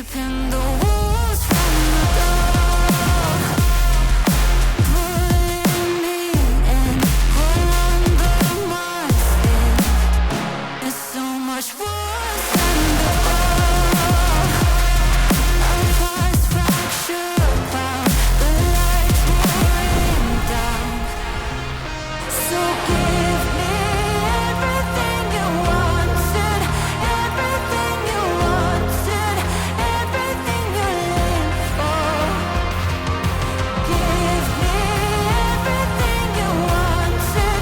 ripping the walls from the door, pulling me in, under my skin. It's so much worse than before. Our hearts fractured while the lights pouring down. So give me everything you wanted, everything you wanted, everything you live for. Give me everything you wanted,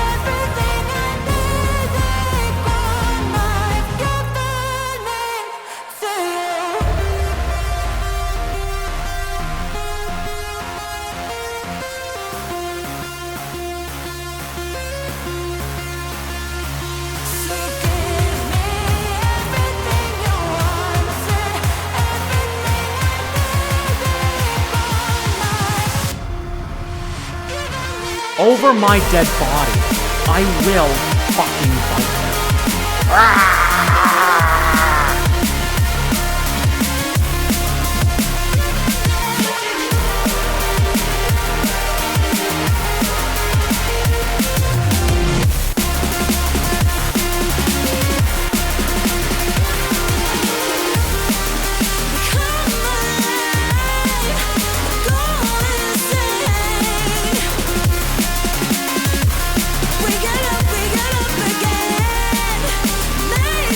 everything I need. Take on, I've given it to you. So give me everything you wanted, everything I need. Over my dead body, I will fucking fight them. Come alive, go insane. We get up again. Make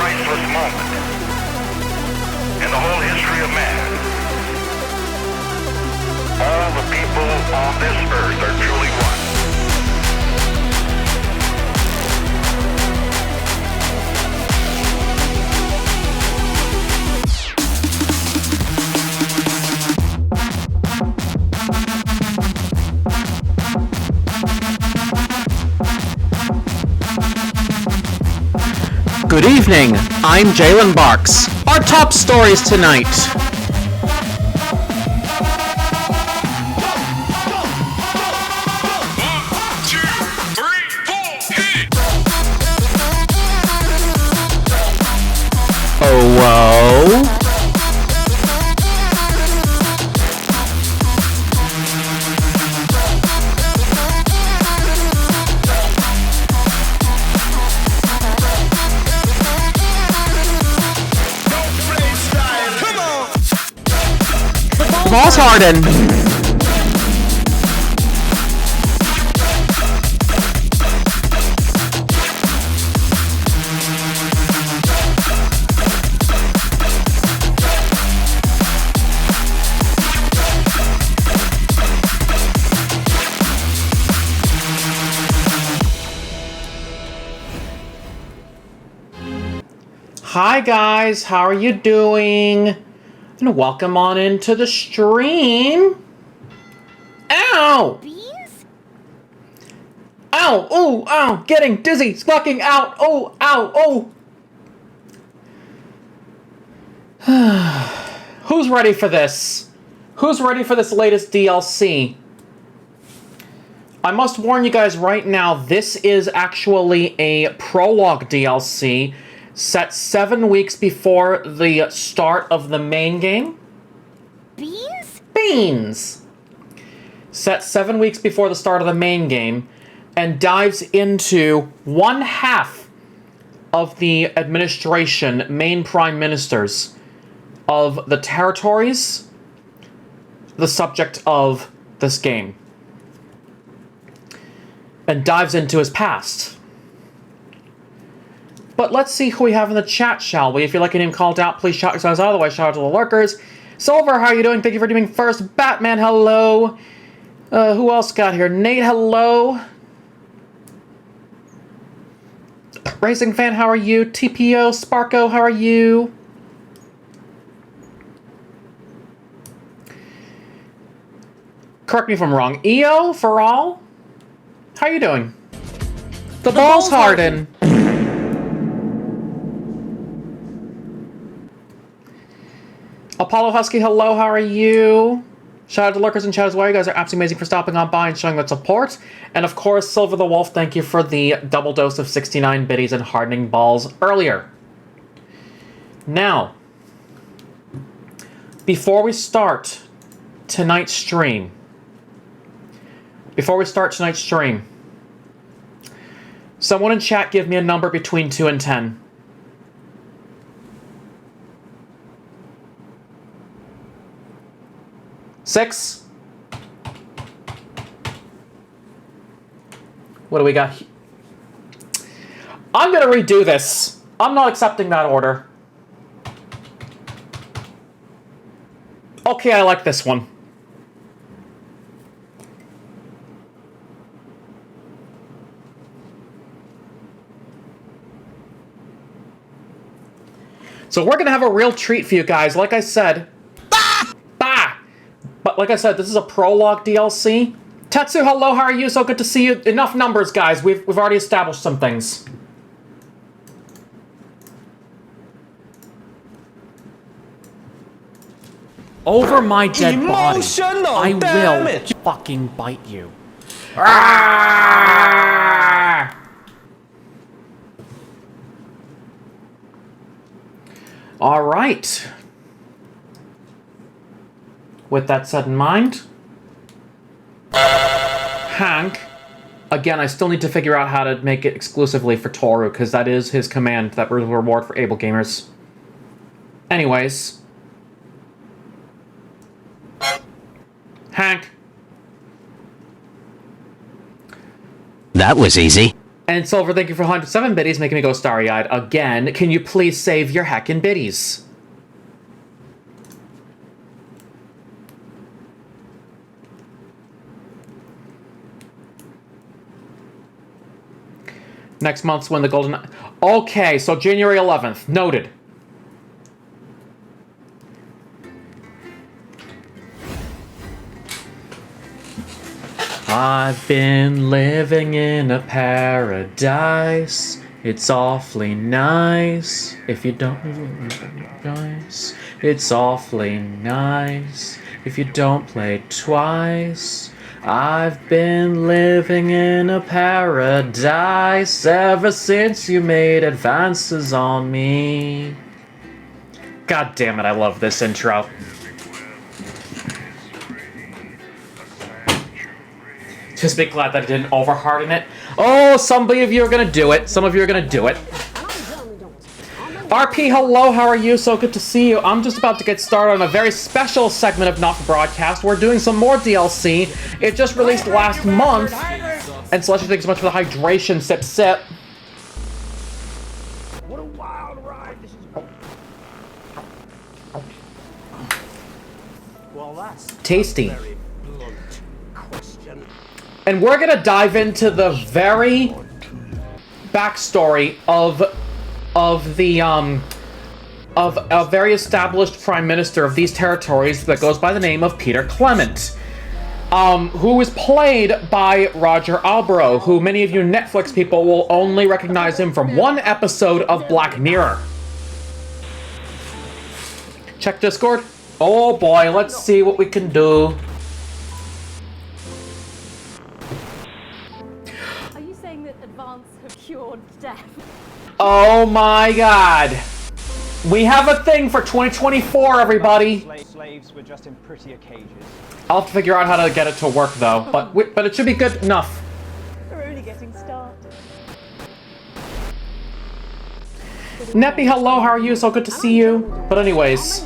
priceless moment in the whole history of man. All the people on this earth are truly one. Good evening, I'm Jalen Barks. Our top stories tonight. Oh, whoa. Ball's Harden. Hi guys, how are you doing? And welcome on into the stream. Ow! Beans? Ow! Oh! Ow! Getting dizzy! Squawking out! Oh! Ow! Oh! Who's ready for this? Who's ready for this latest DLC? I must warn you guys right now, this is actually a prologue DLC set 7 weeks before the start of the main game. Beans? Beans! Set 7 weeks before the start of the main game and dives into one half of the administration, main prime ministers of the territories, the subject of this game, and dives into his past. But let's see who we have in the chat, shall we? If you'd like your name called out, please shout yourselves out. Otherwise, shout out to the lurkers. Silver, how are you doing? Thank you for doing first. Batman, hello. Who else got here? Nate, hello. Racing Fan, how are you? TPO, Sparko, how are you? Correct me if I'm wrong. EO, for all? How are you doing? The ball's Harden. Apollo Husky, hello, how are you? Shout out to lurkers and chat as well. You guys are absolutely amazing for stopping on by and showing that support. And of course, Silver the Wolf, thank you for the double dose of 69 biddies and hardening balls earlier. Now, before we start tonight's stream, someone in chat give me a number between 2 and 10. 6. What do we got? I'm gonna redo this. I'm not accepting that order. Okay, I like this one. So we're gonna have a real treat for you guys. Like I said, but like I said, this is a prologue DLC. Tetsu, hello, how are you? So good to see you. Enough numbers, guys. We've already established some things. Over my dead body, I will fucking bite you. All right. With that said in mind, Hank, again, I still need to figure out how to make it exclusively for Toru, because that is his command, that reward for able gamers. Anyways. Hank. That was easy. And Silver, thank you for 107 biddies, making me go starry-eyed again. Can you please save your heckin' biddies? Next month's when the golden... Okay, so January 11th. Noted. I've been living in a paradise. It's awfully nice. If you don't... Nice. It's awfully nice. If you don't play twice. I've been living in a paradise ever since you made advances on me. God damn it, I love this intro. Just be glad that I didn't overharden it. Oh, some of you are gonna do it. Some of you are gonna do it. RP, hello, how are you? So good to see you. I'm just about to get started on a very special segment of Not For Broadcast. We're doing some more DLC. It just released last month. And Celestia, thanks so much for the hydration. Sip, sip. What a wild ride this is. Well, that's Tasty. a very blunt question. And we're gonna dive into the very backstory of a very established prime minister of these territories that goes by the name of Peter Clement, who is played by Roger Albro, who many of you Netflix people will only recognize him from one episode of Black Mirror. Check Discord. Oh boy, let's see what we can do. Are you saying that advance have cured death? Oh my god. We have a thing for 2024, everybody. Slaves were just in prettier cages. I'll have to figure out how to get it to work, though. But it should be good enough. We're only getting started. Neppy, hello, how are you? So good to see you. But anyways,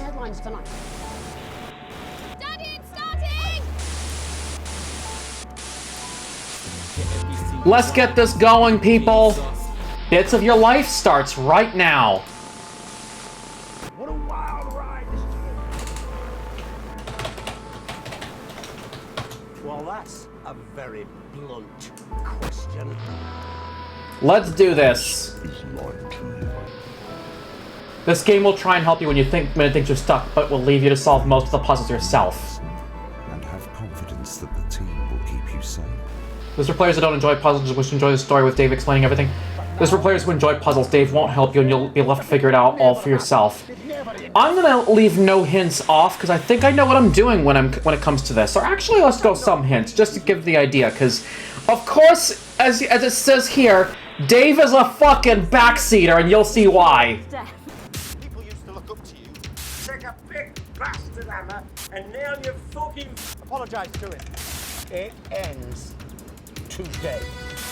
let's get this going, people. Bits of Your Life starts right now. What a wild ride this is. Well, that's a very blunt question. Let's do this. This game will try and help you when it thinks you're stuck, but will leave you to solve most of the puzzles yourself. And have confidence that the team will keep you safe. This is for players that don't enjoy puzzles and wish to enjoy the story with Dave explaining everything. This is for players who enjoy puzzles. Dave won't help you and you'll be left to figure it out all for yourself. I'm gonna leave no hints off because I think I know what I'm doing when it comes to this. Or actually, let's go some hints just to give the idea. Because, of course, as it says here, Dave is a fucking backseater, and you'll see why. Death. People used to look up to you. Take a big bastard hammer and nail your fucking... Apologise to it. It ends today.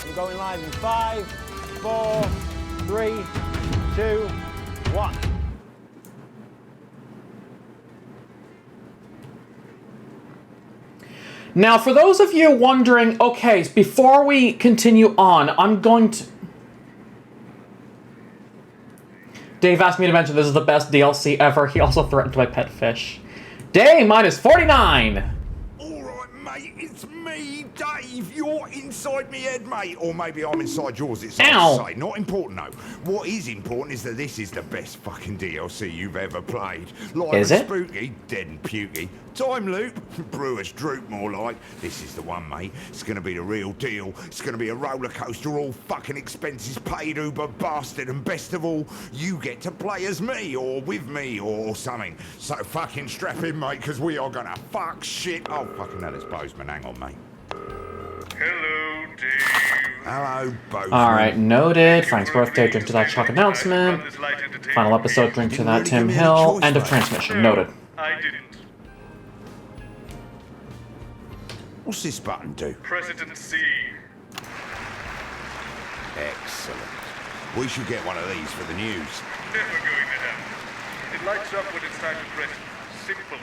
I'm going live in 5, 4, 3, 2, 1. Now, for those of you wondering, okay, before we continue on, I'm going to... Dave asked me to mention this is the best DLC ever. He also threatened my pet fish. Day minus 49! Alright, mate, it's me, Dave. You're inside me head, mate. Or maybe I'm inside yours, it's hard Ow. to say. Not important, though. What is important is that this is the best fucking DLC you've ever played. Live Is and it? spooky, dead and pukey. Time loop, brewer's droop more like. This is the one, mate. It's gonna be the real deal. It's gonna be a roller coaster, all fucking expenses paid, uber bastard, and best of all, you get to play as me, or with me, or something. So fucking strap in, mate, because we are gonna fuck shit. Oh, fucking hell, it's Bozeman. Hang on, mate. Hello, Dave. Hello, Bozeman. Alright, noted. Frank's birthday, drink to that Chuck announcement. Final episode, drink to that Tim Hill. End of transmission, noted. I didn't. What's this button do? President C. Excellent. We should get one of these for the news. Never going to happen. It lights up when it's time to press simple.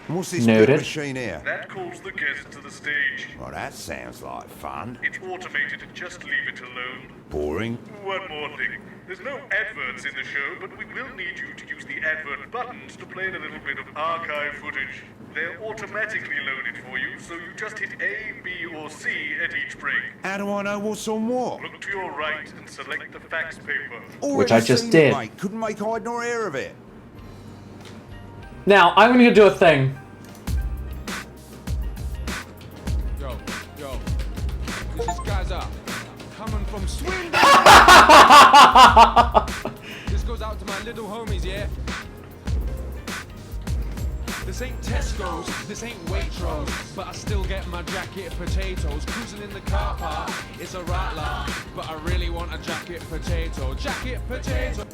And what's this Noted. big machine here? That calls the guests to the stage. Well, that sounds like fun. It's automated, just leave it alone. Boring. One more thing. There's no adverts in the show, but we will need you to use the advert buttons to play in a little bit of archive footage. They're automatically loaded for you, so you just hit A, B, or C at each break. How do I know what's on what? Look to your right and select the fax paper. Which I just seen did. It, mate. Couldn't make hide nor hair of it. Now, I'm gonna do a thing. Yo, this guy's up. Coming from Swindon. This goes out to my little homies, yeah? This ain't Tesco's, this ain't Waitrose, but I still get my jacket potatoes. Cruising in the car park, it's a rattler, but I really want a jacket potato. Jacket potato.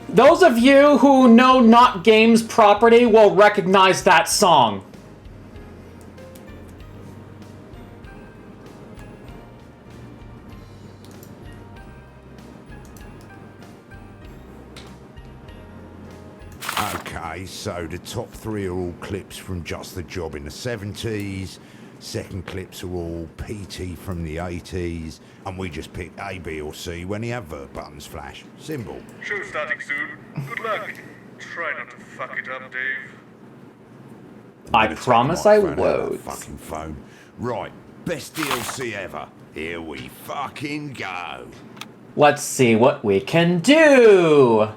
Those of you who know Not Games property will recognize that song. Okay, so the top three are all clips from Just the Job in the 70s. Second clips are all PT from the 80s. And we just pick A, B, or C when the advert buttons flash. Simple. Show starting soon. Good luck. Try not to fuck it up, Dave. I Gonna take promise my I phone out of that won't. Fucking phone. Right, best DLC ever. Here we fucking go. Let's see what we can do.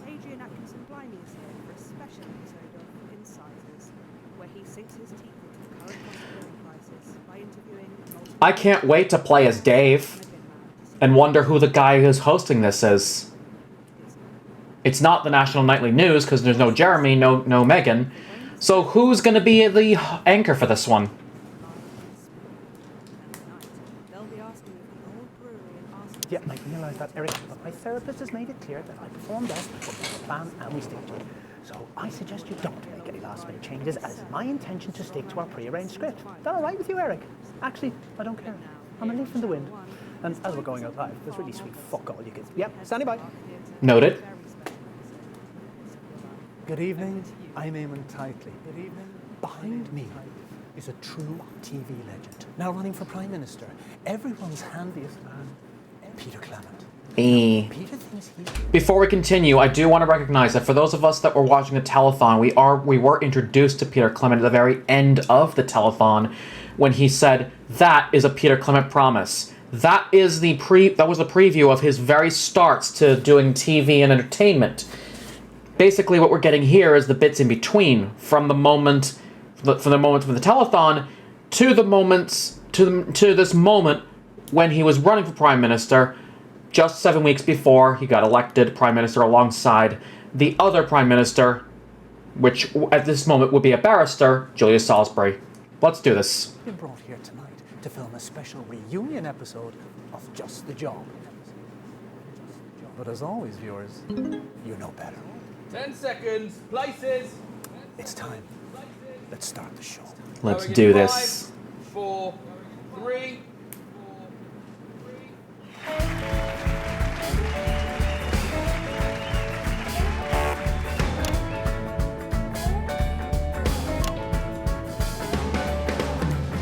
Adrian Atkinson Blimey is here for a special episode of Insiders, where he sinks his teeth into the current cost of living crisis by interviewing multiple I can't wait to play as Dave and wonder who the guy who's hosting this is. It's not the National Nightly News because there's no Jeremy, no Megan. So who's going to be the anchor for this one? they'll be asking if the old brewery in Arsenal. Yeah, I realise that, Eric, but my therapist has made it clear that I perform best when we have a plan and we stick to it. So I suggest you don't make any last-minute changes, as it's my intention to stick to our pre-arranged script. Is that all right with you, Eric? Actually, I don't care. I'm a leaf in the wind. And as we're going out live, there's really sweet fuck all you can... Yep, standing by. Noted. Good evening, I'm Eamon Titley. Good evening. Behind me is a true TV legend, now running for Prime Minister. Everyone's handiest man, Peter Clement. Peter thinks he's... Before we continue, I do want to recognize that for those of us that were watching the telethon, we were introduced to Peter Clement at the very end of the telethon when he said, "That is a Peter Clement promise." That was the preview of his very starts to doing TV and entertainment. Basically, what we're getting here is the bits in between, from the moment from the telethon to the moments to this moment when he was running for Prime Minister, just 7 weeks before he got elected Prime Minister alongside the other Prime Minister, which at this moment would be a barrister, Julius Salisbury. Let's do this. Been brought here tonight to film a special reunion episode of Just the Job. But as always, viewers, you know better. 10 seconds, places. It's time. Let's start the show. Let's do this. 5, 4, 3.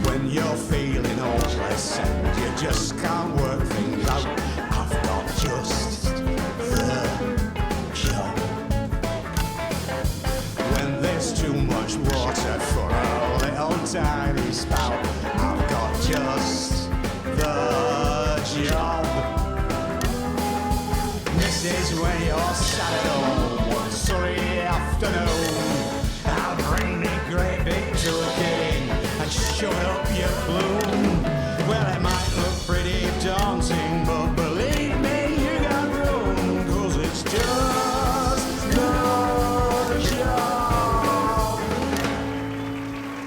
When you're feeling hopeless and you just can't work things out, I've got just the job. When there's too much water for a little tiny spout, I've got just the job. This is when you're sat at home one sunny afternoon. I'll bring me great big turkey and shove up your plume. Well, it might look pretty daunting, but believe me, you got room, 'cause it's just the job.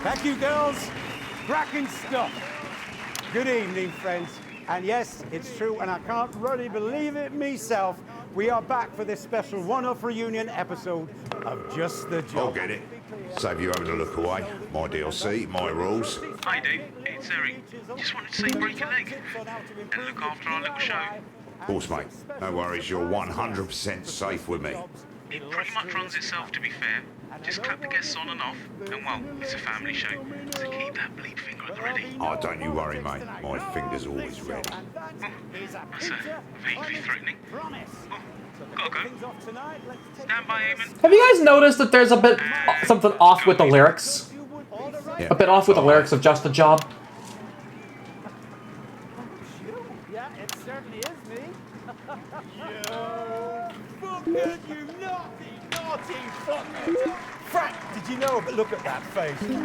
Thank you, girls. Cracking stuff. Good evening, friends. And yes, it's true, and I can't really believe it myself. We are back for this special one-off reunion episode of Just the Job. I'll get it. Save you having to look away. My DLC, my rules. Hi, Dave. It's Eric. Just wanted to say break a leg and look after our little show. Of course, mate. No worries, you're 100% safe with me. It pretty much runs itself, to be fair. Just clap the guests on and off, and well, it's a family show, so keep that bleep finger at the ready. Oh, don't you worry, mate. My finger's always ready. That's vaguely threatening. Oh, gotta go. Stand by, Eamon. Have you guys noticed that there's a bit something off with the lyrics? Yeah. A bit off with the lyrics of Just a Job? Yeah, it certainly is me. Fucker, you naughty fucker. Frank, did you know? But look at that face. You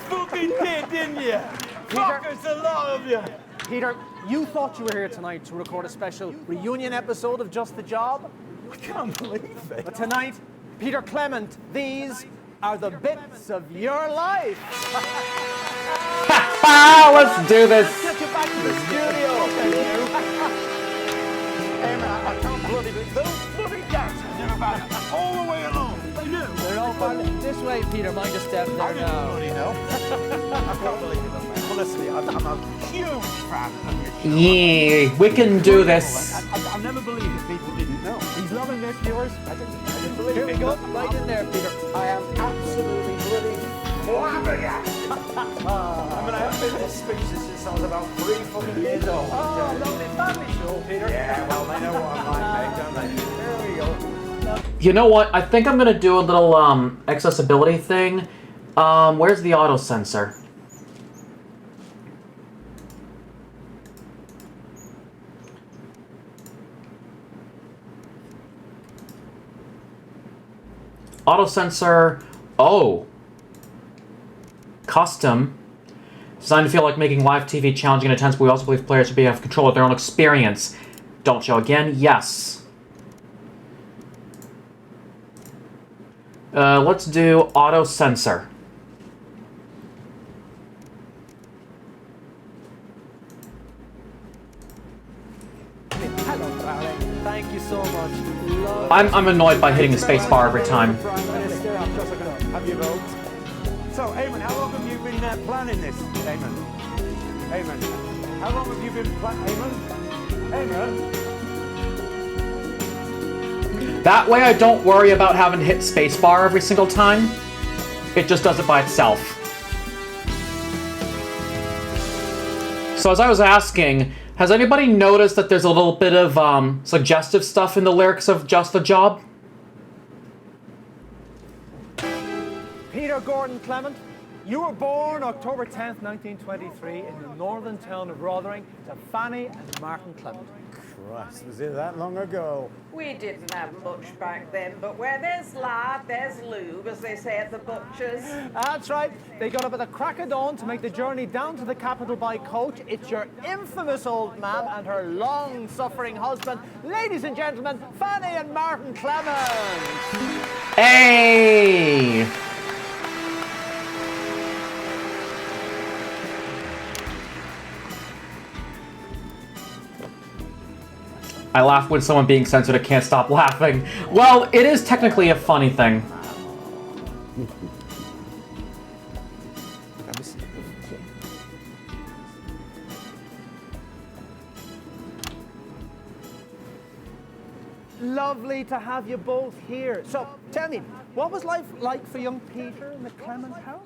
fucking did, didn't you? Fuckers, a lot of you. Peter, you thought you were here tonight to record a special reunion episode of Just the Job? I can't believe it. But tonight, Peter Clement, these are the bits of your life. Let's do this. Get you back to the studio, thank you. Hey man, I can't bloody believe those bloody dancers are about all the way along. They knew. They're all part of this way, Peter. Mind a step there I didn't now. bloody know. I can't believe it, man. Well, listen, I'm a huge fan of your show. Yeah, we can do this. I've never believed that people didn't know. He's loving this, viewers. I didn't believe Here it. we go. Right in there, Peter. I am absolutely bloody flabbergasted. I mean, I haven't been this speechless since I was about 3 fucking years old. Oh, lovely family show, Peter. Yeah, well, they know what I'm like, mate, don't they? There we go. You know what? I think I'm gonna do a little accessibility thing. Where's the auto sensor? Auto sensor. Oh. Custom. Designed to feel like making live TV challenging and intense, but we also believe players should be have control of their own experience. Don't show again? Yes. Let's do auto sensor. Hello, darling. Thank you so much. I'm annoyed by hitting the space bar every time. Have you voted? So, Eamon, how long have you been planning this? Eamon? How long have you been planning? Eamon? That way I don't worry about having to hit spacebar every single time. It just does it by itself. So as I was asking, has anybody noticed that there's a little bit of suggestive stuff in the lyrics of Just a Job? Peter Gordon Clement, you were born October 10th, 1923 in the northern town of Rotherham to Fanny and Martin Clement. Christ, was it that long ago? We didn't have much back then, but where there's lard, there's lube, as they say at the butcher's. That's right. They got up at the crack of dawn to make the journey down to the capital by coach. It's your infamous old man and her long-suffering husband. Ladies and gentlemen, Fanny and Martin Clement. Hey! I laugh when someone being censored, I can't stop laughing. Well, it is technically a funny thing. Lovely to have you both here. So, tell me, what was life like for young Peter in the Clement house?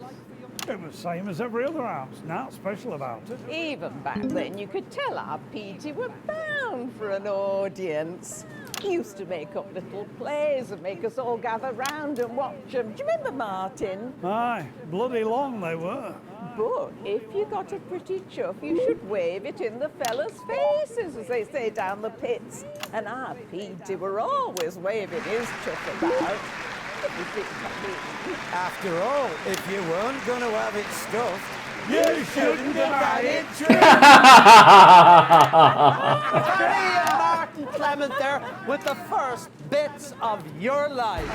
It was the same as every other house. Not special about it. Even back then, you could tell our Petey were bound for an audience. He used to make up little plays and make us all gather round and watch them. Do you remember, Martin? Aye, bloody long they were. But if you got a pretty chuff, you should wave it in the fellas' faces, as they say down the pits. And our Petey were always waving his chuff about. After all, if you weren't going to have it stuffed, you shouldn't have had it Fanny and Martin Clement there with the first bits of your life.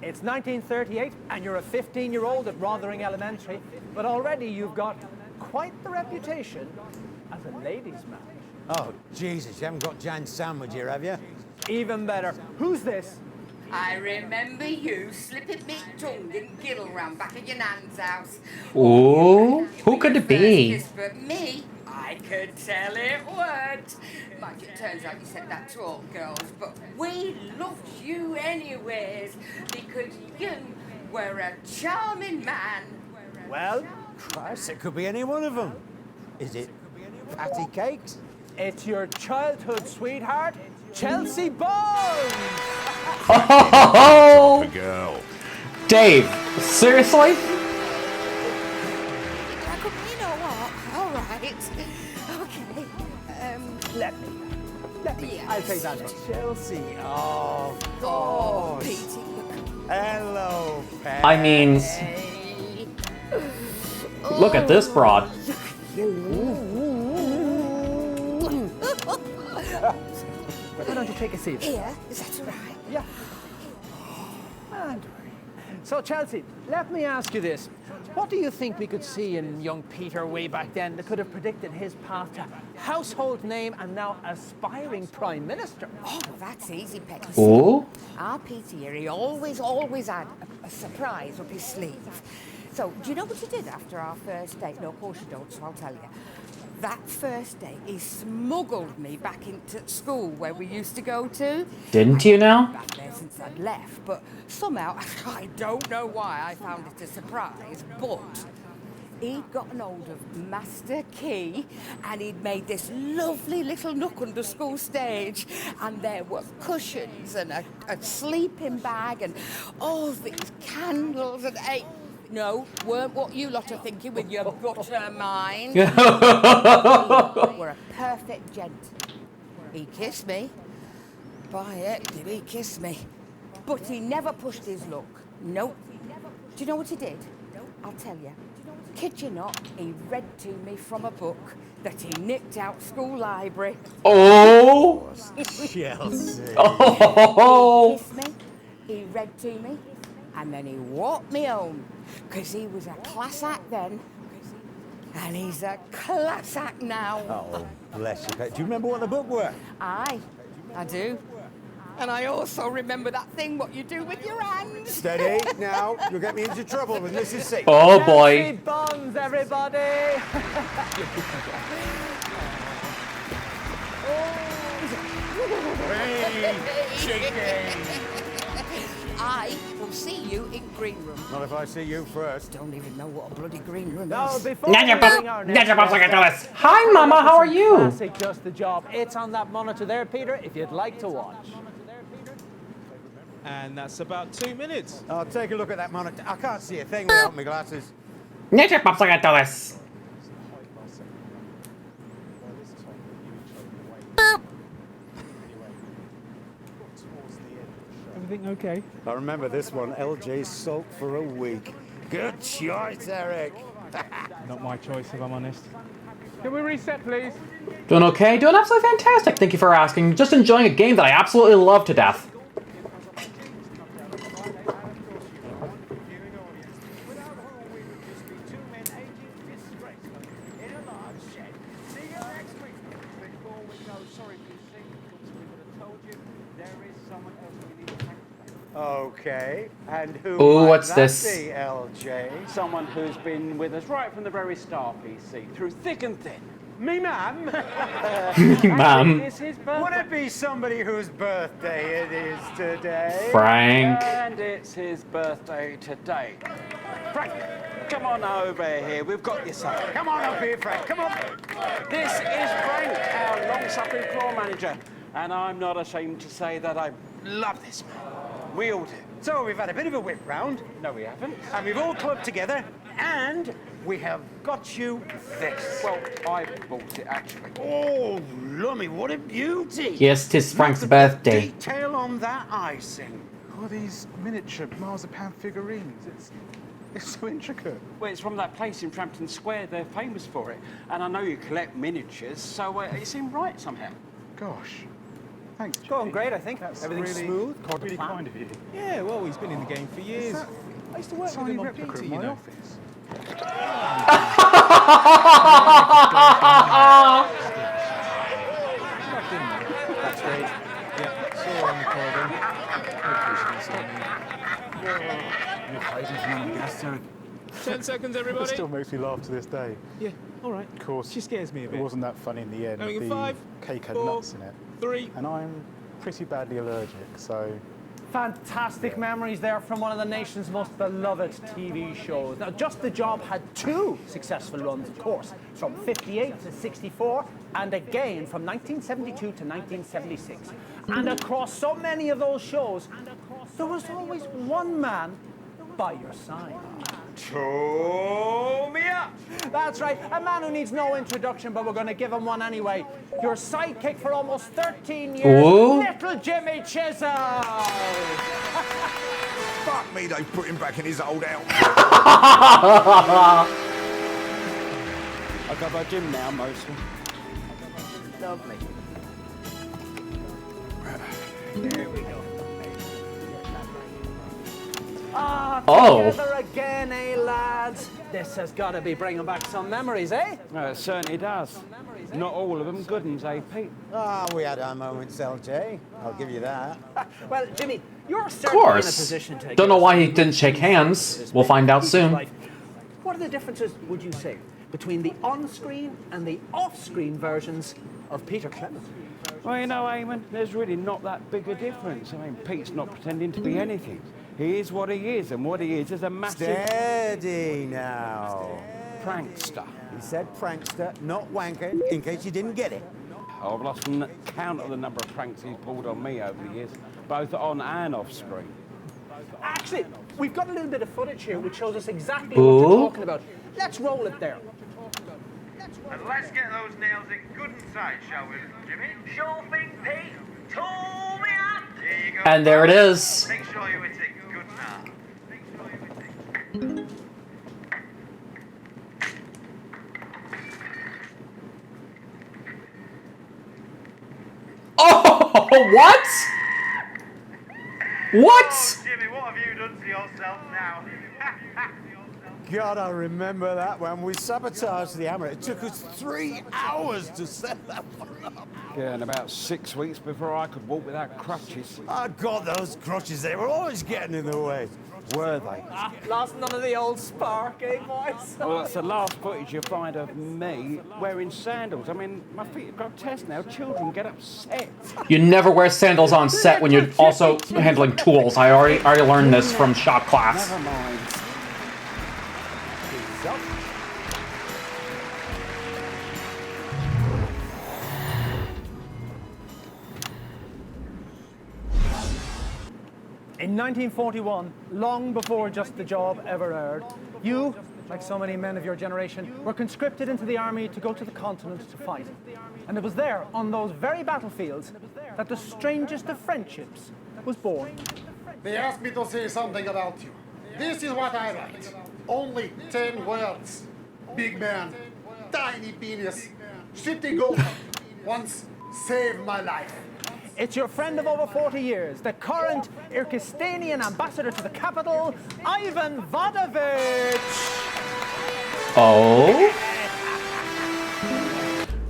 It's 1938 and you're a 15-year-old at Rotherham Elementary, but already you've got quite the reputation as a ladies' man. Oh, Jesus, you haven't got Jan's sandwich here, have you? Even better. Who's this? I remember you slipping me tongue in Gilram back at your nan's house. Ooh, who could it be? Kiss, but me, I could tell it would. Mind you, it turns out you said that to all girls, but we loved you anyways because you were a charming man. Well, Christ, it could be any one of them. Is it patty cakes? It's your childhood sweetheart, Chelsea Bones! Oh, Girl. Dave, seriously? You know what? All right. Okay. Let me. Yes. I'll take that one. Chelsea. Oh, Oh, gosh. Petey. Hello, Pat. I mean, look at this broad. Why don't you take a seat? Here, is that all right? Yeah. Don't worry. So, Chelsea, let me ask you this. What do you think we could see in young Peter way back then that could have predicted his path to household name and now aspiring Prime Minister? Oh, that's easy, Peggy. Oh? Our Peter here, he always had a surprise up his sleeve. So, do you know what he did after our first date? No, of course you don't, so I'll tell you. That first day, he smuggled me back into school where we used to go to. Didn't you now? Back there since I'd left, but somehow, I don't know why I found it a surprise, but he'd gotten hold of Master Key and he'd made this lovely little nook under school stage, and there were cushions and a sleeping bag and all these candles and no, weren't what you lot are thinking with your butter mind. We're a perfect gent. He kissed me. By it, did he kiss me? But he never pushed his luck. Nope. Do you know what he did? I'll tell you. Kid you not, he read to me from a book that he nicked out school library. Oh! Chelsea. Oh! He kissed me, he read to me, and then he walked me home. Because he was a class act then, and he's a class act now. Oh, bless you, Pat. Do you remember what the book were? Aye, I do. And I also remember that thing what you do with your hands. Steady, now. You'll get me into trouble with Mrs. C. Oh boy. Chelsea Bones, everybody! Hey, chicken! I will see you in green room. Not if I see you first. Don't even know what a bloody green room No, is. before we bring our next guest, Hi, Mama, how are you? classic Just the Job. It's on that monitor there, Peter, if you'd like to watch. And that's about 2 minutes. I'll take a look at that monitor. I can't see a thing without my glasses. Nie popsugatałeś. Everything okay? I remember this one, LJ Salt for a week. Good choice, Eric. Not my choice, if I'm honest. Can we reset, please? Doing okay? Doing absolutely fantastic. Thank you for asking. Just enjoying a game that I absolutely love to death. Okay, and who Ooh, might what's that this? be, LJ? Someone who's been with us right from the very start, PC, through thick and thin. Me, ma'am. Ma'am. It's his birthday. Would it be somebody whose birthday it is today? Frank. And it's his birthday today. Frank, come on over here. We've got you something. Come on up here, Frank. Come on. This is Frank, our long-suffering floor manager. And I'm not ashamed to say that I love this man. We all do. So we've had a bit of a whip round. No, we haven't. And we've all clubbed together. And we have got you this. Well, I bought it, actually. Oh, lummy, what a beauty. Yes, 'tis Frank's birthday. Detail on that icing. All these miniature miles-a-pound figurines. It's so intricate. Well, it's from that place in Frampton Square. They're famous for it. And I know you collect miniatures, so it seemed right somehow. Gosh. Thanks, It's going great, I think. That's Everything's really, smooth, according to really plan. kind of you. Yeah, well, he's been in the game for years. I used to work with him on PT, you know. Backstage. Yeah, saw her on the corridor. Hopefully she didn't see me. You're hiding from the gas tank. 10 seconds, It everybody. still makes me laugh to this day. Yeah, all right. Of course, She scares me a bit. it wasn't that funny in the end. Going in The 5, cake had 4, nuts in it. 3. And I'm pretty badly allergic, so Fantastic memories there from one of the nation's most beloved TV shows. Now, Just the Job had 2 successful runs, of course, from 58 to 64, and again from 1972 to 1976. And across so many of those shows, there was always one man by your side. Show me up! That's right, a man who needs no introduction, but we're going to give him one anyway. Your sidekick for almost 13 years, Ooh. little Jimmy Chisholm. Fuck me, they put him back in his old outfit. I've got my gym now, mostly. Lovely. There we go. Ah, Oh. together again, eh, lads? This has got to be bringing back some memories, eh? It certainly does. Not all of them good ones, eh, Pete? Ah, we had our moments, LJ. I'll give you that. Well, Jimmy, you're Of certainly in a course. position to... Don't know why he didn't shake hands. We'll find out soon. What are the differences, would you say, between the on-screen and the off-screen versions of Peter Clement? Well, you know, Eamon, there's really not that big a difference. I mean, Pete's not pretending to be anything. He is what he is, and what he is a massive... Steady now. Prankster. He said prankster, not wanker, in case you didn't get it. I've lost count of the number of pranks he's pulled on me over the years, both on and off screen. Actually, we've got a little bit of footage here which shows us exactly Ooh. what you're talking about. Let's roll it there. And let's get those nails in good and tight, shall we, Jimmy? Sure thing, Pete. Tool me up. Here you go. And there it is. Make sure you hit it good now. Oh, what? What? Jimmy, what have you done to yourself now? God, I remember that when we sabotaged the hammer. It took us 3 hours to set that one up. Yeah, and about 6 weeks before I could walk without crutches. Oh, God, those crutches, they were always getting in the way. Were they? Lost none of the old spark, eh, boys? Well, that's the last footage you find of me wearing sandals. I mean, my feet have got tests now. Children get upset. You never wear sandals on set when you're also handling tools. I already learned this from shop class. Never mind. In 1941, long before Just the Job ever aired, you, like so many men of your generation, were conscripted into the army to go to the continent to fight. And it was there, on those very battlefields, that the strangest of friendships was born. They asked me to say something about you. This is what I write. Only 10 words. Big man, tiny penis, shitty goat, once saved my life. It's your friend of over 40 years, the current Kyrgyzstanian ambassador to the capital, Ivan Vodovich. Oh?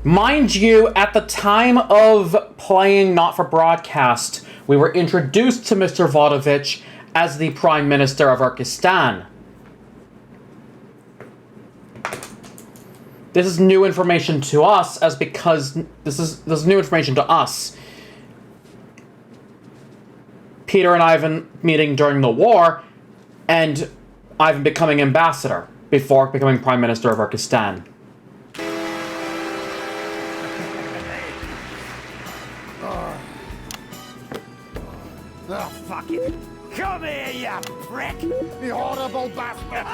Mind you, at the time of playing Not for Broadcast, we were introduced to Mr. Vodovich as the Prime Minister of Kyrgyzstan. This is new information to us, as because this is new information to us. Peter and Ivan meeting during the war, and Ivan becoming ambassador before becoming Prime Minister of Kyrgyzstan. Oh, fuck it. Come here, you prick! You horrible bastard!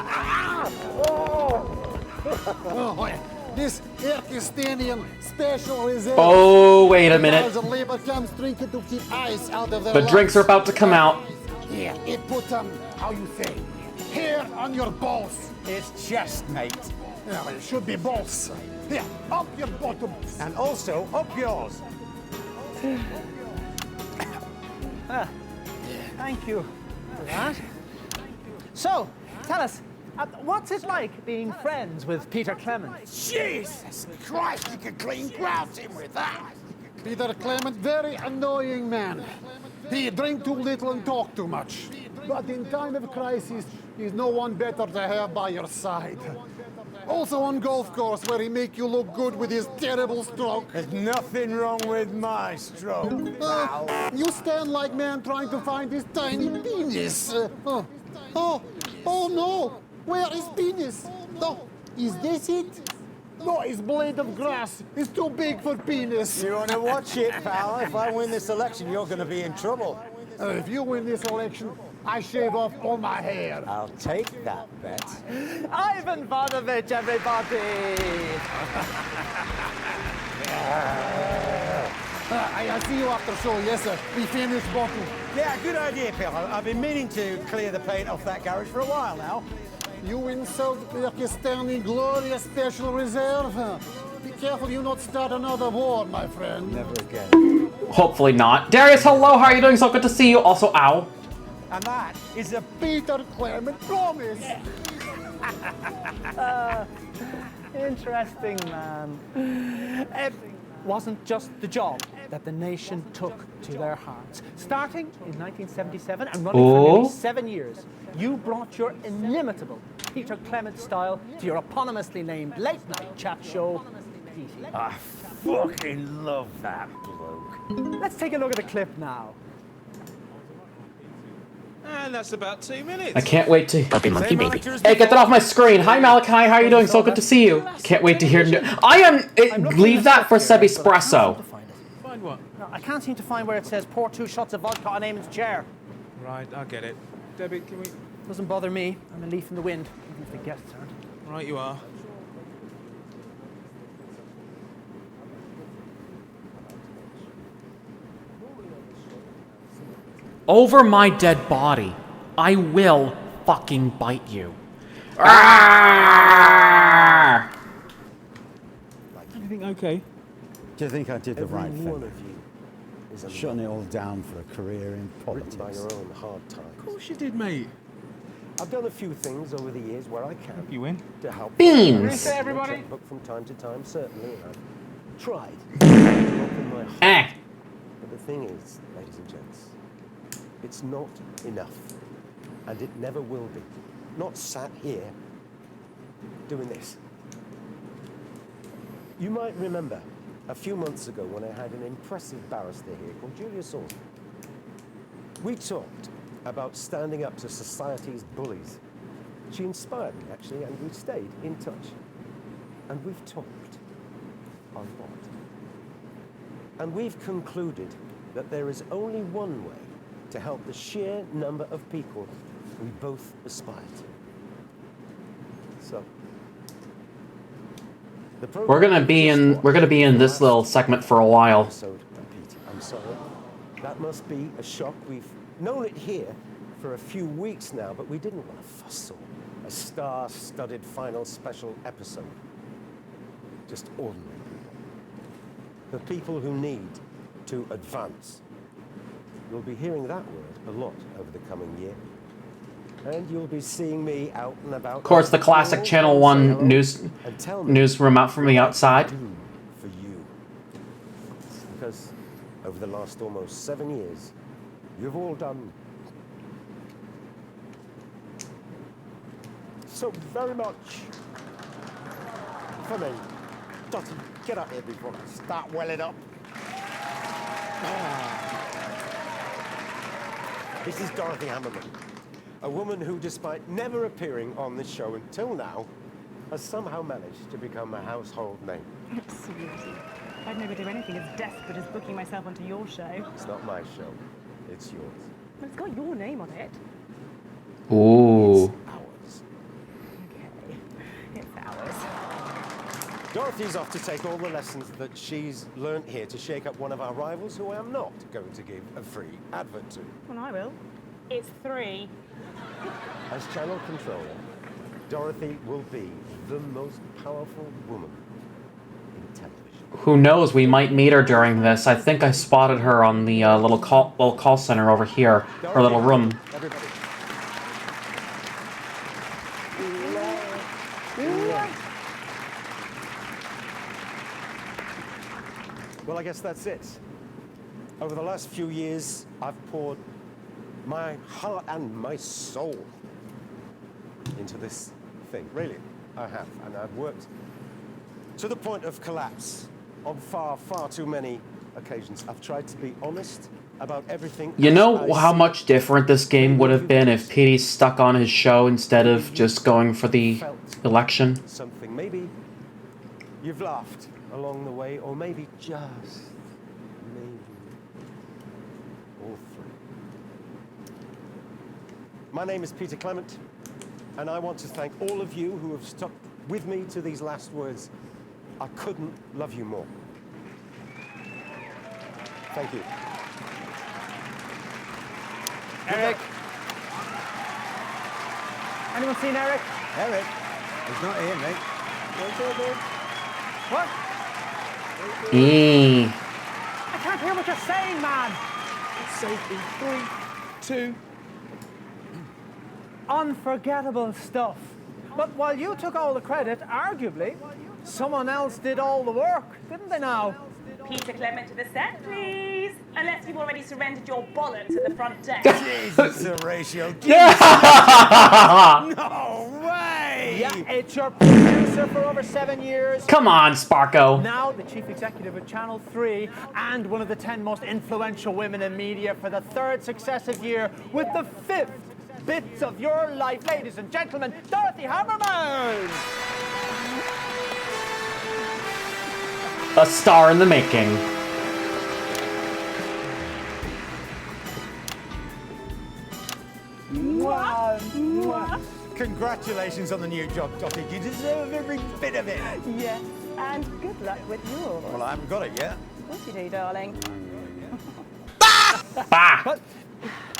Oh, this Kyrgyzstanian special reserve. Oh, wait a minute. The labor comes drinking to keep ice out of their The drinks are lungs. about to come out. Here, it put how you say, hair on your balls. It's chest, mate. Yeah, well, it should be balls. Here, up your bottoms. And also up yours. Thank you for that. So, tell us, What's it like being friends with Peter Clement? Jesus Christ, you could clean grout him with that. Peter Clement, very annoying man. He drink too little and talk too much. But in time of crisis, he's no one better to have by your side. Also on golf course, where he make you look good with his terrible stroke. There's nothing wrong with my stroke. You stand like man trying to find his tiny penis. Oh no! Where is penis? No, is this it? No, it's blade of grass. It's too big for penis. You want to watch it, pal? If I win this election, you're going to be in trouble. If you win this election, I shave off all my hair. I'll take that bet. Ivan Ivanovich, everybody! I see you after show, yes sir. We finished bottle. Yeah, good idea, pal. I've been meaning to clear the paint off that garage for a while now. You insult Pakistani glorious special reserve? Be careful you not start another war, my friend. Never again. Hopefully not. Darius, hello, how are you doing? So good to see you. Also, ow. And that is a Peter Clement promise. Interesting, man. It wasn't just the job that the nation took to their hearts. Starting in 1977 and running for nearly 7 years, you brought your inimitable Peter Clement style to your eponymously named late-night chat show, PT. I fucking love that bloke. Let's take a look at the clip now. And that's about 2 minutes. I can't wait to... Monkey baby. Hey, get that off my screen. Hi, Malachi. How are you doing? So good to see you. Can't wait to hear... leave that for Seb Espresso. Find what? No, I can't seem to find where it says pour 2 shots of vodka on Eamon's chair. Right, I get it. Debbie, can we... Doesn't bother me. I'm a leaf in the wind, even if the guests aren't. Right, you are. Over my dead body, I will fucking bite you. Everything okay? Do you think I did the right thing? Shutting it all down for a career in politics. By your own hard time. Of course you did, mate. I've done a few things over the years where I can. You win? To help. Beans. Everybody. But from time to time, certainly, I've tried to open my heart. But the thing is, ladies and gents, it's not enough, and it never will be. Not sat here doing this. You might remember a few months ago when I had an impressive barrister here called Julia Salisbury. We talked about standing up to society's bullies. She inspired me, actually, and we've stayed in touch. And we've talked a lot. And we've concluded that there is only one way to help the sheer number of people we both aspire to. So, We're gonna be in this little segment for a while. I'm sorry. That must be a shock. We've known it here for a few weeks now, but we didn't want to fuss or a star-studded final special episode. Just ordinary people. The people who need to advance. You'll be hearing that word a lot over the coming year. And you'll be seeing me out and about. Of course, the classic Channel 1 newsroom out from the outside. For you. Because over the last almost 7 years, you've all done so very much for me. Dottie, get up here before I start welling up. This is Dorothy Hammerman, a woman who, despite never appearing on this show until now, has somehow managed to become a household name. Absolutely. I'd never do anything as desperate as booking myself onto your show. It's not my show, it's yours. But it's got your name on it. Ooh. It's ours. Okay, it's ours. Dorothy's off to take all the lessons that she's learnt here to shake up one of our rivals who I am not going to give a free advert to. Well, I will. It's 3. As channel controller, Dorothy will be the most powerful woman in television. Who knows? We might meet her during this. I think I spotted her on the little call center over here, her little room. Everybody. Well, I guess that's it. Over the last few years, I've poured my heart and my soul into this thing. Really, I have. And I've worked to the point of collapse on far, far too many occasions. I've tried to be honest about everything. You know how much different this game would have been if Petey stuck on his show instead of just going for the election? Something. Maybe you've laughed along the way, or maybe just maybe all three. My name is Peter Clement, and I want to thank all of you who have stuck with me to these last words. I couldn't love you more. Thank you. Eric. Anyone seen Eric? Eric? He's not here, mate. What? Eh. I can't hear what you're saying, man. Safety. 3, 2. Unforgettable stuff. But while you took all the credit, arguably, someone else did all the work, didn't they now? Peter Clement to the set, please. Unless you've already surrendered your bollocks at the front desk. Jesus, Horatio. No way! Yeah, it's your producer for over 7 years. Come on, Sparko. Now the chief executive of Channel 3 and one of the 10 most influential women in media for the 3rd successive year with the 5th bits of your life, ladies and gentlemen, Dorothy Hammerman! A star in the making. Mwah, mwah. Congratulations on the new job, Dottie. You deserve every bit of it. Yes, and good luck with yours. Well, I haven't got it yet. Of course you do, darling. But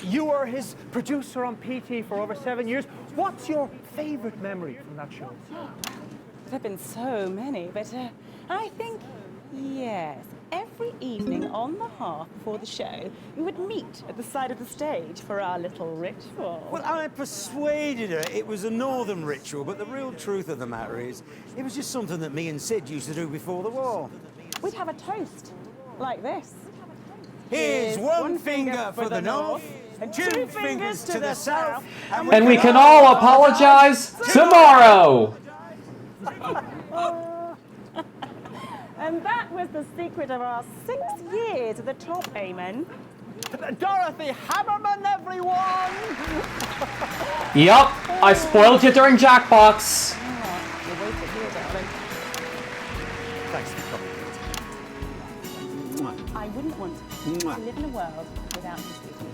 you were his producer on PT for over 7 years. What's your favourite memory from that show? There have been so many, but I think, yes, every evening on the hearth before the show, we would meet at the side of the stage for our little ritual. Well, I persuaded her it was a northern ritual, but the real truth of the matter is, it was just something that me and Sid used to do before the war. We'd have a toast, like this. Here's one finger for the north, and 2 fingers to the south, And we can all apologize tomorrow. And that was the secret of our 6 years at the top, amen. Dorothy Hammerman, everyone! Yup, I spoiled you during Jackbox. Thanks for coming. I wouldn't want to live in a world without you speaking.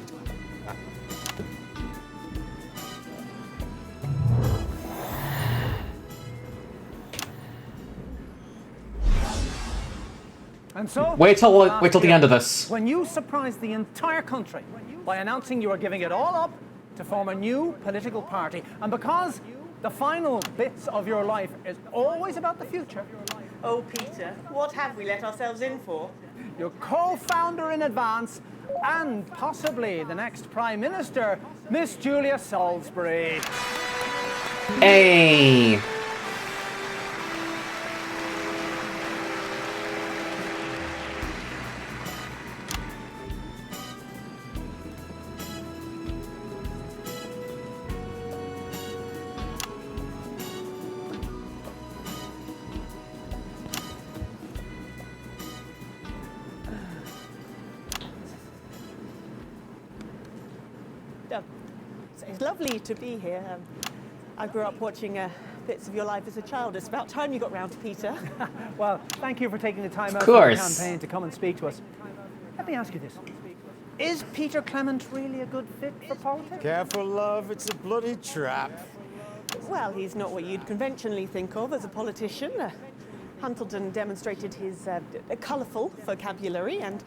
And so, Wait till the end of this. When you surprised the entire country by announcing you were giving it all up to form a new political party, and because the final bits of your life is always about the future. Oh, Peter, what have we let ourselves in for? Your co-founder in advance, and possibly the next Prime Minister, Miss Julia Salisbury. Hey. It's lovely to be here. I grew up watching bits of your life as a child. It's about time you got round to Peter. Well, thank you for taking the time out Of of the course. campaign to come and speak to us. Let me ask you this. Is Peter Clement really a good fit for politics? Careful, love, it's a bloody trap. Well, he's not what you'd conventionally think of as a politician. Huntleton demonstrated his colourful vocabulary and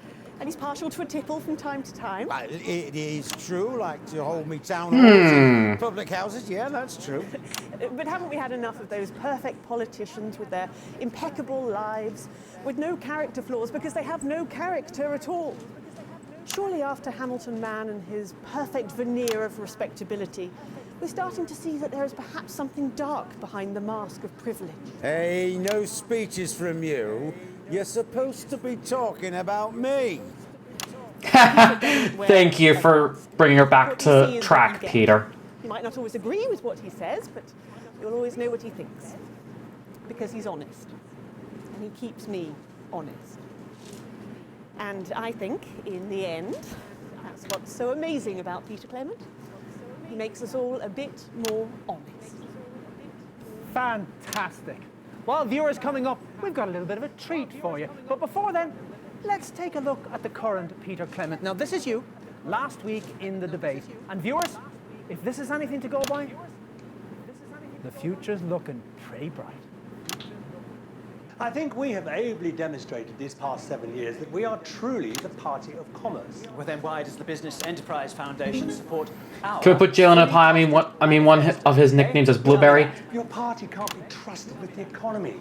he's partial to a tipple from time to time. Well, it is true, like to hold me town halls, public houses, yeah, that's true. But haven't we had enough of those perfect politicians with their impeccable lives, with no character flaws because they have no character at all? Surely after Hamilton Man and his perfect veneer of respectability, we're starting to see that there is perhaps something dark behind the mask of privilege. Hey, no speeches from you. You're supposed to be talking about me. Thank you for bringing her back to track, Peter. You might not always agree with what he says, but you'll always know what he thinks. Because he's honest. And he keeps me honest. And I think, in the end, that's what's so amazing about Peter Clement. He makes us all a bit more honest. Fantastic. Well, viewers, coming up, we've got a little bit of a treat for you. But before then, let's take a look at the current Peter Clement. Now, this is you, last week in the debate. And viewers, if this is anything to go by, the future's looking pretty bright. I think we have ably demonstrated these past 7 years that we are truly the party of commerce. Well, then why does the Business Enterprise Foundation support our... Can we put Jalen up high? I mean, one of his nicknames is Blueberry. Your party can't be trusted with the economy.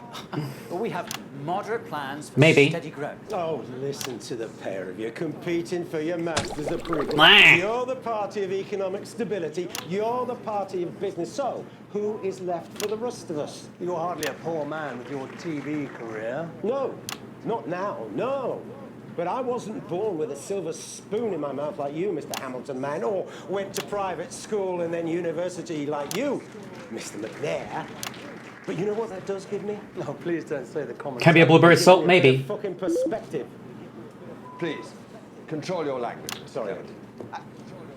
Well, we have moderate plans for Maybe. steady growth. Oh, listen to the pair of you competing for your master's approval. Nah. You're the party of economic stability. You're the party of business. So, who is left for the rest of us? You're hardly a poor man with your TV career. No, not now, no. But I wasn't born with a silver spoon in my mouth like you, Mr. Hamilton man, or went to private school and then university like you, Mr. McNair. But you know what that does give me? No, please don't say the common... Can be a blueberry salt, maybe. Fucking perspective. Please, control your language. Sorry.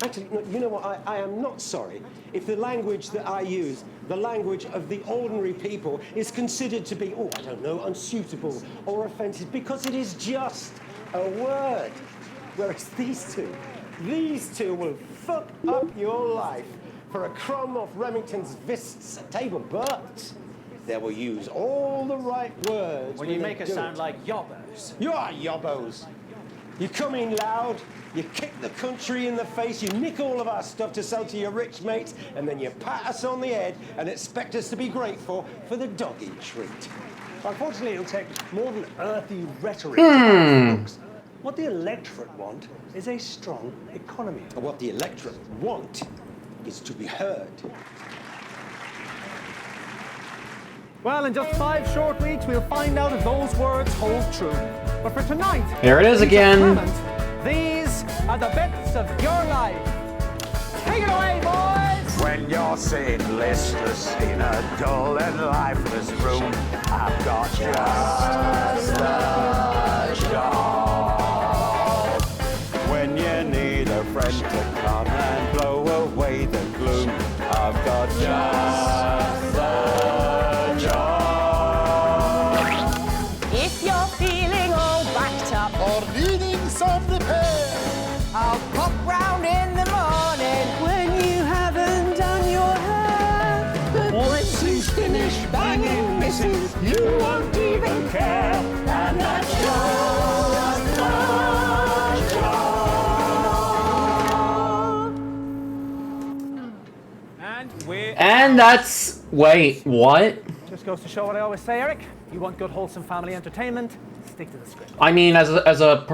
Actually, no, you know what? I am not sorry if the language that I use, the language of the ordinary people, is considered to be, oh, I don't know, unsuitable or offensive, because it is just a word. Whereas these two will fuck up your life for a crumb off Remington's Vists table, but they will use all the right words. Well, you make us sound like yobbos. You are yobbos. You come in loud, you kick the country in the face, you nick all of our stuff to sell to your rich mates, and then you pat us on the head and expect us to be grateful for the doggy treat. Unfortunately, it'll take more than earthy rhetoric to balance the books. What the electorate want is a strong economy. And what the electorate want is to be heard. Well, in just 5 short weeks, we'll find out if those words hold true. But for tonight, Here it is Peter again. Clement, these are the bits of your life. Take it away, boys! When you're sitting listless in a dull and lifeless room, I've got just the job. When you need a friend to come and blow away the gloom, I've got just the job. If you're feeling all backed up or needing some repair, I'll pop round in the morning when you haven't done your hair. But once he's finished banging misses, you won't even care. And that's just the job. And that's... Wait, what? Just goes to show what I always say, Eric. You want good, wholesome family entertainment, stick to the script. I mean, as a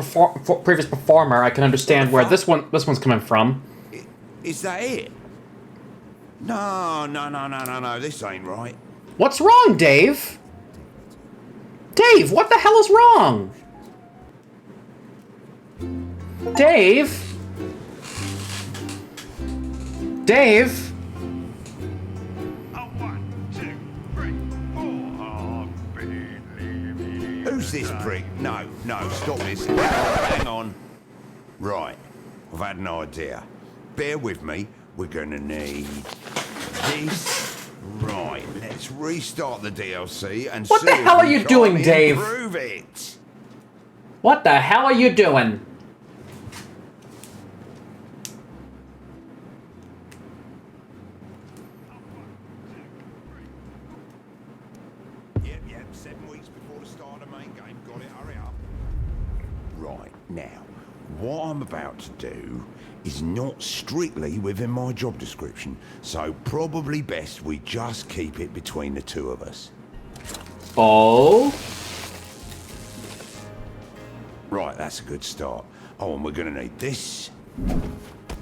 previous performer, I can understand where this one's coming from. Is that it? No, this ain't right. What's wrong, Dave? Dave, what the hell is wrong? Dave? Dave? Who's this prick? No, stop this. Hang on. Right, I've had an idea. Bear with me. We're gonna need this. Right, let's restart the DLC and What see the if hell are we you can't doing, Dave? improve it. What the hell are you doing? Yep, 7 weeks before the start of the main game. Got it, hurry up. Right, now, what I'm about to do is not strictly within my job description, so probably best we just keep it between the two of us. Oh? Right, that's a good start. Oh, and we're gonna need this.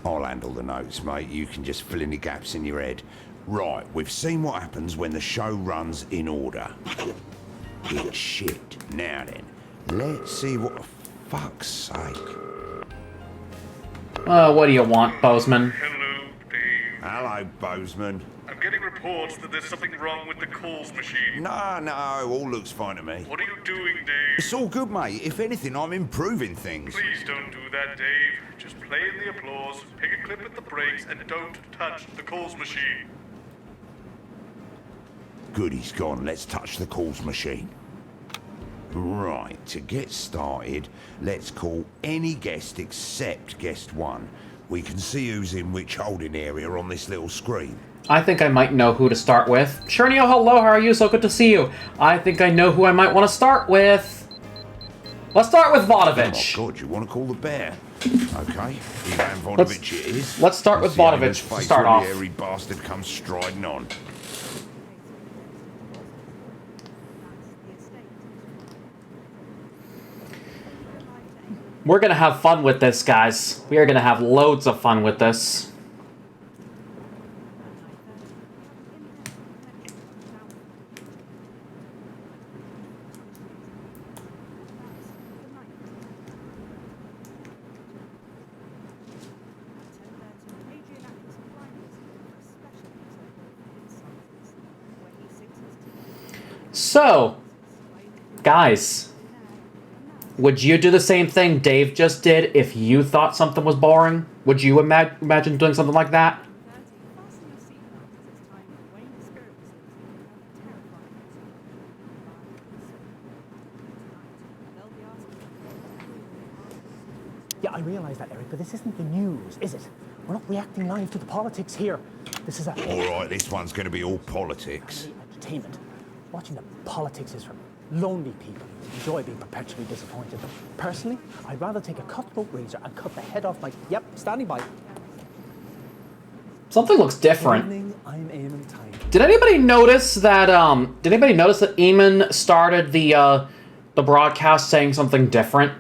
I'll handle the notes, mate. You can just fill in the gaps in your head. Right, we've seen what happens when the show runs in order. It's shit. Now then, let's see what the fuck's sake. What do you want, Bozeman? Hello, Dave. Hello, Bozeman. I'm getting reports that there's something wrong with the calls machine. No, all looks fine to me. What are you doing, Dave? It's all good, mate. If anything, I'm improving things. Please don't do that, Dave. Just play in the applause, pick a clip at the breaks, and don't touch the calls machine. Good, he's gone. Let's touch the calls machine. Right, to get started, let's call any guest except guest 1. We can see who's in which holding area on this little screen. I think I might know who to start with. Chernio, hello, how are you? So good to see you. I think I know who I might want to start with. Let's start with Vodovich. Oh, God, you want to call the bear? Okay, Ivan Vodovich it is. Let's start with Vodovich to start off. The hairy bastard comes striding on. We're gonna have fun with this, guys. We are gonna have loads of fun with this. So, guys, would you do the same thing Dave just did if you thought something was boring? Would you imagine doing something like that? Yeah, I realise that, Eric, but this isn't the news, is it? We're not reacting live to the politics here. This is a... All right, this one's going to be all politics. Entertainment. Watching the politics is for lonely people who enjoy being perpetually disappointed. Personally, I'd rather take a cutthroat razor and cut the head off my... Yep, standing by. Something looks different. I'm aiming tight. Did anybody notice that? Did anybody notice that Eamon started the broadcast saying something different?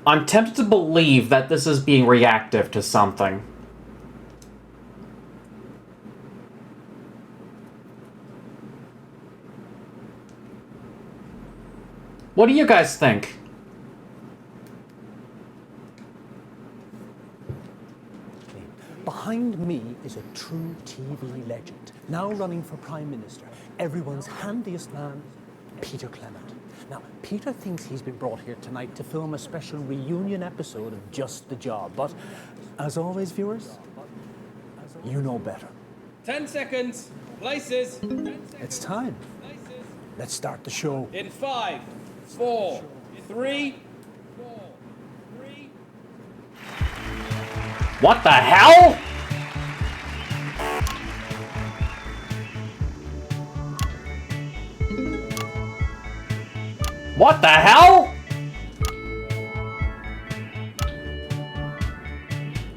I'm tempted to believe that this is being reactive to something. What do you guys think? Behind me is a true TV legend, now running for Prime Minister, everyone's handiest man, Peter Clement. Now, Peter thinks he's been brought here tonight to film a special reunion episode of Just the Job, but as always, viewers, you know better. 10 seconds. Places. It's time. Let's start the show. In 5, 4, 3. What the hell? What the hell?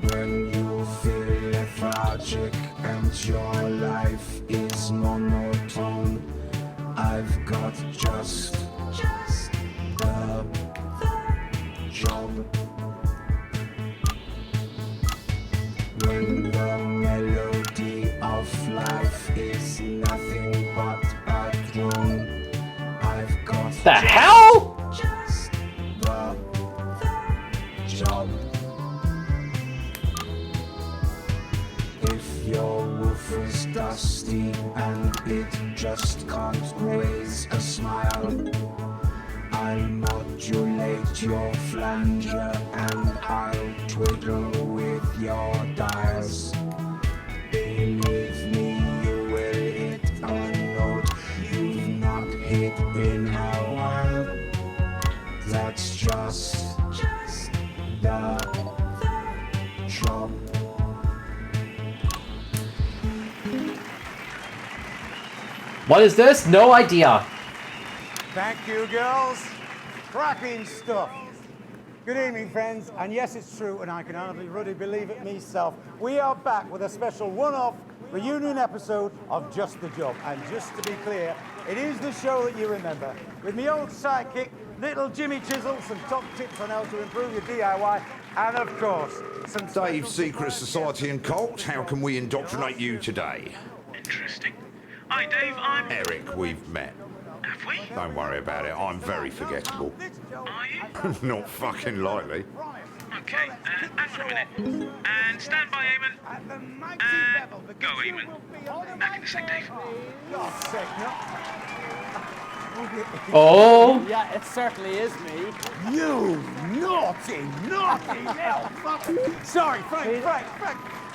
When you feel lethargic and your life is monotone, I've got just the job. When the melody of life is nothing but a drone, I've got the hell? Just the job. If your woofer's dusty and it just can't raise a smile, I'll modulate your flanger and I'll twiddle with your dials. Believe me, you will hit a note you've not hit in a while. That's just the job. What is this? No idea. Thank you, girls. Cracking stuff. Good evening, friends. And yes, it's true, and I can hardly really believe it myself. We are back with a special one-off reunion episode of Just the Job. And just to be clear, it is the show that you remember. With me old sidekick, little Jimmy Chisel, some top tips on how to improve your DIY, and of course, some Dave's Secret Society and Cult, how can we indoctrinate you today? Interesting. Hi, Dave. I'm Eric, we've met. Have we? Don't worry about it, I'm very forgettable. Are you? Not fucking likely. Okay, hang on a minute. And stand by, Eamon. And go, Eamon. Back in a sec, Dave. Oh. Yeah, it certainly is me. You naughty little fucker. Sorry, Frank.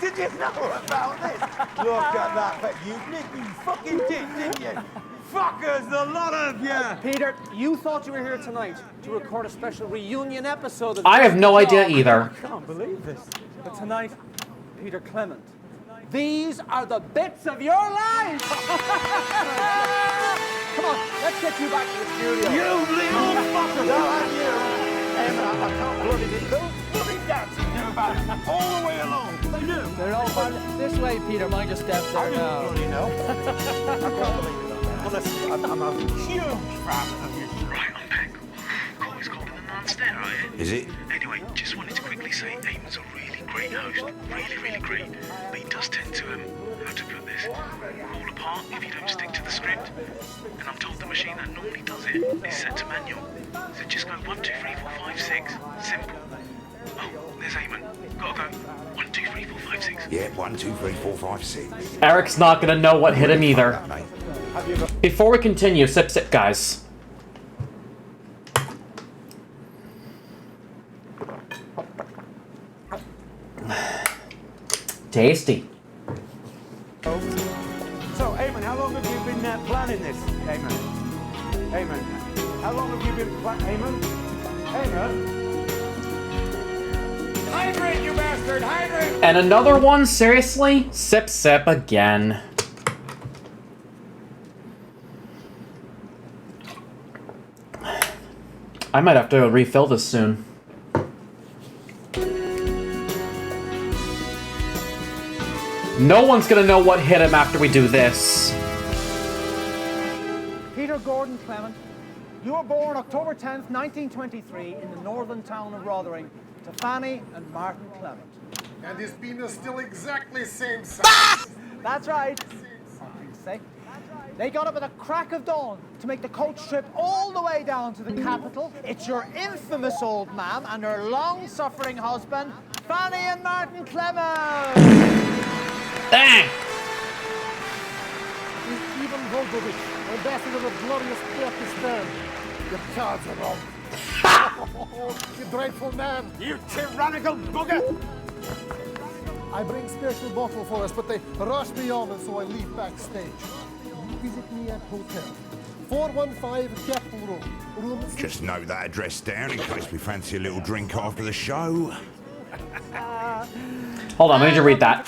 Did you know about this? Look at that, but you fucking did, didn't you? Fuckers, the lot of you! Peter, you thought you were here tonight to record a special reunion episode of I have no idea either. I can't believe this. But tonight, Peter Clement, these are the bits of your life! Come on, let's get you back to the studio. You little fuckers! How are you? Emma, I can't bloody dancing here about it all the way along. They do. They're all fine. This way, Peter. Mind your steps there now. Bloody no. I can't believe it. Honestly, I'm a huge fan of you. Right, I'm back. Always colder than downstairs, are you? Is it? Anyway, just wanted to quickly say Eamon's a really great host. Really great. But he does tend to, how to put this, fall apart if you don't stick to the script. And I'm told the machine that normally does it is set to manual. So just go 1, 2, 3, 4, 5, 6. Simple. Oh, there's Eamon. Gotta go. 1, 2, 3, 4, 5, 6. Yeah, 1, 2, 3, 4, 5, 6. Eric's not gonna know what hit him either. Before we continue, sip, guys. Tasty. So, Eamon, how long have you been planning this? Eamon, how long have you been Eamon? Hydrate, you bastard! Hydrate! And another one? Seriously? Sip again. I might have to refill this soon. No one's gonna know what hit him after we do this. Peter Gordon Clement, you were born October 10th, 1923 in the northern town of Rotherham to Fanny and Martin Clement. And his penis still exactly same size. That's right. They got up at the crack of dawn to make the coach trip all the way down to the capital. It's your infamous old ma'am and her long-suffering husband, Fanny and Martin Clement. Dang! Ivan Volgovich, ambassador of glorious Pakistan. Your cards are wrong. You dreadful man. You tyrannical bugger! I bring special bottle for us, but they rush me on, and so I leave backstage. Visit me at hotel 415 Capitol Room. Just note that address down in case we fancy a little drink after the show. Hold on, I need to read that.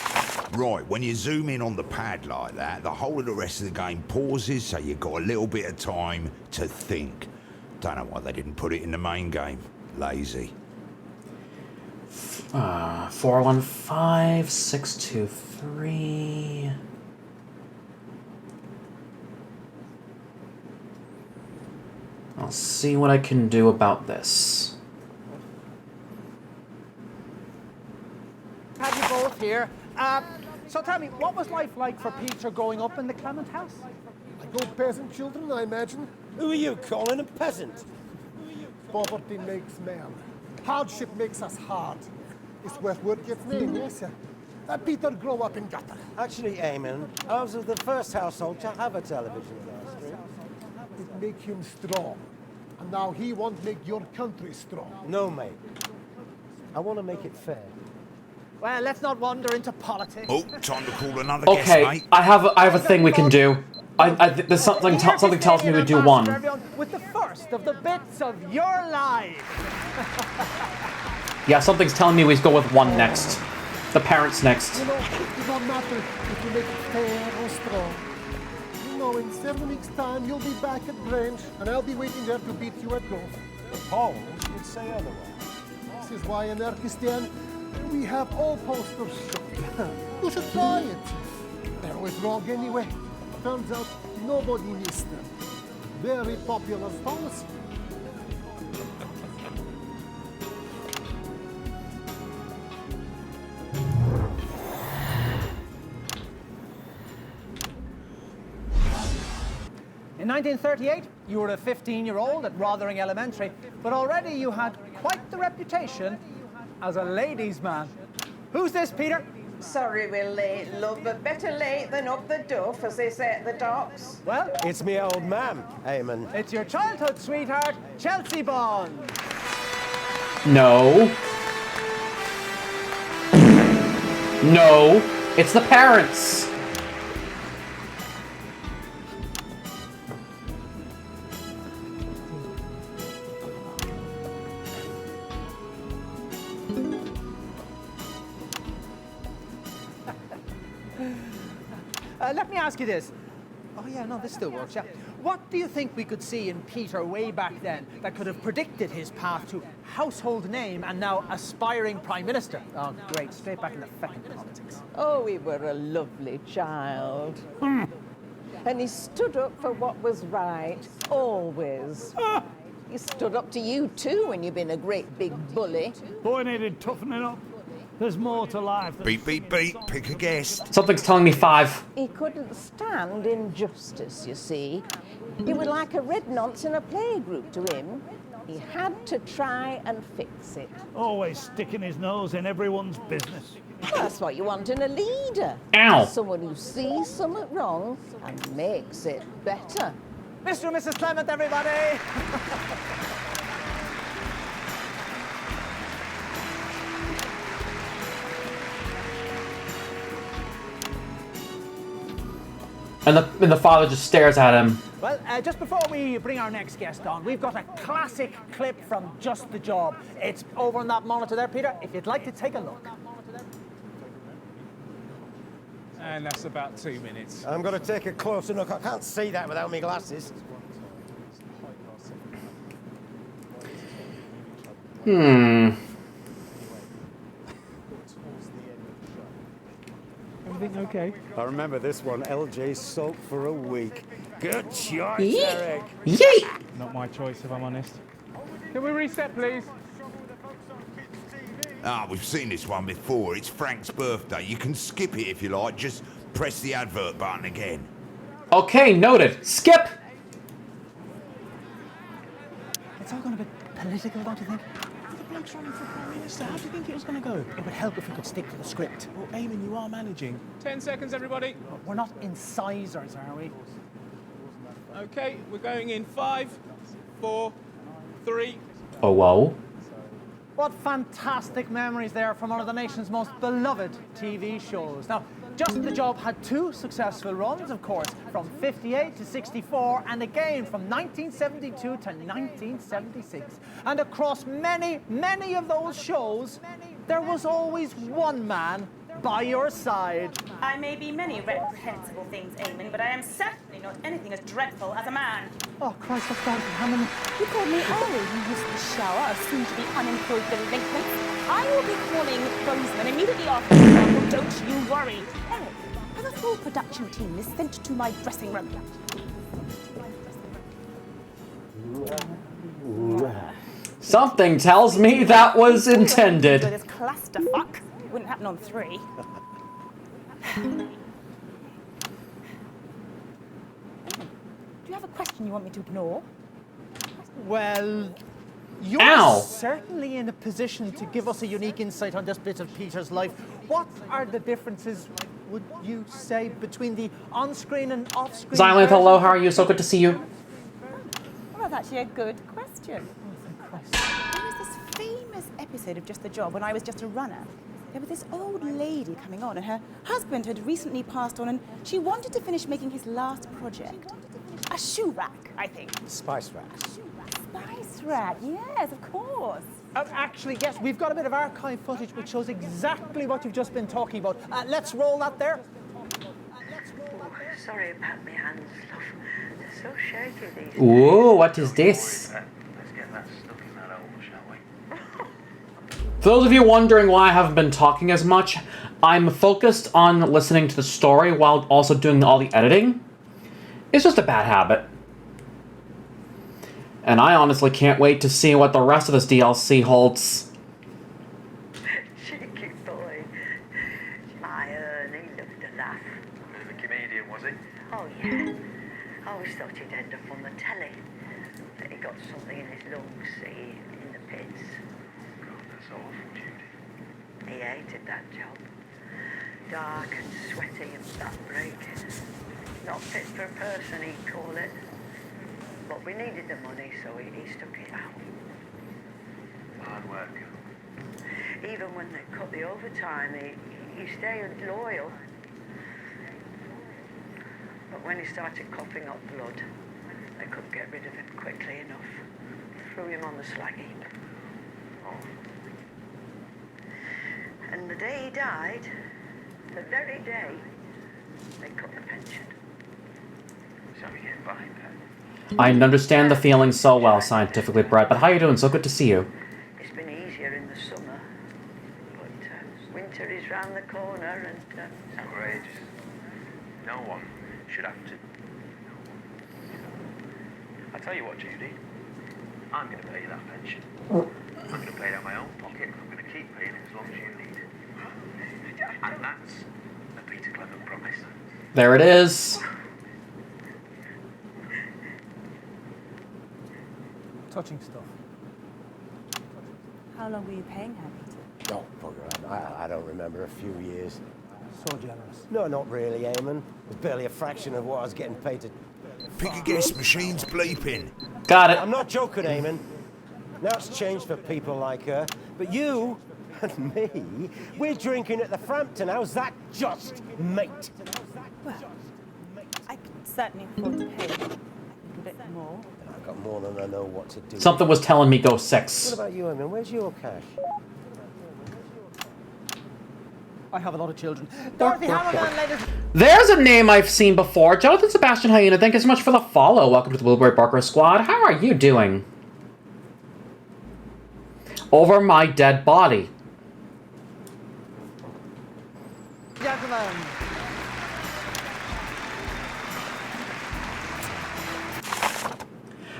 Right, when you zoom in on the pad like that, the whole of the rest of the game pauses, so you've got a little bit of time to think. Don't know why they didn't put it in the main game. Lazy. 415 623. I'll see what I can do about this. Have you both here? So tell me, what was life like for Peter growing up in the Clement house? I go peasant children, I imagine. Who are you calling a peasant? Poverty makes man. Hardship makes us hard. It's where word gets name, yes, sir. Peter grew up in gutter. Actually, Eamon, ours was the first household to have a television in our street. It make him strong. And now he won't make your country strong. No, mate. I want to make it fair. Well, let's not wander into politics. Oh, time to call another guest, Okay, mate. I have a thing we can do. There's something tells me we do one. With the first of the bits of your life. Yeah, something's telling me we go with one next. The parents next. You know, it don't matter if you make it fair or strong. You know, in 7 weeks' time, you'll be back at Grange, and I'll be waiting there to beat you at golf. The polls would say otherwise. This is why in Erkistan, we have all posters. You should try it. They're always wrong anyway. Turns out nobody needs them. Very popular policy. In 1938, you were a 15-year-old at Rothering Elementary, but already you had quite the reputation as a ladies' man. Who's this, Peter? Sorry we're late, love, but better late than up the duff, as they say at the docks. Well, It's me old man, Eamon. it's your childhood sweetheart, Chelsea Bond. No. No. It's the parents. Let me ask you this. Oh, yeah, no, this still works, yeah. What do you think we could see in Peter way back then that could have predicted his path to household name and now aspiring Prime Minister? Oh, great, straight back into fucking politics. Oh, he were a lovely child. And he stood up for what was right, always. He stood up to you too when you've been a great big bully. Boy needed toughening up. There's more to life than... Beep, beep, beep. Pick a guest. Something's telling me 5. He couldn't stand injustice, you see. He was like a red nonce in a playgroup to him. He had to try and fix it. Always sticking his nose in everyone's business. Well, that's what you want in a leader. Ow. Someone who sees something wrong and makes it better. Mr. and Mrs. Clement, everybody! And the father just stares at him. Well, just before we bring our next guest on, we've got a classic clip from Just the Job. It's over on that monitor there, Peter, if you'd like to take a look. And that's about 2 minutes. I'm going to take a closer look. I can't see that without my glasses. Everything okay? I remember this one, LJ sulked for a week. Good choice, Yeet. Eric. Yeet! Not my choice, if I'm honest. Can we reset, please? Ah, we've seen this one before. It's Frank's birthday. You can skip it if you like. Just press the advert button again. Okay, noted. Skip! It's all gone a bit political, don't you think? The bloke's running for Prime Minister. How do you think it was going to go? It would help if we could stick to the script. Well, Eamon, you are managing. 10 seconds, everybody. We're not incisors, are we? Okay, we're going in 5, 4, 3. Oh, whoa. What fantastic memories there from one of the nation's most beloved TV shows. Now, Just the Job had 2 successful runs, of course, from 58 to 64, and again from 1972 to 1976. And across many, many of those shows, there was always one man by your side. I may be many reprehensible things, Eamon, but I am certainly not anything as dreadful as a man. Oh, Christ, that's bad. How many? You called me early. You used the shower of soon-to-be unemployed delinquents. I will be calling Bozeman immediately after the call. Don't you worry. Eric, have a full production team is sent to my dressing room. Something tells me that was intended. This clusterfuck wouldn't happen on 3. Do you have a question you want me to ignore? Well, you're Ow. certainly in a position to give us a unique insight on this bit of Peter's life. What are the differences, would you say, between the on-screen and off-screen? Xylanth, hello, how are you? So good to see you. Well, that's actually a good question. There was this famous episode of Just the Job when I was just a runner. There was this old lady coming on, and her husband had recently passed on, and she wanted to finish making his last project. A shoe rack, I think. Spice rack. Spice rack, yes, of course. Actually, yes, we've got a bit of archive footage which shows exactly what you've just been talking about. Let's roll that there. Sorry about my hands, love. They're so shaky these days. Ooh, what is this? Let's get that stuff in that hole, shall we? For those of you wondering why I haven't been talking as much, I'm focused on listening to the story while also doing all the editing. It's just a bad habit. And I honestly can't wait to see what the rest of this DLC holds. Cheeky boy. My Ernie loved to laugh. Bit of a comedian, was he? Oh, yeah. I always thought he'd end up on the telly. That he got something in his lungs, see, in the pits. God, that's awful, Judy. He hated that job. Dark and sweaty and backbreak. Not fit for a person, he'd call it. But we needed the money, so he stuck it out. Hard work. Even when they cut the overtime, he stayed loyal. But when he started coughing up blood, they couldn't get rid of him quickly enough. Threw him on the slag heap. And the day he died, the very day, they cut the pension. So we get by, Pat. I understand the feeling so well, scientifically bred, but how you doing? So good to see you. It's been easier in the summer, but winter is round the corner and... It's outrageous. No one should have to... I tell you what, Judy. I'm going to pay you that pension. I'm going to pay it out of my own pocket. I'm going to keep paying it as long as you need. And that's a Peter Clement promise. There it is. Touching stuff. How long were you paying her, Peter? Oh, bugger, I don't remember. A few years. So generous. No, not really, Eamon. It's barely a fraction of what I was getting paid to... Pick a guess, machine's bleeping. Got it. I'm not joking, Eamon. Now it's changed for people like her. But you and me, we're drinking at the Frampton. How's that just, mate? Well, I could certainly afford to pay a little bit more. I've got more than I know what to do. Something was telling me go 6. What about you, Eamon? Where's your cash? I have a lot of children. Dorothy Hammerman, ladies. There's a name I've seen before. Jonathan Sebastian Hyena, thank you so much for the follow. Welcome to the Blueberry Barker Squad. How are you doing? Over my dead body. Gentlemen.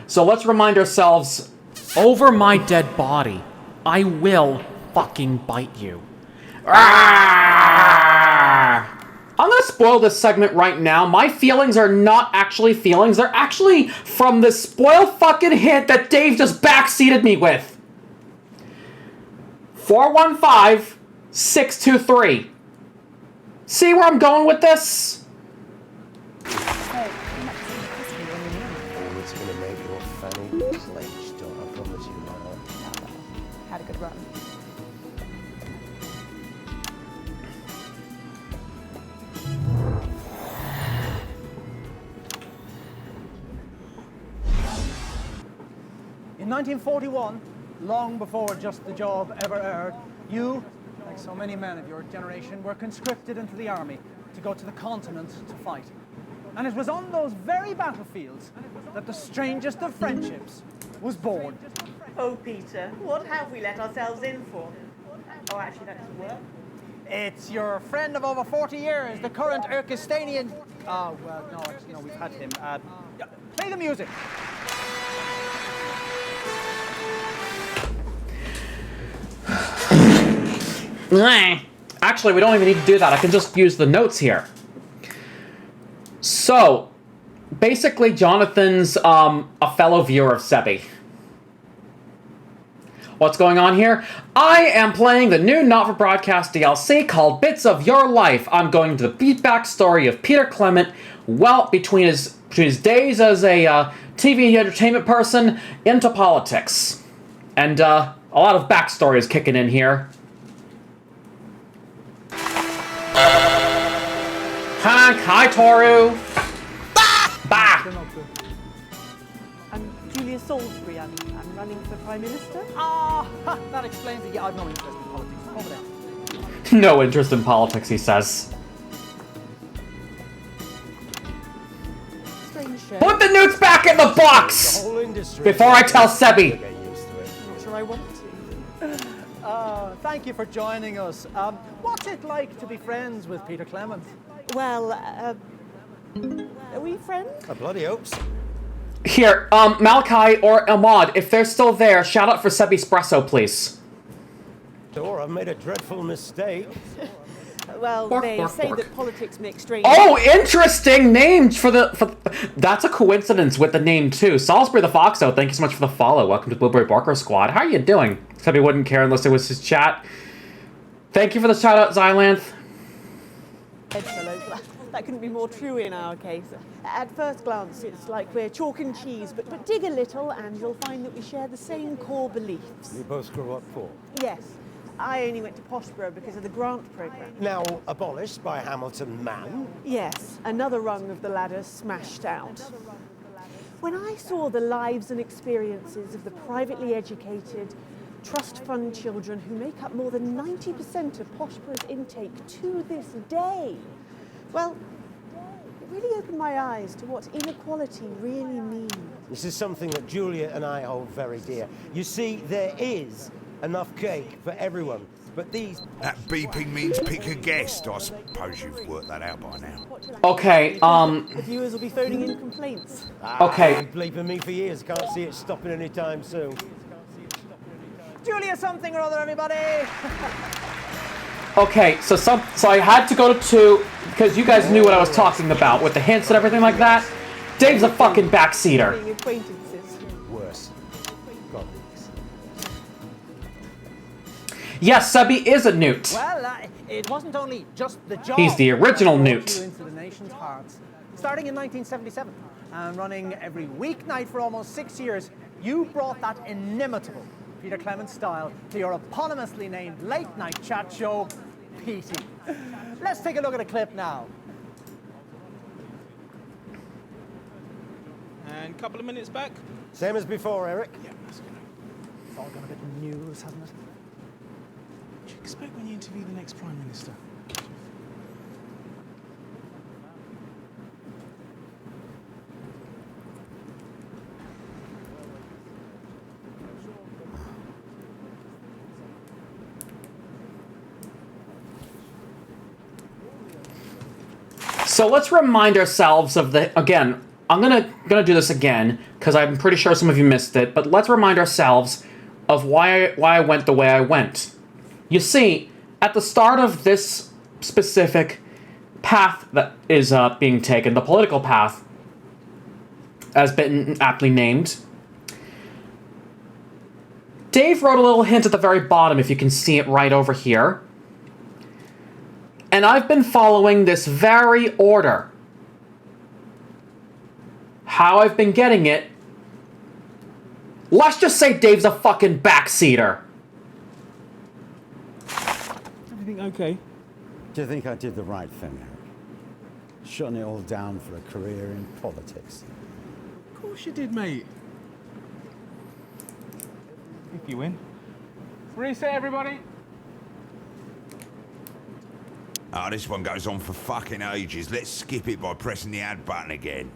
So let's remind ourselves, over my dead body, I will fucking bite you. I'm gonna spoil this segment right now. My feelings are not actually feelings. They're actually from the spoil fucking hit that Dave just backseated me with. 415-623. See where I'm going with this? Oh, it's gonna make your fanny clench, don't I promise you now. Had a good run. In 1941, long before Just the Job ever aired, you, like so many men of your generation, were conscripted into the army to go to the continent to fight. And it was on those very battlefields that the strangest of friendships was born. Oh, Peter, what have we let ourselves in for? Oh, actually, that doesn't work. It's your friend of over 40 years, the current Irkistanian... Oh, well, no, actually, no, we've had him. Yeah, play the music. Actually, we don't even need to do that. I can just use the notes here. So, basically, Jonathan's a fellow viewer of Sebi. What's going on here? I am playing the new not-for-broadcast DLC called Bits of Your Life. I'm going to the feedback story of Peter Clement, well, between his days as a TV entertainment person into politics. And a lot of backstory is kicking in here. Hank, hi Toru. Bah! I'm Julia Salisbury. I'm running for Prime Minister. Ah, that explains it. Yeah, I've no interest in politics. Over there. No interest in politics, he says. Strange show. Put the newts back in the box! The whole industry. Before I tell Sebi. Not sure I want to. Thank you for joining us. What's it like to be friends with Peter Clement? Well, are we friends? I bloody hope so. Here, Malachi or Ahmad, if they're still there, shout out for Sebi Espresso, please. Or I've made a dreadful mistake. well, Bork, they bork, say bork. that politics make strange... Oh, interesting names for the... That's a coincidence with the name, too. Salisbury the Foxo, thank you so much for the follow. Welcome to Blueberry Barker Squad. How are you doing? Except he wouldn't care unless it was his chat. Thank you for the shout-out, Xylanth. Bedfellows. That couldn't be more true in our case. At first glance, it's like we're chalk and cheese, but dig a little and you'll find that we share the same core beliefs. You both grew up poor. Yes, I only went to Poshborough because of the grant programme. Now abolished by Hamilton Man. Yes, another rung of the ladder smashed out. When I saw the lives and experiences of the privately educated, trust fund children who make up more than 90% of Poshborough's intake to this day, well, it really opened my eyes to what inequality really means. This is something that Julia and I hold very dear. You see, there is enough cake for everyone, but these... That beeping means pick a guest. I suppose you've worked that out by now. Okay, The viewers will be phoning in complaints. Okay. Been bleeping me for years. Can't see it stopping anytime soon. Julia something or other, everybody! Okay, so I had to go to 2, because you guys knew what I was talking about, with the hints and everything like that. Dave's a fucking backseater. Being acquaintances. Worse. Colleagues. Yes, Subby is a newt. Well, it wasn't only just the job. He's the original that brought newt. you into the nation's hearts. Starting in 1977 and running every weeknight for almost 6 years, you brought that inimitable Peter Clement style to your eponymously named late-night chat show, Petey. Let's take a look at a clip now. And a couple of minutes back. Same as before, Eric. Yeah, that's good. It's all gone a bit news, hasn't it? What do you expect when you interview the next Prime Minister? So let's remind ourselves of the... Again, I'm gonna do this again, because I'm pretty sure some of you missed it, but let's remind ourselves of why I went the way I went. You see, at the start of this specific path that is being taken, the political path, has been aptly named, Dave wrote a little hint at the very bottom, if you can see it right over here. And I've been following this very order. How I've been getting it... Let's just say Dave's a fucking backseater. Everything okay? Do you think I did the right thing, Eric? Shutting it all down for a career in politics. Of course you did, mate. If you win. Reset, everybody. Ah, this one goes on for fucking ages. Let's skip it by pressing the add button again.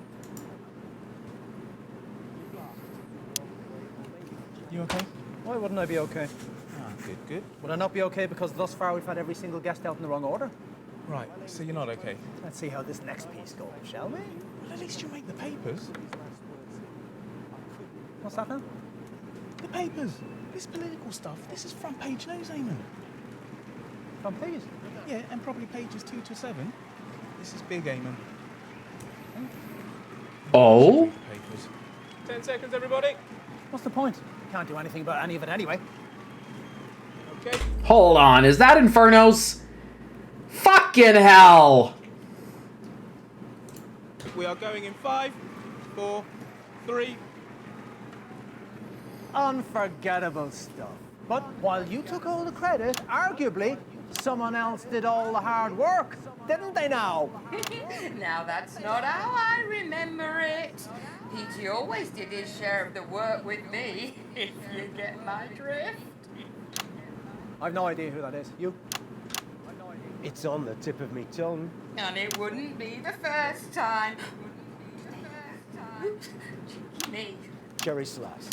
You okay? Why wouldn't I be okay? Ah, good, good. Would I not be okay because thus far we've had every single guest out in the wrong order? Right, so you're not okay. Let's see how this next piece goes, shall we? Well, at least you make the papers. What's that now? The papers. This political stuff. This is front page news, Eamon. Front page? Yeah, and probably pages 2 to 7. This is big, Eamon. Oh? Papers. 10 seconds, everybody. What's the point? Can't do anything about any of it anyway. Okay. Hold on, is that Inferno's? Fucking hell! We are going in 5, 4, 3. Unforgettable stuff. But while you took all the credit, arguably, someone else did all the hard work, didn't they now? Now that's not how I remember it. Petey always did his share of the work with me, if you get my drift. I've no idea who that is. You? It's on the tip of me tongue. And it wouldn't be the first time. Cheeky me. Cherry slice.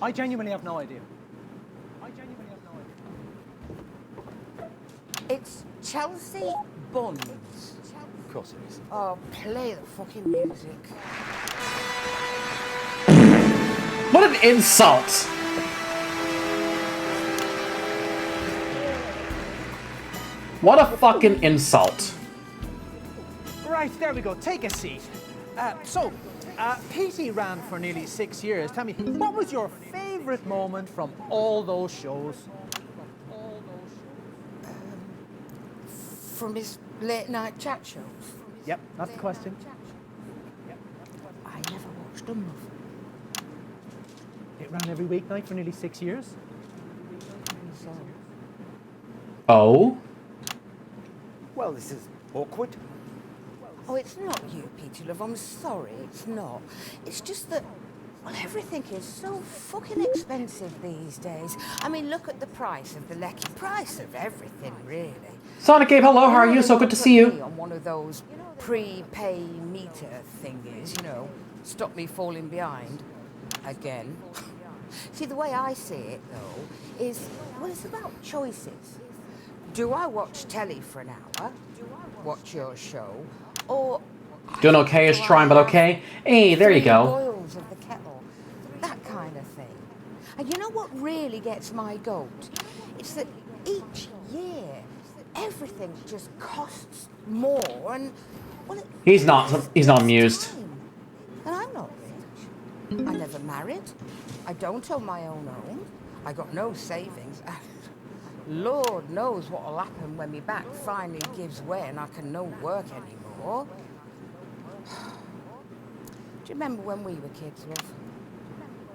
I genuinely have no idea. It's Chelsea Buns. Of course it is. Oh, play the fucking music. What an insult! What a fucking insult. Right, there we go. Take a seat. Petey ran for nearly 6 years. Tell me, what was your favourite moment from all those shows? From his late night chat shows? Yep, that's the question. I never watched them. It ran every weeknight for nearly 6 years. Oh? Well, this is awkward. Oh, it's not you, Peter Love. I'm sorry, it's not. It's just that, well, everything is so fucking expensive these days. I mean, look at the price of the lecky price of everything, really. Sonic Gabe, hello, how are you? So good to see you. On one of those prepay meter thingies, you know, stop me falling behind again. See, the way I see it, though, is, well, it's about choices. Do I watch telly for an hour, watch your show, or... Doing okay-ish, trying, but okay. Hey, there you go. Boils of the kettle, that kind of thing. And you know what really gets my goat? It's that each year, everything just costs more, and, well, He's not amused. and I'm not rich. I never married. I don't own my own home. I got no savings. Lord knows what'll happen when my back finally gives way and I can no work anymore. Do you remember when we were kids, love?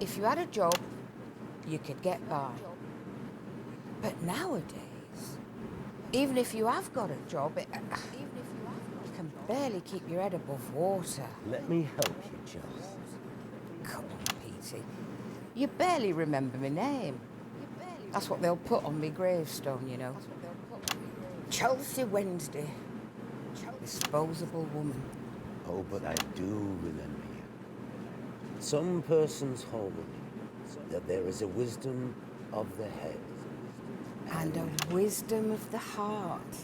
If you had a job, you could get by. But nowadays, even if you have got a job, you can barely keep your head above water. Let me help you, Jules. Come on, Petey. You barely remember my name. That's what they'll put on me gravestone, you know. Chelsea Wednesday. Disposable woman. Oh, but I do remember you. Some persons hold that there is a wisdom of the head. And a wisdom of the heart.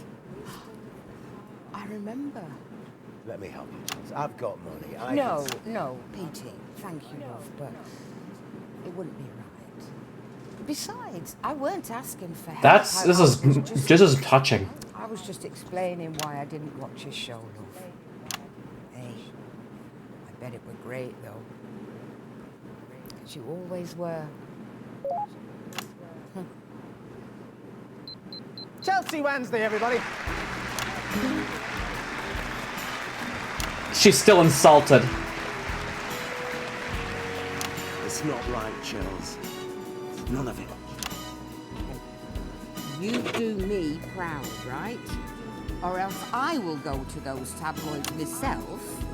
I remember. Let me help you, Jules. I've got money. No, Petey. Thank you, love, but it wouldn't be right. Besides, I weren't asking for help. This is touching. I was just explaining why I didn't watch his show, love. Hey, I bet it were great, though. 'Cause you always were. Chelsea Wednesday, everybody. She's still insulted. It's not right, Charles. None of it. You do me proud, right? Or else I will go to those tabloids myself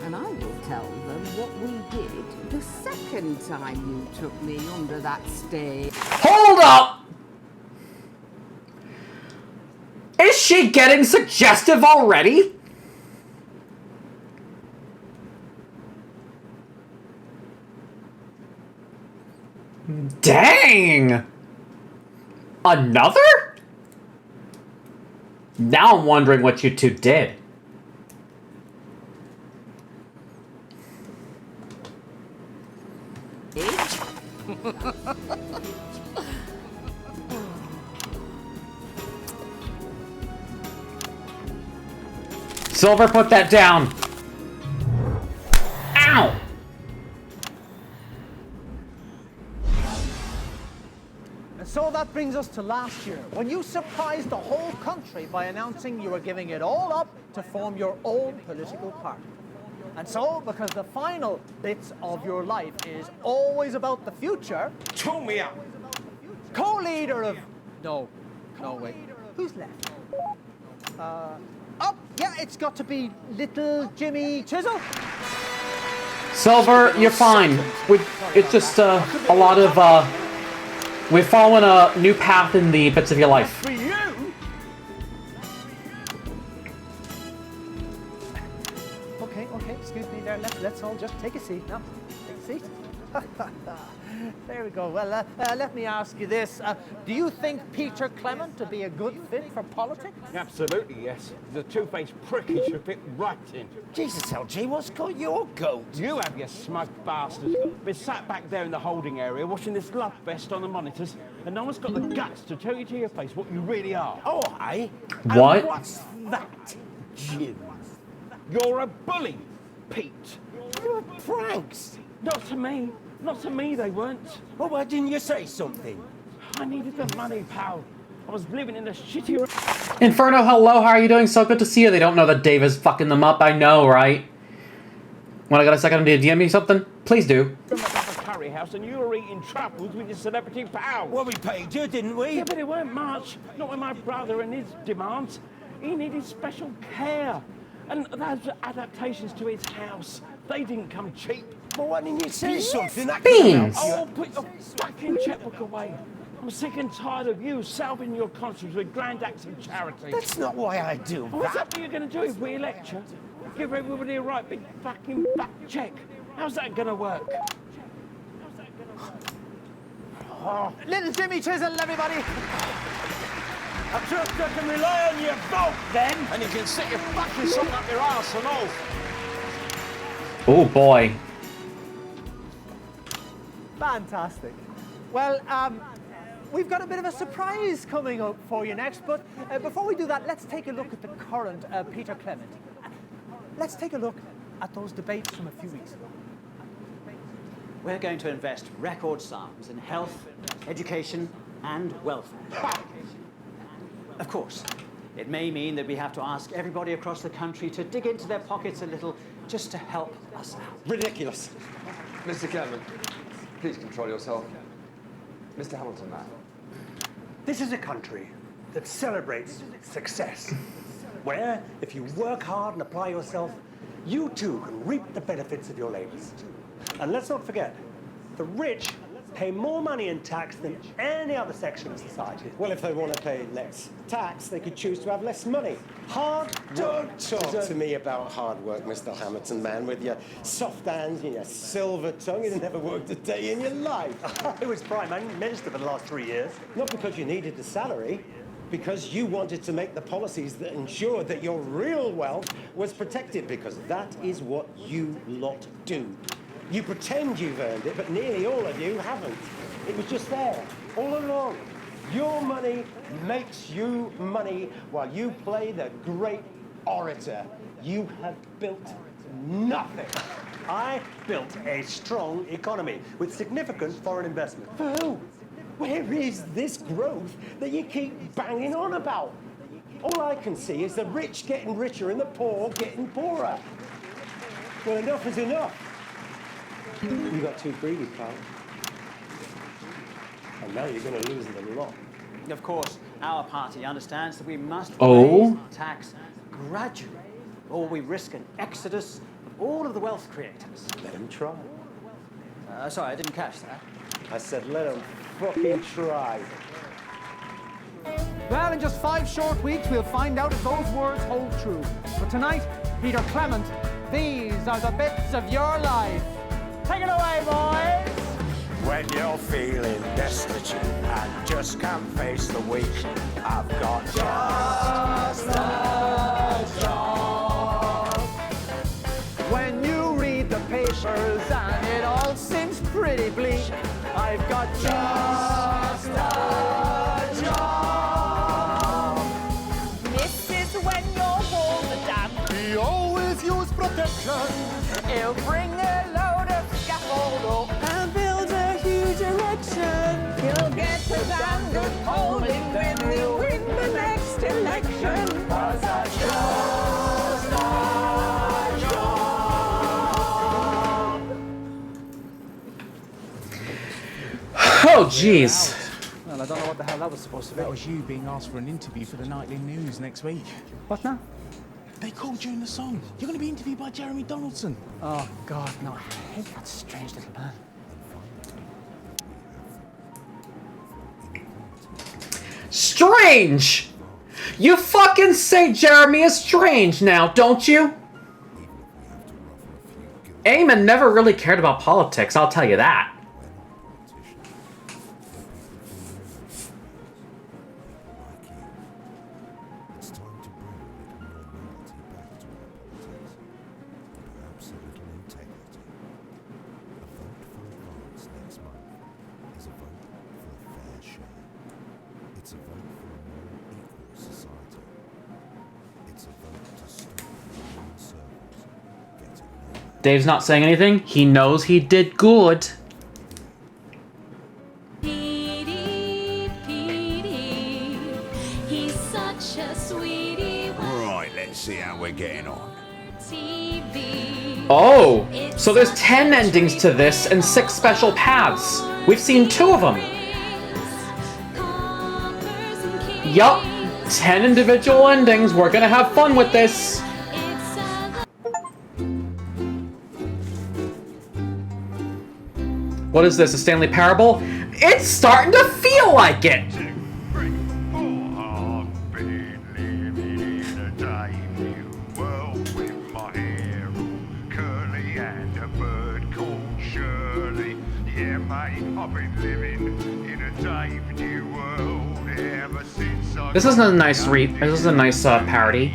and I will tell them what we did the second time you took me under that stage. Hold up! Is she getting suggestive already? Dang! Another? Now I'm wondering what you two did. Silver, put that down. Ow! And so that brings us to last year, when you surprised the whole country by announcing you were giving it all up to form your own political party. And so, because the final bits of your life is always about the future... Chew me up! Co-leader of... No, wait. Who's left? Yeah, it's got to be little Jimmy Chisel. Silver, you're fine. It's just a lot of, we're following a new path in the bits of your life. For you? Okay, excuse me there. Let's all just take a seat now. Take a seat. There we go. Well, let me ask you this. Do you think Peter Clement to be a good fit for politics? Absolutely, yes. The two-faced prick he should fit right in. Jesus, LG, what's got your goat? You have, you smug bastards. Been sat back there in the holding area watching this love fest on the monitors, and no one's got the guts to tell you to your face what you really are. Oh, aye? What? And what's that, Jim? You're a bully, Pete. You're pranks. Not to me. Not to me, they weren't. Well, why didn't you say something? I needed the money, pal. I was living in a shitty... Inferno, hello, how are you doing? So good to see you. They don't know that Dave is fucking them up, I know, right? When I got a second to DM me something, please do. From a curry house and you were eating truffles with your celebrity pal. Well, we paid you, didn't we? Yeah, but it weren't much. Not with my brother and his demands. He needed special care. And those adaptations to his house, they didn't come cheap. Well, why didn't you say something? That Beans! Oh, put your fucking checkbook away. I'm sick and tired of you salving your conscience with grand acts of charity. That's not why I do What's that. that what you're going to do if we elect you? Give everybody a right big fucking back check. How's that going to work? Oh, little Jimmy Chisel, everybody. I trust I can rely on your vote then. And you can sit your fucking song up your arse and all. Oh boy. Fantastic. Well, we've got a bit of a surprise coming up for you next, but before we do that, let's take a look at the current Peter Clement. Let's take a look at those debates from a few weeks ago. We're going to invest record sums in health, education, and welfare. Of course, it may mean that we have to ask everybody across the country to dig into their pockets a little just to help us out. Ridiculous. Mr. Clement, please control yourself. Mr. Hamilton, now. This is a country that celebrates success, where if you work hard and apply yourself, you too can reap the benefits of your labors. And let's not forget, the rich pay more money in tax than any other section of society. Well, if they want to pay less tax, they could choose to have less money. Hard work. Don't talk to me about hard work, Mr. Hamilton, man, with your soft hands and your silver tongue. You've never worked a day in your life. I was Prime Minister for the last 3 years. Not because you needed the salary, because you wanted to make the policies that ensured that your real wealth was protected, because that is what you lot do. You pretend you've earned it, but nearly all of you haven't. It was just there, all along. Your money makes you money while you play the great orator. You have built nothing. I built a strong economy with significant foreign investment. For who? Where is this growth that you keep banging on about? All I can see is the rich getting richer and the poor getting poorer. Well, enough is enough. You got too greedy, pal. And now you're going to lose the lot. Of course, our party understands that we must Oh? raise tax gradually, or we risk an exodus of all of the wealth creators. Let them try. Sorry, I didn't catch that. I said let them fucking try. Well, in just 5 short weeks, we'll find out if those words hold true. But tonight, Peter Clement, these are the bits of your life. Take it away, boys! When you're feeling destitute and just can't face the week, I've got just a job. When you read the papers and it all seems pretty bleak, I've got just a job. This is when your walls are damp. We always use protection. He'll bring a load of scaffold up and build a huge erection. He'll get a damn good polling when we win the next election. 'Cause I just a job. Oh, jeez. Well, I don't know what the hell that was supposed to be. That was you being asked for an interview for the nightly news next week. What now? They called you in the song. You're going to be interviewed by Jeremy Donaldson. Oh, God, no. I hate that strange little man. Strange! You fucking say Jeremy is strange now, don't you? Eamon never really cared about politics, I'll tell you that. Dave's not saying anything. He knows he did good. He's such a sweetie. Right, let's see how we're getting on. Oh, so there's 10 endings to this and 6 special paths. We've seen 2 of them. Yup, 10 individual endings. We're gonna have fun with this. What is this, a Stanley Parable? It's starting to feel like it! This is a nice this is a nice parody.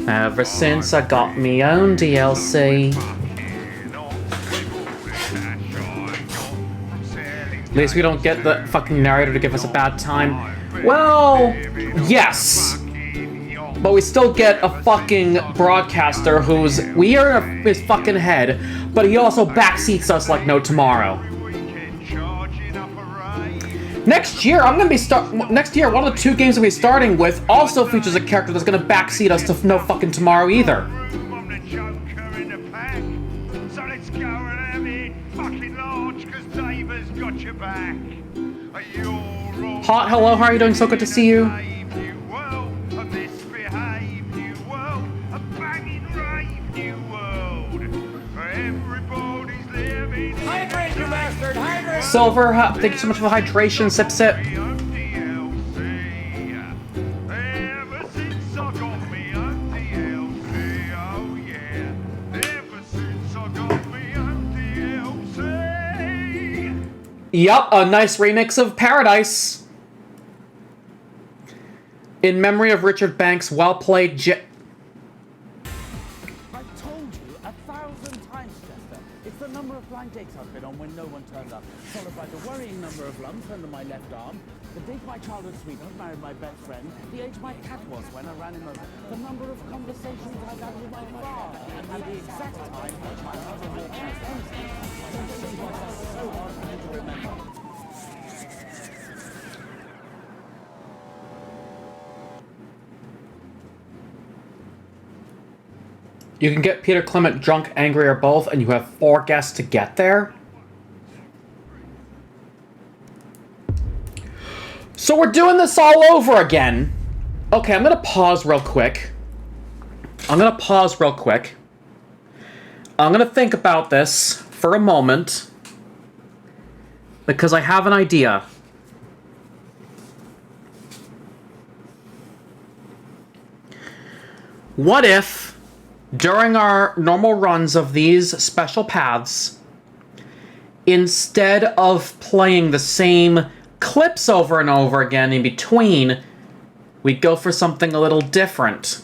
Ever since I got me own DLC. At least we don't get the fucking narrator to give us a bad time. Well, yes. But we still get a fucking broadcaster who's... We are in his fucking head, but he also backseats us like no tomorrow. Next year, next year, one of the 2 games we'll be starting with also features a character that's gonna backseat us to no fucking tomorrow either. Hot, hello, how are you doing? So good to see you. Hydrate, you bastard! Hydrate! Silver, thank you so much for the hydration, sip sip. Yup, a nice remix of Paradise. In memory of Richard Banks, well played, I've told you 1,000 times, Chester. It's the number of blind dates I've been on when no one turned up, followed by the worrying number of lumps under my left arm, the date my childhood sweetheart married my best friend, the age my cat was when I ran him over, the number of conversations I've had with my father, and the exact time my mother walked past Hempstead. Something that's so hard for me to remember. You can get Peter Clement drunk, angry, or both, and you have 4 guests to get there? So we're doing this all over again. Okay, I'm gonna pause real quick. I'm gonna think about this for a moment. Because I have an idea. What if, during our normal runs of these special paths, instead of playing the same clips over and over again in between, we'd go for something a little different?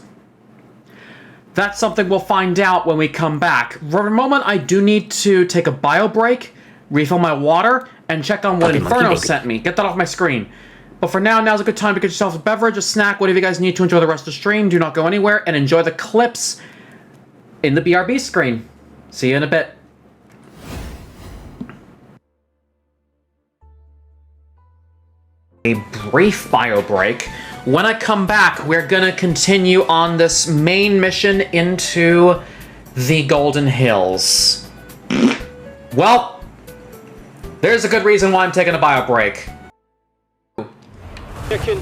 That's something we'll find out when we come back. For a moment, I do need to take a bio break, refill my water, and check on what Inferno sent me. Get that off my screen. But for now, now's a good time to get yourself a beverage, a snack, whatever you guys need to enjoy the rest of the stream. Do not go anywhere, and enjoy the clips in the BRB screen. See you in a bit. A brief bio break. When I come back, we're gonna continue on this main mission into the Golden Hills. Well, there's a good reason why I'm taking a bio break. Chicken,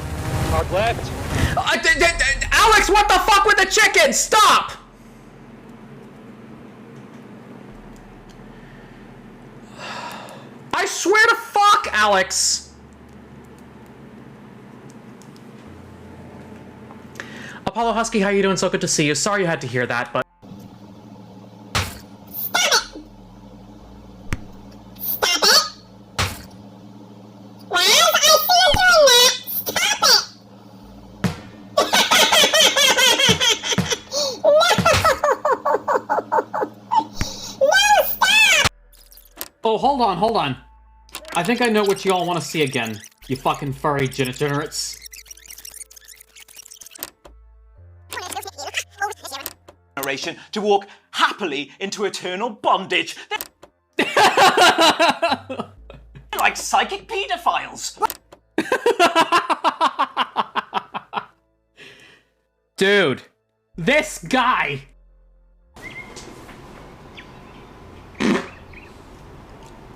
hard left. Alex, what the fuck with the chicken? Stop! I swear to fuck, Alex! Apollo Husky, how you doing? So good to see you. Sorry you had to hear that, but... hold on. I think I know what you all want to see again. You fucking furry degenerates. Generation to walk happily into eternal bondage. They're like psychic pedophiles. Dude, this guy.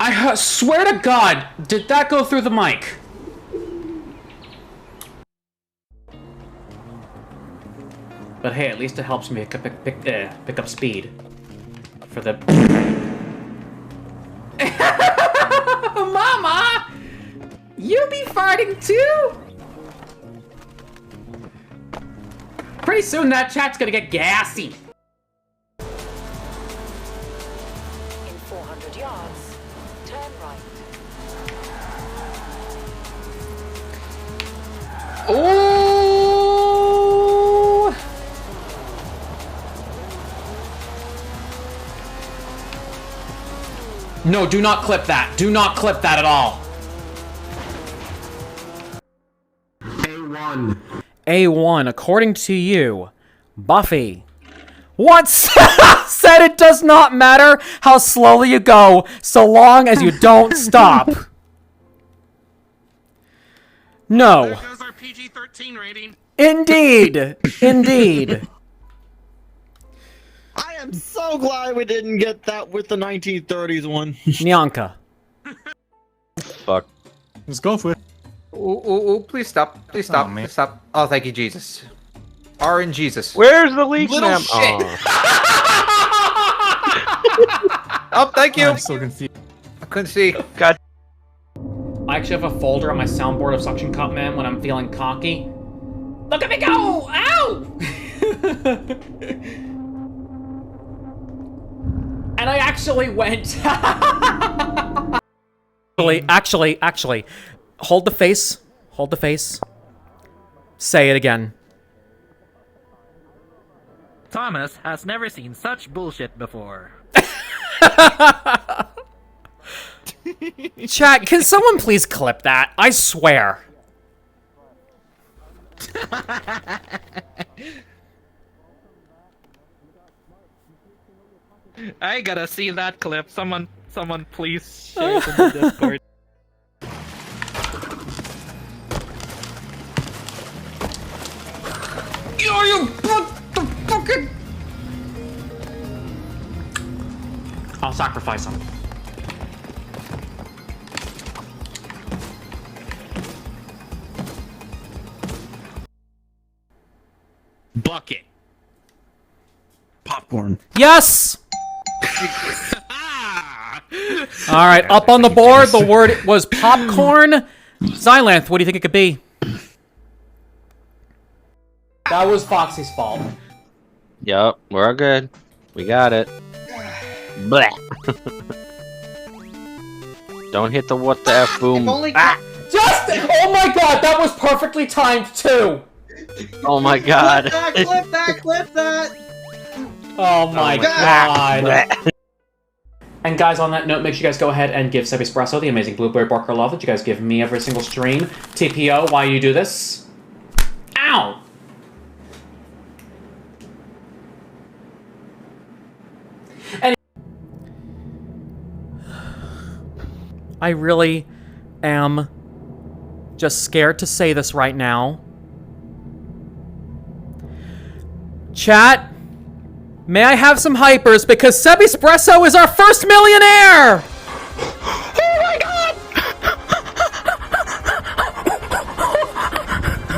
I swear to God, did that go through the mic? But hey, at least it helps me pick up speed for the. Mama, you be farting too? Pretty soon that chat's gonna get gassy. In 400 yards, turn right. Oh! No, do not clip that. Do not clip that at all. A1. A1, according to you, Buffy. What? Said it does not matter how slowly you go, so long as you don't stop. No. There goes our PG-13 rating. Indeed. Indeed. I am so glad we didn't get that with the 1930s one. Nyanka. Fuck. Let's go for it. Ooh, please stop. Please stop. Oh, man. Please stop. Oh, thank you, Jesus. RN Jesus. Where's the leak, Little ma'am? shit. Oh, thank you. I'm so confused. I couldn't see. God. I actually have a folder on my soundboard of Suction Cup Man when I'm feeling cocky. Look at me go! Ow! And I actually went. Actually. Hold the face. Hold the face. Say it again. Thomas has never seen such bullshit before. Chat, can someone please clip that? I swear. I gotta see that clip. Someone please share it in the Discord. You fucking. I'll sacrifice him. Bucket. Popcorn. Yes! Alright, up on the board, the word was popcorn. Xylanth, what do you think it could be? That was Foxy's fault. Yup, we're good. We got it. Blech. Don't hit the what the F boom. Justin! Oh my god, that was perfectly timed too! Oh my god. Clip that! Oh my god. And guys, on that note, make sure you guys go ahead and give Seb Espresso the amazing blueberry barker love that you guys give me every single stream. TPO, why you do this? Ow! And I really am just scared to say this right now. Chat, may I have some hypers because Seb Espresso is our first millionaire! Oh my god!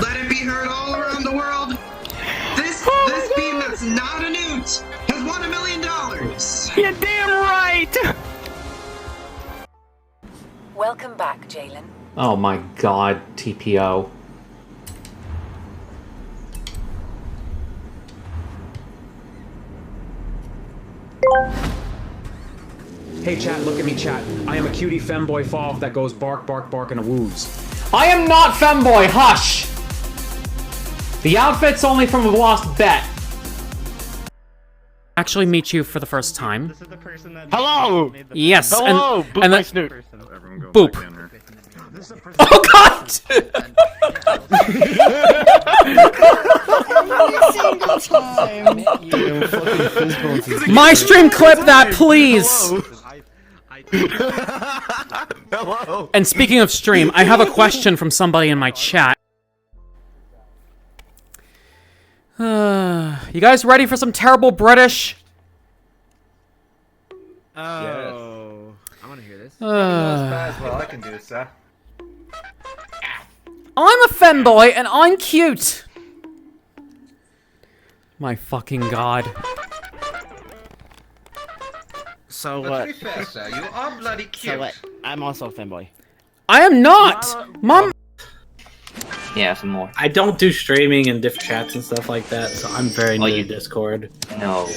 Let it be heard all around the world. This beam that's not a newt has won $1 million. You're damn right! Welcome back, Jalen. Oh my god, TPO. Hey chat, look at me chat. I am a cutie femboy Folf that goes bark, bark, bark, and a woos. I am not femboy, hush! The outfit's only from a lost bet. actually meet you for the first time. Hello! Yes, Hello! Boop and my then snoot. boop. Oh God! My stream clip that, please. Hello. And speaking of stream, I have a question from somebody in my chat. You guys ready for some terrible British? Oh, I want to hear this. Well, I can do this, sir. I'm a femboy and I'm cute. My fucking God. So But what? to be fair, sir, you are bloody cute. So what? I'm also a fanboy. I am not. Mom. Yeah, some more. I don't do streaming and diff chats and stuff like that, so I'm very new to Discord. No.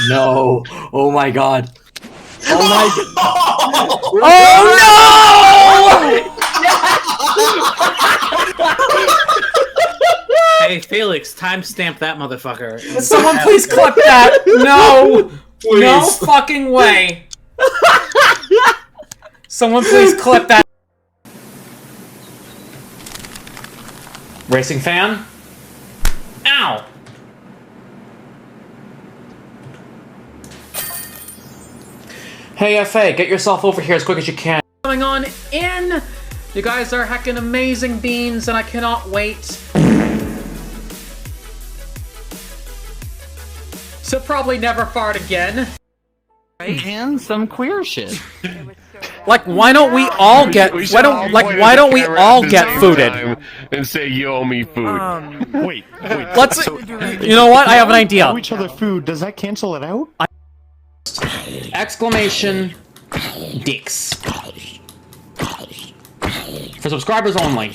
No. Oh my God. Oh my Hey Felix, timestamp that motherfucker. Someone please clip that. No. No fucking way. Someone please clip that. Racing fan? Ow! Hey FA, get yourself over here as quick as you can. Going on in! You guys are heckin' amazing beans and I cannot wait to probably never fart again. And some queer shit. Like, why don't we all get? Why don't we all get fooded? And say you owe me food. Wait. Let's. You know what? I have an idea. Owe each other food. Does that cancel it out? Exclamation dicks. For subscribers only.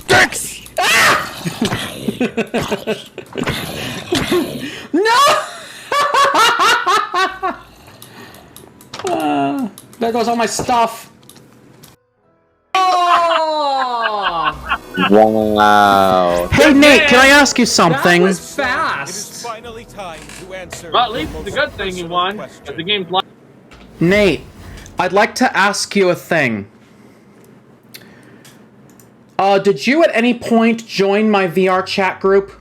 Dicks! Ah! No! There goes all my stuff. Oh! Wow. Hey Nate, can I ask you something? That was fast. Finally time to answer. Well, at least the good thing you won. But the game's like. Nate, I'd like to ask you a thing. Did you at any point join my VR chat group?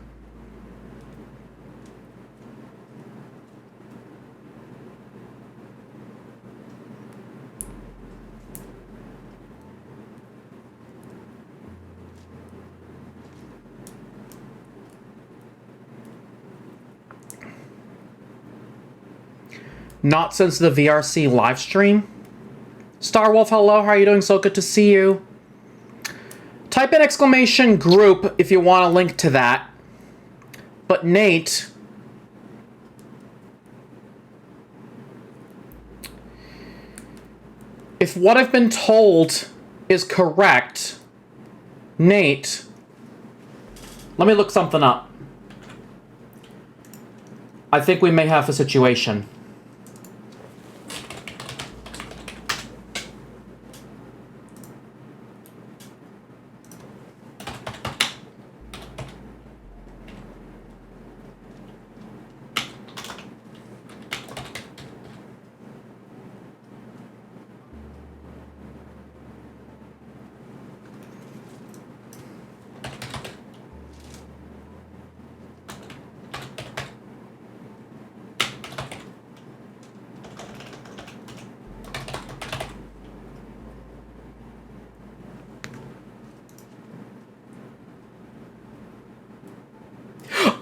Not since the VRC live stream? Starwolf, hello, how are you doing? So good to see you. Type in exclamation group if you want a link to that. But Nate... if what I've been told is correct, Nate... let me look something up. I think we may have a situation.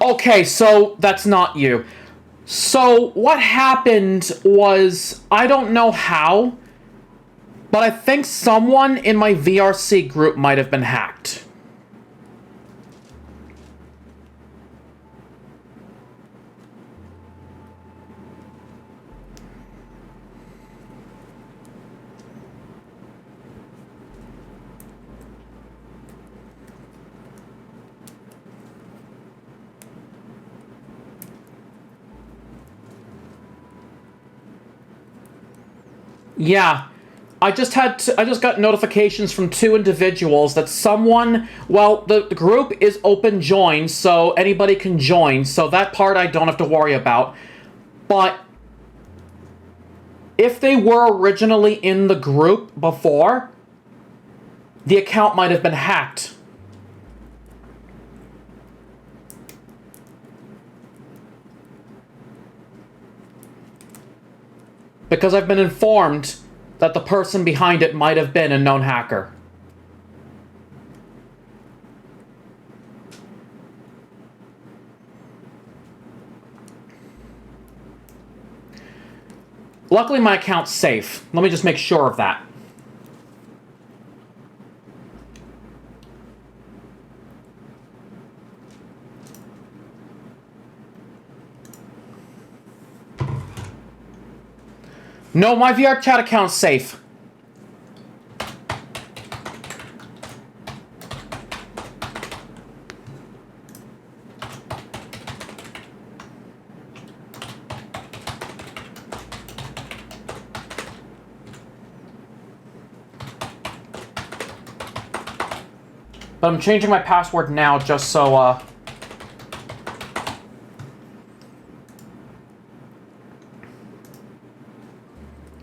Okay, so that's not you. So what happened was, I don't know how, but I think someone in my VRC group might have been hacked. Yeah, I just got notifications from 2 individuals that someone, well, the group is open join, so anybody can join, so that part I don't have to worry about. But if they were originally in the group before, the account might have been hacked. Because I've been informed that the person behind it might have been a known hacker. Luckily, my account's safe. Let me just make sure of that. No, my VR chat account's safe. But I'm changing my password now just so,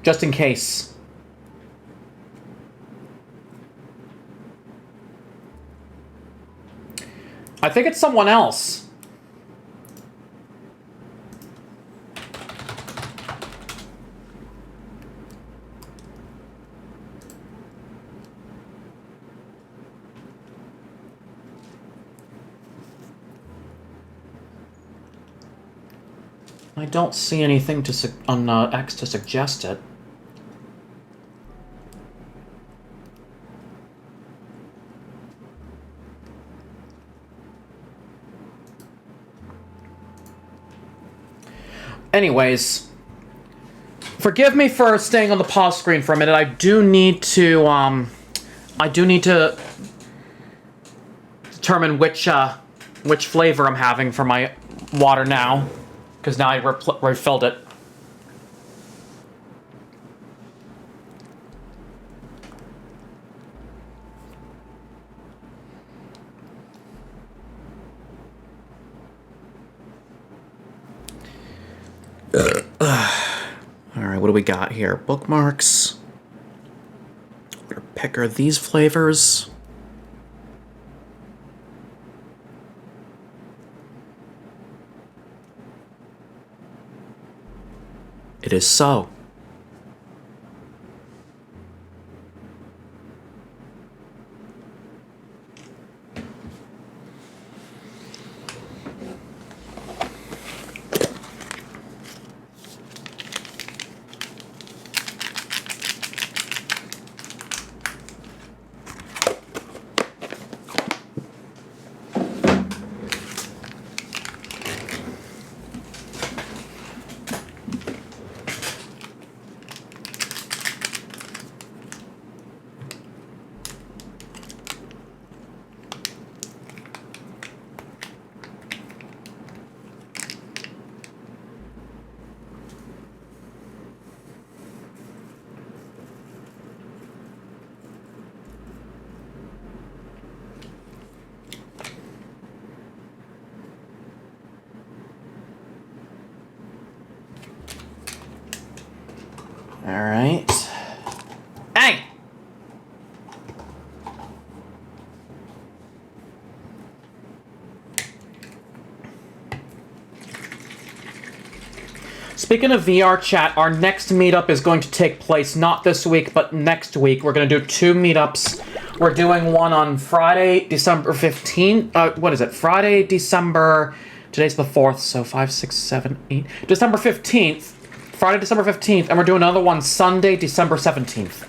just in case. I think it's someone else. I don't see anything to on X to suggest it. Anyways, forgive me for staying on the pause screen for a minute. I do need to determine which flavor I'm having for my water now, because now I refilled it. Alright, what do we got here? Bookmarks. We're gonna pick are these flavors. It is so. Alright. Hey! Speaking of VR chat, our next meetup is going to take place not this week, but next week. We're going to do 2 meetups. We're doing one on Friday, December 15th. What is it? Friday, December... Today's the 4th, so 5, 6, 7, 8... December 15th. Friday, December 15th, and we're doing another one Sunday, December 17th.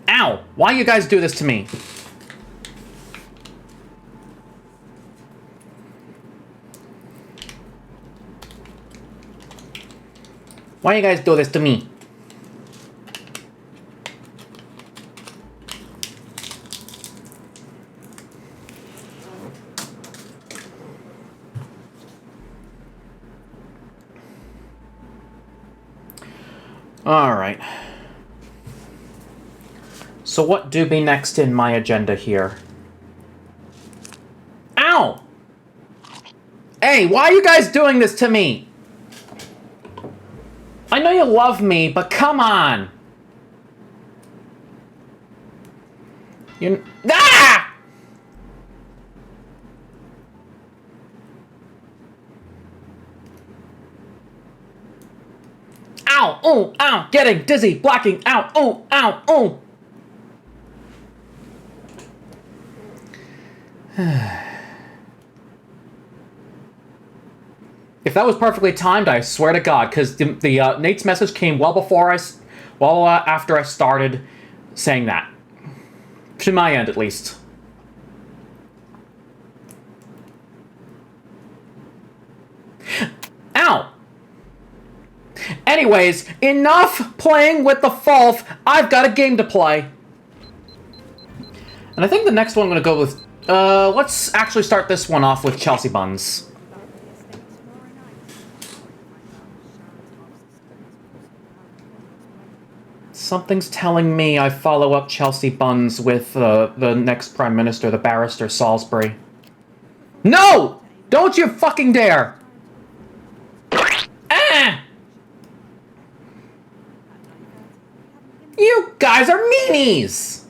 Ow! Why you guys do this to me? Why you guys do this to me? Alright. So what do be next in my agenda here? Ow! Hey, why are you guys doing this to me? I know you love me, but come on! You... Ah! Ow! Oh! Ow! Getting dizzy! Blacking out! Oh! Ow! Oh! If that was perfectly timed, I swear to God, because Nate's message came well before after I started saying that. To my end, at least. Ow! Anyways, enough playing with the Folf. I've got a game to play. And I think the next one I'm going to go with... let's actually start this one off with Chelsea Buns. Something's telling me I follow up Chelsea Buns with the next Prime Minister, the Barrister Salisbury. No! Don't you fucking dare! Ah! You guys are meanies!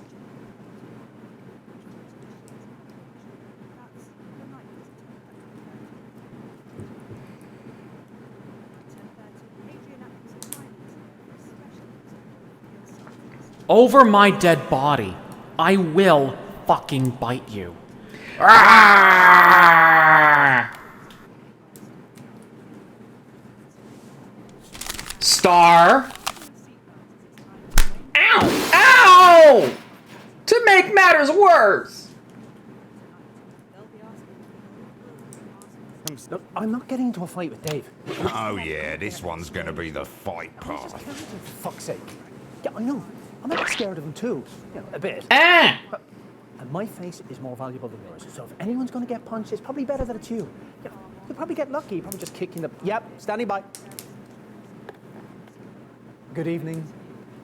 Over my dead body, I will fucking bite you. Star. Ow! Ow! To make matters worse. Look, I'm not getting into a fight with Dave. Oh yeah, this one's gonna be the fight part. For fuck's sake. Yeah, I know. I'm a bit scared of him too. You know, a bit. Ah! And my face is more valuable than yours. So if anyone's going to get punched, it's probably better that it's you. Yeah, you'll probably get lucky. Probably just kicking the... Yep, standing by. Good evening.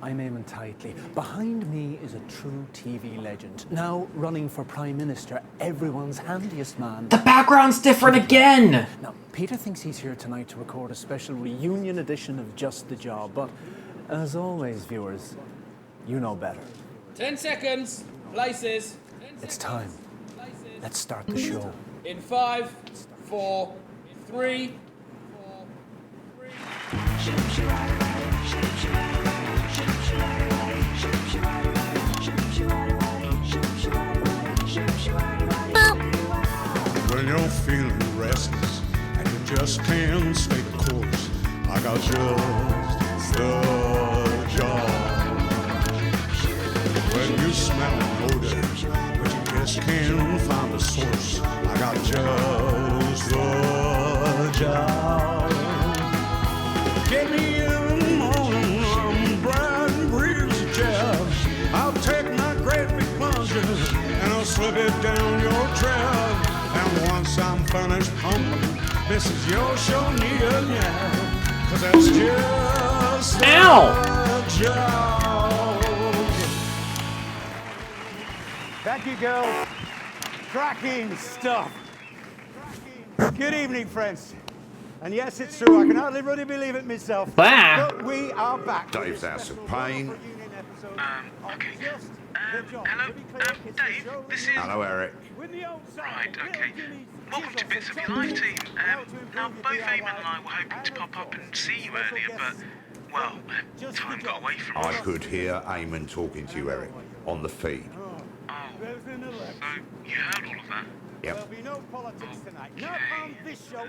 I'm Eamon Tightly. Behind me is a true TV legend. Now running for Prime Minister, everyone's handiest man. The background's different again! Now, Peter thinks he's here tonight to record a special reunion edition of Just the Job, but as always, viewers, you know better. 10 seconds. Places. It's time. Let's start the show. In 5, 4, 3. When you're feeling restless and you just can't stay the course, I got just the job. When you smell an odor, but you just can't find the source, I got just the job. Get me in the morning, bright and breezy jab. I'll take my great big plunger and I'll slip it down your trap. And once I'm finished pumping, this is your show, Nia, yeah. 'Cause that's just the job. Thank you, girls. Cracking stuff. Good evening, friends. And yes, it's true, I can hardly really believe it myself. Bah. But we are back. Dave's House of Pain. Okay. Hello, Dave, this is... Hello, Eric. Right, okay. Welcome to Bits of Your Life team. Now, both Eamon and I were hoping to pop up and see you earlier, but, well, time got away from us. I could hear Eamon talking to you, Eric, on the feed. Oh, so you heard all of that? Yep. There'll be no politics tonight. Not on this show.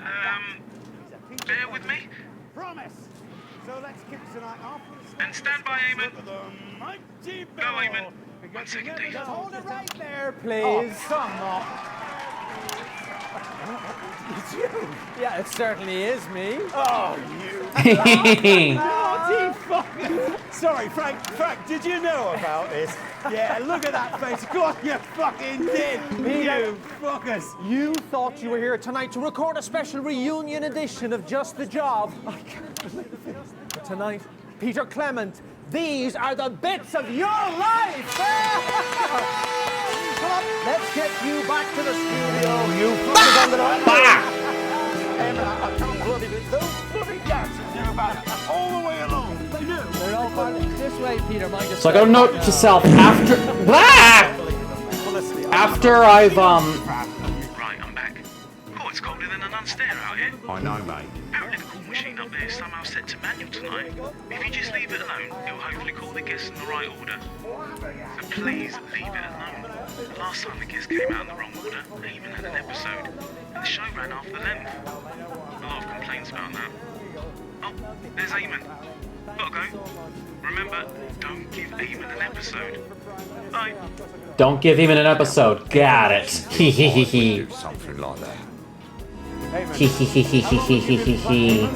Bear with me. Promise. So let's kick tonight off. And stand by, Eamon. Go, Eamon. 1 second, Dave. Just hold it right there, please. Oh, come on. It's you. Yeah, it certainly is me. Oh, you. Naughty fucking. Sorry, Frank. Frank, did you know about this? Yeah, look at that face. Of course you fucking did. You fuckers. You thought you were here tonight to record a special reunion edition of Just the Job. I can't believe it. But tonight, Peter Clement, these are the bits of your life! Come on, let's get you back to the studio. You fuckers on the I can't bloody believe those bloody gases knew about it all the way along. They knew. They're all part of this way, Peter. Mind So I got a note to self after. After I've Right, I'm back. Oh, it's colder than a nun stair out here. I know, mate. Apparently the call machine up there is somehow set to manual tonight. If you just leave it alone, it'll hopefully call the guests in the right order. So please leave it alone. The last time the guests came out in the wrong order, they even had an episode. The show ran after the length. A lot of complaints about that. Oh, there's Eamon. Gotta go. Remember, don't give Eamon an episode. Bye. don't give even an episode. Got it. Hee hee hee hee. Do something like that. Hee hee hee hee hee hee hee hee hee.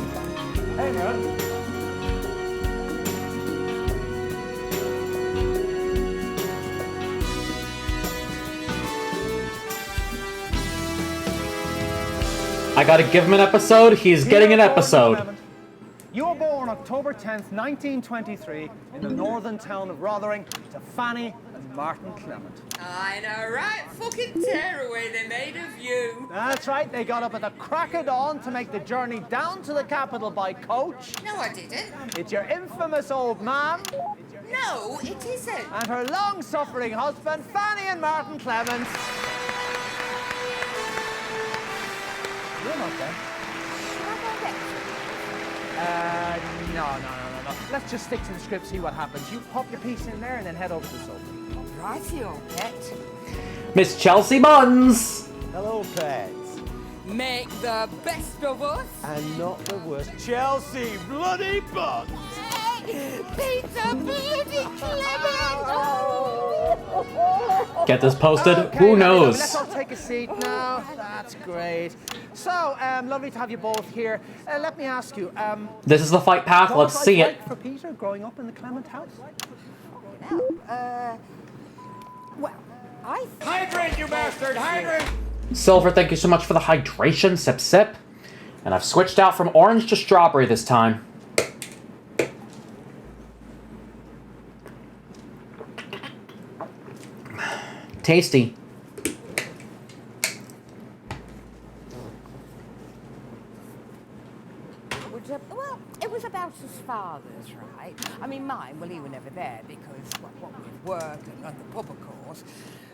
I gotta give him an episode. He's getting an episode. You were born October 10th, 1923, in the northern town of Rotherham to Fanny and Martin Clement. I know, right? Fucking tearaway they made of you. That's right, they got up at the crack of dawn to make the journey down to the capital by coach. No, I didn't. It's your infamous old man. No, it isn't. And her long-suffering husband, Fanny and Martin Clement. You're not there. No. Let's just stick to the script, see what happens. You pop your piece in there and then head over to the sofa. Rightio, pet. Miss Chelsea Buns. Hello, pets. Make the best of us. And not the worst. Chelsea bloody Buns. Peter bloody Clement. Get this posted. Okay, Who knows? Let's all take a seat now. That's great. So, lovely to have you both here. Let me ask you. This is the fight path. what Let's was see life it. for Peter growing up in the Clement house? Well, I... Hydrate, you bastard! Hydrate! Silver, thank you so much for the hydration. Sip, sip. And I've switched out from orange to strawberry this time. Tasty. Well, it was about his father's, right? I mean, mine, well, he were never there because, well, what with work and the pub, of course.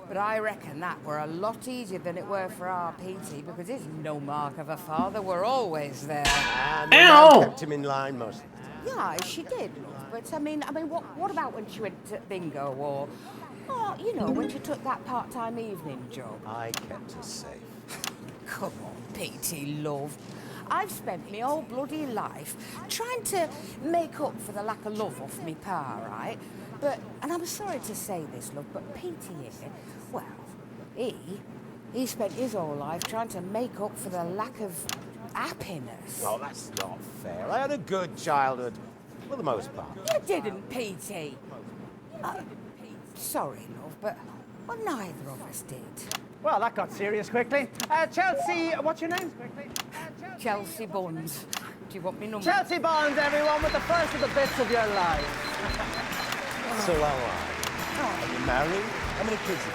But I reckon that were a lot easier than it were for our PT because there's no mark of a father. We're always there. And the man kept him in line most of the time. Yeah, she did, love. But I mean, what about when she went to bingo or, you know, when she took that part-time evening job? I kept her safe. Come on, PT, love. I've spent my whole bloody life trying to make up for the lack of love off me pa, right? But, and I'm sorry to say this, love, but PT here, well, he spent his whole life trying to make up for the lack of happiness. Oh, that's not fair. I had a good childhood, for the most part. You didn't, PT. Sorry, love, but well, neither of us did. Well, that got serious quickly. Chelsea, what's your name? Chelsea Buns. Do you want me number? Chelsea Buns, everyone, with the first of the bits of your life. So am I. Are you married? How many kids have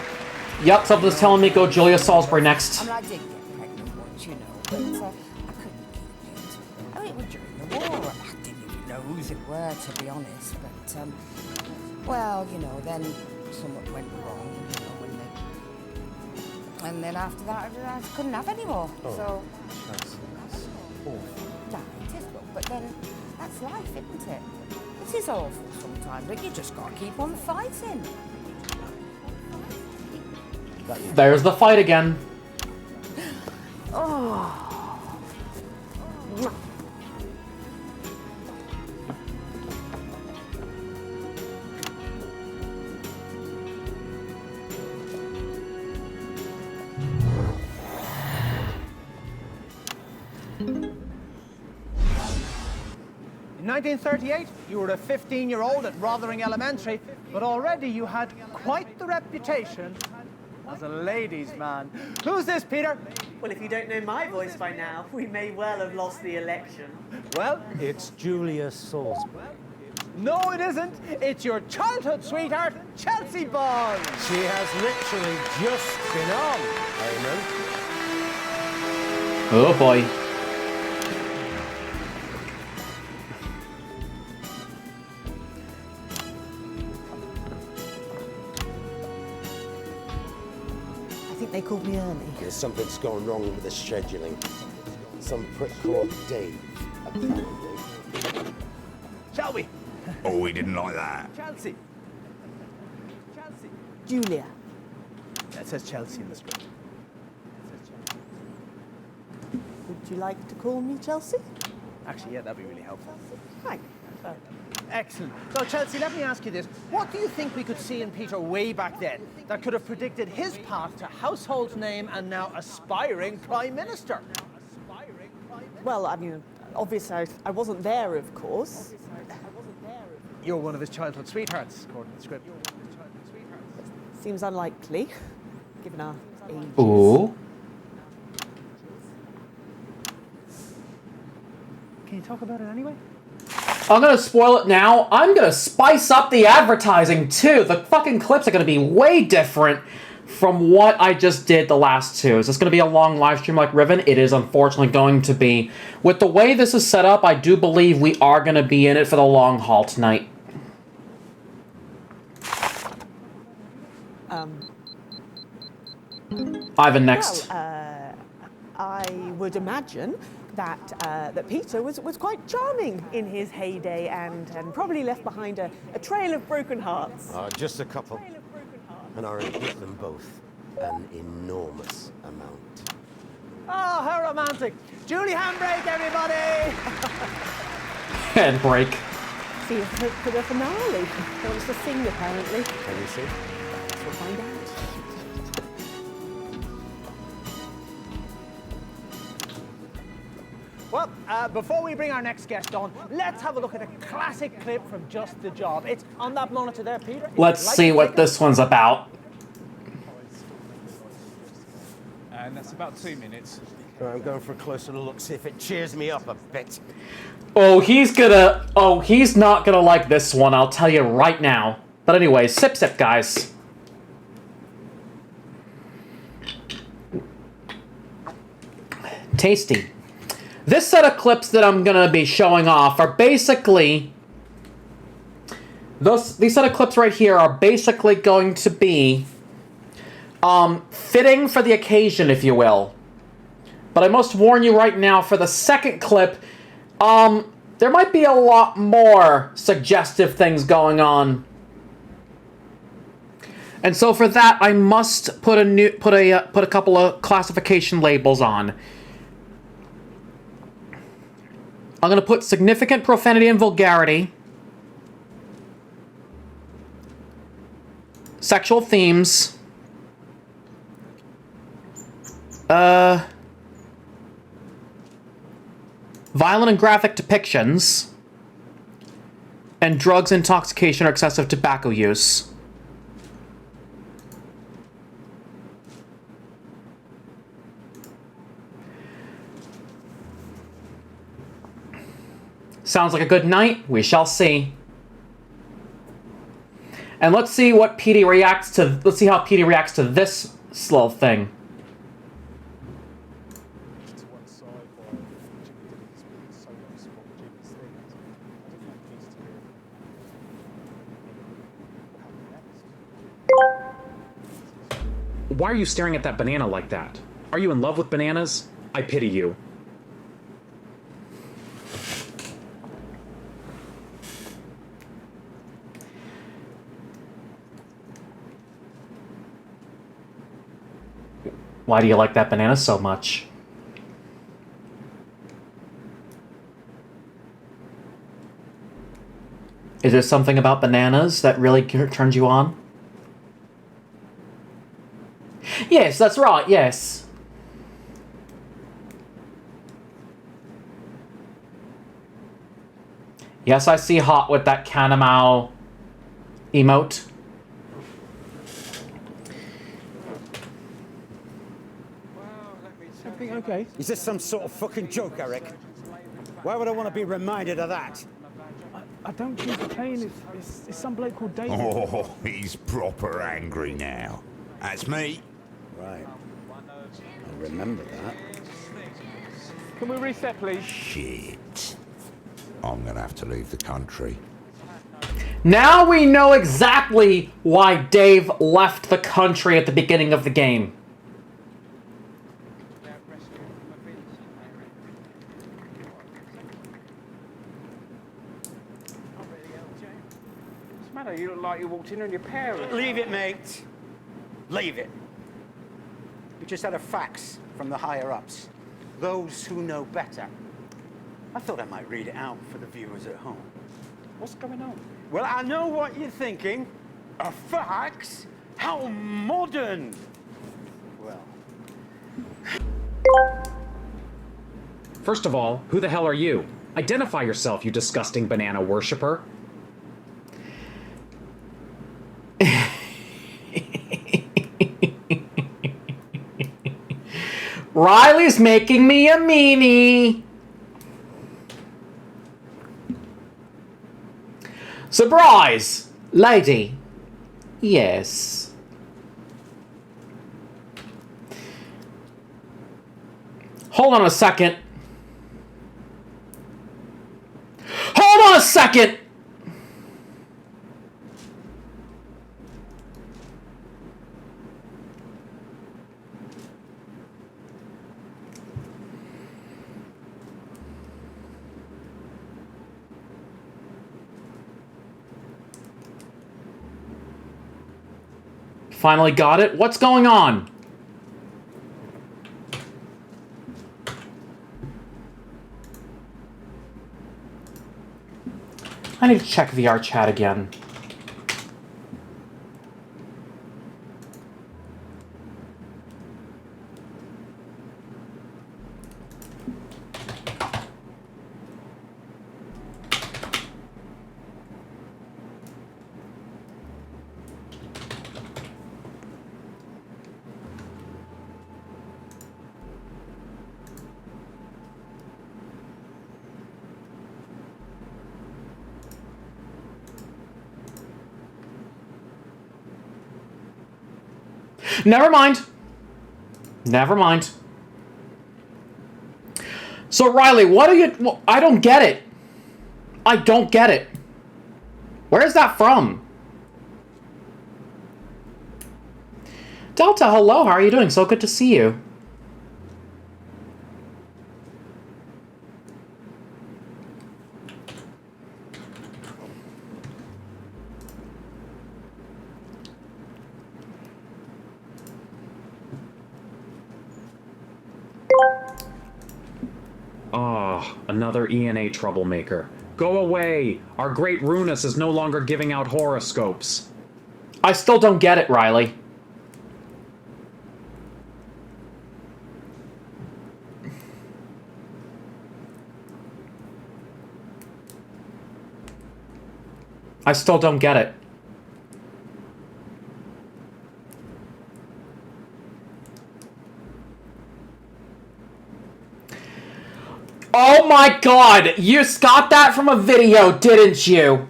you? Yep, something's telling me go Julia Salisbury next. I mean, I did get pregnant once, you know, but I couldn't keep it. I mean, it was during the war. I didn't even know whose it were, to be honest. But, well, you know, then something went wrong, you know, and then after that, I couldn't have any more. Oh. So, Chelsea, that's awful. no, it is, look, but then that's life, isn't it? It is awful sometimes, but you just got to keep on fighting. There's the fight again. Oh. In 1938, you were a 15-year-old at Rotherham Elementary, but already you had quite the reputation as a ladies' man. Who's this, Peter? Well, if you don't know my voice by now, we may well have lost the election. Well, it's Julia Salisbury. No, it isn't. It's your childhood sweetheart, Chelsea Bond. She has literally just been on, Eamon. Oh boy. I think they called me early. There's something's gone wrong with the scheduling. Some prick called Dave, apparently. Shall we? Oh, he didn't like that. Chelsea. Chelsea. Julia. That says Chelsea in the script. Would you like to call me Chelsea? Actually, yeah, that'd be really helpful. Thanks. Excellent. So, Chelsea, let me ask you this. What do you think we could see in Peter way back then that could have predicted his path to household name and now aspiring Prime Minister? Well, I mean, obviously I wasn't there, of course. You're one of his childhood sweethearts, according to the script. Seems unlikely, given our ages. Ooh. Can you talk about it anyway? I'm gonna spoil it now. I'm gonna spice up the advertising too. The fucking clips are gonna be way different from what I just did the last two. Is this gonna be a long live stream like Riven? It is unfortunately going to be. With the way this is set up, I do believe we are gonna be in it for the long haul tonight. Ivan next. Well, I would imagine that that Peter was quite charming in his heyday and probably left behind a trail of broken hearts. Just a couple. And I repeat them both, an enormous amount. Oh, how romantic. Julie handbrake, everybody! Handbrake. See you for the finale. There was a thing, apparently. Can you see? We'll find out. Well, before we bring our next guest on, let's have a look at a classic clip from Just the Job. It's on that monitor there, Peter. Let's see what this one's about. And that's about 2 minutes. Right, I'm going for a closer look, see if it cheers me up a bit. Oh, he's not gonna like this one, I'll tell you right now. But anyway, sip, guys. Tasty. This set of clips that I'm gonna be showing off are basically... These set of clips right here are basically going to be... fitting for the occasion, if you will. But I must warn you right now, for the second clip, there might be a lot more suggestive things going on. And so for that, I must put a couple of classification labels on. I'm going to put significant profanity and vulgarity, sexual themes, violent and graphic depictions, and drugs, intoxication, or excessive tobacco use. Sounds like a good night. We shall see. And let's see what PD reacts to. Let's see how PD reacts to this slow thing. Why are you staring at that banana like that? Are you in love with bananas? I pity you. Why do you like that banana so much? Is there something about bananas that really turns you on? Yes, that's right, yes. Yes, I see hot with that Canamau emote. Okay. Is this some sort of fucking joke, Eric? Why would I want to be reminded of that? I don't choose the plane. It's some bloke called David. Oh, he's proper angry now. That's me. Right. I'll remember that. Can we reset, please? Shit. I'm gonna have to leave the country. Now we know exactly why Dave left the country at the beginning of the game. What's the matter? You look like you walked in on your parents. Leave it, mate. Leave it. We just had a fax from the higher-ups. Those who know better. I thought I might read it out for the viewers at home. What's going on? Well, I know what you're thinking. A fax? How modern! Well... First of all, who the hell are you? Identify yourself, you disgusting banana worshipper. Riley's making me a meanie. Surprise! Lady. Yes. Hold on a second. Hold on a second! Finally got it. What's going on? I need to check VR chat again. Never mind. Never mind. So, Riley, what are you... I don't get it. I don't get it. Where is that from? Delta, hello. How are you doing? So good to see you. Ah, another ENA troublemaker. Go away! Our great Runus is no longer giving out horoscopes. I still don't get it, Riley. I still don't get it. Oh my god! You got that from a video, didn't you?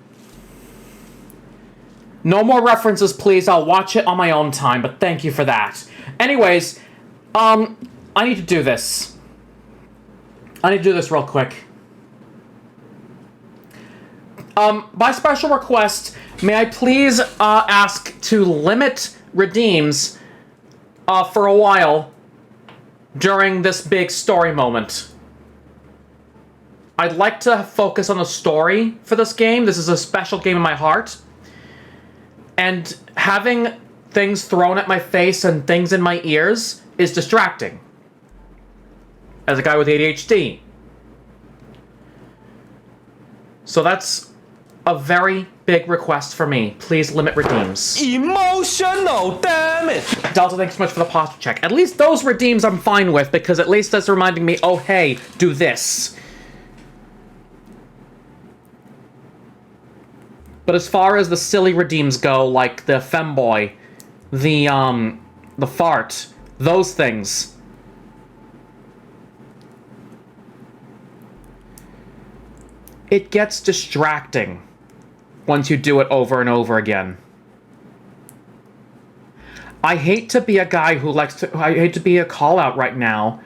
No more references, please. I'll watch it on my own time, but thank you for that. Anyways, I need to do this. I need to do this real quick. By special request, may I please ask to limit redeems for a while during this big story moment. I'd like to focus on the story for this game. This is a special game in my heart. And having things thrown at my face and things in my ears is distracting. As a guy with ADHD. So that's a very big request for me. Please limit redeems. Emotional, damn it! Delta, thanks so much for the posture check. At least those redeems I'm fine with, because at least that's reminding me, oh hey, do this. But as far as the silly redeems go, like the femboy, the fart, those things. it gets distracting once you do it over and over again. I hate to be a guy who likes to... I hate to be a call-out right now,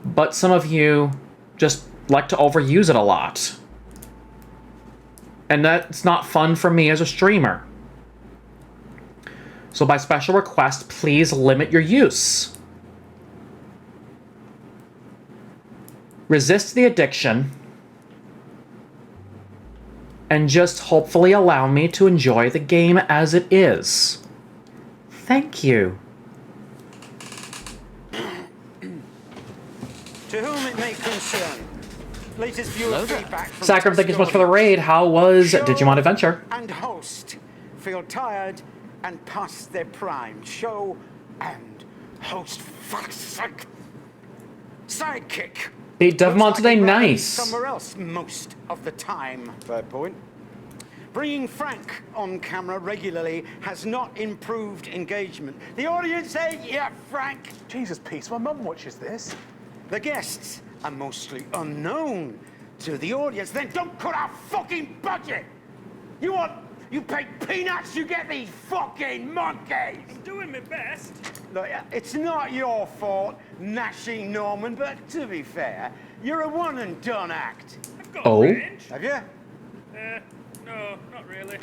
but some of you just like to overuse it a lot. And that's not fun for me as a streamer. So by special request, please limit your use. Resist the addiction, and just hopefully allow me to enjoy the game as it is. Thank you. To whom it may concern, latest viewer feedback from Sacrum, thank you so much for the raid. How was Digimon Adventure? and host feel tired and past their prime. Show and host, fuck's sake. Sidekick. Beat Devmon today, nice. Somewhere else most of the time. Fair point. Bringing Frank on camera regularly has not improved engagement. The audience say, yeah, Frank. Jesus, Peace, my mum watches this. The guests are mostly unknown to the audience. Then don't cut our fucking budget. You pay peanuts, you get these fucking monkeys. I'm doing my best. Look, it's not your fault, Gnashing Norman, but to be fair, you're a one and done act. I've got a range. Have you? No, not really.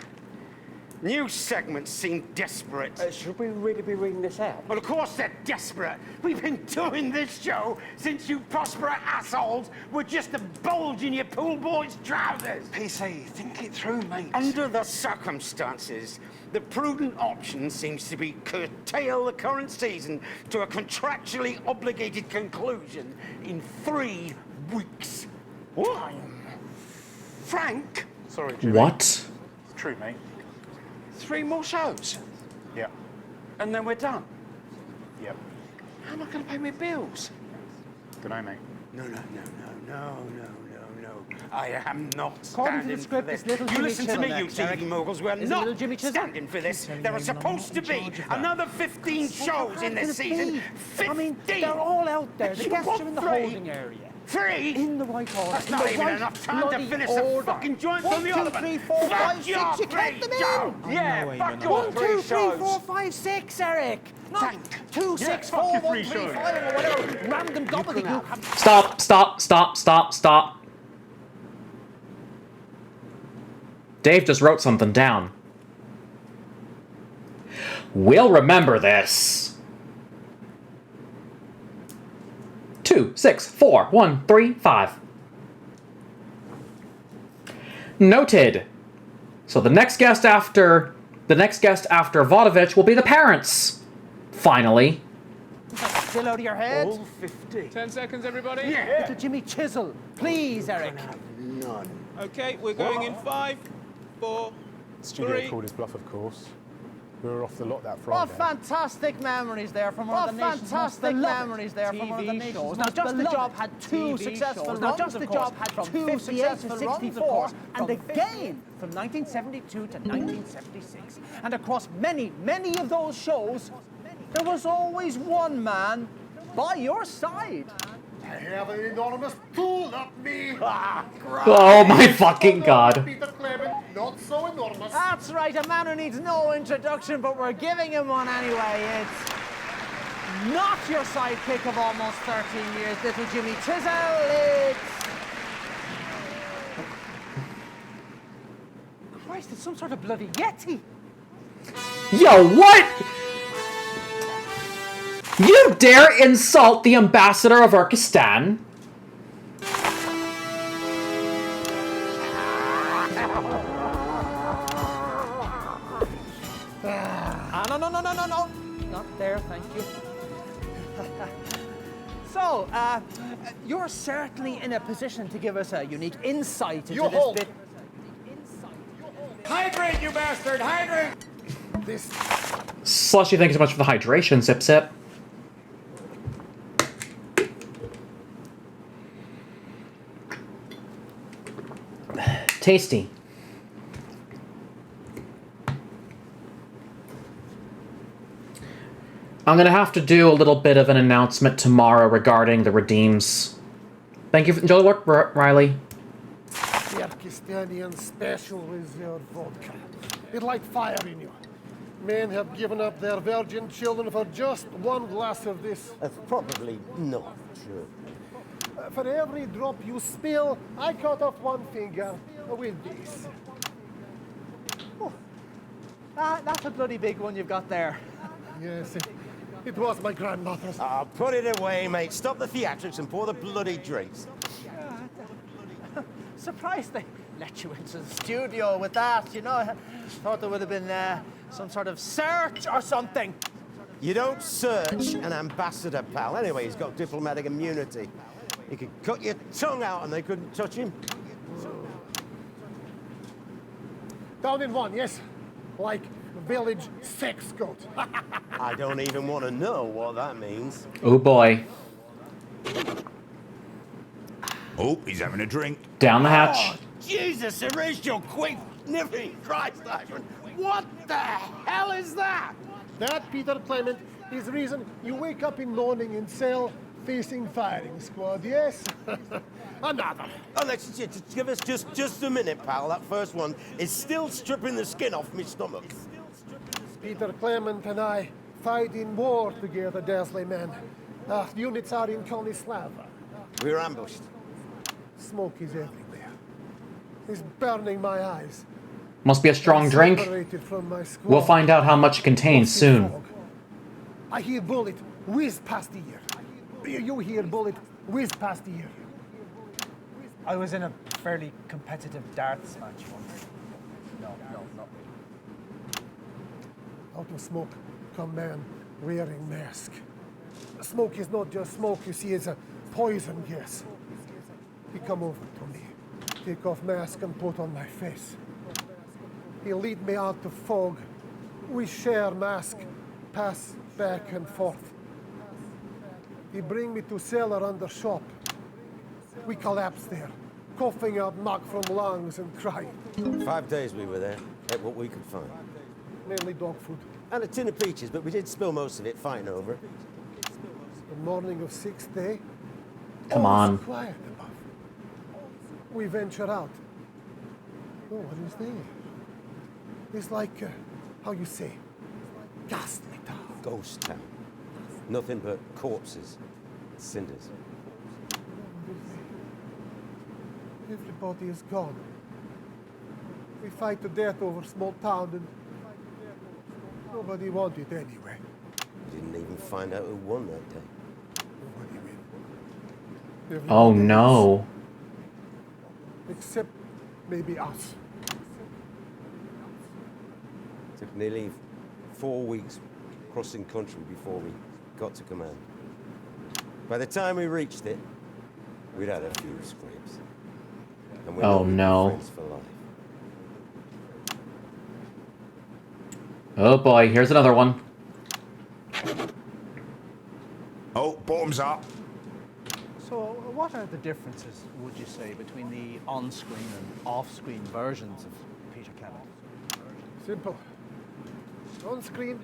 New segments seem desperate. Should we really be reading this out? Well, of course they're desperate. We've been doing this show since you prosperous assholes were just a bulge in your pool boy's trousers. PC, think it through, mate. Under the circumstances, the prudent option seems to be curtail the current season to a contractually obligated conclusion in 3 weeks. What? Frank? Sorry, Jimmy. What? It's true, mate. 3 more shows? Yeah. And then we're done? Yep. How am I going to pay my bills? Good night, mate. No. I am not According to standing the for script, this. it's little You Jimmy listen to Chisel me, you next, Eric. TV moguls. We're Is it not little Jimmy Chisel? standing for this. There are you're supposed to not be in charge of that. another 15 shows in this season. 15! I mean, they're all out there. The You guests want are in the 3? holding area. 3? In the right order. That's in not the even right enough time to bloody finish order. the fucking joint 1, from the 2, other 3, one. 4, 5, Fuck 6. your You count them in. Yeah, fuck your 1, 2, 3, shows. 4, 5, 6, Eric. Not Thank 2, 6, 4, 1, 3, 5, or whatever random gobbledygook. Stop. Dave just wrote something down. We'll remember this. 2, 6, 4, 1, 3, 5. Noted. So the next guest after Vodovich will be the parents. Finally. Still out of your head? All 50. 10 seconds, everybody. Yeah. Little Jimmy Chisel. Please, Eric. None. Okay, we're going in 5, 4, Studio 3. called his bluff, of course. We were off the lot that What Friday. fantastic memories there from one of the nation's most beloved TV shows. Now, just the job had 2 successful runs, Now, just the job had 2 successful 64, and again from 1972 to 1976. And across many, many of those shows, there was always one man by your side. I have an enormous tool up me. Oh my fucking god. Peter Clement, not so enormous. That's right, a man who needs no introduction, but we're giving him one anyway. It's not your sidekick of almost 13 years, little Jimmy Chisel. It's... Christ, it's some sort of bloody Yeti. Yo, what? You dare insult the ambassador of Urkistan? No. Not there, thank you. So, you're certainly in a position to give us a unique insight into this bit. Hydrate, you bastard! Hydrate! This. Slushy, thank you so much for the hydration, Sip Sip. Tasty. I'm gonna have to do a little bit of an announcement tomorrow regarding the redeems. Thank you for enjoy the work, Riley. Pakistani special reserve vodka. It light fire in you. Men have given up their virgin children for just one glass of this. That's probably not true. For every drop you spill, I cut off one finger with this. That's a bloody big one you've got there. Yes, it was my grandmother's. Ah, put it away, mate. Stop the theatrics and pour the bloody drinks. Surprised they let you into the studio with that, you know. I thought there would have been some sort of search or something. You don't search an ambassador, pal. Anyway, he's got diplomatic immunity. He could cut your tongue out and they couldn't touch him. Down in one, yes? Like village sex goat. I don't even want to know what that means. Oh boy. Oh, he's having a drink. Down the hatch. Oh, Jesus, erase your quick sniffing Christ, Ashman. What the hell is that? That, Peter Clement, is the reason you wake up in morning in cell facing firing squad, yes? Another. Oh, let's just give us just a minute, pal. That first one is still stripping the skin off my stomach. Peter Clement and I fight in war together, Dazzly man. Our units are in Konislava. We were ambushed. Smoke is everywhere. It's burning my eyes. Must be a strong drink. Separated from my squad. We'll find out how much it contains soon. I hear bullet whiz past the ear. You hear bullet whiz past the ear. I was in a fairly competitive darts match once. No. Out of smoke come man wearing mask. Smoke is not just smoke, you see, it's a poison gas. He come over to me, take off mask and put on my face. He lead me out to fog. We share mask, pass back and forth. He bring me to cellar under shop. We collapse there, coughing out muck from lungs and crying. 5 days we were there, ate what we could find. Mainly dog food. And a tin of peaches, but we did spill most of it fighting over it. The morning of 6th day, Come all on. is quiet above. We venture out. No one is there. It's like, how you say, ghastly town. Ghost town. Nothing but corpses, cinders. Everybody is gone. We fight to death over small town and nobody won it anyway. We didn't even find out who won that day. Nobody win. Oh Everybody no. lose. Except maybe us. Took nearly 4 weeks crossing country before we got to command. By the time we reached it, we'd had a few scrapes. And we Oh, we'd be no. friends for life. Oh boy, here's another one. Oh, bottoms up. So, what are the differences, would you say, between the on-screen and off-screen versions of Peter Clement? Simple. On screen,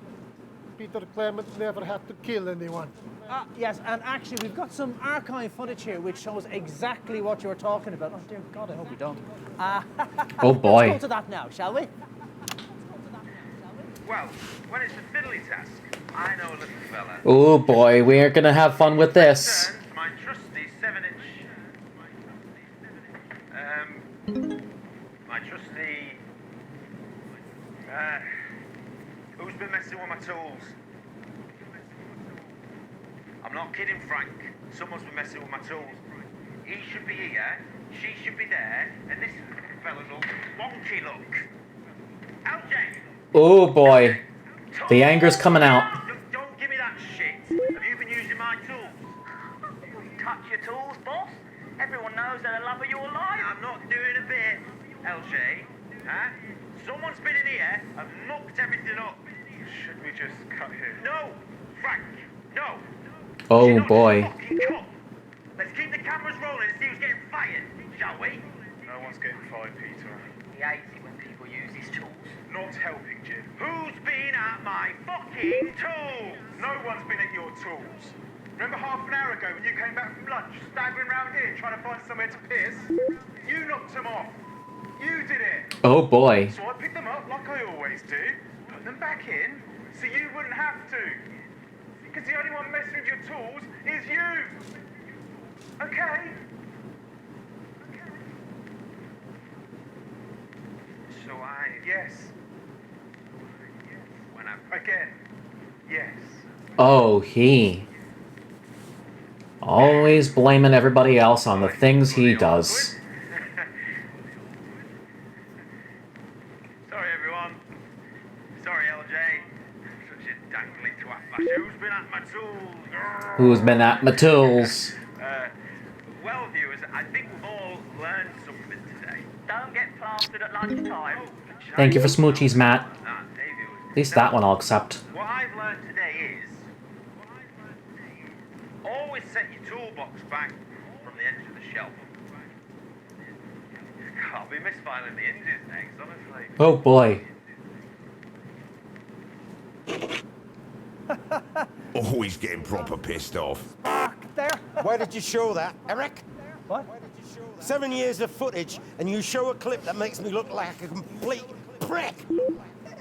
Peter Clement never had to kill anyone. Yes, and actually we've got some archive footage here which shows exactly what you were talking about. Oh dear God, I hope we don't. Oh boy. Let's go to that now, shall we? Well, when it's a fiddly task, I know a little fella. Oh boy, we are gonna have fun with this. Turn to my trusty 7-inch. My trusty. Who's been messing with my tools? I'm not kidding, Frank. Someone's been messing with my tools. He should be here, she should be there, and this fella's all wonky look. LJ! Oh boy. The anger's coming out. Don't give me that shit. Have you been using my tools? Touch your tools, boss? Everyone knows they're the love of your life. I'm not doing a bit, LJ. Huh? Someone's been in here and mucked everything up. Should we just cut here? No! Frank! No! Oh boy. Let's keep the cameras rolling and see who's getting fired, shall we? No one's getting fired, Peter. He hates it when people use his tools. Not helping, Jim. Who's been at my fucking tools? No one's been at your tools. Remember half an hour ago when you came back from lunch, staggering around here trying to find somewhere to piss? You knocked them off. You did it. Oh boy. So I picked them up like I always do, put them back in, so you wouldn't have to. Because the only one messing with your tools is you. Okay? So yes. When again. Yes. Oh, he. Always blaming everybody else on the things he does. Sorry, everyone. Sorry, LJ. Such a dangly twat basher. Who's been at my tools? Who's been at my tools? Well, viewers, I think we've all learned something today. Don't get plastered at lunchtime. Thank you for smoochies, Matt. At least that one I'll accept. What I've learned today is always set your toolbox back from the edge of the shelf. I'll be misfiling the hinges next, honestly. Oh boy. Always getting proper pissed off. There. Where did you show that, Eric? What? 7 years of footage, and you show a clip that makes me look like a complete prick.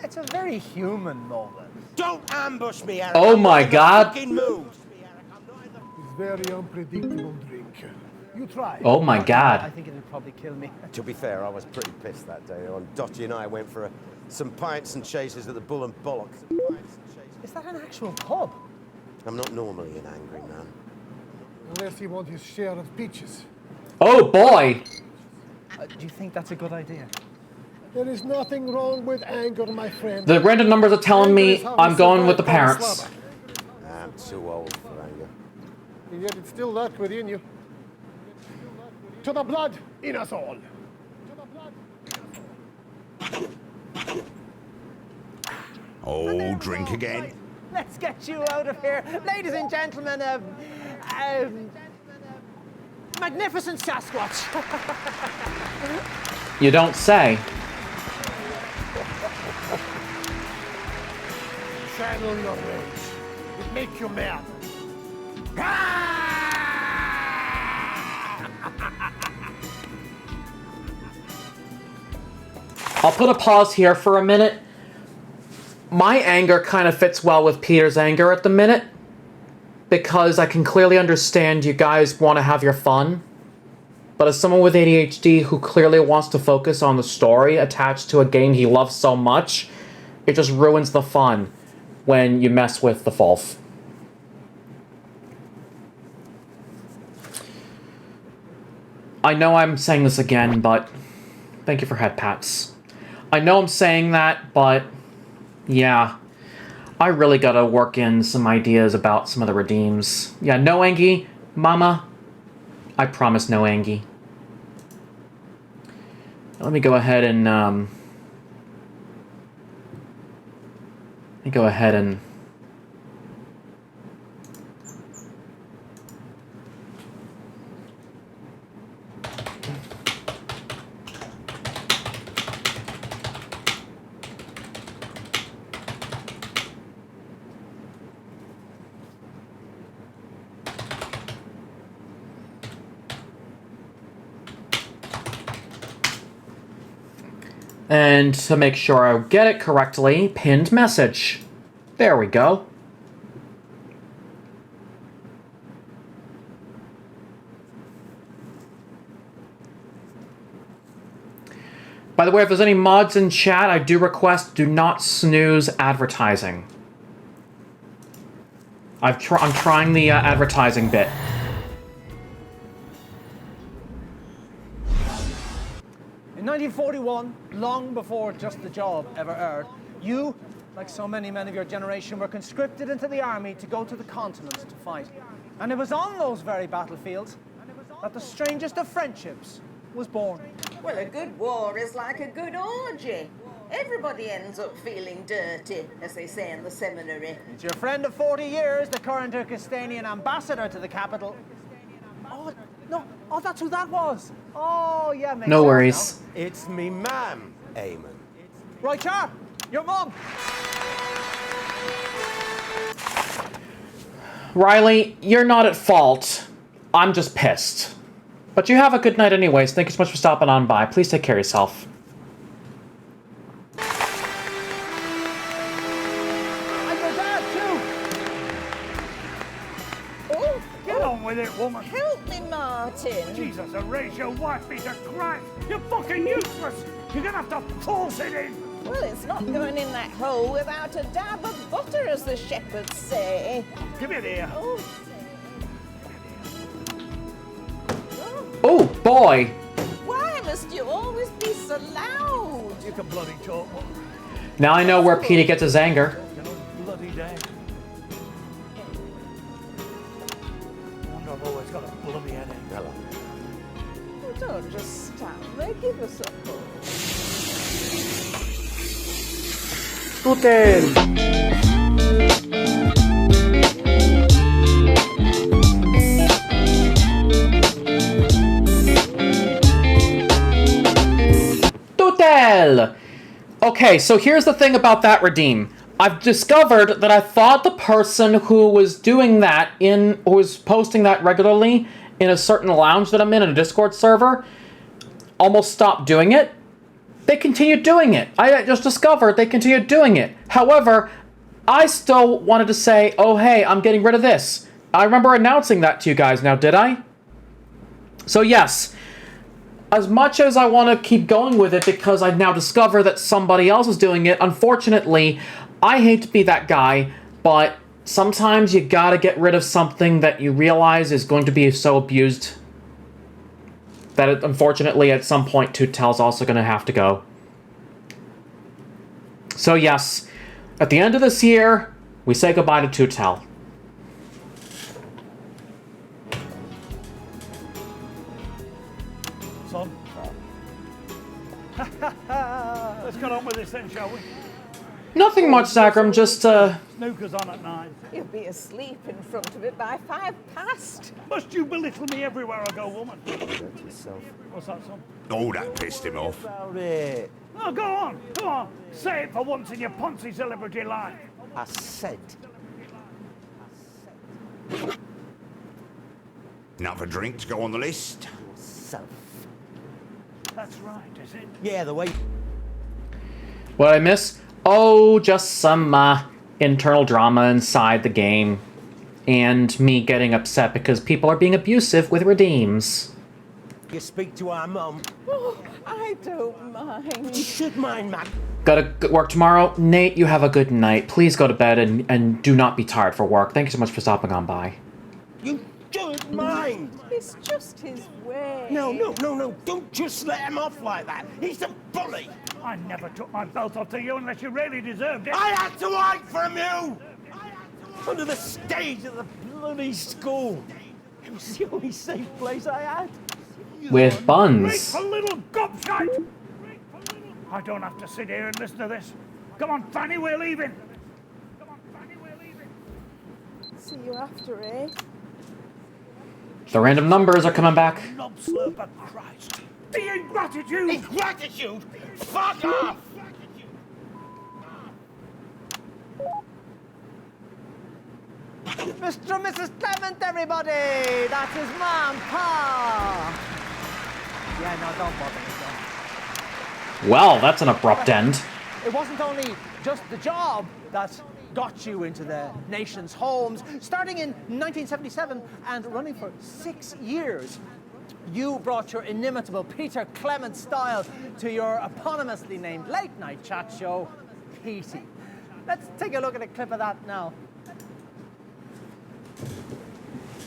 It's a very human moment. Don't ambush me, Eric. Oh I'm my not in the God. fucking mood. He's very unpredictable drinker. You try. Oh my I god. think it would probably kill me. To be fair, I was pretty pissed that day. On Dottie and I went for some pints and chases at the Bull and Bollock. Is that an actual pub? I'm not normally an angry man. Unless he wants his share of peaches. Oh boy. Do you think that's a good idea? There is nothing wrong with anger, my friend. The random numbers are telling me I'm going with the parents. I'm too old for anger. And yet it's still lurk within you. To the blood in us all. Oh, drink again. Let's get you out of here. Ladies and gentlemen, magnificent Sasquatch. You don't say. Channel your rage. It make you mad. I'll put a pause here for a minute. My anger kind of fits well with Peter's anger at the minute, because I can clearly understand you guys want to have your fun, but as someone with ADHD who clearly wants to focus on the story attached to a game he loves so much, it just ruins the fun when you mess with the Folf. I know I'm saying this again, but thank you for head pats. I know I'm saying that, but yeah, I really gotta work in some ideas about some of the redeems. Yeah, no Angie, Mama. I promise no Angie. Let me go ahead and and to make sure I get it correctly, pinned message. There we go. By the way, if there's any mods in chat, I do request do not snooze advertising. I'm trying the advertising bit. In 1941, long before Just the Job ever aired, you, like so many men of your generation, were conscripted into the army to go to the continent to fight. And it was on those very battlefields that the strangest of friendships was born. Well, a good war is like a good orgy. Everybody ends up feeling dirty, as they say in the seminary. It's your friend of 40 years, the current Turkestanian ambassador to the capital. Oh, no. Oh, that's who that was. Oh, yeah, makes No sense worries. now. It's me ma'am, Eamon. Right, Char. Your mom. Riley, you're not at fault. I'm just pissed. But you have a good night anyways. Thank you so much for stopping on by. Please take care of yourself. And your dad, too! Oh, Get on with it, woman! help me, Martin. Jesus, erase your wife, Peter Christ! You're fucking useless! You're gonna have to force it in! Well, it's not going in that hole without a dab of butter, as the shepherds say. Give it here. Oh. Oh, boy! Why must you always be so loud? You can bloody talk. Now I know where Peter gets his anger. Bloody day. Wonder I've always got a bloody headache. Oh, don't just stand there. Give us a pull. Tutel! Tutel! Okay, so here's the thing about that redeem. I've discovered that I thought the person who was doing that who was posting that regularly in a certain lounge that I'm in a Discord server, almost stopped doing it. They continued doing it. I just discovered they continued doing it. However, I still wanted to say, oh hey, I'm getting rid of this. I remember announcing that to you guys now, did I? So yes, as much as I want to keep going with it because I've now discovered that somebody else is doing it, unfortunately, I hate to be that guy, but sometimes you gotta get rid of something that you realize is going to be so abused that it, unfortunately at some point Tutel's also going to have to go. So yes, at the end of this year, we say goodbye to Tutel. Son. Let's get on with this then, shall we? Nothing much, Zagram, just Snooker's on at 9. You'll be asleep in front of it by 5 past. Must you belittle me everywhere I go, woman? Yourself. What's that, son? Oh, that pissed him off. About it. No, go on. Say it for once in your Ponzi celebrity life. I said. Another drink to go on the list. Yourself. That's right, is it? Yeah, the way. what I miss? Oh, just some internal drama inside the game. And me getting upset because people are being abusive with redeems. You speak to our mum. Oh, I don't mind. You should mind, man. Gotta work tomorrow? Nate, you have a good night. Please go to bed and do not be tired for work. Thank you so much for stopping on by. You should mind. It's just his way. No. Don't just let him off like that. He's a bully. I never took my belt off to you unless you really deserved it. I had to hide from you! Under the stage of the bloody school. It was the only safe place I had. With buns. Great for little gobshite! I don't have to sit here and listen to this. Come on, Fanny, we're leaving. See you after, eh? The random numbers are coming back. Knob slurper Christ. The ingratitude! Ingratitude? Fuck off! Mr. and Mrs. Clement, everybody! That's his mom, Pa! Yeah, no, don't bother me, son. Well, that's an abrupt end. It wasn't only just the job that got you into the nation's homes. Starting in 1977 and running for 6 years, you brought your inimitable Peter Clement style to your eponymously named late-night chat show, Petey. Let's take a look at a clip of that now.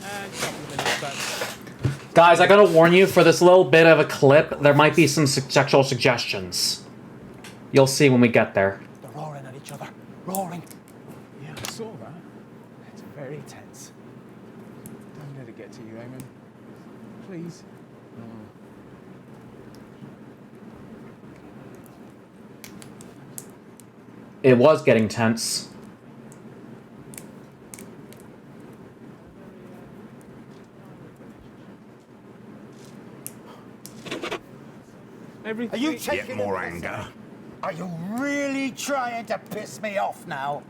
And a couple of minutes back. Guys, I gotta warn you, for this little bit of a clip, there might be some sexual suggestions. You'll see when we get there. They're roaring at each other. Roaring. Yeah, I saw that. It's very tense. Don't let it get to you, Eamon. Please. It was getting tense. Are you taking Get more anger. Are you really trying to piss me off now?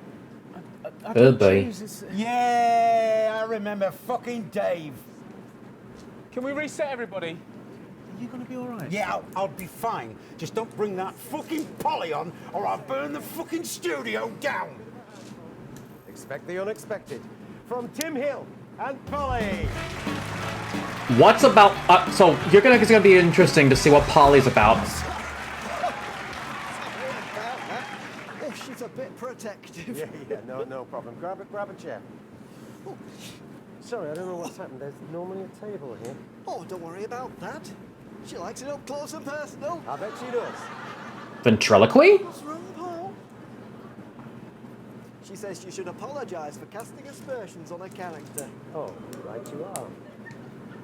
Oh boy. Yeah, I remember fucking Dave. Can we reset everybody? Are you going to be all right? Yeah, I'll be fine. Just don't bring that fucking Polly on, or I'll burn the fucking studio down. Expect the unexpected. From Tim Hill and Polly. What's about? So it's gonna be interesting to see what Polly's about. Oh, she's a bit protective. Yeah, no problem. Grab a chair. Oh, sorry, I don't know what's happened. There's normally a table here. Oh, don't worry about that. She likes it up close and personal. I bet she does. Ventriloquy? What's wrong, Paul? She says you should apologise for casting aspersions on her character. Oh, right you are.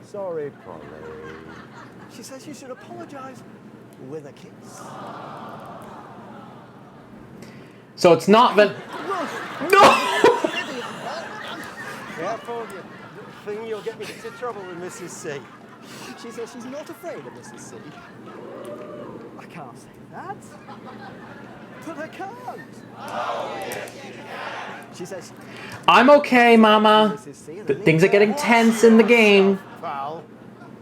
Sorry, Polly. She says you should apologise with a kiss. So it's not No! Careful, you thing, you'll get me into trouble with Mrs. C. She says she's not afraid of Mrs. C. I can't say that. But I can't. Oh, yes, you can. She says... I'm okay, Mama. Things are getting tense in the game. Pal.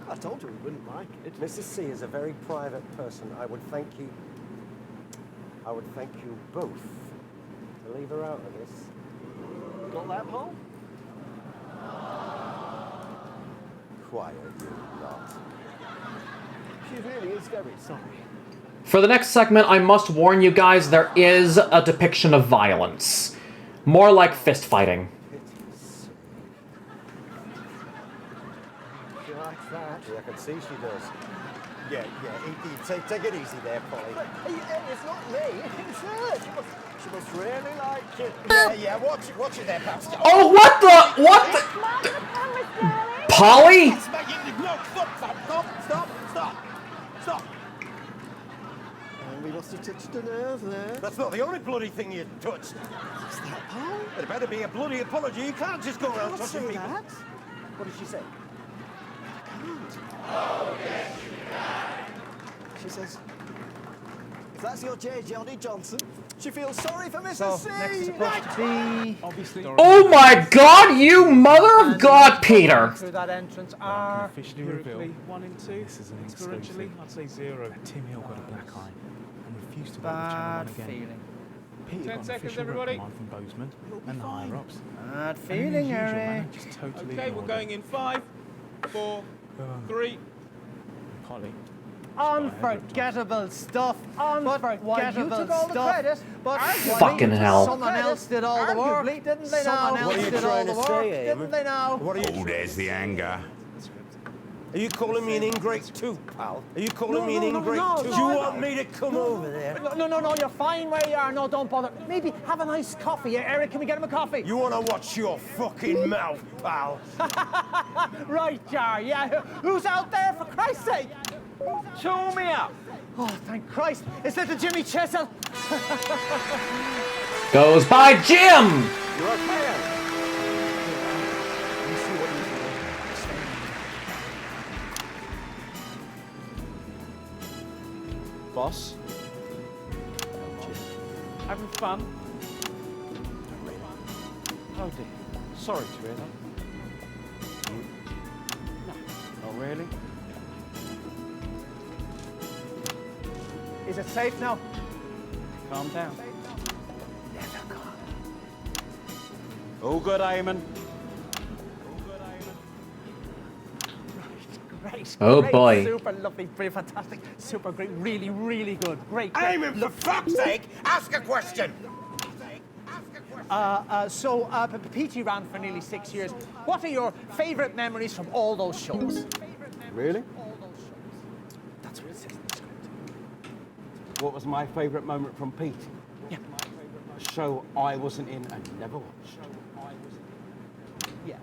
I told her we wouldn't like it. Mrs. C is a very private person. I would thank you both to leave her out of this. Got that, Paul? Quiet, you lot. She really is very sorry. For the next segment, I must warn you guys, there is a depiction of violence. More like fist fighting. She likes that. Yeah, I can see she does. Yeah, take it easy there, Polly. It's not me, it's her. She must really like it. Yeah, watch it there, Pastor. Oh, what the? Polly? No, stop. And we must have touched a nerve there. That's not the only bloody thing you touched. What's that, Paul? It better be a bloody apology. You can't just go around Can't touching say people. that. What did she say? Oh, yes, you can. She says, if that's your J. Johnny Johnson, she feels sorry for Mrs. C. Next is supposed to be... Obviously... Oh my god, you mother of God, Peter! Through that entrance are... Officially reveal. 1 and 2. This is an Experientially, exclusive. I'd say 0. Tim Hill got a black eye and refused to work the Bad channel on again. feeling. Peter 10 got an seconds, official everybody. reprimand from Bozeman and the higher-ups. Bad And in feeling, his usual Harry. manner, just totally Okay, we're ignored going it. in 5, 4, 3. Polly. Unforgettable stuff. Unforgettable you took all the stuff. credit, But Fucking hell. Someone else did all the work. didn't they Someone now? else What are you did all trying the to work, say, didn't Eamon? they now? What are you? Oh, there's the anger. Are you calling me an ingrate too, pal? Are you calling me an ingrate too? no, Do you no. want me to come over there? No, you're fine where you are. No, don't bother. Maybe have a nice coffee. Eric, can we get him a coffee? You want to watch your fucking mouth, pal? Right, Jar, yeah. Who's out there, for Christ's sake? Show me up. Oh, thank Christ. Is it the Jimmy Chisel? Goes by Jim! You're okay. Boss? Having fun? Oh dear. Sorry to hear that. No, not really. Is it safe now? Calm down. All good, Eamon. Great. Oh, great, boy. Super lovely, pretty fantastic, super great, really, really good. Great. Eamon, for fuck's sake, ask a question. PT ran for nearly 6 years. What are your favourite memories from all those shows? Really? That's what it says in the script. What was my favourite moment from Pete? Yeah. A show I wasn't in and never watched. Yeah.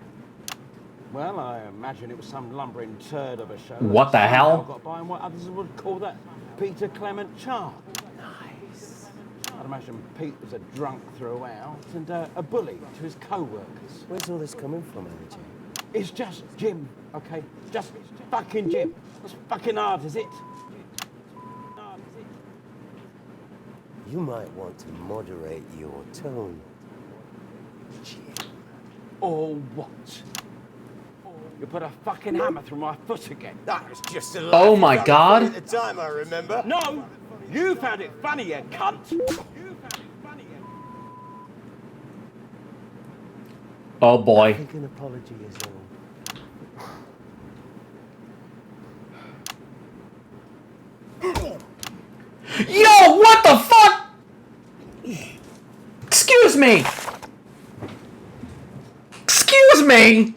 Well, I imagine it was some lumbering turd of a show. What the that hell? somehow got by and what others would call that Peter Clement charm. Nice. I'd imagine Pete was a drunk throughout and a bully to his co-workers. Where's all this coming from, AJ? It's just Jim, okay? Just fucking Jim. As fucking hard as it. You might want to moderate your tone. Or what? you put a fucking hammer through my foot again. That was just a Oh my God. At the time, I remember. No! You found it funny, you cunt! Oh boy. I think an apology is all. Yo, what the fuck? Excuse me. Excuse me.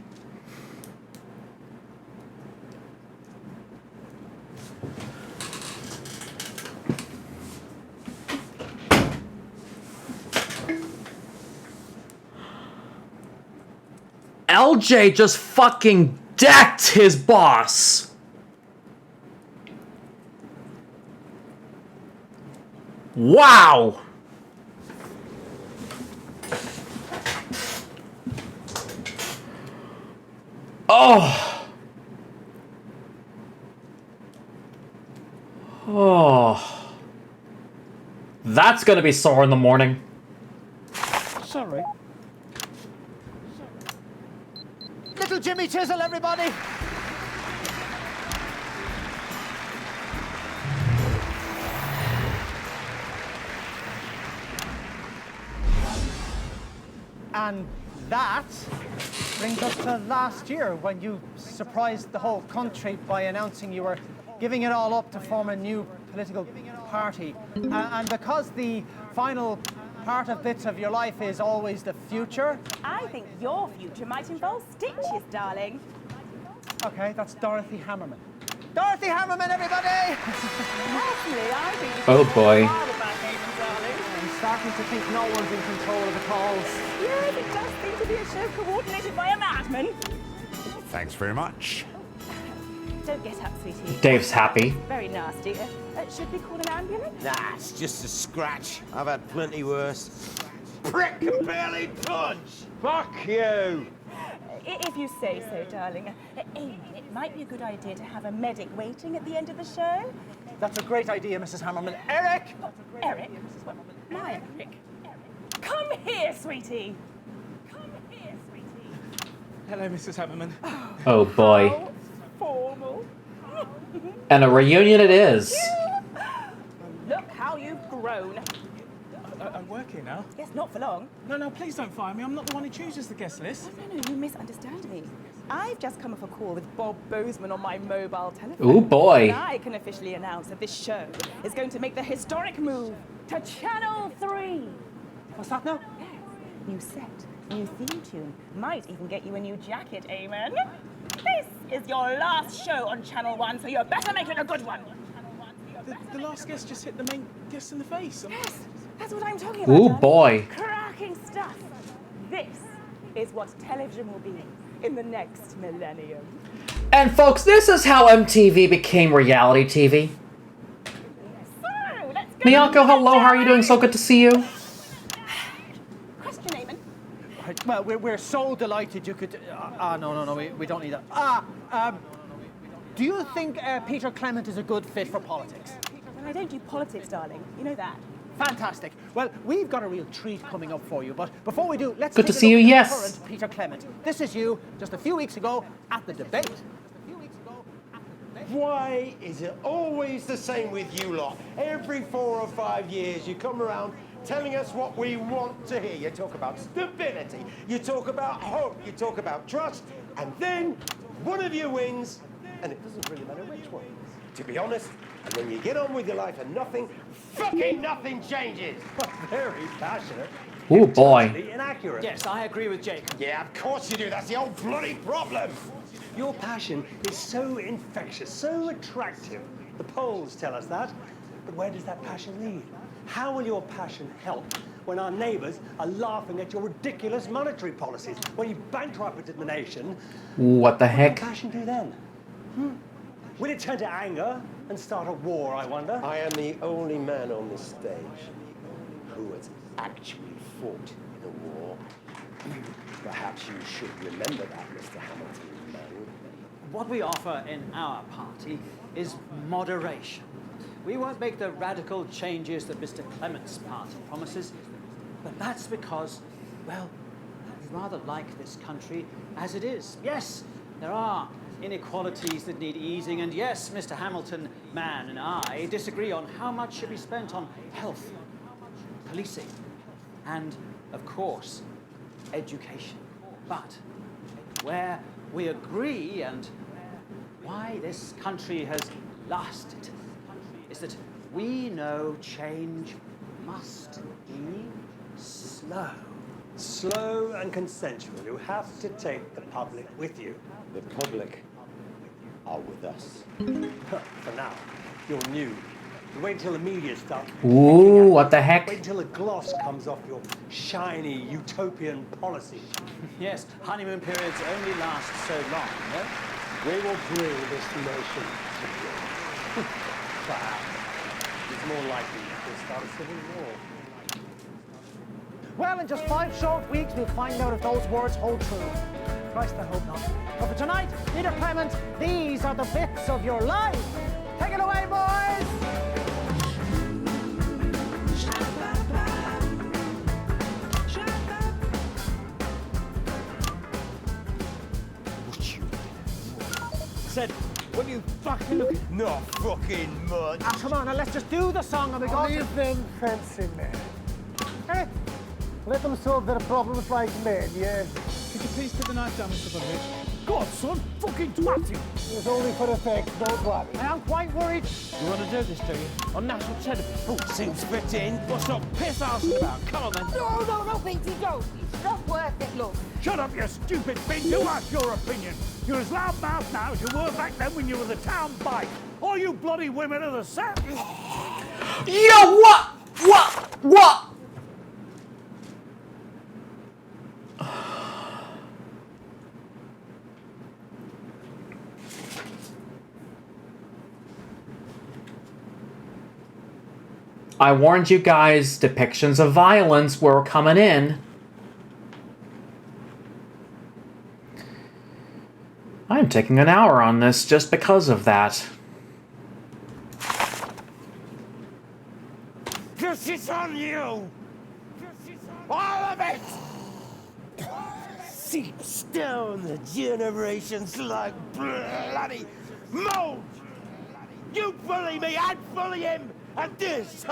LJ just fucking decked his boss. Wow. Oh. Oh. That's gonna be sore in the morning. Sorry. Little Jimmy Chisel, everybody! And that brings us to last year, when you surprised the whole country by announcing you were giving it all up to form a new political party. And because the final part of bits of your life is always the future. I think your future might involve stitches, darling. Okay, that's Dorothy Hammerman. Dorothy Hammerman, everybody! Personally, I think Oh boy. I'm starting to think no one's in control of the calls. yes, it does seem to be a show coordinated by a madman. Thanks very much. Don't get up, sweetie. Dave's happy. Very nasty. Should we call an ambulance? Nah, it's just a scratch. I've had plenty worse. Prick can barely punch. Fuck you! If you say so, darling. Amy, it might be a good idea to have a medic waiting at the end of the show. That's a great idea, Mrs. Hammerman. Eric! Eric? Well, my Eric. Come here, sweetie. Come here, sweetie. Hello, Mrs. Hammerman. Oh boy. How formal. And a reunion it is. Look how you've grown. I'm working now. Yes, not for long. No, please don't fire me. I'm not the one who chooses the guest list. No, you misunderstand me. I've just come off a call with Bob Bozeman on my mobile telephone. Ooh, boy. And I can officially announce that this show is going to make the historic move to Channel 3. What's that now? Yes. New set, new theme tune. Might even get you a new jacket, Amen. This is your last show on Channel 1, so you better make it a good one. The last guest just hit the main guest in the face. Yes, that's what I'm talking about. Ooh, darling. boy. Cracking stuff. This is what television will be in the next millennium. And folks, this is how MTV became reality TV. So, let's go. Miyako, hello, how are you doing? So good to see you. Question, Eamon. Right, well, we're so delighted you could... no, we don't need that. Do you think Peter Clement is a good fit for politics? Well, I don't do politics, darling. You know that. Fantastic. Well, we've got a real treat coming up for you, but before we do, let's Good take to a see look you, at yes. current Peter Clement. This is you, just a few weeks ago, at the debate. Why is it always the same with you lot? Every 4 or 5 years you come around telling us what we want to hear. You talk about stability, you talk about hope, you talk about trust, and then one of you wins, and it doesn't really matter which one. To be honest, and then you get on with your life and fucking nothing changes. Very passionate. Ooh, boy. Totally inaccurate. Yes, I agree with Jake. Yeah, of course you do. That's the old bloody problem. Your passion is so infectious, so attractive. The polls tell us that. But where does that passion lead? How will your passion help when our neighbours are laughing at your ridiculous monetary policies, when you bankrupted the nation? What the What will heck? your passion do then? Will it turn to anger and start a war, I wonder? I am the only man on this stage who has actually fought in a war. Perhaps you should remember that, Mr. Hamilton. What we offer in our party is moderation. We won't make the radical changes that Mr. Clement's party promises, but that's because, well, we rather like this country as it is. Yes, There are inequalities that need easing, and yes, Mr. Hamilton, man, and I disagree on how much should be spent on health, policing, and, of course, education. But where we agree and why this country has lasted is that we know change must be slow. Slow and consensual. You have to take the public with you. The public are with us. For now, you're new. Wait till the media starts. Ooh, what the heck? Wait till the gloss comes off your shiny utopian policies. Yes, honeymoon periods only last so long, no? We will bring this nation to you. Perhaps. It's more likely to start a civil war. Well, in just 5 short weeks, we'll find out if those words hold true. Christ, I hope not. But for tonight, Peter Clement, these are the bits of your life. Take it away, boys! Said, what you fucking look? Not fucking much. Ah, come on, now let's just do the song and we go. Leave them fencing, man. Hey, let them solve their problems like men, yeah? Could you please put the knife down, Mr. Burbage? God, son, fucking twatty. It was only for effect, don't worry. I am quite worried. You want to do this, do you? On national television? Oh, seems fitting. What's up piss asking about? Come on, then. No, Peter, don't. It's not worth it, look. Shut up, you stupid thing. You ask your opinion. You're as loud-mouthed now as you were back then when you were the town bike. All you bloody women are the same. Yo, what? What? I warned you guys, depictions of violence were coming in. I'm taking an hour on this just because of that. Cause it's on you! All of it! Seeps down the generations like bloody mold! You bully me, I'd bully him! And this,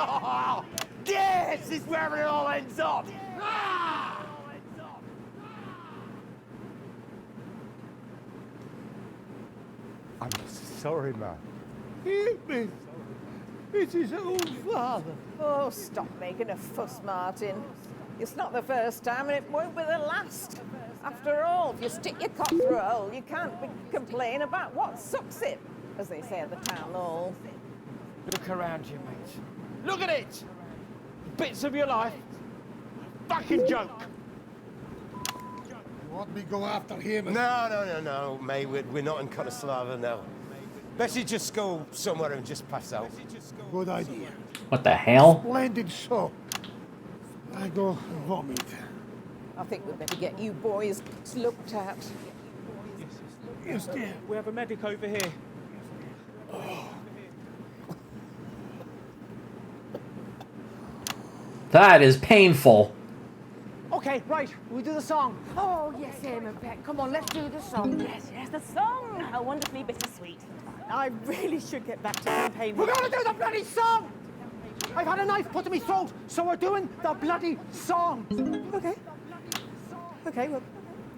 this is where it all ends up! I'm sorry, man. Eat me. It is own father. Oh, stop making a fuss, Martin. It's not the first time and it won't be the last. After all, if you stick your cock through a hole, you can't complain about what sucks it, as they say at the town hall. Look around you, mate. Look at it! Bits of your life. Fucking joke. You want me to go after him? No, mate. We're not in Konoslava now. Better just go somewhere and just pass out. Good idea. What the hell? Splendid show. I go vomit. I think we'd better get you boys looked at. Yes, dear. We have a medic over here. That is painful. Okay, right, we do the song. Oh, yes, Emma Peck. Come on, let's do the song. Yes, the song. How wonderfully bittersweet. I really should get back to campaign. We're gonna do the bloody song! I've had a knife put to my throat, so we're doing the bloody song. Okay. Okay, well,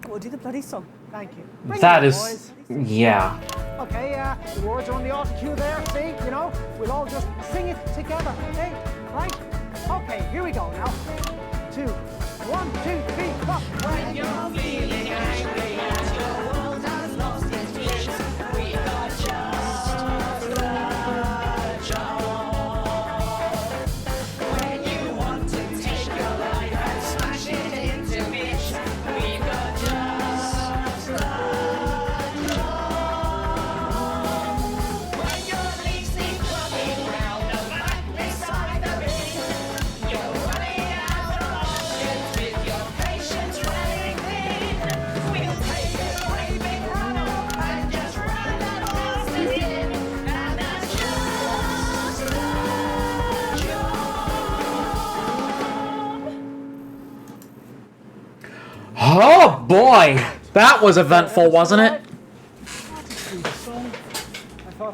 we'll do the bloody song. Thank you. That is... yeah. Okay, the words are on the auto cue there, see? You know, we'll all just sing it together, okay? Right? Okay, here we go now. 2, 1, 2, 3, 4. When you're feeling angry and your world has lost its bliss, we got just the job. When you want to take your life and smash it into bits, we got just the job. When your leaves seem clumping round the back beside the bin, you're running out of options with your patience running thin. We'll take a great big run up and just run that bastard in, and that's just the job. Oh boy! That was eventful, wasn't it?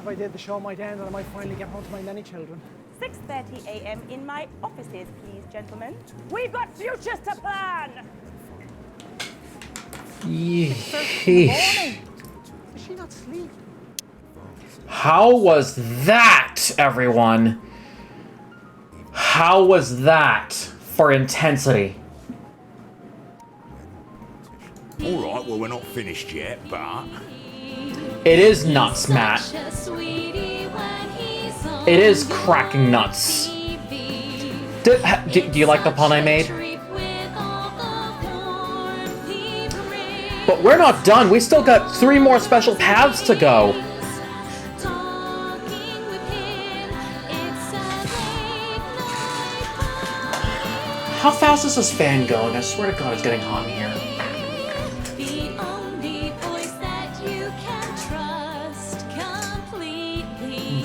I did, the show might end and I might finally get home to my nanny children. 6:30 a.m. in my offices, please, gentlemen. We've got futures to plan! Yeesh. Is she not sleeping? How was that, everyone? How was that for intensity? All right, well, we're not finished yet, but... It is nuts, Matt. It is cracking nuts. Do you like the pun I made? But we're not done. We still got 3 more special paths to go. How fast is this fan going? I swear to God, it's getting hot in here.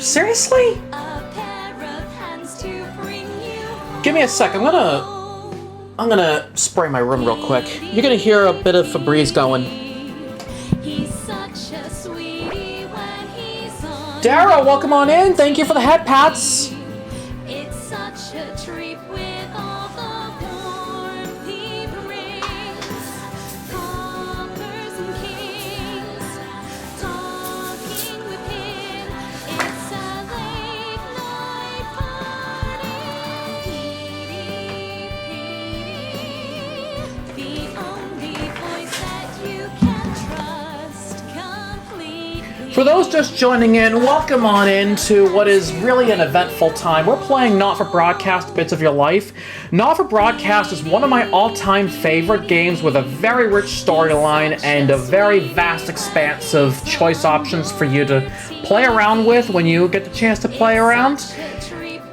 Seriously? Give me a sec. I'm gonna spray my room real quick. You're gonna hear a bit of Febreze going. Dara, welcome on in. Thank you for the head pats. It's such a treat with all the warmth he brings. Conquers and kings, talking with him. It's a late night party. The only voice that you can trust completely. For those just joining in, welcome on into what is really an eventful time. We're playing Not For Broadcast Bits of Your Life. Not For Broadcast is one of my all-time favorite games with a very rich storyline and a very vast expanse of choice options for you to play around with when you get the chance to play around.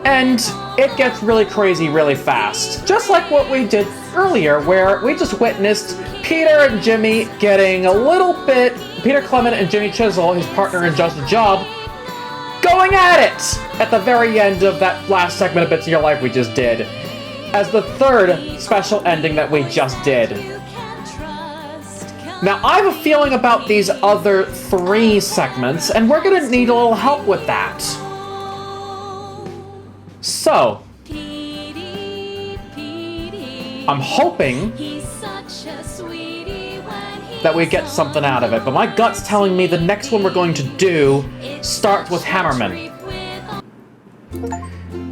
And it gets really crazy really fast. Just like what we did earlier, where we just witnessed Peter and Jimmy getting a little bit... Peter Clement and Jimmy Chisel, his partner in Just a Job, going at it at the very end of that last segment of Bits of Your Life we just did, as the third special ending that we just did. Now, I have a feeling about these other 3 segments, and we're gonna need a little help with that. So, I'm hoping that we get something out of it, but my gut's telling me the next one we're going to do starts with Hammerman.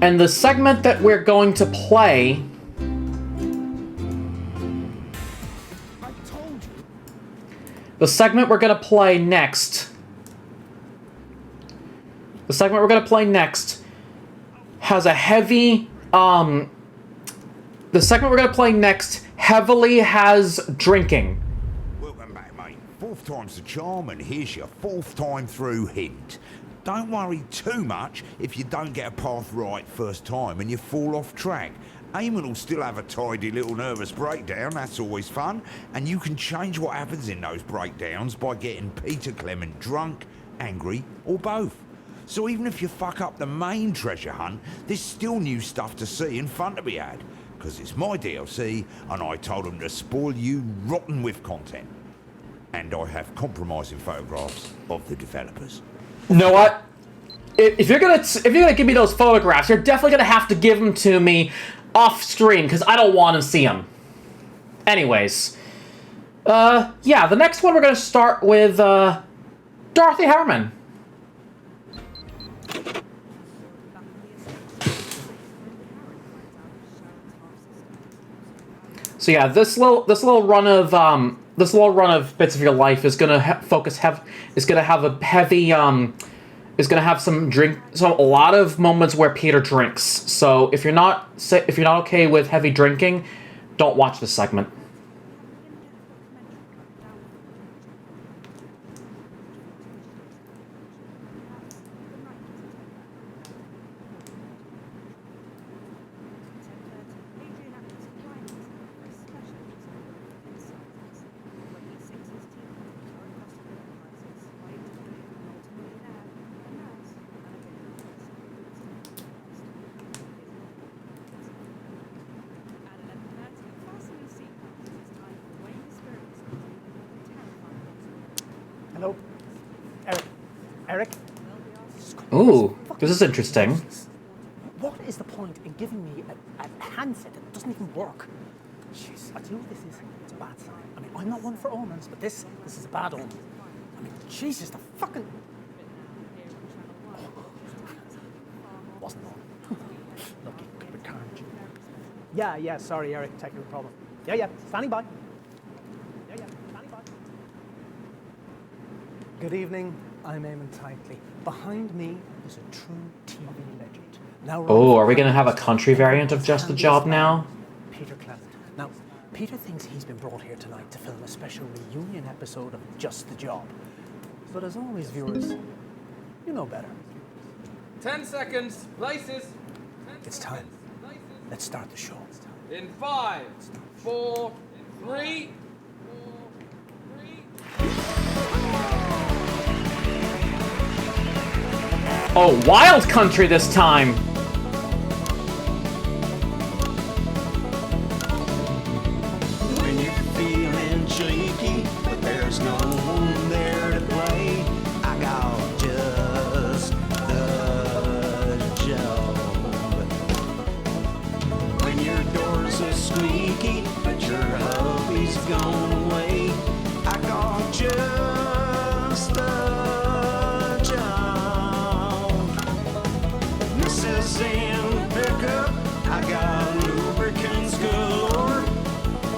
And the segment that we're going to play... The segment we're going to play next... The segment we're going to play next has a heavy... The segment we're going to play next heavily has drinking. Welcome back, mate. 4th time's the charm, and here's your 4th time through hint. Don't worry too much if you don't get a path right first time and you fall off track. Eamon will still have a tidy little nervous breakdown, that's always fun, and you can change what happens in those breakdowns by getting Peter Clement drunk, angry, or both. So even if you fuck up the main treasure hunt, there's still new stuff to see and fun to be had. Because it's my DLC, and I told them to spoil you rotten with content. And I have compromising photographs of the developers. You know what? If you're gonna give me those photographs, you're definitely gonna have to give them to me off stream, because I don't want to see them. Anyways, yeah, the next one we're gonna start with Dorothy Harriman. So yeah, this little run of Bits of Your Life is gonna have a lot of moments where Peter drinks. So if you're not okay with heavy drinking, don't watch this segment. Hello? Eric? Ooh, this is interesting. What is the point in giving me a handset that doesn't even work? Jeez, I tell you what this is. It's a bad sign. I mean, I'm not one for omens, but this is a bad omen. I mean, Jesus, the fucking... Wasn't on. Lucky, could have turned. Yeah, sorry, Eric, technical problem. Yeah, standing by. Good evening, I'm Eamon Tightly. Behind me is a true TV legend. Now, Oh, are we gonna have a country variant of Just the Job now? Peter Clement. Now, Peter thinks he's been brought here tonight to film a special reunion episode of Just the Job. But as always, viewers, you know better. 10 seconds. Places. It's time. Let's start the show. In 5, 4, 3. Oh, wild country this time! When you're feeling shaky, but there's no one there to play, I got just the job. When your doors are squeaky, but your hubby's gone away, I got just the job. Mrs. in pickup, I got lubricants galore.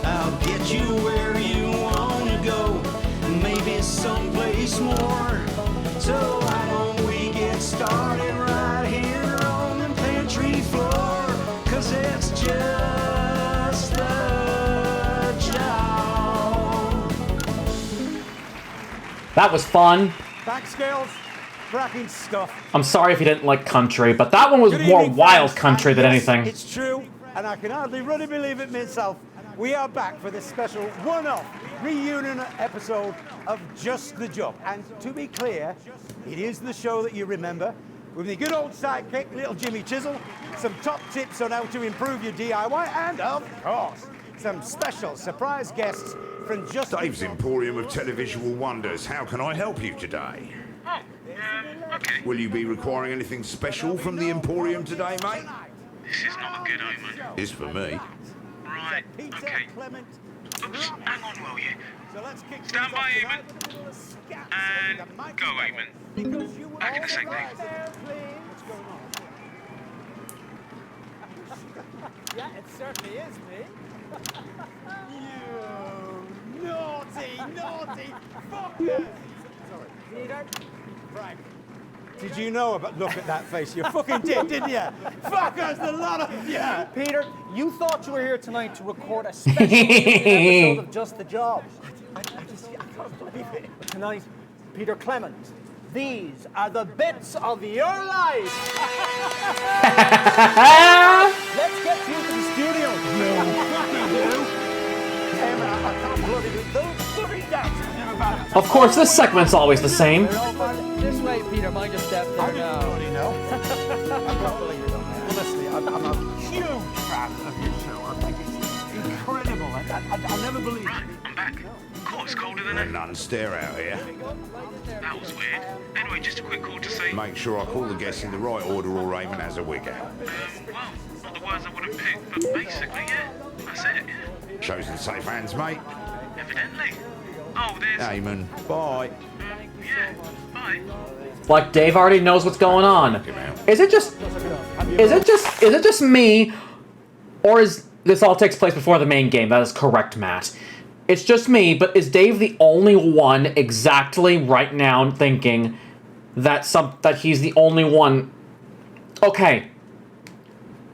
I'll get you where you wanna go, maybe someplace more. So why don't we get started right here on the pantry floor? 'Cause it's just the job. That was fun. Back skills, cracking stuff. I'm sorry if you didn't like country, but that one was Good more evening, wild friends. country And than yes, anything. It's true, and I can hardly really believe it myself. We are back for this special one-off reunion episode of Just the Job. And to be clear, it is the show that you remember, with the good old sidekick, little Jimmy Chisel, some top tips on how to improve your DIY, and of course, some special surprise guests from Just Dave's the Job. Emporium of Televisual Wonders. How can I help you today? Okay. Will you be requiring anything special from the Emporium today, mate? This is not a good omen. It's for me. Right, okay. Oops, hang on, will you? Stand by, Eamon. And go, Eamon. Back in a sec, Dave. Yeah, it certainly is me. You naughty fuckers! Sorry. Peter? Frank. Did you know about... Look at that face. You fucking did, didn't you? Fuckers, the lot of you! Peter, you thought you were here tonight to record a special episode of Just the Job. I can't believe it. But tonight, Peter Clement, these are the bits of your life. Let's get you to the studio. You fucking do. I can't bloody do those bloody dance. Of course, this segment's always the same. This way, Peter. Mind your step there I now. didn't already know. I can't believe it. Honestly, I'm a huge fan of your show. I think it's incredible. I never believed it. I'm back. Cool, it's colder than ever. None stare out here. That was weird. Anyway, just a quick call to say... Make sure I call the guests in the right order or Raymond has a wig out. well, not the words I would have picked, but basically, yeah. That's it, yeah. Show's in safe hands, mate. Evidently. Oh, there's... Amen. Bye. Yeah, bye. Like Dave already knows what's going on. Is it just me, or is this all takes place before the main game? That is correct, Matt. It's just me, but is Dave the only one exactly right now thinking that he's the only one? Okay.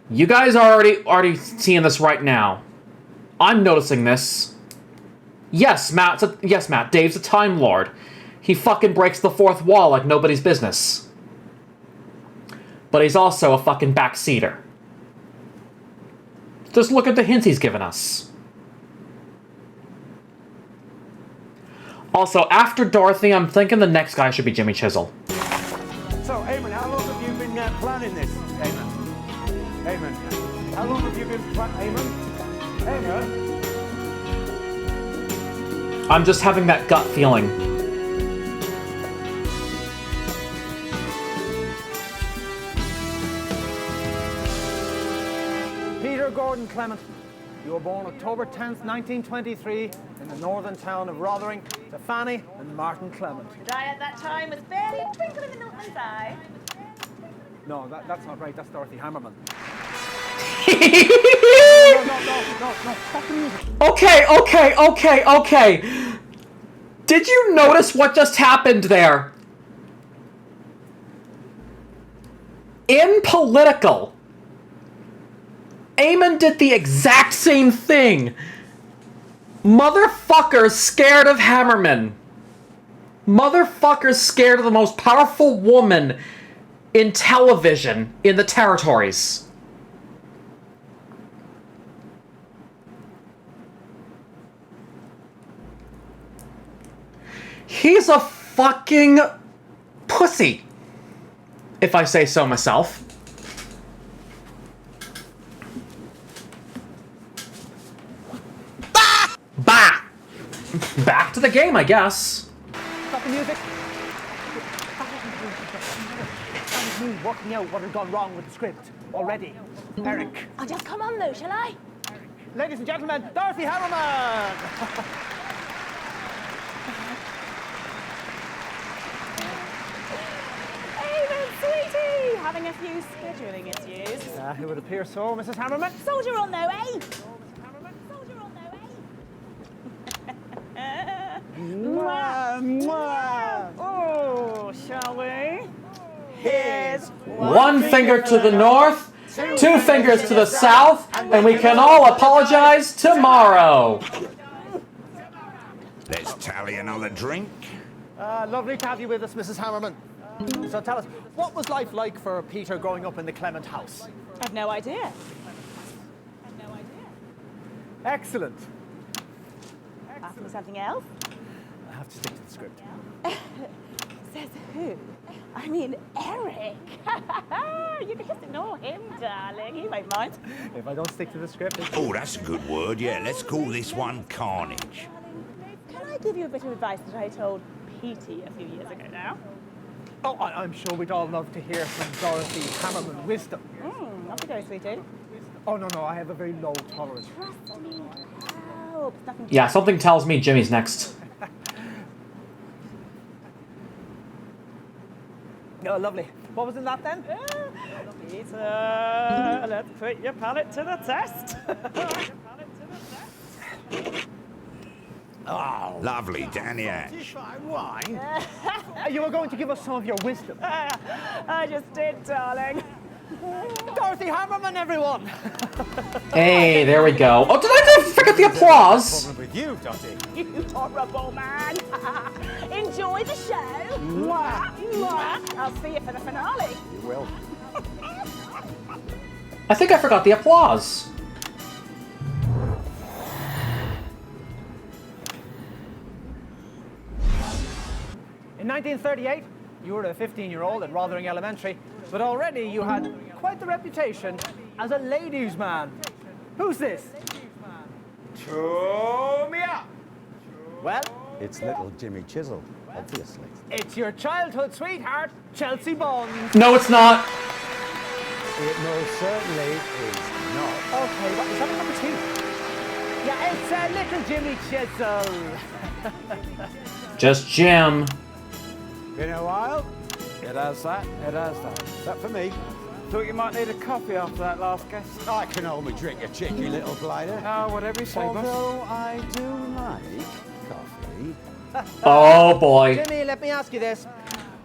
You guys are already seeing this right now. I'm noticing this. Yes, Matt. Dave's a Time Lord. He fucking breaks the fourth wall like nobody's business. But he's also a fucking backseater. Just look at the hints he's given us. Also, after Dorothy, I'm thinking the next guy should be Jimmy Chisel. So, Eamon, how long have you been planning this? Eamon, how long have you been planning? Eamon? I'm just having that gut feeling. Clement. You were born October 10th, 1923, in the northern town of Rotherham to Fanny and Martin Clement. And I at that time was barely a twinkle in the milkman's eye. No, that's not right. That's Dorothy Hammerman. No. Stop the music. Okay. Did you notice what just happened there? In Political, Eamon did the exact same thing. Motherfuckers scared of Hammerman. Motherfuckers scared of the most powerful woman in television in the territories. He's a fucking pussy, if I say so myself. Bah! Back to the game, I guess. Stop the music. That was me working out what had gone wrong with the script already. Eric. I'll just come on though, shall I? Ladies and gentlemen, Dorothy Hammerman! Sweetie! Having a few scheduling issues. It would appear so, Mrs. Hammerman. Soldier on though, eh? Oh, shall we? Here's One finger to the north, two fingers to the south, and we can all apologize tomorrow. Let's tally another drink. Lovely to have you with us, Mrs. Hammerman. So tell us, what was life like for Peter growing up in the Clement house? I've no idea. Excellent. Ask me something else? I have to stick to the script. Says who? I mean, Eric. You can just ignore him, darling. He won't mind. If I don't stick to the script, it's... Oh, that's a good word. Yeah, let's call this one Carnage. Can I give you a bit of advice that I told Petey a few years ago now? Oh, I'm sure we'd all love to hear some Dorothy Hammerman wisdom. Off you go, sweetie. Oh, no, I have a very low tolerance. Trust me. Help. Nothing. Yeah, something tells me Jimmy's next. Oh, lovely. What was in that then? Peter, let's put your palate to the test. Oh, lovely, Daniash. Wine? You were going to give us some of your wisdom. I just did, darling. Dorothy Hammerman, everyone! Hey, there we go. Oh, did I forget the applause? Problem with you, Dottie. You horrible man. Enjoy the show. Mwah, mwah. I'll see you for the finale. You will. I think I forgot the applause. In 1938, you were a 15-year-old at Rotherham Elementary, but already you had quite the reputation as a ladies' man. Who's this? Show me up. Well, It's little Jimmy Chisel, obviously. it's your childhood sweetheart, Chelsea Bond. No, it's not. It most certainly is not. Okay, what is that number 2? Yeah, it's little Jimmy Chisel. Just Jim. Been a while? It has that. Is that for me? Thought you might need a coffee after that last guest. I can only drink a cheeky little blighter. Oh, whatever you say, boss. Although I do like coffee. Oh boy. Jimmy, let me ask you this.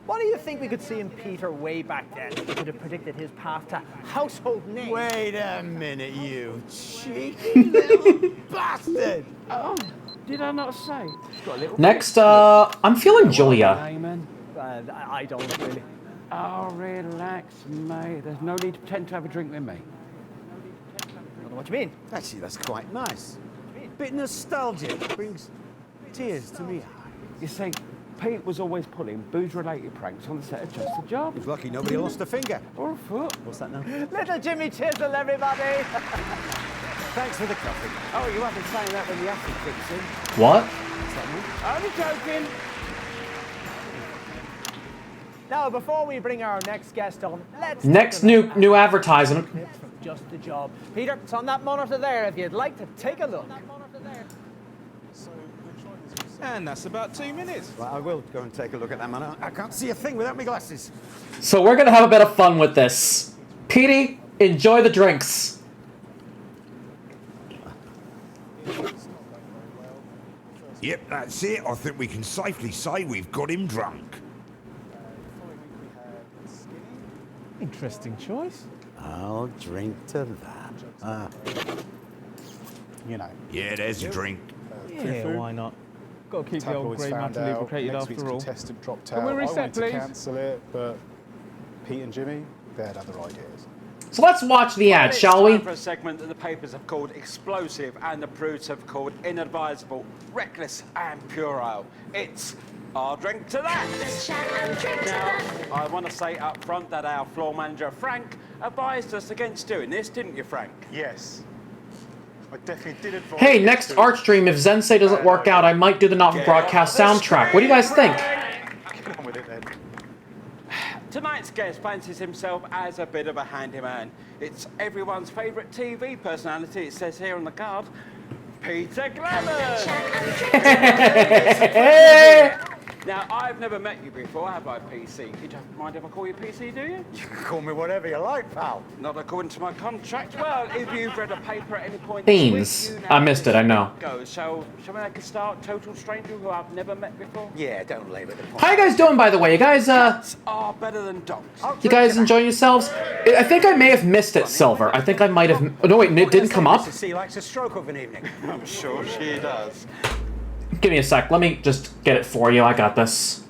What do you think we could see in Peter way back then? We could have predicted his path to household name. Wait a minute, you cheeky little bastard! Oh, did I not say? It's got a little Next, I'm feeling Julia. Amen. I don't really. Oh, relax, mate. There's no need to pretend to have a drink with me. I don't know what you mean. Actually, that's quite nice. Bit nostalgic. Brings tears to me. You see, Pete was always pulling booze-related pranks on the set of Just a Job. He's lucky nobody lost a finger. Or a foot. What's that now? Little Jimmy Chisel, everybody. Thanks for the coffee. Oh, you haven't been saying that when the acid kicks in. What? Only joking. Now, before we bring our next guest on, let's Next new advertisement. just the job. Peter, it's on that monitor there if you'd like to take a look. And that's about 2 minutes. Well, I will go and take a look at that, man. I can't see a thing without my glasses. So we're gonna have a bit of fun with this. Petey, enjoy the drinks. Yep, that's it. I think we can safely say we've got him drunk. Interesting choice. I'll drink to that. You know. Yeah, there's a drink. Yeah, why not? Got to keep the old grey matter lubricated Next week's after all. contestant dropped Can out. we I reset, wanted to please? cancel it, but Pete and Jimmy, they had other ideas. So let's watch the ad, shall we? It's time for a segment that the papers have called explosive and the prudes have called inadvisable, reckless and puerile. It's our drink to that. Now, I want to say up front that our floor manager, Frank, advised us against doing this, didn't you, Frank? Yes. I definitely did advise. Hey, next art stream, if Zensei doesn't work out, I might do the Not for Broadcast soundtrack. What do you guys think? Get on with it then. Tonight's guest fancies himself as a bit of a handyman. It's everyone's favourite TV personality, it says here on the card, Peter Glamour. Now, I've never met you before, have I, PC? You don't mind if I call you PC, do you? You can call me whatever you like, pal. Not according to my contract. Well, if you've read a paper at any point Beans. this week, you I missed it, I know. Go. Shall we make a start? Total stranger who I've never met before? Yeah, don't labour the point. How you guys doing, by the way? You guys, are better than dogs. you guys enjoying yourselves? I think I may have missed it, Silver. I think I might have... Oh, no, wait, it didn't come up? Mrs. C likes a stroke of an evening. I'm sure she does. Give me a sec. Let me just get it for you. I got this.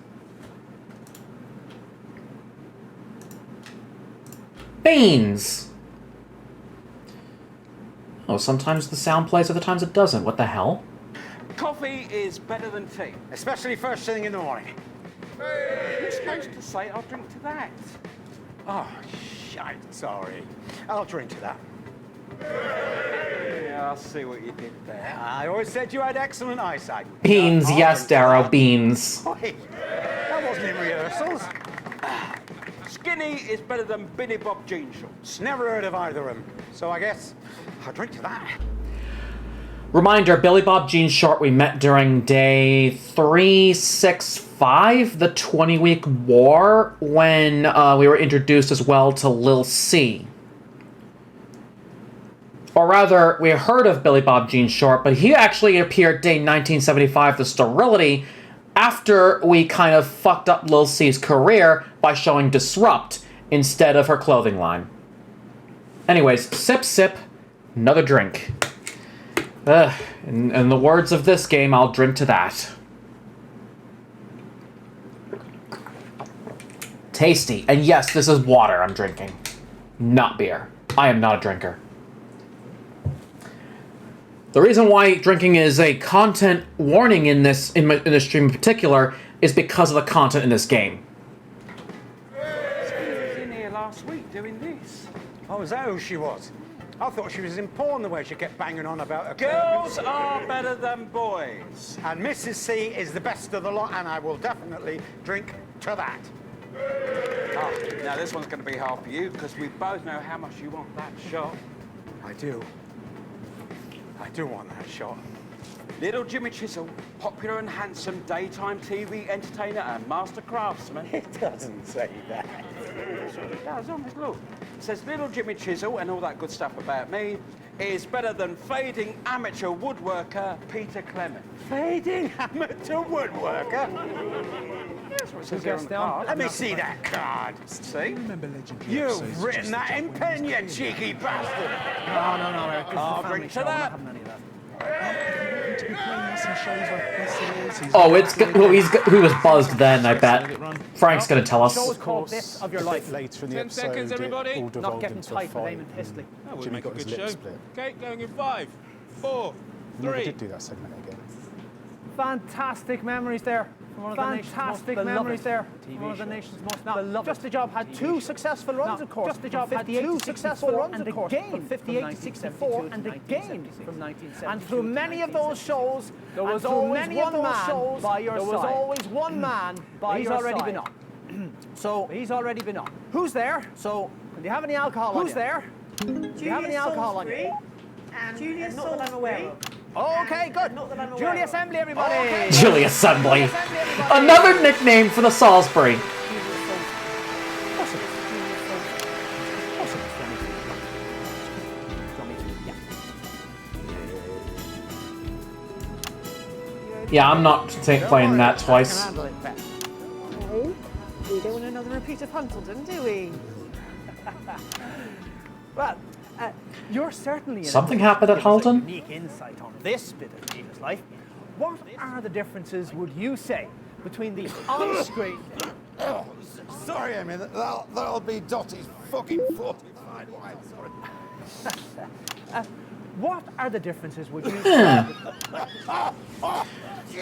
Beans! Oh, sometimes the sound plays, other times it doesn't. What the hell? Coffee is better than tea. Especially first thing in the morning. You're supposed to say, I'll drink to that. Oh, shite, sorry. I'll drink to that. Yeah, I'll see what you did there. I always said you had excellent eyesight. Beans, yes, Darrow, beans. Oi, that wasn't in rehearsals. Skinny is better than Billy Bob jean shorts. Never heard of either of them. So I guess I'll drink to that. Reminder, Billy Bob Jean Short, we met during day 365, the 20-week war, when we were introduced as well to Lil C. Or rather, we heard of Billy Bob Jean Short, but he actually appeared day 1975, the Sterility, after we kind of fucked up Lil C's career by showing Disrupt instead of her clothing line. Anyways, sip, sip, another drink. In the words of this game, I'll drink to that. Tasty. And yes, this is water I'm drinking, not beer. I am not a drinker. The reason why drinking is a content warning in this stream in particular is because of the content in this game. She was in here last week doing this. Oh, is that who she was? I thought she was in porn the way she kept banging on about her Girls are better than boys. And Mrs. C is the best of the lot, and I will definitely drink to that. Oh, now this one's going to be hard for you because we both know how much you want that shot. I do. I do want that shot. Little Jimmy Chisel, popular and handsome daytime TV entertainer and master craftsman. It doesn't say that. It does, honest, look. It says Little Jimmy Chisel and all that good stuff about me is better than fading amateur woodworker Peter Clement. Fading amateur woodworker? That's what it says here on the card. Let me see that card. See? You've written that in pen, you cheeky bastard. No, Eric. This is a I'll family drink to show. I'm not that. having any of that. Oh, he was buzzed then, I bet. Frank's gonna tell us. The show is called Bits of Your Life. Later in the 10 episode, seconds, everybody. it all Not devolved getting into a tight with fight. Eamon Pisley. That would Jimmy make a got his good lip show. split. Okay, going in 5, 4, We never 3. did do that segment again. Fantastic memories there. From one of the nation's most beloved TV One of the shows. nation's most Now, beloved. Just the Job had two successful runs, of course. Just the Job had two successful runs, of course. From 58 to 64, and again from 1972. And through many of those shows, there was always one man by your side. There was always one man by your side. He's already been on. So he's already been on. Who's there? So, do you have any alcohol on you? Who's there? Do you have any alcohol on you? Julius not that I'm aware of. Okay, good. Julie Assembly, everybody. Okay. Julie Assembly. Another nickname for the Salisbury. Yeah, I'm not playing that twice. No, we don't want another repeat of Huntleton, do we? Well, you're certainly Something happened at Halton? Unique insight on this bit of Peter's life. What are the differences, would you say, between the on-screen? Sorry, Amy, that'll be Dottie's fucking fortified wine. Sorry. What are the differences, would you say?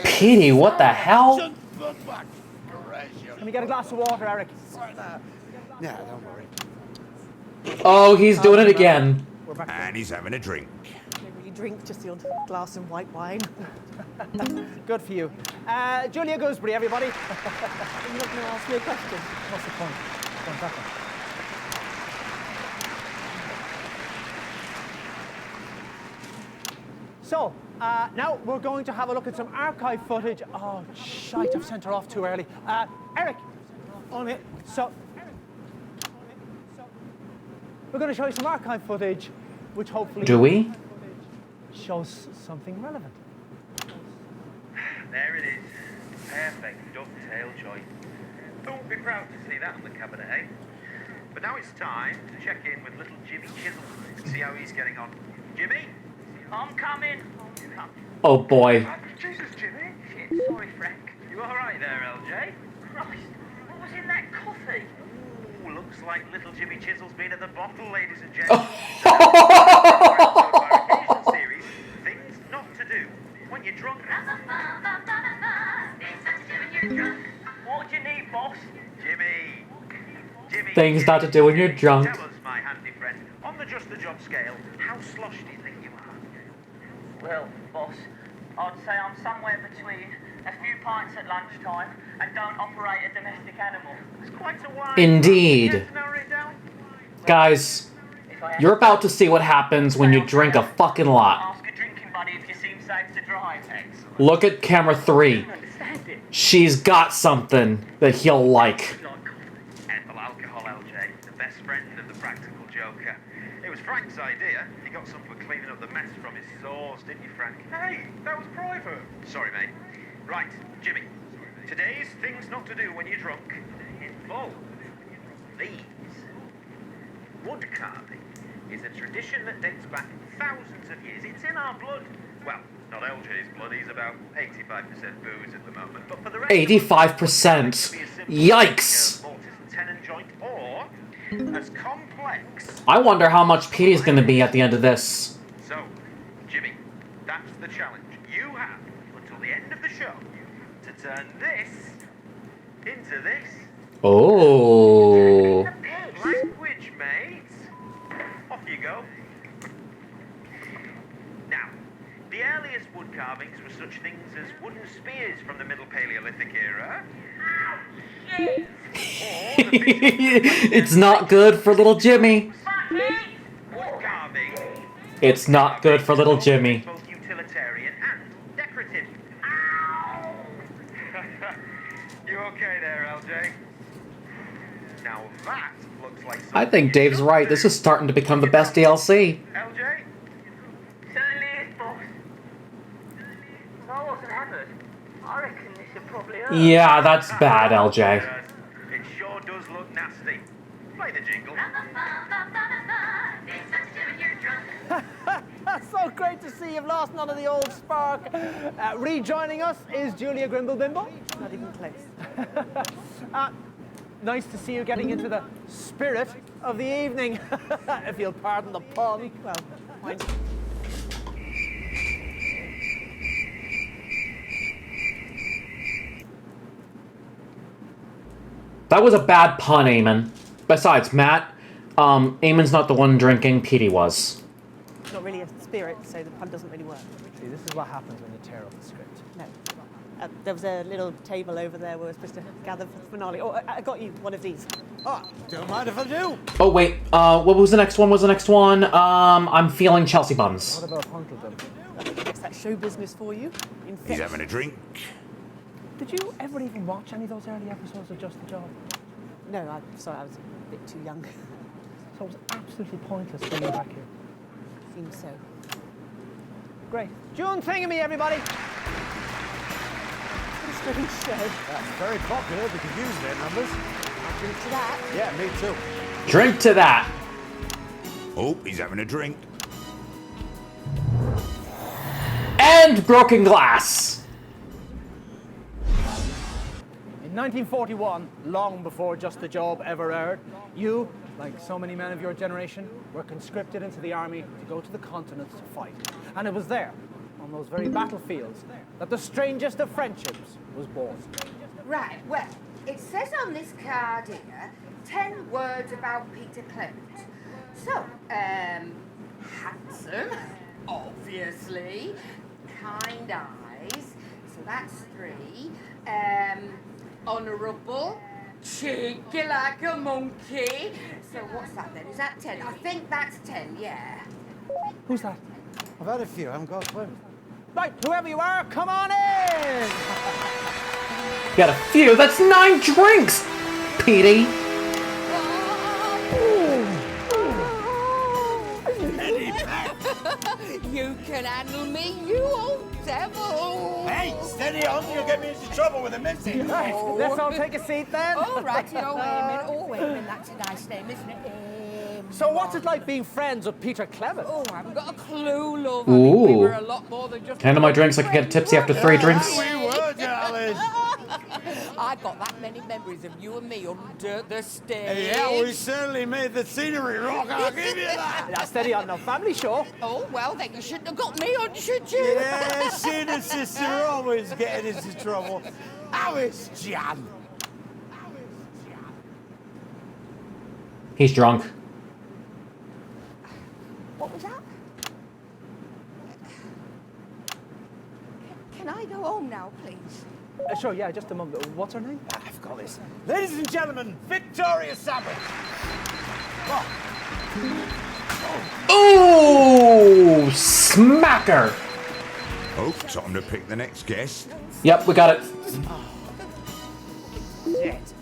Petey, what the hell? Let me get a glass of water, Eric. Yeah, don't worry. Oh, he's doing it again. And he's having a drink. Don't really drink, just the old glass of white wine. Good for you. Julia Gooseberry, everybody. You're not going to ask me a question. What's the point? What's that one? So, now we're going to have a look at some archive footage. Oh, shite, I've sent her off too early. Eric, on it. So, we're going to show you some archive footage, which hopefully... Do we? ...shows something relevant. There it is. Perfect ducktail joint. Don't be proud to see that on the cabinet, eh? But now it's time to check in with little Jimmy Chisel and see how he's getting on. Jimmy? I'm coming. Oh boy. Jesus, Jimmy. Shit, sorry, Frank. You all right there, LJ? Christ, what was in that coffee? Ooh, looks like little Jimmy Chisel's been at the bottle, ladies and gentlemen. Our occasional series, Things Not to Do When You're Drunk. What do you need, boss? Jimmy. Things not to do when you're drunk. Tell us, my handy friend, on the Just the Job scale, how slosh do you think you are? Well, boss, I'd say I'm somewhere between a few pints at lunchtime and don't operate a domestic animal. It's quite a while. Indeed. Guys, you're about to see what happens when you drink a fucking lot. Ask a drinking buddy if you seem safe to drive. Look at camera 3. She's got something that he'll like. Ethyl alcohol, LJ, the best friend of the practical joker. It was Frank's idea. He got some for cleaning up the mess from his sauce, didn't you, Frank? Hey, that was private. Sorry, mate. Right, Jimmy. Today's Things Not to Do When You're Drunk involve these. Wood carving is a tradition that dates back thousands of years. It's in our blood. Well, not LJ's blood. He's about 85% booze at the moment. But for the rest 85%. Yikes. mortise and tenon joint, or as complex. I wonder how much Petey's gonna be at the end of this. So, Jimmy, that's the challenge. You have until the end of the show to turn this into this. Oh. Language, mate. Off you go. Now, the earliest wood carvings were such things as wooden spears from the Middle Paleolithic era. It's not good for little Jimmy. Wood carving. It's not good for little Jimmy. Both utilitarian and decorative. You okay there, LJ? Now that looks like I think Dave's right. This is starting to become the best DLC. LJ? Certainly is, boss. If I wasn't hammered, I reckon this would probably hurt. Yeah, that's bad, LJ. It sure does look nasty. Play the jingle. So great to see you've lost none of the old spark. Rejoining us is Julia Grimble-Bimble. Not even close. Nice to see you getting into the spirit of the evening, if you'll pardon the pun. Well, fine. That was a bad pun, Eamon. Besides, Matt, Eamon's not the one drinking, Petey was. Not really a spirit, so the pun doesn't really work. See, this is what happens when you tear up the script. No. There was a little table over there where we're supposed to gather for the finale. Oh, I got you one of these. Oh, don't mind if I do. Oh wait, what was the next one? I'm feeling Chelsea buns. What about Huntledon? I guess that's show business for you. He's having a drink. Did you ever even watch any of those early episodes of Just the Job? No, I'm sorry, I was a bit too young. So it was absolutely pointless bringing you back here. Seems so. Great. June thingamy, everybody! Strange show. That's very popular. We could use their numbers. I'll drink to that. Yeah, me too. Drink to that. Oh, he's having a drink. And broken glass. In 1941, long before Just the Job ever aired, you, like so many men of your generation, were conscripted into the army to go to the continent to fight. And it was there, on those very battlefields, that the strangest of friendships was born. Right, well, it says on this card here, 10 words about Peter Clement. So, handsome, obviously, kind eyes, so that's 3. Honourable, cheeky like a monkey. So what's that then? Is that 10? I think that's 10, yeah. Who's that? I've had a few, I haven't got a clue. Right, whoever you are, come on in! Got a few. That's 9 drinks, Petey. You can handle me, you old devil. Hey, steady on, you'll get me into trouble with a minty. Right, let's all take a seat then. All right, wait a minute. Oh, wait a minute, that's a nice name, isn't it? So what's it like being friends with Peter Clement? Oh, I haven't got a clue, love. Ooh. I think we were a lot more than just... Handle my drinks. I can get tipsy after 3 drinks. We were, darling. I got that many memories of you and me under the stage. Yeah, we certainly made the scenery rock, I'll give you that. That's steady on, no family show. Oh, well, then you shouldn't have got me on, should you? Yeah, she and her sister are always getting into trouble. How is Jan? He's drunk. What was that? Can I go home now, please? Sure, yeah, just a moment. What's her name? I've got this. Ladies and gentlemen, Victoria Savage. Ooh, smacker. Oh, time to pick the next guest. Yep, we got it. Shit.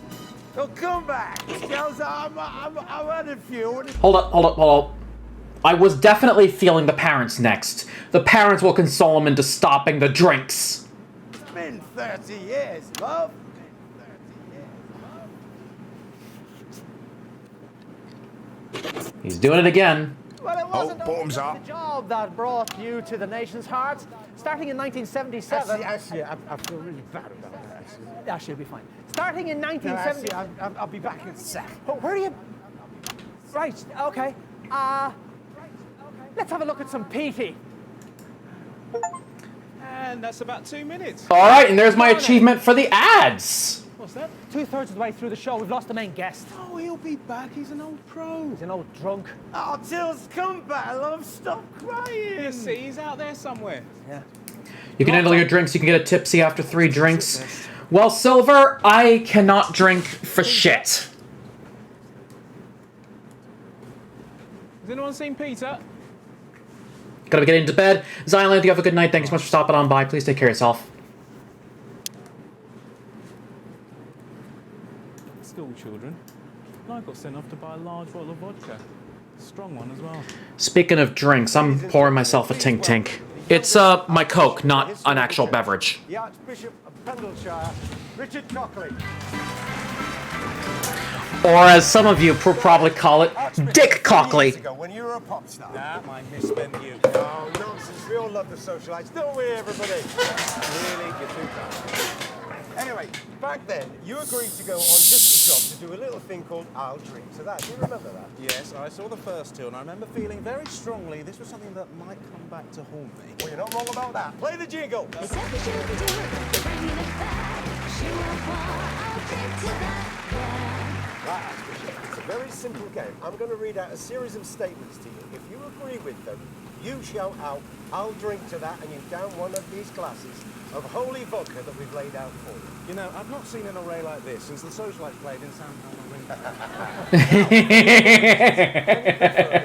Oh, come back. Girls, I've had a few. Hold up. I was definitely feeling the parents next. The parents will console him into stopping the drinks. It's been 30 years, love. He's doing it again. Well, it wasn't bottoms just up. the job that brought you to the nation's hearts. Starting in 1977... Actually, I feel really bad about that, actually. Actually, it'll be fine. Starting in 1970... No, actually, I'll be back in a sec. Oh, where are you... Right, okay. Let's have a look at some Petey. And that's about 2 minutes. All right, and there's my achievement for the ads. What's that? 2/3 of the way through the show, we've lost the main guest. Oh, he'll be back. He's an old pro. He's an old drunk. Oh, Tills, come back, love. Stop crying. You see, he's out there somewhere. Yeah. You can handle your drinks. You can get a tipsy after 3 drinks. Well, Silver, I cannot drink for shit. Has anyone seen Peter? Gotta be getting to bed. Zyland, you have a good night. Thank you so much for stopping on by. Please take care of yourself. School children. I got sent off to buy a large bottle of vodka. Strong one as well. Speaking of drinks, I'm pouring myself a Tink Tink. It's my Coke, not an actual beverage. The Archbishop of Pendleshire, Richard Cockley. Or as some of you probably call it, Dick Cockley. When you were a pop star. Ah, my misspent youth. Oh, nonsense. We all love the socialites, don't we, everybody? Really? You're too kind. Anyway, back then, you agreed to go on Just the Job to do a little thing called I'll Drink to That. Do you remember that? Yes, I saw the first 2, and I remember feeling very strongly this was something that might come back to haunt me. Well, you're not wrong about that. Play the jingle. Right, Archbishop, it's a very simple game. I'm going to read out a series of statements to you. If you agree with them, You shout out, I'll drink to that, and you down one of these glasses of holy vodka that we've laid out for you. You know, I've not seen an array like this since the socialites played in San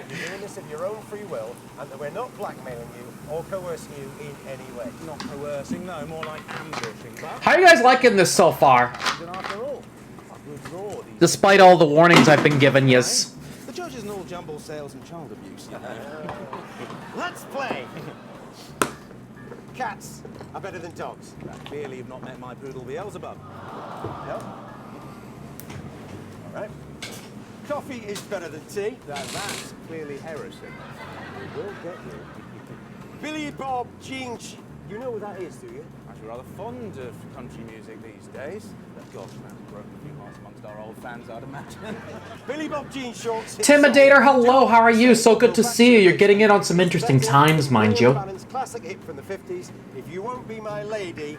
You're doing this of your own free will, and that we're not blackmailing you or coercing you in any way. Not coercing, no, more like ambushing. But How are you guys liking this so far? after all, a good draw. These Despite all the warnings I've been given, yes. The judge isn't all jumble sales and child abuse. Let's play! Cats are better than dogs. Clearly you've not met my poodle Beelzebub. No? All right. Coffee is better than tea. That's clearly heresy. We will get you. Billy Bob Jean... You know what that is, do you? Actually rather fond of country music these days. But gosh, that's broken a few hearts amongst our old fans, I'd imagine. Billy Bob Jean Shorts... Timidator, hello, how are you? So good to see you. You're getting in on some interesting times, mind you. Classic hit from the 50s. If you won't be my lady,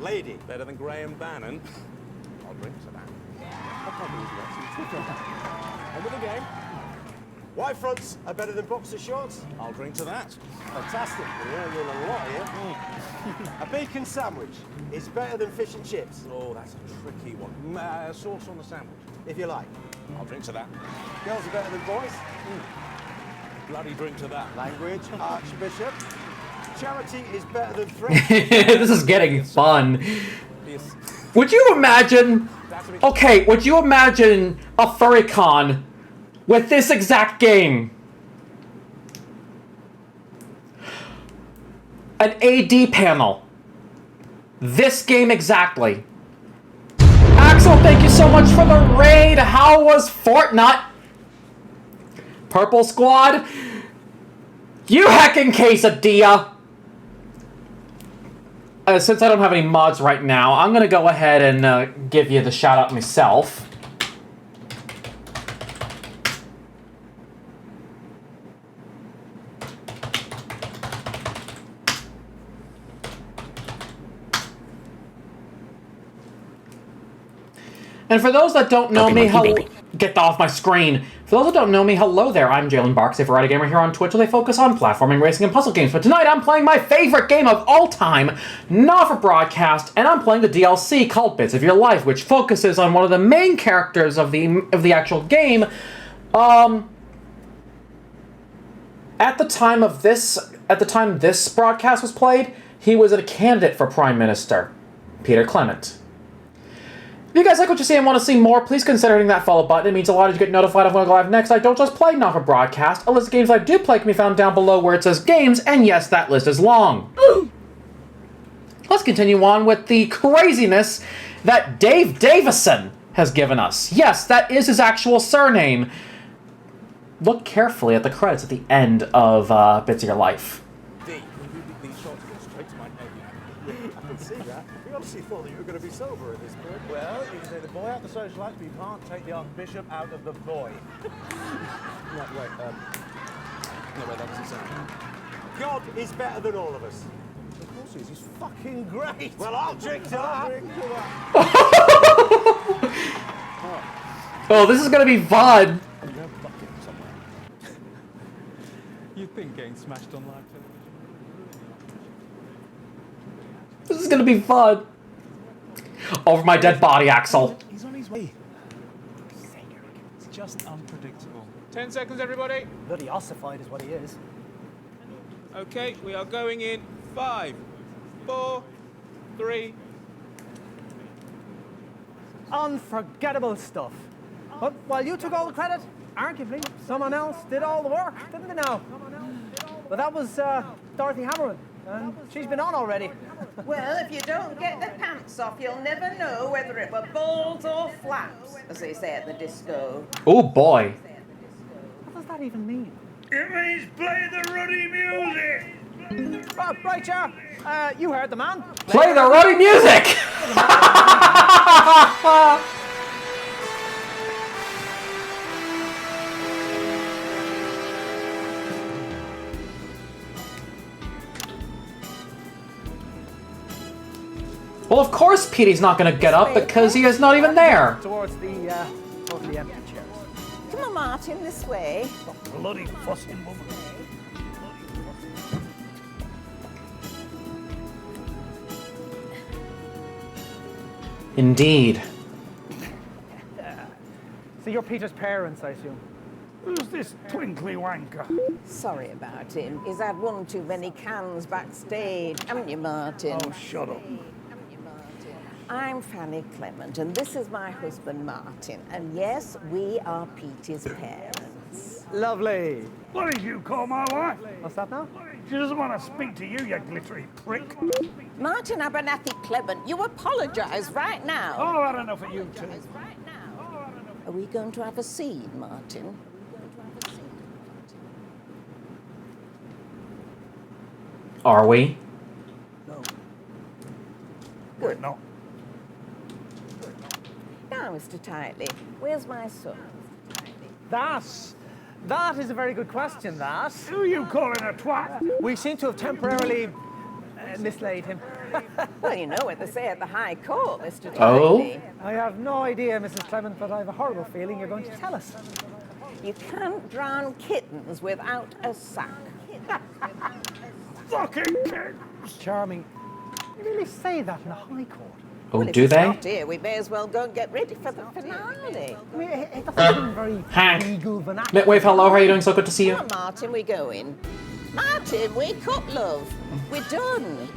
lady. Better than Graham Bannon. I'll drink to that. I'll probably on with the game. White fronts are better than boxer shorts. I'll drink to that. Fantastic. We're learning a lot here. A bacon sandwich is better than fish and chips. Oh, that's a tricky one. Sauce on the sandwich. If you like. I'll drink to that. Girls are better than boys. Bloody drink to that. Language, Archbishop. Charity is better than threat. This is getting fun. Would you imagine... Okay, would you imagine a Furrycon with this exact game? An AD panel. This game exactly. Axel, thank you so much for the raid. How was Fortnite? Purple Squad. You heckin' quesadilla. Since I don't have any mods right now, I'm gonna go ahead and give you the shout out myself. And for those that don't know me, get off my screen. For those that don't know me, hello there. I'm Jalen Barks, a variety gamer here on Twitch, where they focus on platforming, racing, and puzzle games. But tonight I'm playing my favorite game of all time, not for broadcast, and I'm playing the DLC called Bits of Your Life, which focuses on one of the main characters of the actual game. At the time this broadcast was played, he was a candidate for Prime Minister, Peter Clement. If you guys like what you see and want to see more, please consider hitting that follow button. It means a lot as you get notified of when I go live next. I don't just play not for broadcast. A list of games I do play can be found down below where it says games, and yes, that list is long. Let's continue on with the craziness that Dave Davison has given us. Yes, that is his actual surname. Look carefully at the credits at the end of Bits of Your Life. These shots go straight to my head. I can see that. We obviously thought that you were going to be sober at this point. Well, you can take the boy out the socialite, but you can't take the Archbishop out of the boy. No, wait, that doesn't sound. God is better than all of us. Of course he is. He's fucking great. Well, I'll drink to that. Oh, this is going to be fun. You'd think getting smashed on live television. This is going to be fun. Over my dead body, Axel. He's on his way. It's just unpredictable. 10 seconds, everybody. Bloody ossified is what he is. Okay, we are going in 5, 4, 3. Unforgettable stuff. But while you took all the credit, arguably someone else did all the work, didn't they now? But that was Dorothy Hammerin, and she's been on already. Well, if you don't get the pants off, you'll never know whether it were balls or flaps, as they say at the disco. Oh boy. What does that even mean? It means play the ruddy music. Right, yeah. You heard the man. Play the ruddy music! Well, of course Petey's not going to get up because he is not even there. Towards the empty chairs. Come on, Martin, this way. Bloody fussing woman. Indeed. So you're Peter's parents, I assume? Who's this twinkly wanker? Sorry about him. He's had one too many cans backstage, haven't you, Martin? Oh, shut up. I'm Fanny Clement, and this is my husband, Martin. And yes, we are Peter's parents. Lovely. What did you call my wife? What's that now? She doesn't want to speak to you, you glittery prick. Martin Abernathy Clement, you apologise right now. Oh, I've had enough of you two. Are we going to have a scene, Martin? Are we? Good. No. Now, Mr. Titley, where's my son? That is a very good question, that. Who are you calling a twat? We seem to have temporarily mislaid him. Well, you know what they say at the High Court, Mr. Oh? Titley. I have no idea, Mrs. Clement, but I have a horrible feeling you're going to tell us. You can't drown kittens without a sack. Fucking kittens! Charming. You really say that in a High Court? Oh, Well, if do he's they? not here, we may as well go and get ready for the finale. I mean, it doesn't seem very Hank. legal vernacular. Midwave, hello, how are you doing? So good to see you. Come on, Martin, we're going. Martin, wake up, love. We're done.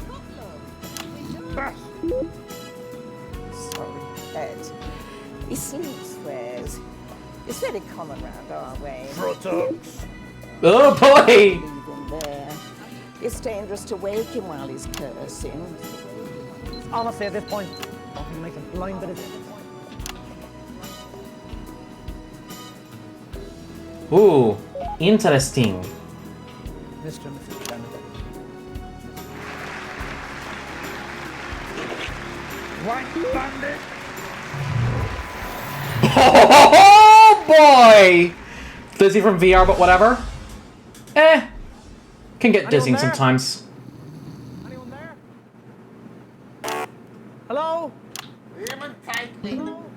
Sorry, Ed. He sleeps, swears. It's very common round our way. Oh boy! Leave him there. It's dangerous to wake him while he's cursing. Honestly, at this point, I don't think it makes a blind bit of difference. Ooh, interesting. Mr. and Mrs. Clement. White bandit! Oh boy! Dizzy from VR, but whatever. Can get dizzying there? sometimes. Anyone there? Hello? Aim in tightly.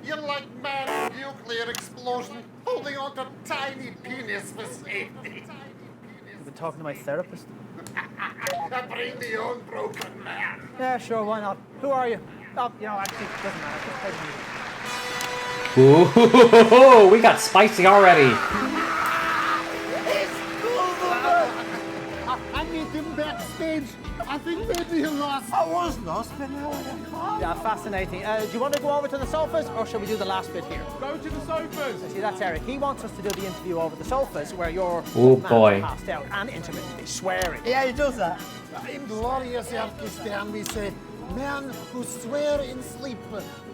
You're like man in nuclear explosion, holding on to tiny penis for safety. You've been talking to my therapist? I bring the unbroken man. Yeah, sure, why not? Who are you? Oh, you know, actually, it doesn't matter. Just take me. Ooh, we got spicy already. I met him backstage. I think maybe he lost. I was lost, but now I am found. Yeah, fascinating. Do you want to go over to the sofas, or shall we do the last bit here? Go to the sofas. See, that's Eric. He wants us to do the interview over the sofas, where you're Oh, boy. passed out and intermittently swearing. Yeah, he does that. In glorious Erkistan, we say, men who swear in sleep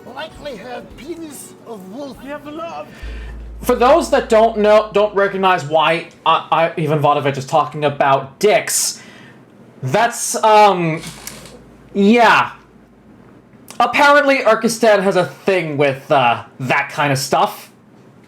likely have penis of wolf. You have a lot. For those that don't recognize why Ivan Vodovich is talking about dicks, that's, yeah. Apparently, Erkistan has a thing with, that kind of stuff.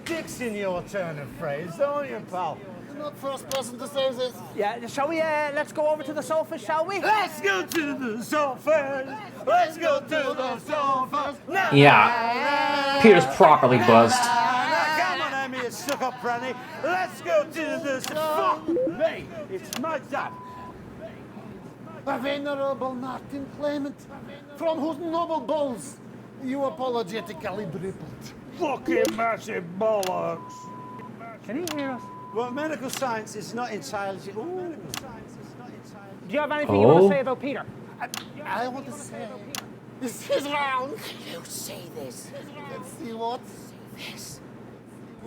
Dick's in your turn of phrase, don't you, pal? You're not first person to say this. Yeah, shall we, let's go over to the sofas, shall we? Let's go to the sofas. Let's go to the sofas. Now. Yeah. Peter's properly buzzed. Come on, Amy, you suck-up granny. Let's go to the sofas. Fuck me, it's my job. The Venerable Martin Clement, from whose noble balls you apologetically dribbled. Fucking massive bollocks! Can he hear us? Well, medical science is not entirely... Ooh. Do you have anything you want to say about Peter? I want to say, this is round. You say this. Let's see what? This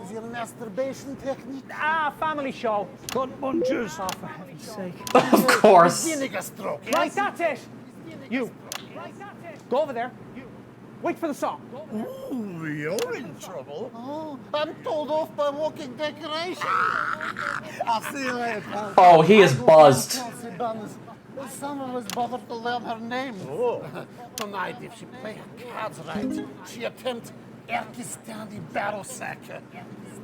is your masturbation technique. Ah, family show. Cunt munchers! Oh, for heaven's sake. Of course. Vinegar stroke. Yes? Right, that's it. You. Go over there. Wait for the song. Ooh, you're in trouble. Oh, I'm told off by walking decoration. I'll see you later, pal. Oh, he is buzzed. Chelsea Buns. Some of us bothered to learn her name. Oh. Tonight, if she play her cards right, she attempt Erkistani barrel sacker.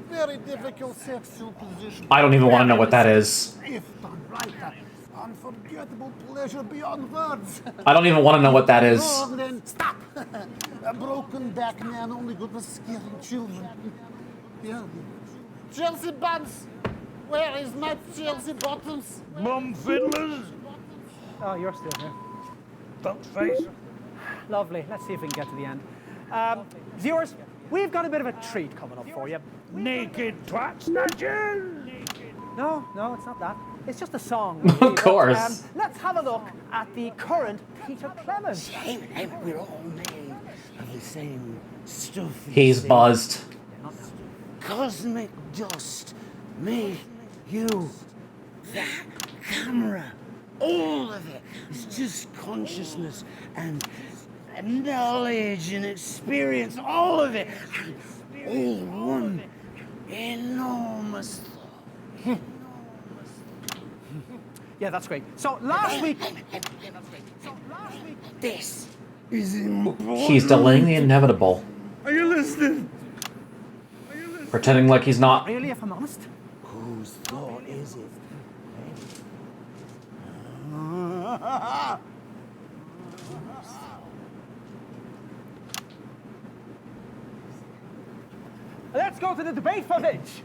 Very difficult sexual position. I don't even want to know what that is. If done right, unforgettable pleasure beyond words. I don't even want to know what that is. Oh, and then stop. A broken back man only good for scaring children. Yeah. Chelsea Buns. Where is my Chelsea Bottoms? Mum fiddlers! Oh, you're still here. Duck's face. Lovely. Let's see if we can get to the end. Viewers, we've got a bit of a treat coming up for you. Naked twat snatchers! No, it's not that. It's just a song. Of course. Let's have a look at the current Peter Clement. We're all made of the same stuff. He's buzzed. Cosmic dust. Me, you, that camera. All of it is just consciousness and knowledge and experience. All of it. All one enormous thought. Yeah, that's great. So last week... This is important. He's delaying the inevitable. Are you listening? Pretending like he's not. Really, if I'm honest? Whose thought is it? Let's go to the debate footage.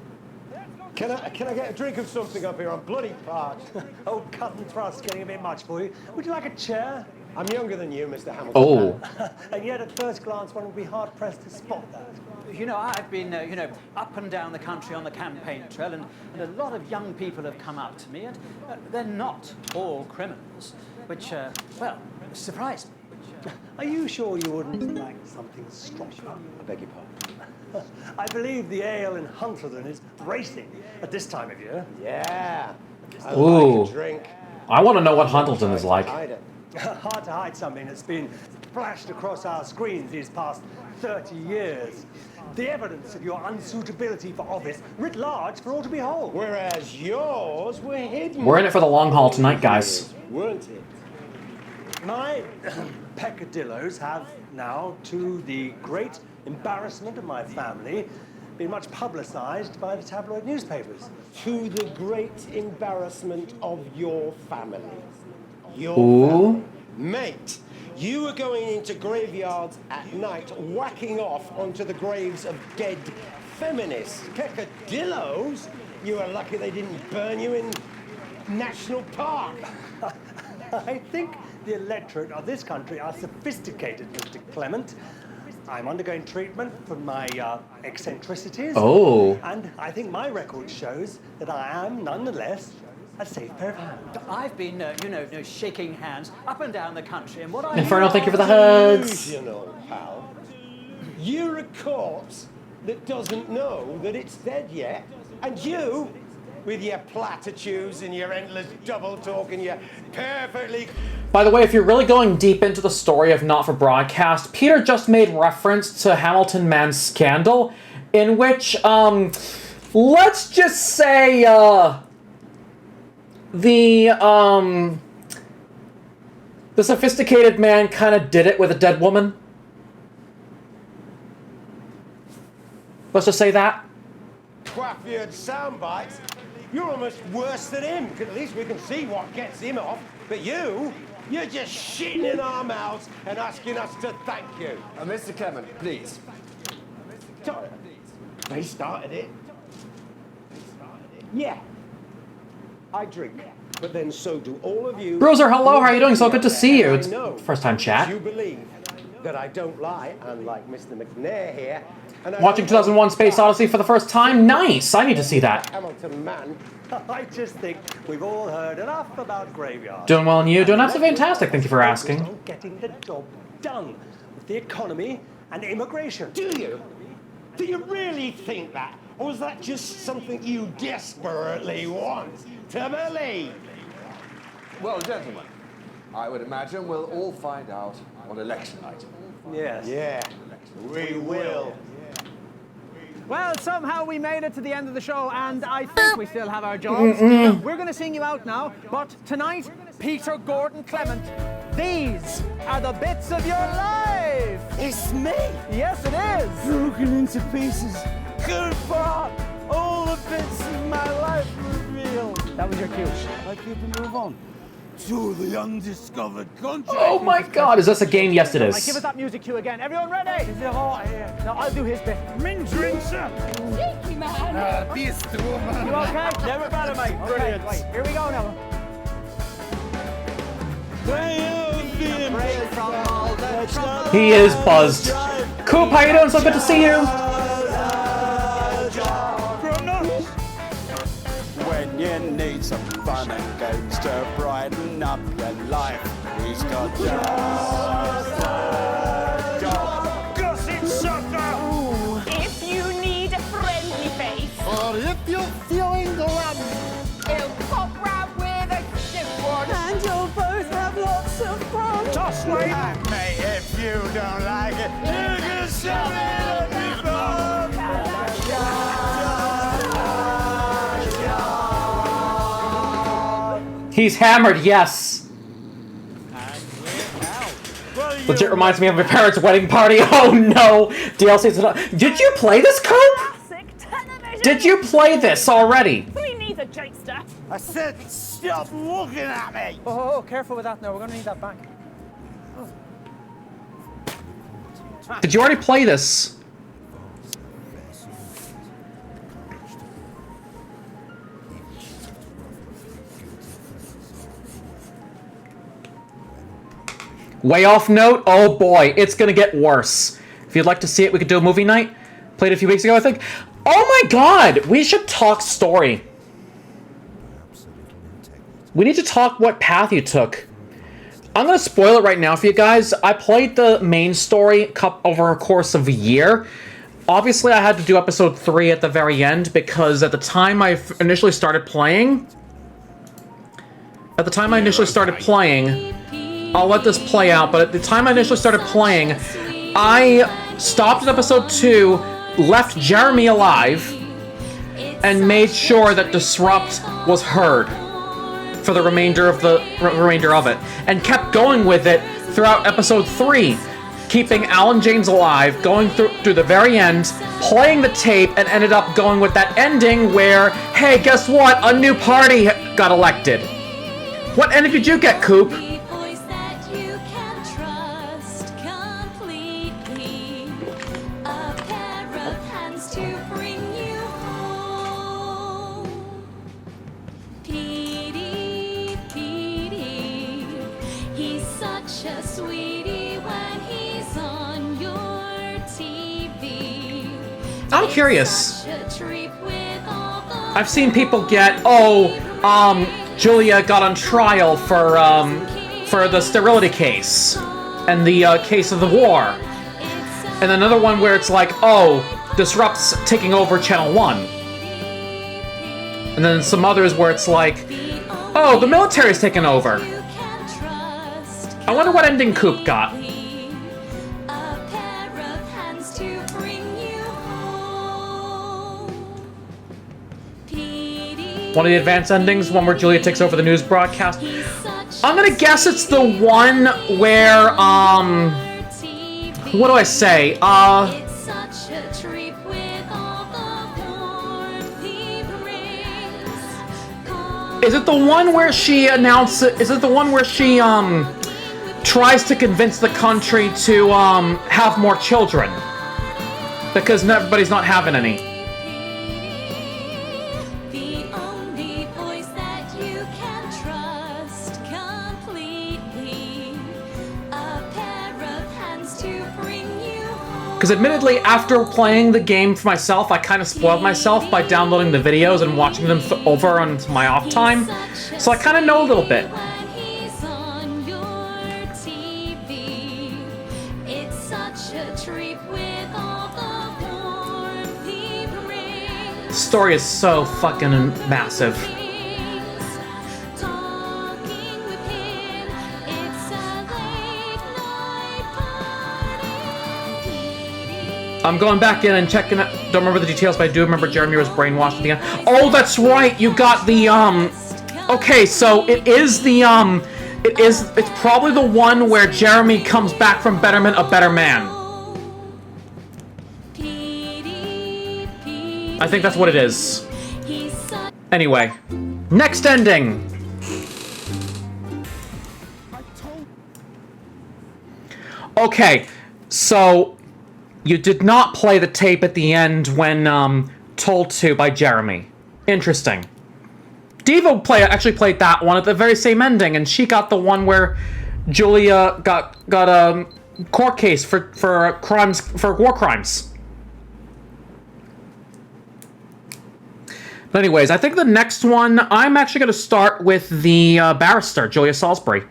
Can I get a drink of something up here? I'm bloody parched. Old cut and thrust getting a bit much for you. Would you like a chair? I'm younger than you, Mr. Hamilton. Oh. And yet at first glance one would be hard pressed to spot that. You know, I've been, up and down the country on the campaign trail, and a lot of young people have come up to me, and they're not all criminals, which, well, surprised me. Are you sure you wouldn't like something stronger? I beg your pardon. I believe the ale in Hunterdon is racing at this time of year. Yeah. Ooh. I want to know what Huntleton is like. Hard to hide something that's been flashed across our screens these past 30 years. The evidence of your unsuitability for office writ large for all to behold. Whereas yours were hidden. We're in it for the long haul tonight, guys. Weren't it? My peccadillos have now, to the great embarrassment of my family, been much publicized by the tabloid newspapers. To the great embarrassment of your family. Your family. Mate, you were going into graveyards at night, whacking off onto the graves of dead feminists. Peccadillos? You were lucky they didn't burn you in National Park. I think the electorate of this country are sophisticated, Mr. Clement. I'm undergoing treatment for my eccentricities. Oh. And I think my record shows that I am, nonetheless, a safe pair of hands. I've been, shaking hands up and down the country, and what I... Inferno, thank you for the hugs. Delusional, pal. You're a corpse that doesn't know that it's dead yet, and you, with your platitudes and your endless double talk and your perfectly... By the way, if you're really going deep into the story of Not for Broadcast, Peter just made reference to Hamilton Man's scandal, in which, let's just say, the sophisticated man kind of did it with a dead woman. Let's just say that. Quaff-eared sound bites. You're almost worse than him, because at least we can see what gets him off. But you're just shitting in our mouths and asking us to thank you. Mr. Clement, please. They started it. Yeah. I drink, but then so do all of you. Bruiser, hello, how are you doing? So good to see you. It's I know first time chat. You believe that I don't lie, unlike Mr. McNair here. And I Watching 2001 Space Odyssey for the first time? Nice! I need to see that. Hamilton man, I just think we've all heard enough about graveyards. Doing well, and you? Doing absolutely fantastic. Thank you for asking. On getting the job done with the economy and immigration. Do you? Do you really think that? Or is that just something you desperately want to believe? Well, gentlemen, I would imagine we'll all find out on election night. Yes. Yeah, we will. Well, somehow we made it to the end of the show, and I think we still have our jobs. We're going to sing you out now, but tonight, Peter Gordon Clement, these are the bits of your life. It's me. Yes, it is. Broken into pieces. Goodbye. All the bits of my life revealed. That was your cue. I keep and move on to the undiscovered country. Oh my god, is this a game? Yes, it Give is. us that music cue again. Everyone ready? Is it hot here? No, I'll do his bit. Mint drinks up. Cheeky man. Beast woman. You okay? Never better, mate. Okay, Brilliant. right, here we go now. He is buzzed. Coop, how you doing? So good to see you. When you need some fun and games to brighten up your life, he's got just a job. Gossip sucker! If you need a friendly face, Or if you're feeling glum, he'll pop round with a stiff one. And you'll both have lots of fun. Toss lane! And mate, if you don't like it, you can shove it up your bum. He's hammered, yes. Legit reminds me of my parents' wedding party. Oh no! DLC's not. Did you play this, Coop? Did you play this already? We need a jokester. I said, stop looking at me. Oh, careful with that now. We're going to need that back. Did you already play this? Way off note? Oh boy, it's gonna get worse. If you'd like to see it, we could do a movie night. Played it a few weeks ago, I think. Oh my god! We should talk story. We need to talk what path you took. I'm gonna spoil it right now for you guys. I played the main story over a course of a year. Obviously, I had to do episode 3 at the very end because at the time I initially started playing... I'll let this play out, but at the time I initially started playing, I stopped at episode 2, left Jeremy alive, and made sure that Disrupt was heard for the remainder of it, and kept going with it throughout episode 3, keeping Alan James alive, going through the very end, playing the tape, and ended up going with that ending where, hey, guess what? A new party got elected. What ending did you get, Coop? I'm curious. I've seen people get, Julia got on trial for the sterility case and the case of the war. And another one where it's like, Disrupt's taking over Channel 1. And then some others where it's like, the military's taken over. I wonder what ending Coop got. One of the advanced endings, one where Julia takes over the news broadcast. I'm gonna guess it's the one where, what do I say? Is it the one where she announces, is it the one where she, tries to convince the country to, have more children? Because everybody's not having any. Because admittedly, after playing the game for myself, I kind of spoiled myself by downloading the videos and watching them over on my off time. So I kind of know a little bit. The story is so fucking massive. I'm going back in and checking it. Don't remember the details, but I do remember Jeremy was brainwashed at the end. Oh, that's right! You got the, Okay, so it is the, it's probably the one where Jeremy comes back from Betterment a better man. I think that's what it is. Anyway. Next ending! Okay, so... You did not play the tape at the end when told to by Jeremy. Interesting. Devo actually played that one at the very same ending, and she got the one where Julia got court case for crimes, for war crimes. But anyways, I think the next one, I'm actually going to start with the barrister, Julia Salisbury.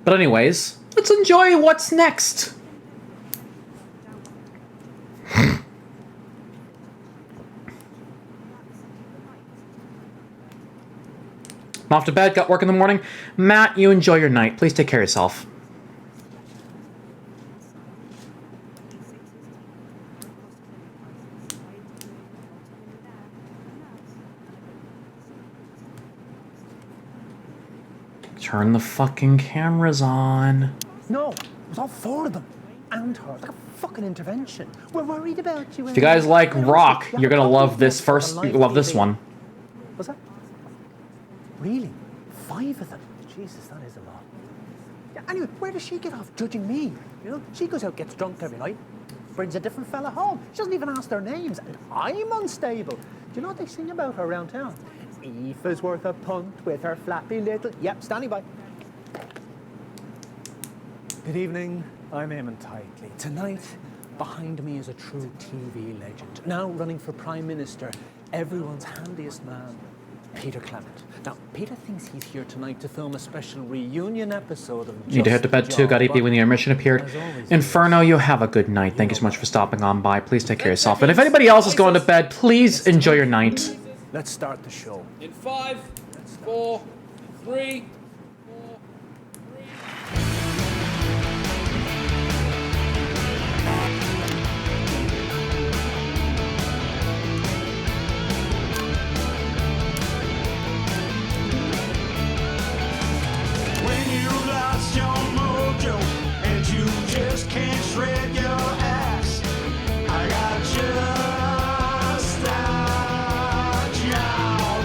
But anyways, let's enjoy what's next. I'm off to bed, got work in the morning. Matt, you enjoy your night. Please take care of yourself. Turn the fucking cameras on. No, it was all four of them. And her. Like a fucking intervention. We're worried about you. If you guys like rock, you're gonna love this first. Love this one. What's that? Really? 5 of them? Jesus, that is a lot. Yeah, anyway, where does she get off judging me? You know, she goes out, gets drunk every night, brings a different fella home. She doesn't even ask their names, and I'm unstable. Do you know what they sing about her around town? Aoife's worth a punt with her flappy little... Yep, standing by. Good evening, I'm Eamon Tightly. Tonight, behind me is a true TV legend. Now running for Prime Minister, everyone's handiest man, Peter Clement. Now, Peter thinks he's here tonight to film a special reunion episode of Need to head to bed too. Got EP when the intermission appeared. Inferno, you have a good night. Thank you so much for stopping on by. Please take care of yourself. And if anybody else is going to bed, please enjoy your night. Let's start the show. In 5, 4, 3. When you lost your mojo and you just can't shred your ass, I got just a job.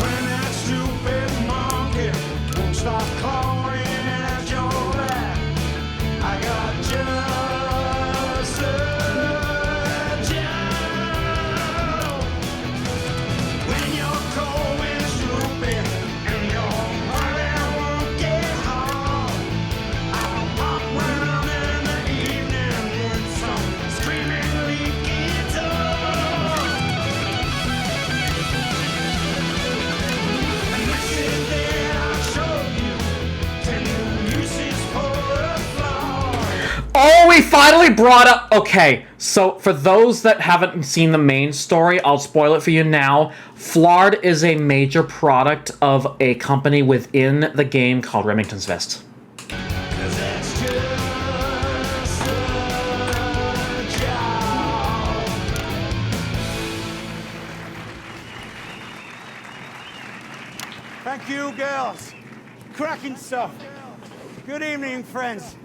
When that stupid monkey won't stop clawing at your back, I got just a job. When you're cold and stupid and your mother won't get home, I'll pop round in the evening with some screaming lead guitar. And this is it, I'll show you 10 new uses for a floor. Oh, we finally brought up... Okay, so for those that haven't seen the main story, I'll spoil it for you now. Flard is a major product of a company within the game called Remington's Vest. Thank you, girls. Cracking stuff. Good evening, friends.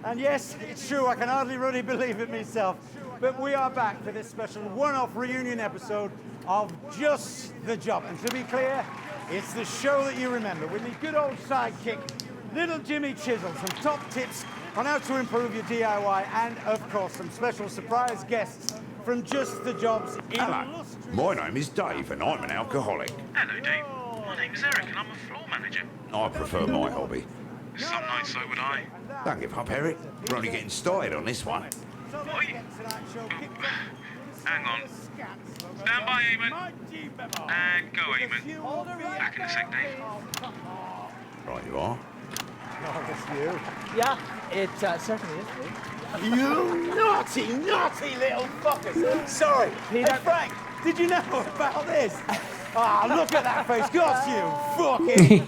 And yes, it's true, I can hardly really believe it myself, but we are back for this special one-off reunion episode of Just the Job. And to be clear, it's the show that you remember, with the good old sidekick, little Jimmy Chisholm, some top tips on how to improve your DIY, and of course, some special surprise guests from Just the Job's Hello, my name is Dave and I'm an alcoholic. Hello, Dave. My name's Eric and I'm a floor manager. I prefer my hobby. Some nights so would I. Don't give up, Eric. We're only getting started on this one. What are you... Hang on. Stand by, Eamon. And go, Eamon. Back in a sec, Dave. Right you are. Oh, that's you. Yeah, it certainly is me. You naughty, naughty little fuckers. Sorry. Hey, Frank, did you know about this? Ah, look at that face. Got you fucking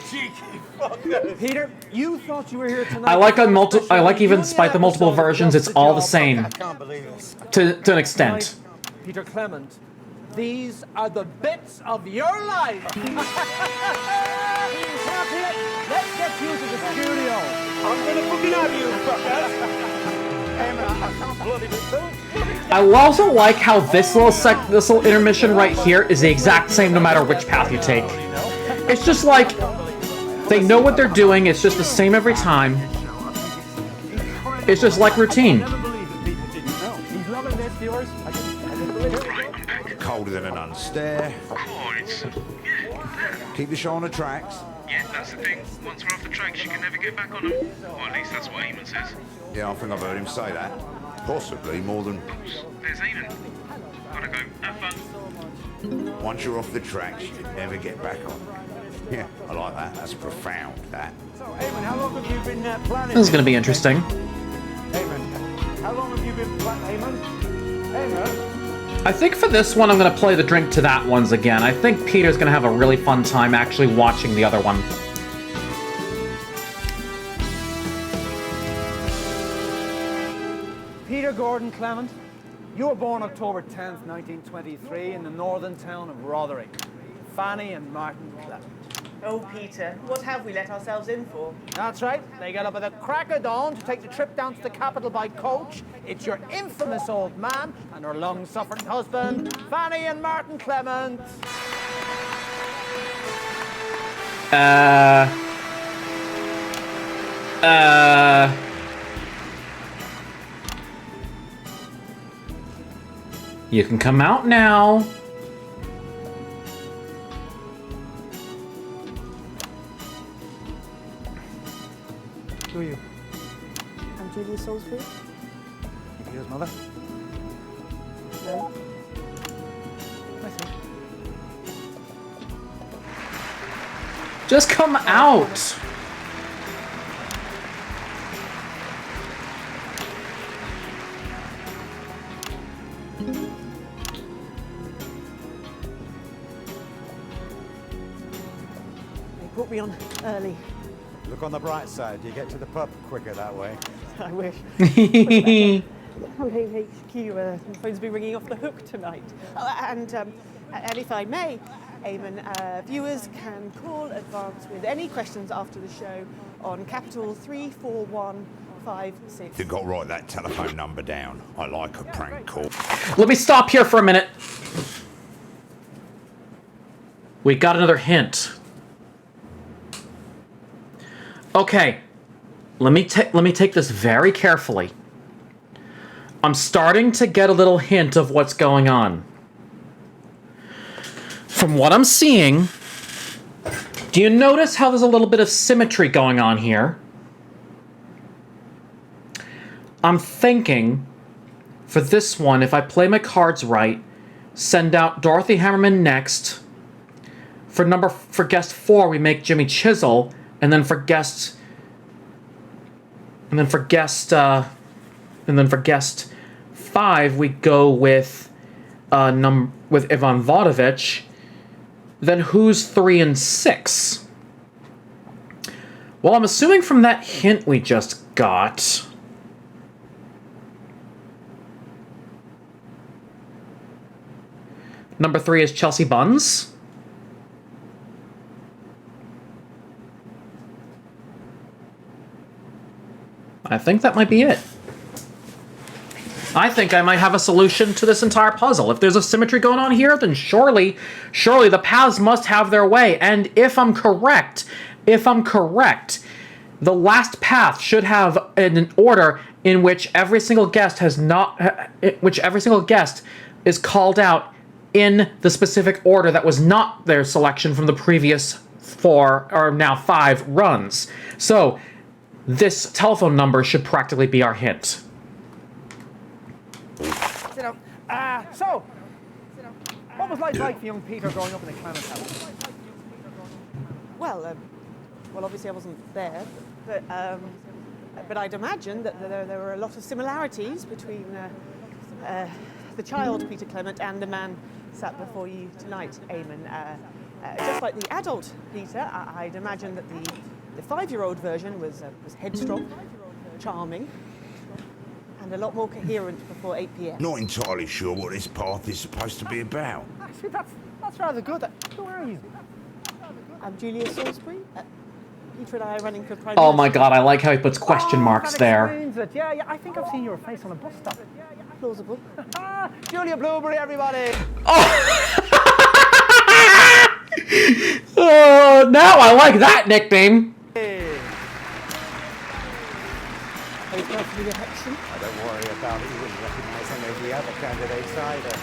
cheeky fuckers. Peter, you thought you were here tonight. I like even despite the multiple versions, it's all the same. I can't believe this. To an extent. Peter Clement, these are the bits of your life. Let's get you to the studio. I'm gonna fucking have you, fuckers. Emma, I will also like how this little intermission right here is the exact same no matter which path you take. It's just like they know what they're doing. It's just the same every time. It's just like routine. Colder than an unstair. Keep the show on the tracks. Yeah, that's the thing. Once we're off the tracks, you can never get back on them. Or at least that's what Eamon says. Yeah, I think I've heard him say that. Possibly more than... There's Eamon. Gotta go. Have fun. Once you're off the tracks, you can never get back on. Yeah, I like that. That's profound, that. So, Eamon, how long have you been planning? This is going to be interesting. Eamon, how long have you been planning? Eamon? I think for this one, I'm going to play the drink to that ones again. I think Peter's going to have a really fun time actually watching the other one. Peter Gordon Clement, you were born October 10th, 1923 in the northern town of Rotherham. Fanny and Martin Clement. Oh, Peter, what have we let ourselves in for? That's right. They get up at the crack of dawn to take the trip down to the capital by coach. It's your infamous old man and her long-suffering husband, Fanny and Martin Clement. You can come out now. Who are you? I'm Julia Salisbury. You Peter's mother? No. I see. Just come out. They brought me on early. Look on the bright side. You get to the pub quicker that way. I wish. HQ, phone's been ringing off the hook tonight. And if I may, Eamon, viewers can call Advance with any questions after the show on capital 34156. You've got to write that telephone number down. I like a prank call. Let me stop here for a minute. We got another hint. Okay, let me take this very carefully. I'm starting to get a little hint of what's going on. From what I'm seeing, do you notice how there's a little bit of symmetry going on here? I'm thinking, for this one, if I play my cards right, send out Dorothy Hammerman next. For guest 4, we make Jimmy Chisel. And then for guest 5, we go with Ivan Vodovich. Then who's 3 and 6? Well, I'm assuming from that hint we just got, number 3 is Chelsea Buns. I think that might be it. I think I might have a solution to this entire puzzle. If there's a symmetry going on here, then surely the paths must have their way. And if I'm correct, the last path should have an order in which every single guest is called out in the specific order that was not their selection from the previous 4 or now 5 runs. So this telephone number should practically be our hint. Sit down. So, what was life like for young Peter growing up in the Clement house? Well, obviously I wasn't there, but I'd imagine that there were a lot of similarities between the child Peter Clement and the man sat before you tonight, Eamon. Just like the adult Peter, I'd imagine that the 5-year-old version was headstrong, charming, and a lot more coherent before 8 p.m. Not entirely sure what this path is supposed to be about. Actually, that's rather good. Who are you? I'm Julia Salisbury. Peter and I are running for Prime Oh my Minister. god, I like how he puts question marks that there. explains it. Yeah, I think I've seen your face on a bus stop. Plausible. Julia Blueberry, everybody! Oh, now I like that nickname. Are you going for the election? Oh, don't worry about it. You wouldn't recognise any of the other candidates either.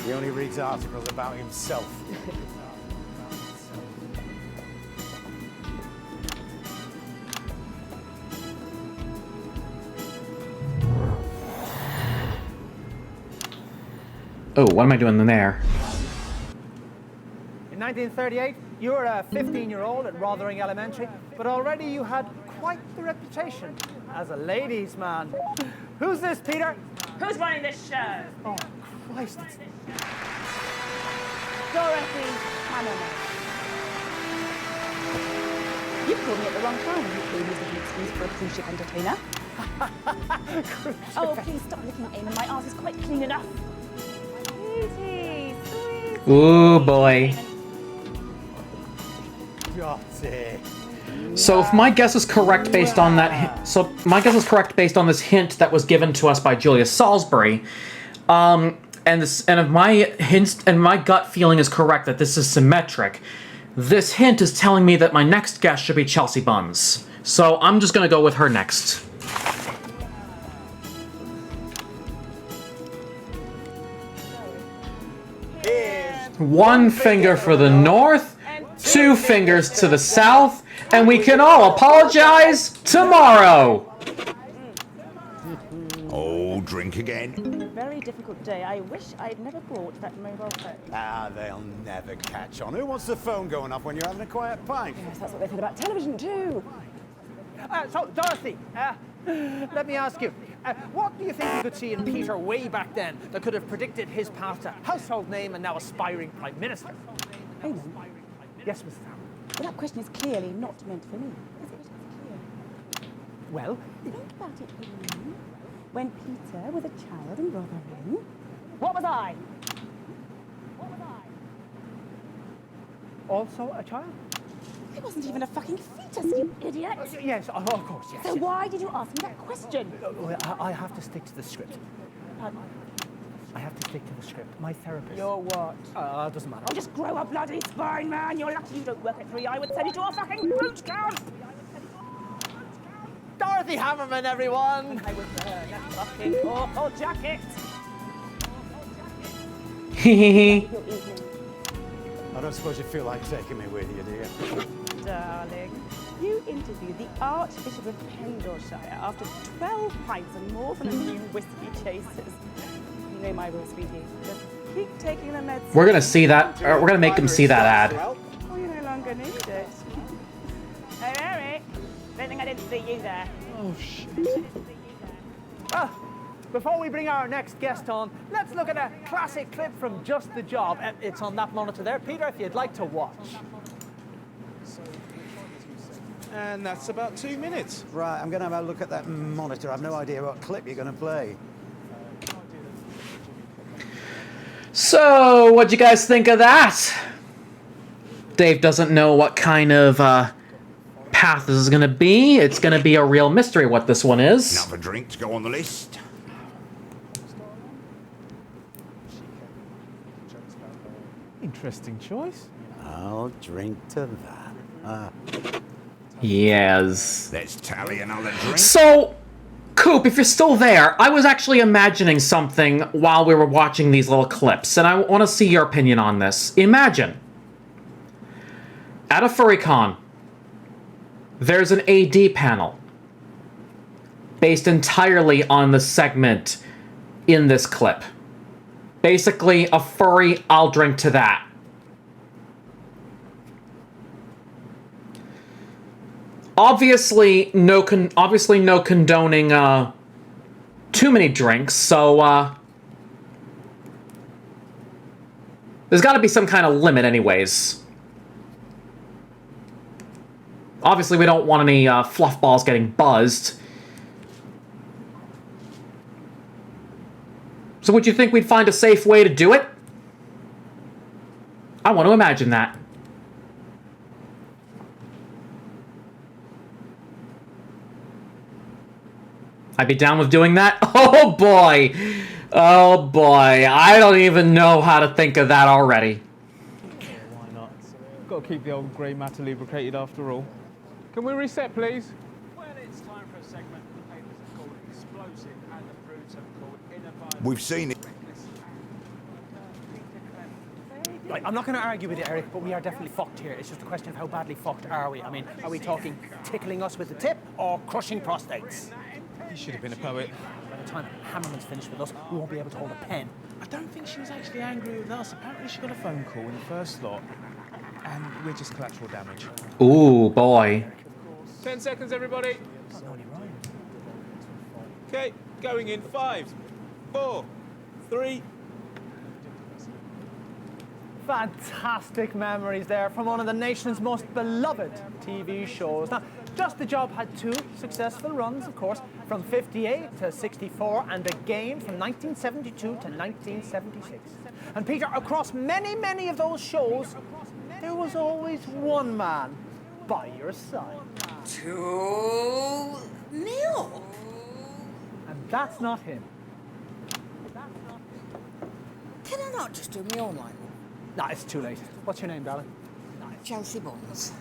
He only reads articles about himself. Oh, what am I doing in there? In 1938, you were a 15-year-old at Rothering Elementary, but already you had quite the reputation as a ladies' man. Who's this, Peter? Who's running this show? Oh, Christ. Dorothy Hammerman. You called me at the wrong time when you came with an excuse for a cruise ship entertainer. Oh, please stop looking at Eamon. My arse is quite clean enough. Sweetie, sweetie. Ooh, boy. Got it. So if my guess is correct based on that, based on this hint that was given to us by Julia Salisbury, and if my hints and my gut feeling is correct that this is symmetric, this hint is telling me that my next guess should be Chelsea Buns. So I'm just gonna go with her next. One finger for the north, two fingers to the south, and we can all apologize tomorrow. Oh, drink again. Very difficult day. I wish I'd never brought that mobile phone. Ah, they'll never catch on. Who wants the phone going off when you're having a quiet pint? Yes, that's what they said about television too. So, Dorothy, let me ask you, what do you think you could see in Peter way back then that could have predicted his path to household name and now aspiring Prime Minister? Eamon? Yes, Mrs. Howard. Well, that question is clearly not meant for me. Is it clear? Well? Think about it, Eamon. When Peter was a child in Rotherham, what was I? Also a child? I wasn't even a fucking fetus, you idiot! Yes, of course, yes. So why did you ask me that question? I have to stick to the script. Pardon? I have to stick to the script. My therapist. You're what? Doesn't matter. Oh, just grow a bloody spine, man! You're lucky you don't work at 3. I would send you to a fucking boot camp! Dorothy Hammerman, everyone! I would burn that fucking awful jacket! Hehehe. I don't suppose you feel like taking me with you, do you? Darling, you interviewed the Archbishop of Pendleshire after 12 pints and more than a few whiskey chasers. You know my rule, sweetie. Just keep taking the meds. We're gonna see that. We're gonna make them see that ad. Oh, you no longer need it. Hey, Eric. Don't think I didn't see you there. Oh, shit. Before we bring our next guest on, let's look at a classic clip from Just the Job. It's on that monitor there. Peter, if you'd like to watch. And that's about 2 minutes. Right, I'm going to have a look at that monitor. I've no idea what clip you're going to play. So, what'd you guys think of that? Dave doesn't know what kind of path this is going to be. It's going to be a real mystery what this one is. Another drink to go on the list. Interesting choice. I'll drink to that. Yes. Let's tally another drink. So, Coop, if you're still there, I was actually imagining something while we were watching these little clips, and I want to see your opinion on this. Imagine, at a furry con, there's an AD panel based entirely on the segment in this clip. Basically, a furry, I'll drink to that. Obviously, no condoning too many drinks, so there's got to be some kind of limit anyways. Obviously, we don't want any fluff balls getting buzzed. So would you think we'd find a safe way to do it? I want to imagine that. I'd be down with doing that. Oh boy. Oh boy. I don't even know how to think of that already. Why not? Got to keep the old grey matter lubricated after all. Can we reset, please? Well, it's time for a segment the papers have called explosive and the prudes have called inadvisable. We've seen it. Right, I'm not going to argue with you, Eric, but we are definitely fucked here. It's just a question of how badly fucked are we? I mean, are we talking tickling us with the tip or crushing prostates? You should have been a poet. By the time Hammerman's finished with us, we won't be able to hold a pen. I don't think she was actually angry with us. Apparently she got a phone call in the first slot, and we're just collateral damage. Ooh, boy. 10 seconds, everybody. Okay, going in 5, 4, 3. Fantastic memories there from one of the nation's most beloved TV shows. Now, Just the Job had 2 successful runs, of course, from 58 to 64, and again from 1972 to 1976. And Peter, across many, many of those shows, there was always one man by your side. 2-0. And that's not him. Can I not just do my own line? No, it's too late. What's your name, darling? Chelsea Buns.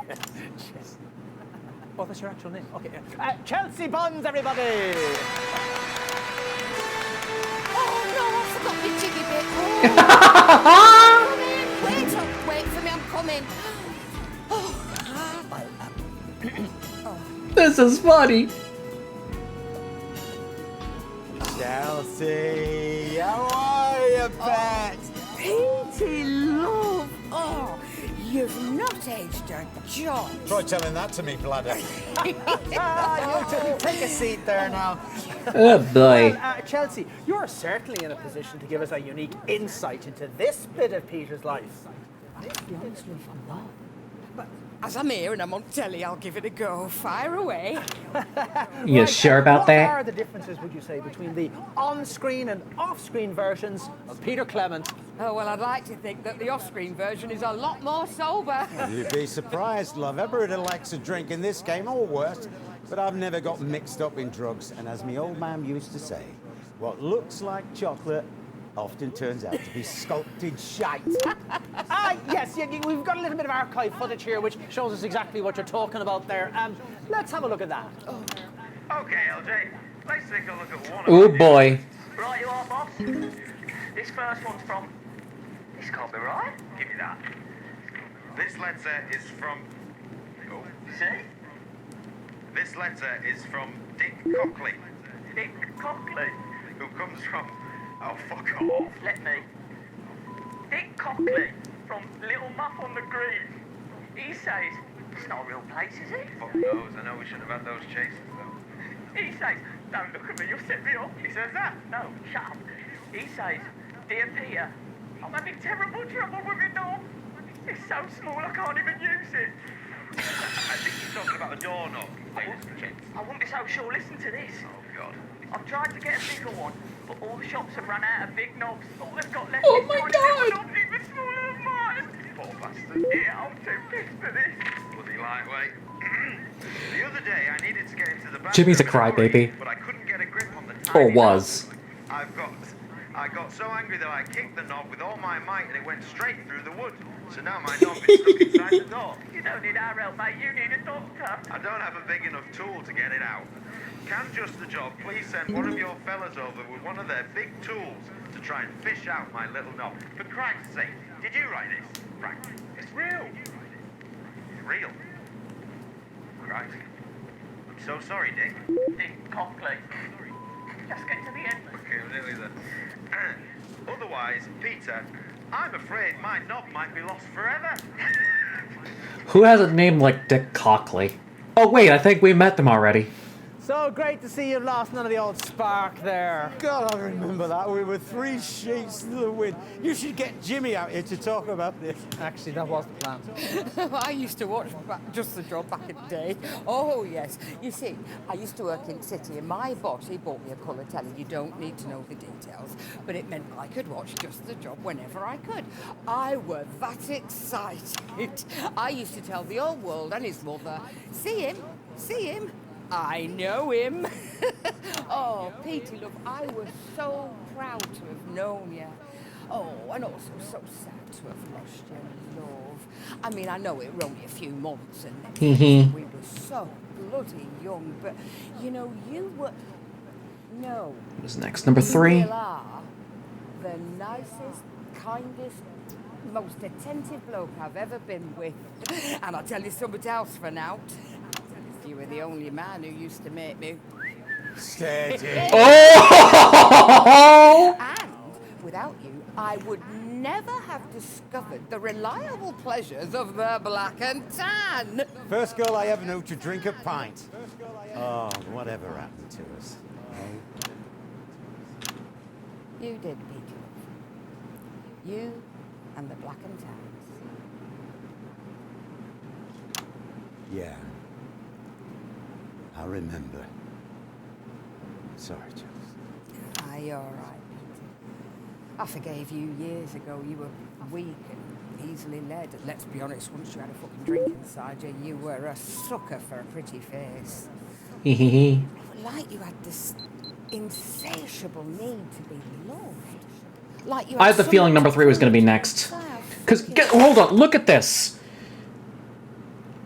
Yes. Oh, that's your actual name. Okay. Chelsea Buns, everybody! Oh no, I forgot my jiggy bit. Wait up, wait for me, I'm coming. This is funny. Chelsea, how are you, pet? Petey, love. Oh, you've not aged a jot. Try telling that to me, bladder. You take a seat there now. Oh boy. Well, Chelsea, you're certainly in a position to give us a unique insight into this bit of Peter's life. To be honest with you, I'm not. But as I'm here and I'm on telly, I'll give it a go. Fire away. You sure about that? What are the differences, would you say, between the on-screen and off-screen versions of Peter Clement? Oh, well, I'd like to think that the off-screen version is a lot more sober. You'd be surprised, love. Everybody likes a drink in this game, or worse. But I've never got mixed up in drugs. And as my old man used to say, what looks like chocolate often turns out to be sculpted shite. Yes, we've got a little bit of archive footage here which shows us exactly what you're talking about there. Let's have a look at that. Okay, LJ, let's take a look at one. Oh boy. Right, you are, boss. This first one's from. This can't be right. Give me that. This letter is from. Oh, see? This letter is from Dick Cockley. Dick Cockley? Who comes from. Oh, fuck off. Let me. Dick Cockley from Little Muff on the Green. He says, it's not a real place, is it? Fuck knows. I know we shouldn't have had those chases, though. He says, don't look at me, you'll set me off. He says that? No, shut up. He says, dear Peter, I'm having terrible trouble with it now. It's so small I can't even use it. I think you're talking about a doorknob. I wouldn't be so sure. Listen to this. Oh, God. I've tried to get a bigger one, but all the shops have run out of big knobs. All they've got left is tiny little knobs even smaller than mine. Poor bastard. Yeah, I'm too pissed for this. Bloody lightweight. The other day, I needed to get into the bathroom. Jimmy's a crybaby. But I couldn't get a grip on the Or tiny was. I got so angry that I kicked the knob with all my might and it went straight through the wood. So now my knob is stuck inside the door. You don't need our help, mate. You need a doctor. I don't have a big enough tool to get it out. Can Just the Job please send one of your fellas over with one of their big tools to try and fish out my little knob? For Christ's sake, did you write this, Frank? It's real. It's real. Christ. I'm so sorry, Dick. Dick Cockley. Just get to the end. Okay, I'm nearly there. Otherwise, Peter, I'm afraid my knob might be lost forever. Who has a name like Dick Cockley? Oh wait, I think we met them already. So great to see you've lost none of the old spark there. God, I remember that. We were 3 sheets to the wind. You should get Jimmy out here to talk about this. Actually, that was the plan. I used to watch Just the Job back in the day. Oh, yes. You see, I used to work in City, and my boss, he bought me a colour telly. You don't need to know the details, but it meant I could watch Just the Job whenever I could. I were that excited. I used to tell the old world and his mother, see him, I know him. Oh, Peter, love, I was so proud to have known you. Oh, and also so sad to have lost your love. I mean, I know it were only a few months and we were so bloody young, but, you know, you were... No. What's next? Number 3. You are the nicest, kindest, most attentive bloke I've ever been with. And I'll tell you something else for now. You were the only man who used to make me... Steady. Oh! And without you, I would never have discovered the reliable pleasures of the black and tan. First girl I ever knew to drink a pint. Oh, whatever happened to us? You did, Peter. You and the black and tans. Yeah. I remember. Sorry, Jules. Ah, you're all right, Peter. I forgave you years ago. You were weak and easily led. And let's be honest, once you had a fucking drink inside you, you were a sucker for a pretty face. Like you had this insatiable need to be loved. Like you I had the feeling number 3 was going to be next. Because, hold on, look at this.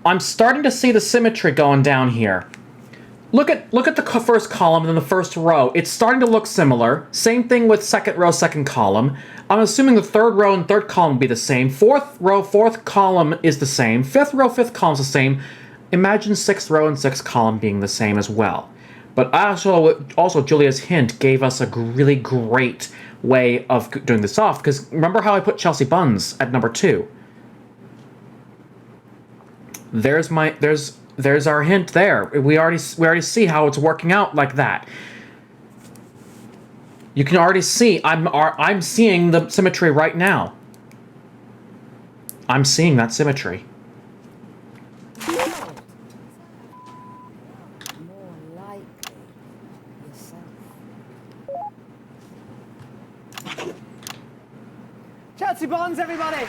I'm starting to see the symmetry going down here. Look at the first column and then the first row. It's starting to look similar. Same thing with second row, second column. I'm assuming the third row and third column will be the same. Fourth row, fourth column is the same. Fifth row, fifth column is the same. Imagine sixth row and sixth column being the same as well. But also Julia's hint gave us a really great way of doing this off. Because remember how I put Chelsea Buns at number 2? There's our hint there. We already see how it's working out like that. You can already see I'm seeing the symmetry right now. I'm seeing that symmetry. More likely yourself. Chelsea Bonds, everybody!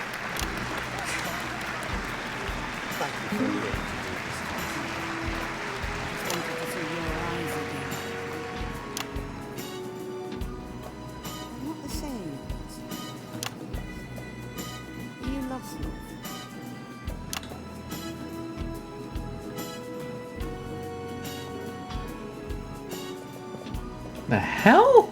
Not the same. You lost love. The hell?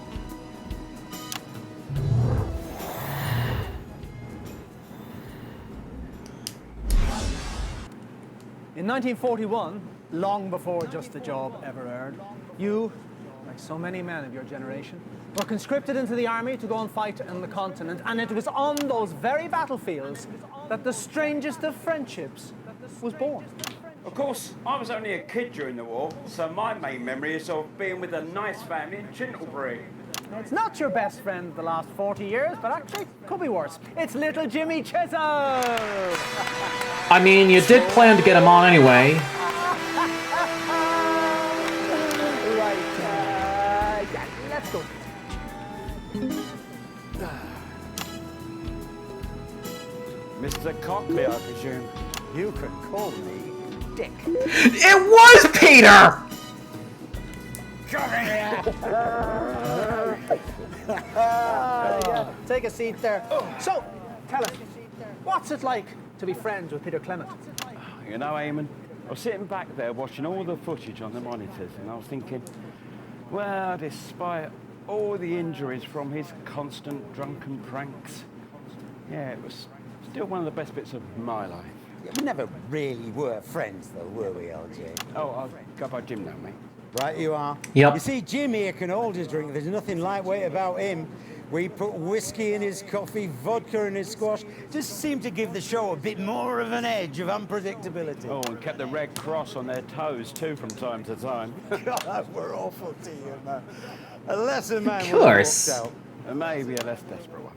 In 1941, long before Just the Job ever aired, you, like so many men of your generation, were conscripted into the army to go and fight on the continent, and it was on those very battlefields that the strangest of friendships was born. Of course, I was only a kid during the war, so my main memory is of being with a nice family in Chintlebury. It's not your best friend the last 40 years, but actually could be worse. It's little Jimmy Chisholm! I mean, you did plan to get him on anyway. Right, yeah, let's go. Mr. Cockley, I presume. You could call me Dick. It was Peter! Yeah, take a seat there. So, tell us, what's it like to be friends with Peter Clement? You know, Eamon, I was sitting back there watching all the footage on the monitors, and I was thinking, well, despite all the injuries from his constant drunken pranks, yeah, it was still one of the best bits of my life. We never really were friends, though, were we, LJ? Oh, I'll go by Jim now, mate. Right, you are. Yep. You see, Jim here can hold his drink. There's nothing lightweight about him. We put whiskey in his coffee, vodka in his squash. Just seemed to give the show a bit more of an edge of unpredictability. Oh, and kept the Red Cross on their toes, too, from time to time. God, we're awful to you, man. A lesser man Of would have course. walked out. And maybe a less desperate one.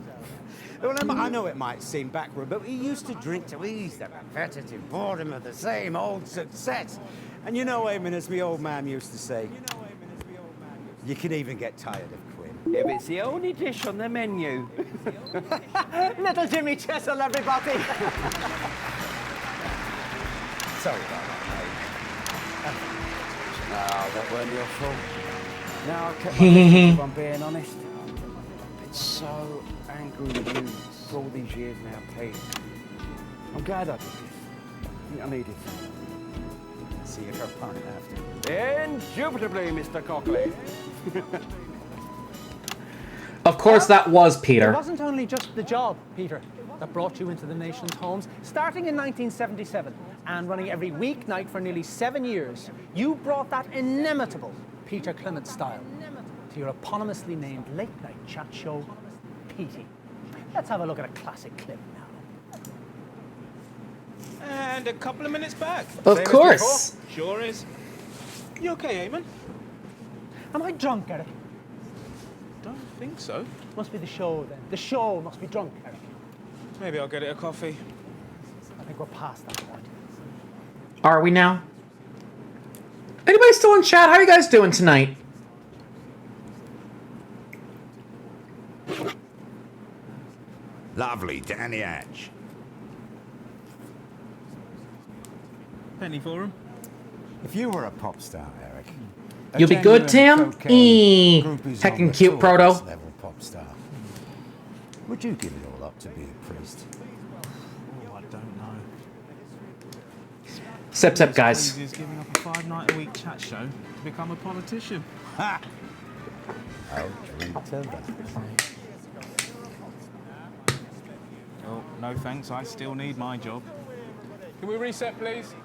Well, I know it might seem backward, but we used to drink to ease the repetitive boredom of the same old success. And you know, Eamon, as my old man used to say, you can even get tired of Quinn. If it's the only dish on the menu. Little Jimmy Chisholm, everybody! Sorry about that, mate. that weren't your fault. Now, I kept my distance, if I'm being honest. I've been so angry with you for all these years now, Pete. I'm glad I did this. I think I needed to. See if I can't have to. Indubitably, Mr. Cockley. Of course, that was It Peter. wasn't only just the job, Peter, that brought you into the nation's homes. Starting in 1977 and running every weeknight for nearly 7 years, you brought that inimitable Peter Clement style to your eponymously named late-night chat show, Petey. Let's have a look at a classic clip now. And a couple of minutes back. Of course. Sure is. You okay, Eamon? Am I drunk, Eric? Don't think so. Must be the show, then. The show must be drunk, Eric. Maybe I'll get it a coffee. I think we're past that point. Are we now? Anybody still in chat? How are you guys doing tonight? Lovely, down the hatch. Penny for him. If you were a pop star, Eric. a You'll be good, genuine Tim? cocaine groupies on Heckin' the cute, tour Proto. bus level pop star. Would you give it all up to be a priest? Oh, I don't know. Sip, sip, guys. Is giving up a 5-night-a-week chat show to become a politician. Ha! I'll drink to that. Oh, no thanks. I still need my job. Can we reset, please?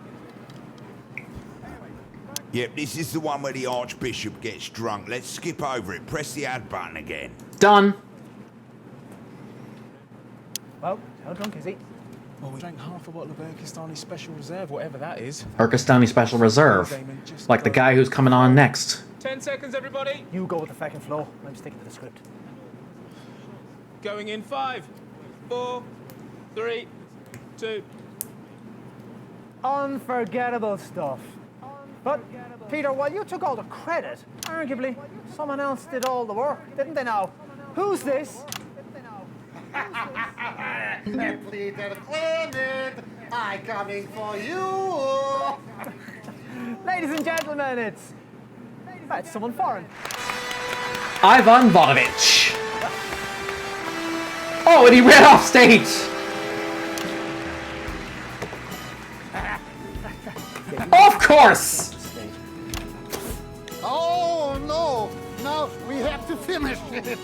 Yep, this is the one where the Archbishop gets drunk. Let's skip over it. Press the add button again. Done. Well, how drunk is he? Well, we drank half a bottle of Urkistani Special Reserve, whatever that is. Urkistani Special Reserve. Like the guy who's coming on next. 10 seconds, everybody. You go with the fucking flow. I'm sticking to the script. Going in 5, 4, 3, 2. Unforgettable stuff. But, Peter, while you took all the credit, arguably, someone else did all the work, didn't they now? Who's this? Peter Clement, I coming for you. Ladies and gentlemen, it's someone foreign. Ivan Vonovich. Oh, and he ran off stage. Of course. Oh no! Now we have to finish it.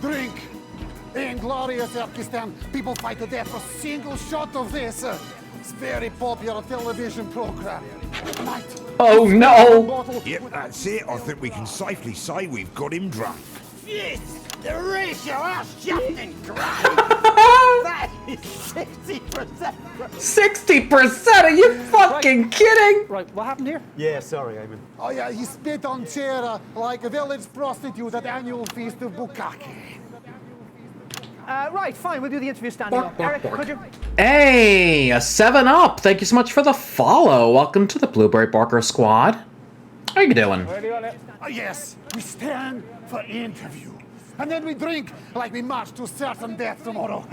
Drink. In glorious Turkestan, people fight to death for a single shot of this. It's very popular television program. Night. Oh no! Yep, that's it. I think we can safely say we've got him drunk. Yes, the ratio are shifting great. That is 60%. 60%? Are you fucking kidding? Right, what happened here? Yeah, sorry, Eamon. Oh yeah, he spit on chair like a village prostitute at annual feast of Bukkake. Right, fine, we'll do the interview standing up. Eric, could you? Hey, a 7-Up. Thank you so much for the follow. Welcome to the Blueberry Barker Squad. How you doing? Oh yes, we stand for interview. And then we drink like we march to certain death tomorrow.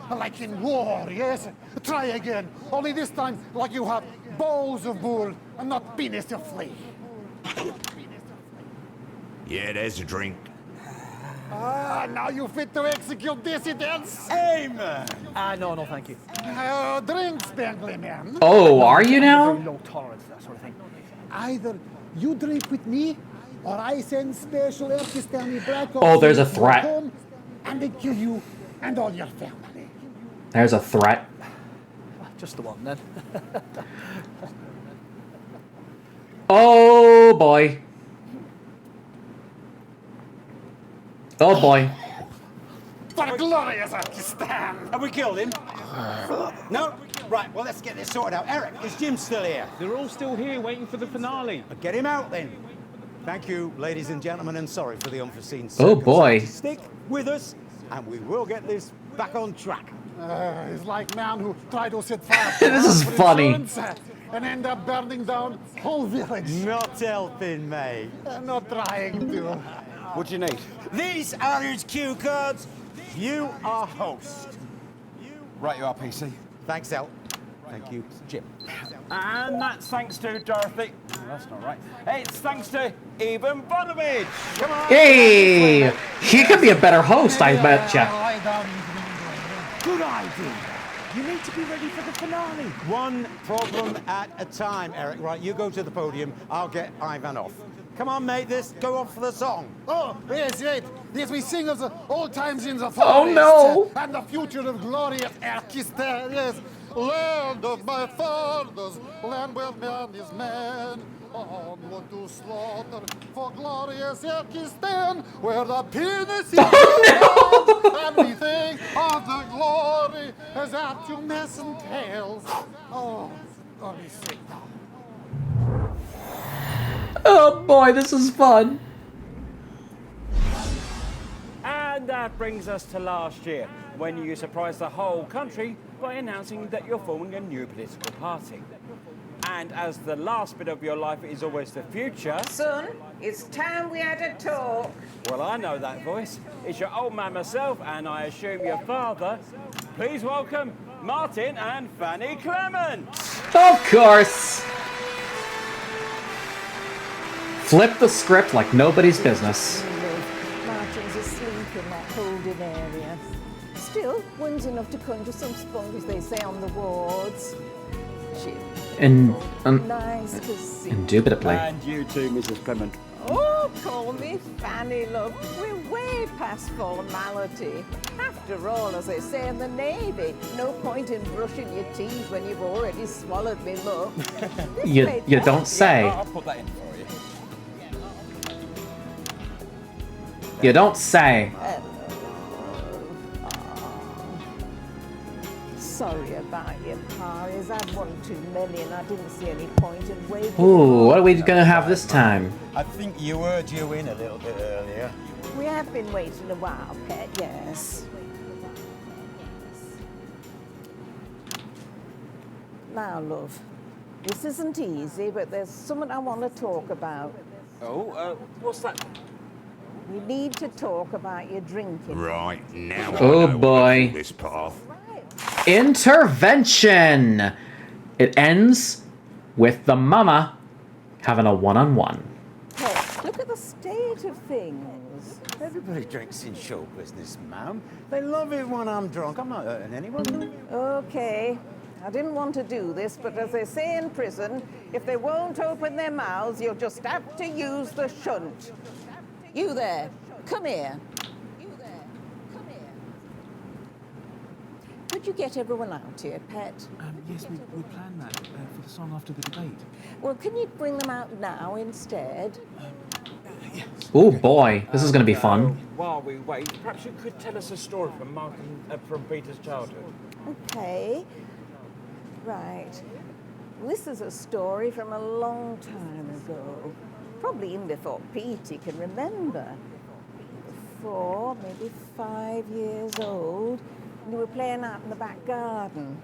Like in war, yes? Try again. Only this time like you have balls of bull and not penis of flea. Yeah, there's a drink. Now you fit to execute dissidents? Amen! No, thank you. Drink, Spangly Man. Oh, are you now? Very low tolerance, that sort of thing. Either you drink with me, or I send special Turkestani black ops Oh, there's a to your threat. home, and they kill you and all your family. There's a threat. Just the one, then. Oh boy. Oh boy. For glorious Turkestan! Have we killed him? No? Right, well, let's get this sorted out. Eric, is Jim still here? They're all still here waiting for the finale. Get him out, then. Thank you, ladies and gentlemen, and sorry for the unforeseen Oh, boy. circumstances. Stick with us, and we will get this back on track. It's like man who tried to set fire to This is for funny. insurance, and end up burning down whole village. Not helping, mate. Not trying to. What do you need? These are his cue cards. You are host. Right, you are, PC. Thanks, El. Thank you, Jim. And that's thanks to Dorothy. that's not right. It's thanks to Eben Bonovich. Come on. Hey! He could be a better host, I betcha. Good idea. You need to be ready for the finale. One problem at a time, Eric. Right, you go to the podium. I'll get Ivan off. Come on, mate. Let's go off for the song. Oh, yes, right. Yes, we sing of the old times in the forest. Oh, no. And the future of glorious Erkistan. Yes, land of my fathers, land where man is man. Onward to slaughter for glorious Erkistan, where the penis is and we think of the glory as our tumescent tales. Oh, let me see. Oh boy, this is fun. And that brings us to last year, when you surprised the whole country by announcing that you're forming a new political party. And as the last bit of your life is always the future... Son, it's time we had a talk. Well, I know that voice. It's your old man myself, and I assume your father. Please welcome Martin and Fanny Clement. Of course. Flip the script like nobody's business. Martin's asleep in that holding area. Still, one's enough to conjure some spunk, as they say on the wards. Nice to see. Indubitably. And you too, Mrs. Clement. Oh, call me Fanny, love. We're way past formality. After all, as they say in the Navy, no point in brushing your teeth when you've already swallowed me, look. You don't say. Yeah, I'll put that in for you. You don't say. Sorry about your parties. I'd one too many and I didn't see any point in waiting. Ooh, what are we gonna have this time? I think you were due in a little bit earlier. We have been waiting a while, Pet, yes. Now, love, this isn't easy, but there's something I want to talk about. Oh, what's that? We need to talk about your drinking. Right, now Oh, I know boy. this path. Intervention! It ends with the mama having a one-on-one. Pet, look at the state of things. Everybody drinks in show business, ma'am. They love it when I'm drunk. I'm not hurting anyone. Okay. I didn't want to do this, but as they say in prison, if they won't open their mouths, you'll just have to use the shunt. You there, come here. Could you get everyone out here, Pet? Yes, we planned that for the song after the debate. Well, can you bring them out now instead? Oh boy, this is gonna be fun. While we wait, perhaps you could tell us a story from from Peter's childhood. Okay. Right. This is a story from a long time ago. Probably even before Petey can remember. 4, maybe 5 years old. And we were playing out in the back garden.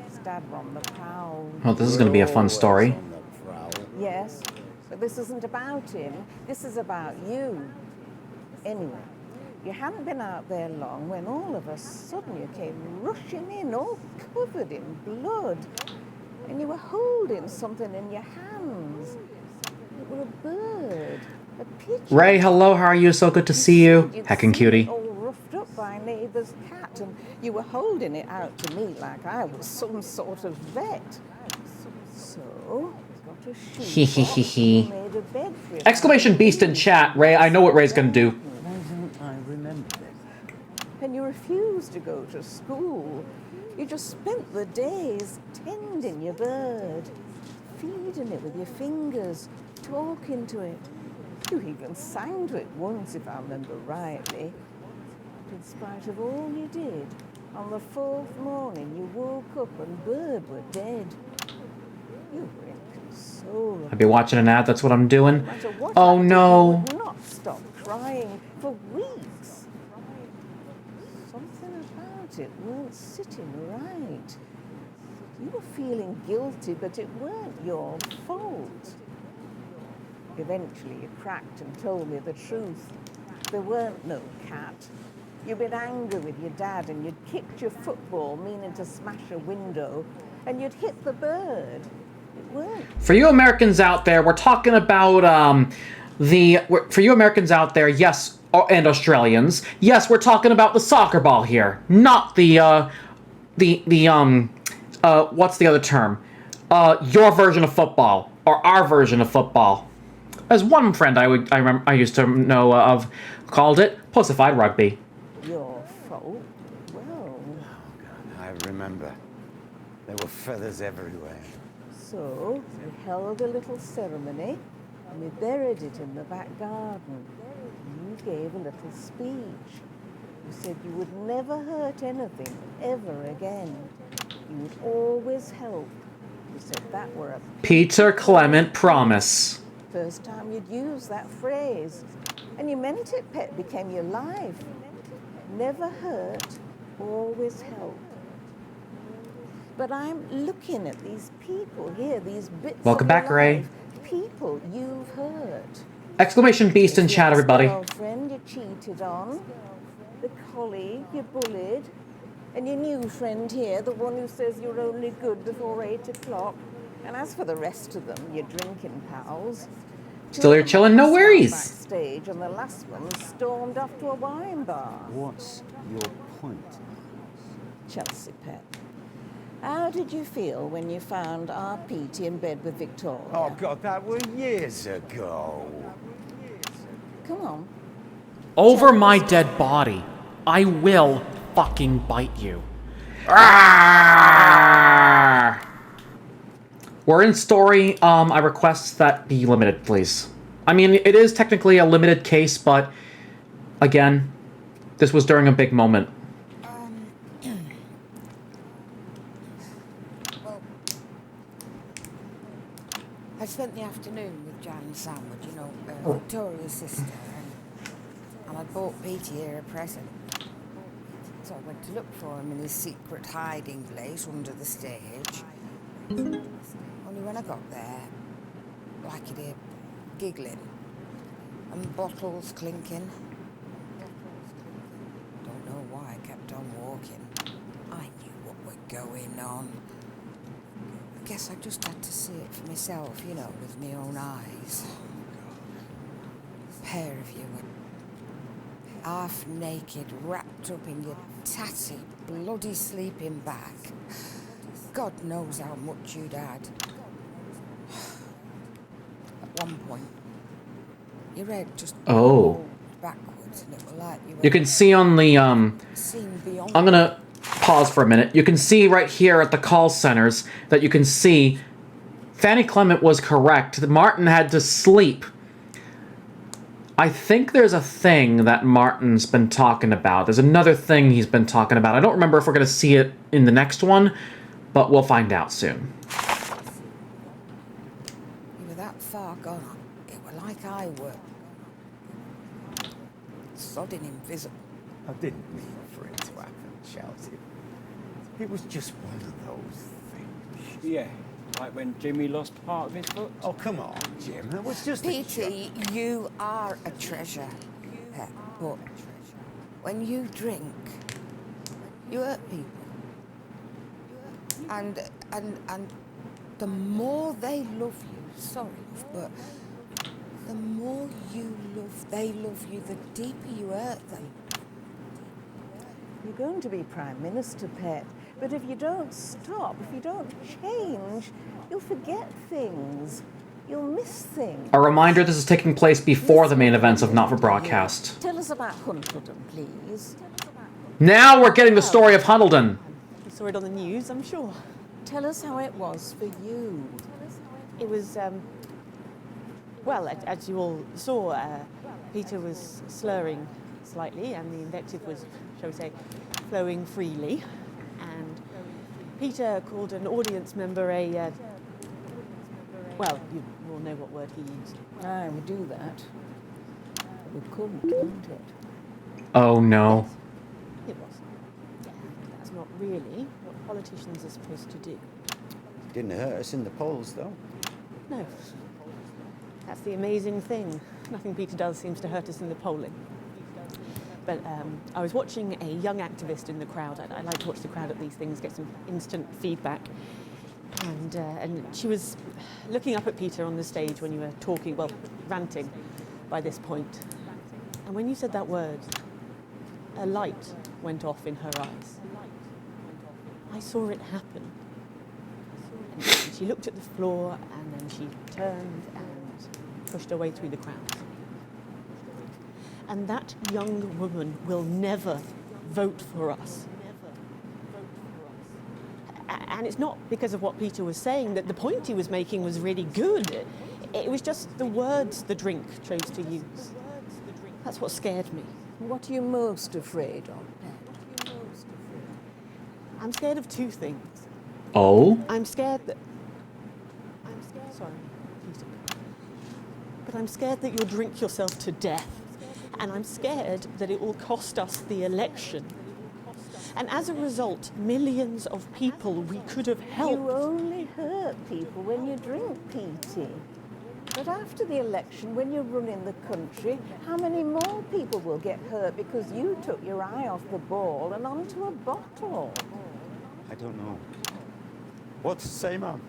His dad were on the prowl. Oh, this is gonna be a fun story. Yes, but this isn't about him. This is about you. Anyway, you hadn't been out there long when all of a sudden you came rushing in, all covered in blood. And you were holding something in your hands. It was a bird, a pigeon. Ray, hello, how are you? So good to see you. Heckin' cutie. All roughed up by a neighbour's cat, and you were holding it out to me like I was some sort of vet. So, got a shoe made a bed for it. Exclamation beast in chat. Ray, I know what Ray's gonna do. I remember this. And you refused to go to school. You just spent the days tending your bird, feeding it with your fingers, talking to it. You even sang to it once, if I remember rightly. But in spite of all you did, on the 4th morning you woke up and bird were dead. You were inconsolable. I'd be watching an ad, that's what I'm doing. No matter what Oh I did, no. you would not stop crying for weeks. Something about it weren't sitting right. You were feeling guilty, but it weren't your fault. Eventually you cracked and told me the truth. There weren't no cat. You'd been angry with your dad and you'd kicked your football, meaning to smash a window, and you'd hit the bird. It weren't. For you Americans out there, we're talking about for you Americans out there, yes, and Australians, yes, we're talking about the soccer ball here, not the what's the other term? Your version of football or our version of football. As one friend I used to know of called it, pussified rugby. Your fault? Well... I remember. There were feathers everywhere. So, we held a little ceremony, and we buried it in the back garden. You gave a little speech. You said you would never hurt anything, ever again. You would always help. You said that were a... Peter Clement promise. First time you'd use that phrase. And you meant it, Pet. Became your life. Never hurt, always help. But I'm looking at these people here, these bits Welcome of back, your Ray. life. People you've hurt. Exclamation beast in chat, everybody. The girlfriend you cheated on, the colleague you bullied, and your new friend here, the one who says you're only good before 8 o'clock. And as for the rest of them, your drinking pals, Still here chilling, no worries. backstage, and the last one stormed off to a wine bar. What's your point? Chelsea, Pet. How did you feel when you found our Petey in bed with Victoria? Oh, God, that was years ago. Come on. Over my dead body, I will fucking bite you. Arrgh! We're in story. I request that be limited, please. I mean, it is technically a limited case, but again, this was during a big moment. I spent the afternoon with Jan Sandwood, you know, Victoria's sister, and I bought Petey here a present. So I went to look for him in his secret hiding place under the stage. Only when I got there, I could hear giggling and bottles clinking. Don't know why I kept on walking. I knew what was going on. I guess I just had to see it for myself, you know, with my own eyes. A pair of you were half naked, wrapped up in your tatty, bloody sleeping bag. God knows how much you'd had. At one point, your head just rolled backwards, and it was like You can see on the seen beyond. I'm gonna pause for a minute. You can see right here at the call centers that you can see Fanny Clement was correct. Martin had to sleep. I think there's a thing that Martin's been talking about. There's another thing he's been talking about. I don't remember if we're going to see it in the next one, but we'll find out soon. You were that far gone. It were like I were. Sodding invisible. I didn't mean for it to happen, Chelsea. It was just one of those things. Yeah, like when Jimmy lost part of his foot. Oh, come on, Jim. That was just Petey, you are a treasure, Pet, but when you drink, you hurt people. And the more they love you, sorry, but the more they love you, the deeper you hurt them. You're going to be Prime Minister, Pet. But if you don't stop, if you don't change, you'll forget things. You'll miss things. A reminder, this is taking place before the main events of Not For Broadcast. Tell us about Huntledon, please. Now we're getting the story of Huntledon. You saw it on the news, I'm sure. Tell us how it was for you. It was, well, as you all saw, Peter was slurring slightly, and the invective was, shall we say, flowing freely. And Peter called an audience member a, well, you all know what word he used. Aye, we do that. We couldn't, wouldn't it? Oh no. It was. That's not really what politicians are supposed to do. Didn't hurt us in the polls, though. No. That's the amazing thing. Nothing Peter does seems to hurt us in the polling. But I was watching a young activist in the crowd. I like to watch the crowd at these things, get some instant feedback. And she was looking up at Peter on the stage when you were talking, well, ranting by this point. And when you said that word, a light went off in her eyes. I saw it happen. And she looked at the floor and then she turned and pushed her way through the crowd. And that young woman will never vote for us. And it's not because of what Peter was saying, that the point he was making was really good. It was just the words the drink chose to use. That's what scared me. What are you most afraid of, Pet? I'm scared of two things. Oh? I'm scared that... Sorry, Peter. But I'm scared that you'll drink yourself to death. And I'm scared that it will cost us the election. And as a result, millions of people we could have helped. You only hurt people when you drink, Petey. But after the election, when you're running the country, how many more people will get hurt because you took your eye off the ball and onto a bottle? I don't know. What to say, Mum?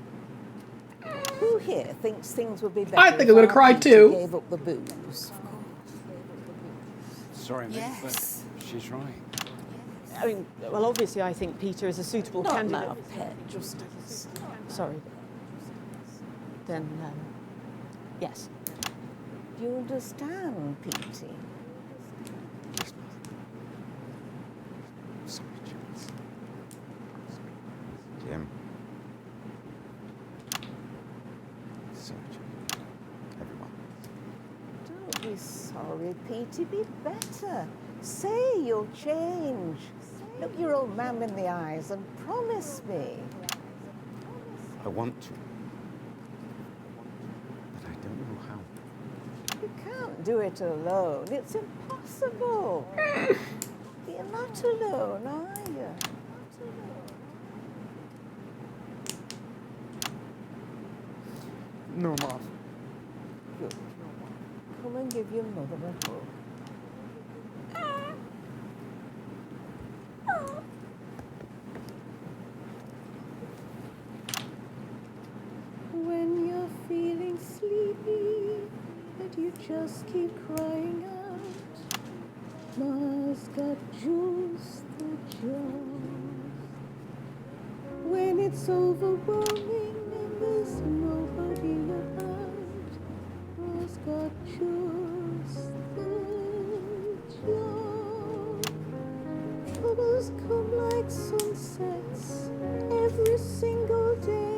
Who here thinks things would be better? I think I'm gonna cry too. Gave up the booze. Sorry, mate, Yes. but she's right. I mean, well, obviously I think Peter is a suitable Not candidate. now, Pet, just... Sorry. Then, yes. Do you understand, Petey? Sorry, Charles. Jim. Sorry, Jim. Everyone. Don't be sorry, Petey. Be better. Say you'll change. Look your old man in the eyes and promise me. I want to. But I don't know how. You can't do it alone. It's impossible. You're not alone, are you? No, Mom. Good. Come and give your mother a hug. When you're feeling sleepy, but you just keep crying out, Ma's got just the job. When it's overwhelming and there's nobody about, Ma's got just the job. Troubles come like sunsets every single day.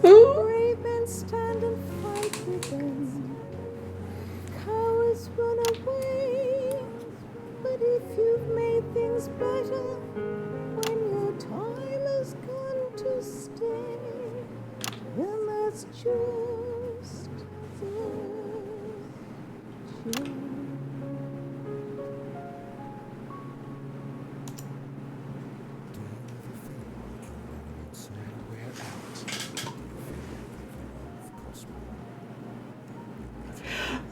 Brave men stand and fight with them. Cowards run away. But if you've made things better, when your time has gone to stay, then that's just the job.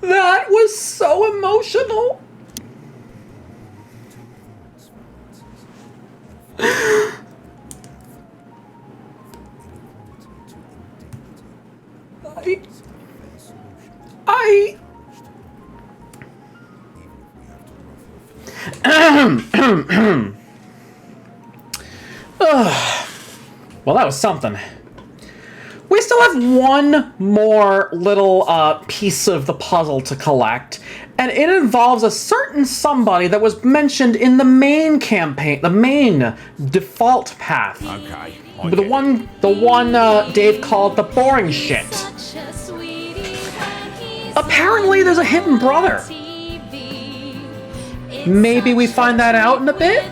That was so emotional. Well, that was something. We still have one more little piece of the puzzle to collect, and it involves a certain somebody that was mentioned in the main campaign, the main default path. Okay. The one Dave called the boring shit. Apparently there's a hidden brother. Maybe we find that out in a bit?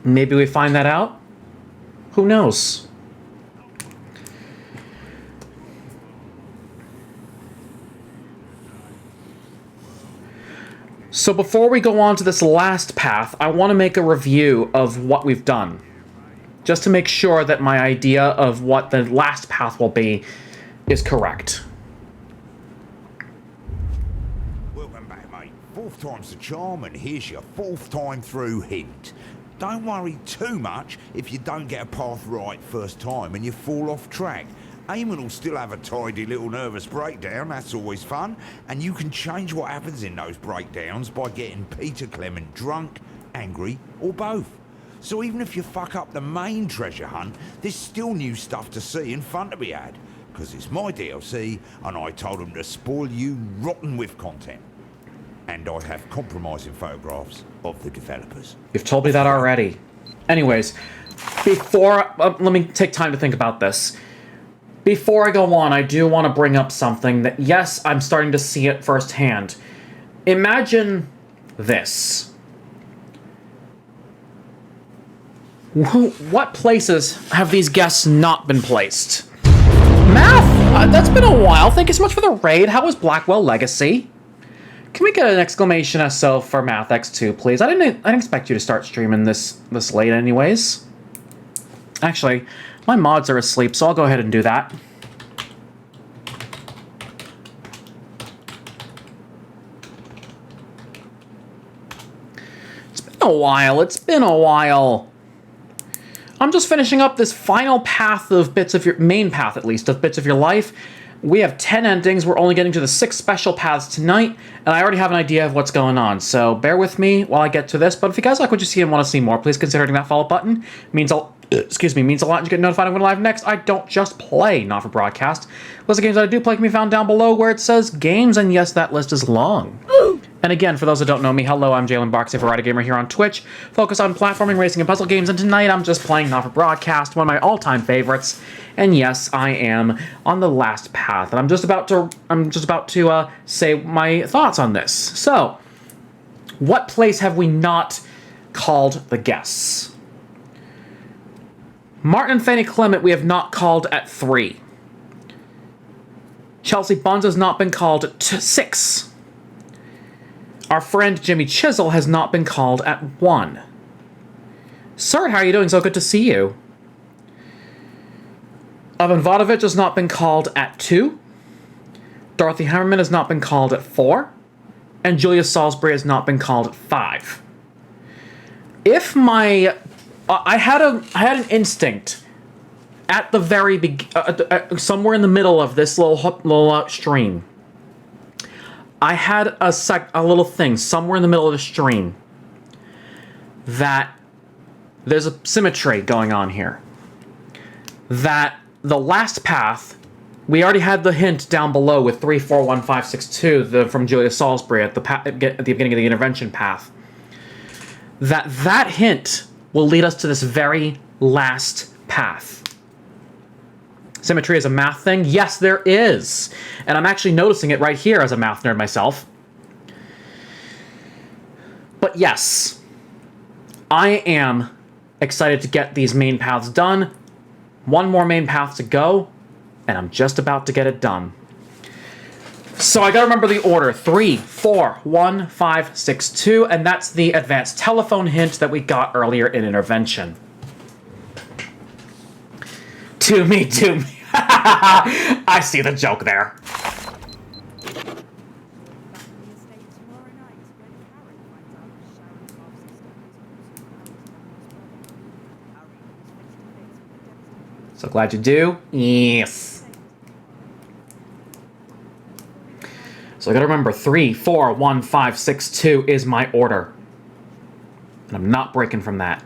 Maybe we find that out? Who knows? So before we go on to this last path, I want to make a review of what we've done. Just to make sure that my idea of what the last path will be is correct. Fourth time's the charm, and here's your fourth time through hint. Don't worry too much if you don't get a path right first time and you fall off track. Eamon will still have a tidy little nervous breakdown, that's always fun, and you can change what happens in those breakdowns by getting Peter Clement drunk, angry, or both. So even if you fuck up the main treasure hunt, there's still new stuff to see and fun to be had. Because it's my DLC, and I told them to spoil you rotten with content. And I have compromising photographs of the developers. You've told me that already. Anyways, before... let me take time to think about this. Before I go on, I do want to bring up something that, yes, I'm starting to see it firsthand. Imagine this. What places have these guests not been placed? Math! That's been a while. Thank you so much for the raid. How was Blackwell Legacy? Can we get an exclamation SO for Math X2, please? I didn't expect you to start streaming this late anyways. Actually, my mods are asleep, so I'll go ahead and do that. It's been a while. It's been a while. I'm just finishing up this final path of bits of your... main path, at least, of bits of your life. We have 10 endings. We're only getting to the 6 special paths tonight, and I already have an idea of what's going on, so bear with me while I get to this. But if you guys like what you see and want to see more, please consider hitting that follow button. Means a lot, and you get notified when live next. I don't just play, not for broadcast. List of games that I do play can be found down below where it says games, and yes, that list is long. And again, for those that don't know me, hello, I'm Jalen Barks, a variety gamer here on Twitch, focused on platforming, racing, and puzzle games, and tonight I'm just playing Not for Broadcast, one of my all-time favorites. And yes, I am on the last path, and I'm just about to say my thoughts on this. So, what place have we not called the guests? Martin and Fanny Clement we have not called at 3. Chelsea Buns has not been called at 6. Our friend Jimmy Chisel has not been called at 1. Sir, how are you doing? So good to see you. Ivan Vodovich has not been called at 2. Dorothy Hammerman has not been called at 4. And Julia Salisbury has not been called at 5. If my... I had an instinct at the very somewhere in the middle of this little stream. I had a little thing somewhere in the middle of the stream that there's a symmetry going on here. That the last path, we already had the hint down below with 341562 from Julia Salisbury at the beginning of the intervention path. That hint will lead us to this very last path. Symmetry is a math thing? Yes, there is. And I'm actually noticing it right here as a math nerd myself. But yes, I am excited to get these main paths done. One more main path to go, and I'm just about to get it done. So I gotta remember the order. 3, 4, 1, 5, 6, 2, and that's the advanced telephone hint that we got earlier in intervention. To me. I see the joke there. So glad you do. Yes. So I gotta remember 3, 4, 1, 5, 6, 2 is my order. And I'm not breaking from that.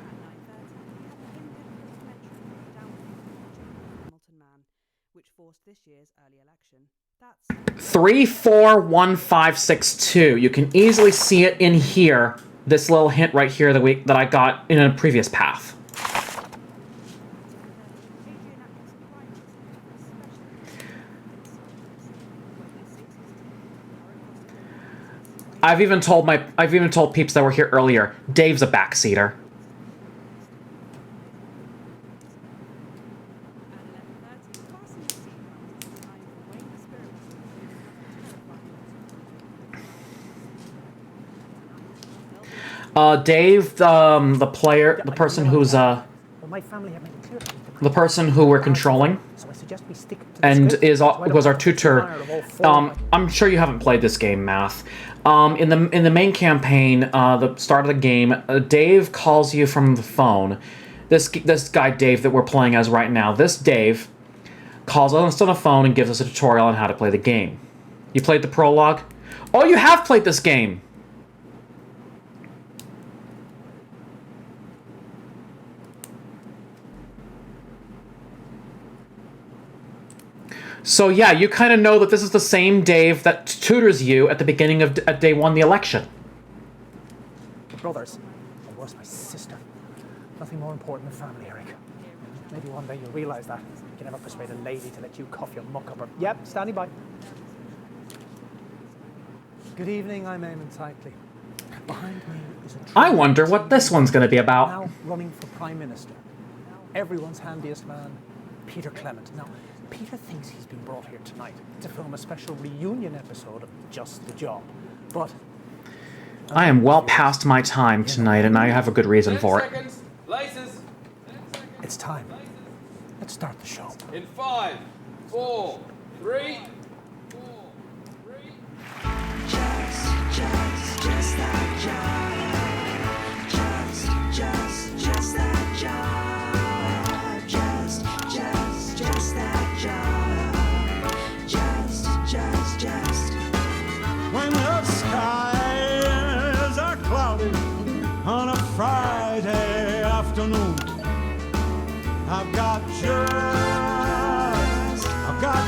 3, 4, 1, 5, 6, 2. You can easily see it in here. This little hint right here that I got in a previous path. I've even told peeps that were here earlier, Dave's a backseater. Dave, the player, the person who's the person who we're controlling, and was our tutor. I'm sure you haven't played this game, Math. In the main campaign, the start of the game, Dave calls you from the phone. This guy Dave that we're playing as right now, this Dave calls us on the phone and gives us a tutorial on how to play the game. You played the prologue? Oh, you have played this game! So yeah, you kind of know that this is the same Dave that tutors you at the beginning of day one, the election. Brothers, or worse, my sister. Nothing more important than family, Eric. Maybe one day you'll realise that. You can never persuade a lady to let you cough your muck up her. Yep, standing by. Good evening, I'm Eamon Tightly. Behind me is a I wonder what this one's going to be about. Now running for Prime Minister. Everyone's handiest man, Peter Clement. Now, Peter thinks he's been brought here tonight to film a special reunion episode of Just the Job. But I am well past my time tonight, and I have a good reason for it. Seconds. Laces. it's time. Let's start the show. In 5, 4, 3. Just that job. Just that job. Just that job. Just. When the skies are cloudy on a Friday afternoon, I've got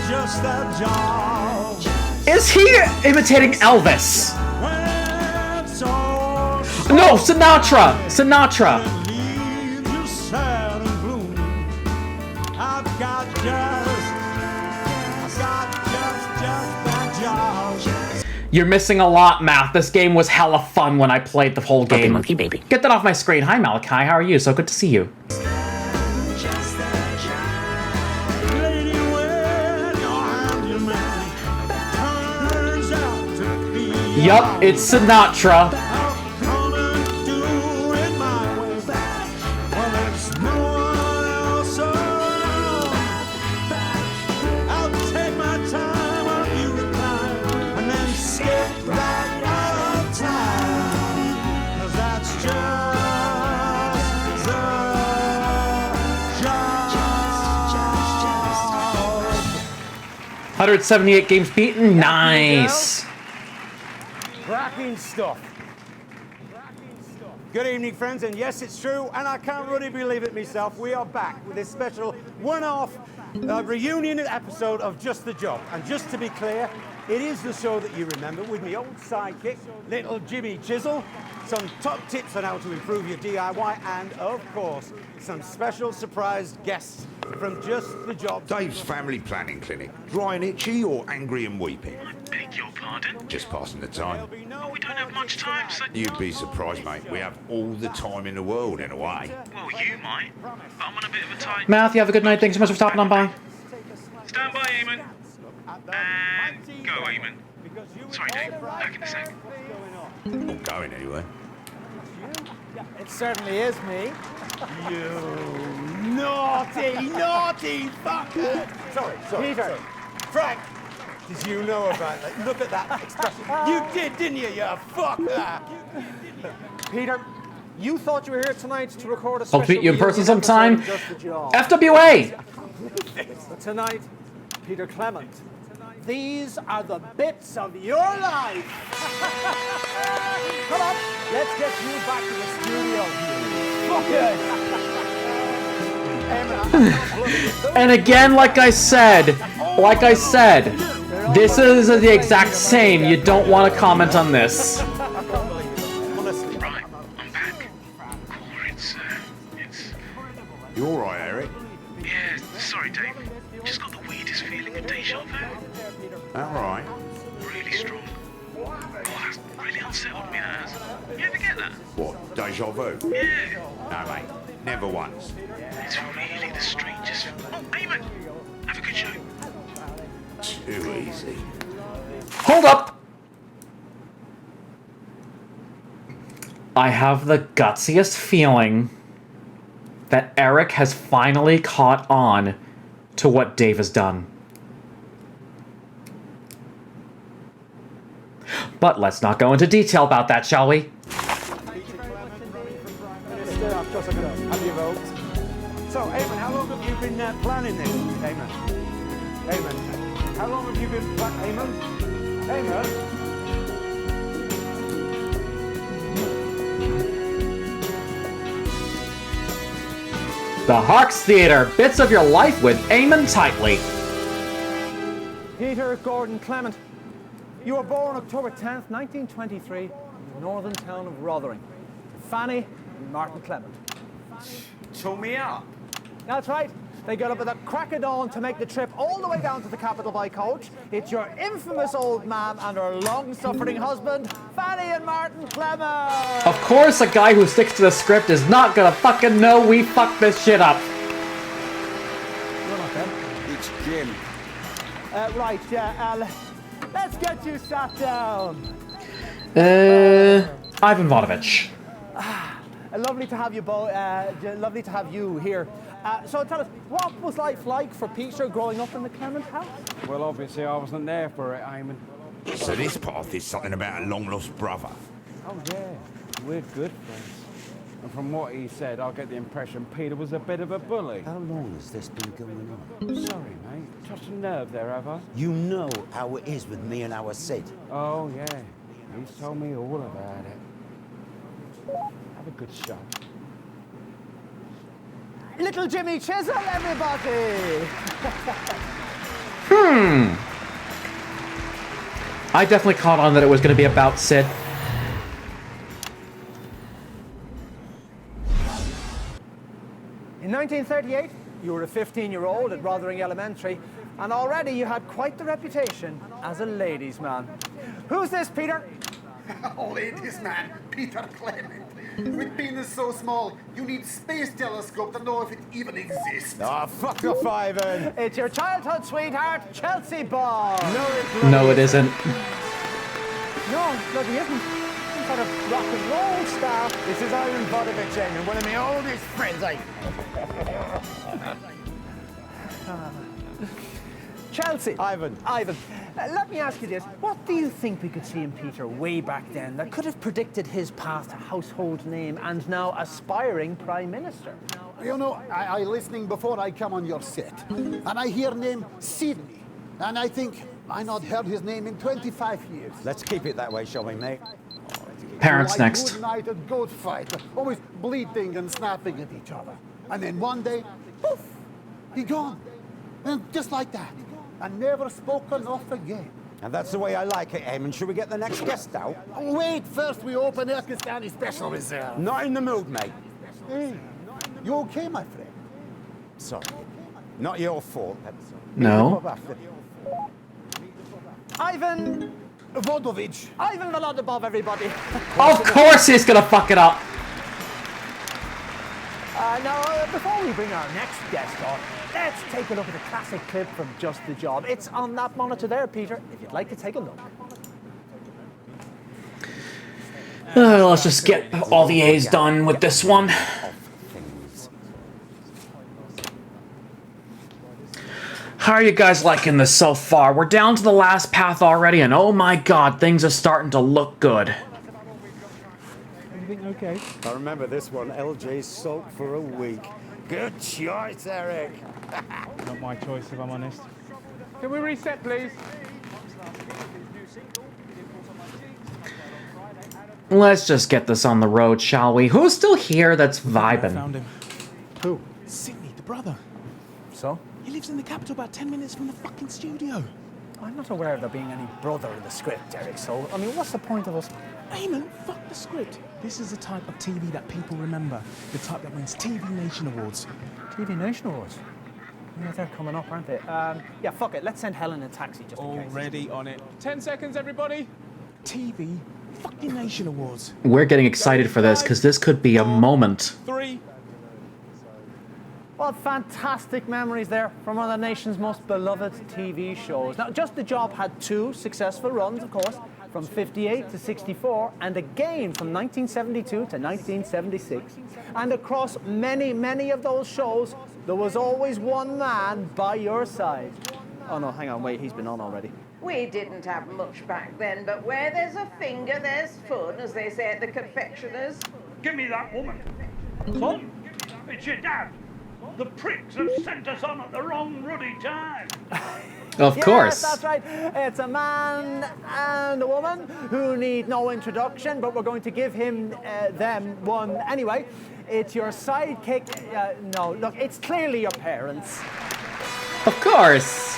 just that job. Is he imitating Elvis? No, Sinatra! Sinatra! You're missing a lot, Math. This game was hella fun when I played the whole game. Monkey baby. Get that off my screen. Hi, Malachi. How are you? So good to see you. Yup, it's Sinatra. $178 games beaten. Nice. Cracking stuff. Good evening, friends, and yes, it's true, and I can't really believe it myself. We are back with this special one-off reunion episode of Just the Job. And just to be clear, it is the show that you remember with me old sidekick, little Jimmy Chisel, some top tips on how to improve your DIY, and of course, some special surprise guests from Just the Job. Dave's family planning clinic. Dry and itchy or angry and weeping? Beg your pardon? Just passing the time. Oh, we don't have much time, so... You'd be surprised, mate. We have all the time in the world, in a way. Well, you might. But I'm on a bit of a tight... Math, you have a good night. Thanks so much for stopping on by. Stand by, Eamon. And go, Eamon. Sorry, Dave. Back in a sec. Not going anywhere. It certainly is me. You naughty fucker! Sorry, Peter. sorry. Frank, did you know about that? Look at that expression. You did, didn't you, you fucker? Peter, you thought you were here tonight to record a Hope to meet you in person sometime. Just the Job. FWA! But tonight, Peter Clement, these are the bits of your life. Come on, let's get you back to the studio. And again, like I said, this is the exact same. You don't want to comment on this. Right, I'm back. It's... You all right, Eric? Yeah, sorry, Dave. Just got the weirdest feeling of deja vu. All right. Really strong. Oh, that's really unsettled me, that has. You ever get that? What, deja vu? Yeah. No, mate. Never once. It's really the strangest... Oh, Eamon! Have a good show. Too easy. Hold up! I have the gutsiest feeling that Eric has finally caught on to what Dave has done. But let's not go into detail about that, shall we? Minister, of course I could have your vote. So, Eamon, how long have you been planning this? Eamon? How long have you been planning? Eamon? The Harks Theatre, bits of your life with Eamon Tightly. Peter Gordon Clement. You were born October 10th, 1923, in the northern town of Rotherham. Fanny and Martin Clement. Show me up. That's right. They got up at the crack of dawn to make the trip all the way down to the capital by coach. It's your infamous old man and her long-suffering husband, Fanny and Martin Clement. Of course, a guy who sticks to the script is not gonna fucking know we fucked this shit up. You're not them. It's Jim. Right, yeah, let's get you sat down. Ivan Ivanovich. Lovely to have you both. Lovely to have you here. So tell us, what was life like for Peter growing up in the Clement house? Well, obviously I wasn't there for it, Eamon. So this path is something about a long-lost brother. Oh, yeah. We're good friends. And from what he said, I get the impression Peter was a bit of a bully. How long has this been going on? Sorry, mate. Touched a nerve there, have I? You know how it is with me and our Sid. Oh, yeah. He's told me all about it. Have a good shot. Little Jimmy Chisholm, everybody! I definitely caught on that it was going to be about Sid. In 1938, you were a 15-year-old at Rotherham Elementary, and already you had quite the reputation as a ladies' man. Who's this, Peter? Oh, ladies' man, Peter Clement. With penis so small, you need space telescope to know if it even exists. Oh, fuck off, Ivan. It's your childhood sweetheart, Chelsea Ball. No, it isn't. No, bloody isn't. Some sort of rock and roll star. This is Ivan Vodovich, Eamon, one of my oldest friends, Chelsea. Ivan. Let me ask you this. What do you think we could see in Peter way back then that could have predicted his path to household name and now aspiring Prime Minister? You know, I listening before I come on your set, and I hear name Sydney, and I think I not heard his name in 25 years. Let's keep it that way, shall we, mate? Parents Like next. Good night and goat fight, always bleating and snapping at each other. And then one day, poof, he gone. And just like that. And never spoken of again. And that's the way I like it, Eamon. Should we get the next guest out? Wait, first we open Erkistani Special Reserve. Not in the mood, mate. Hey, you okay, my friend? Sorry. Not your fault. No. Ivan Vodovich. Ivan Volodymyr, everybody. Of course he's gonna fuck it up. Now, before we bring our next guest on, let's take a look at a classic clip from Just the Job. It's on that monitor there, Peter, if you'd like to take a look. Let's just get all the A's done with this one. How are you guys liking this so far? We're down to the last path already, and oh my god, things are starting to look good. Everything okay? I remember this one. LJ sulked for a week. Good choice, Eric. Not my choice, if I'm honest. Can we reset, please? Let's just get this on the road, shall we? Who's still here that's vibing? Found him. Who? Sydney, the brother. So? He lives in the capital about 10 minutes from the fucking studio. I'm not aware of there being any brother in the script, Eric, so, I mean, what's the point of us? Eamon, fuck the script. This is the type of TV that people remember. The type that wins TV Nation Awards. TV Nation Awards? Yeah, they're coming up, aren't they? Yeah, fuck it. Let's send Helen in a taxi just in case. Already on it. 10 seconds, everybody. TV fucking Nation Awards. We're getting excited for this, because this could be a moment. 3. What fantastic memories there from one of the nation's most beloved TV shows. Now, Just the Job had 2 successful runs, of course, from 58 to 64, and again from 1972 to 1976. And across many, many of those shows, there was always one man by your side. Oh no, hang on, wait, he's been on already. We didn't have much back then, but where there's a finger, there's fun, as they say at the confectioners. Give me that woman. Son, it's your dad. The pricks have sent us on at the wrong ruddy time. Of course. Yes, that's right. It's a man and a woman who need no introduction, but we're going to give them one anyway. It's your sidekick. No, look, it's clearly your parents. Of course.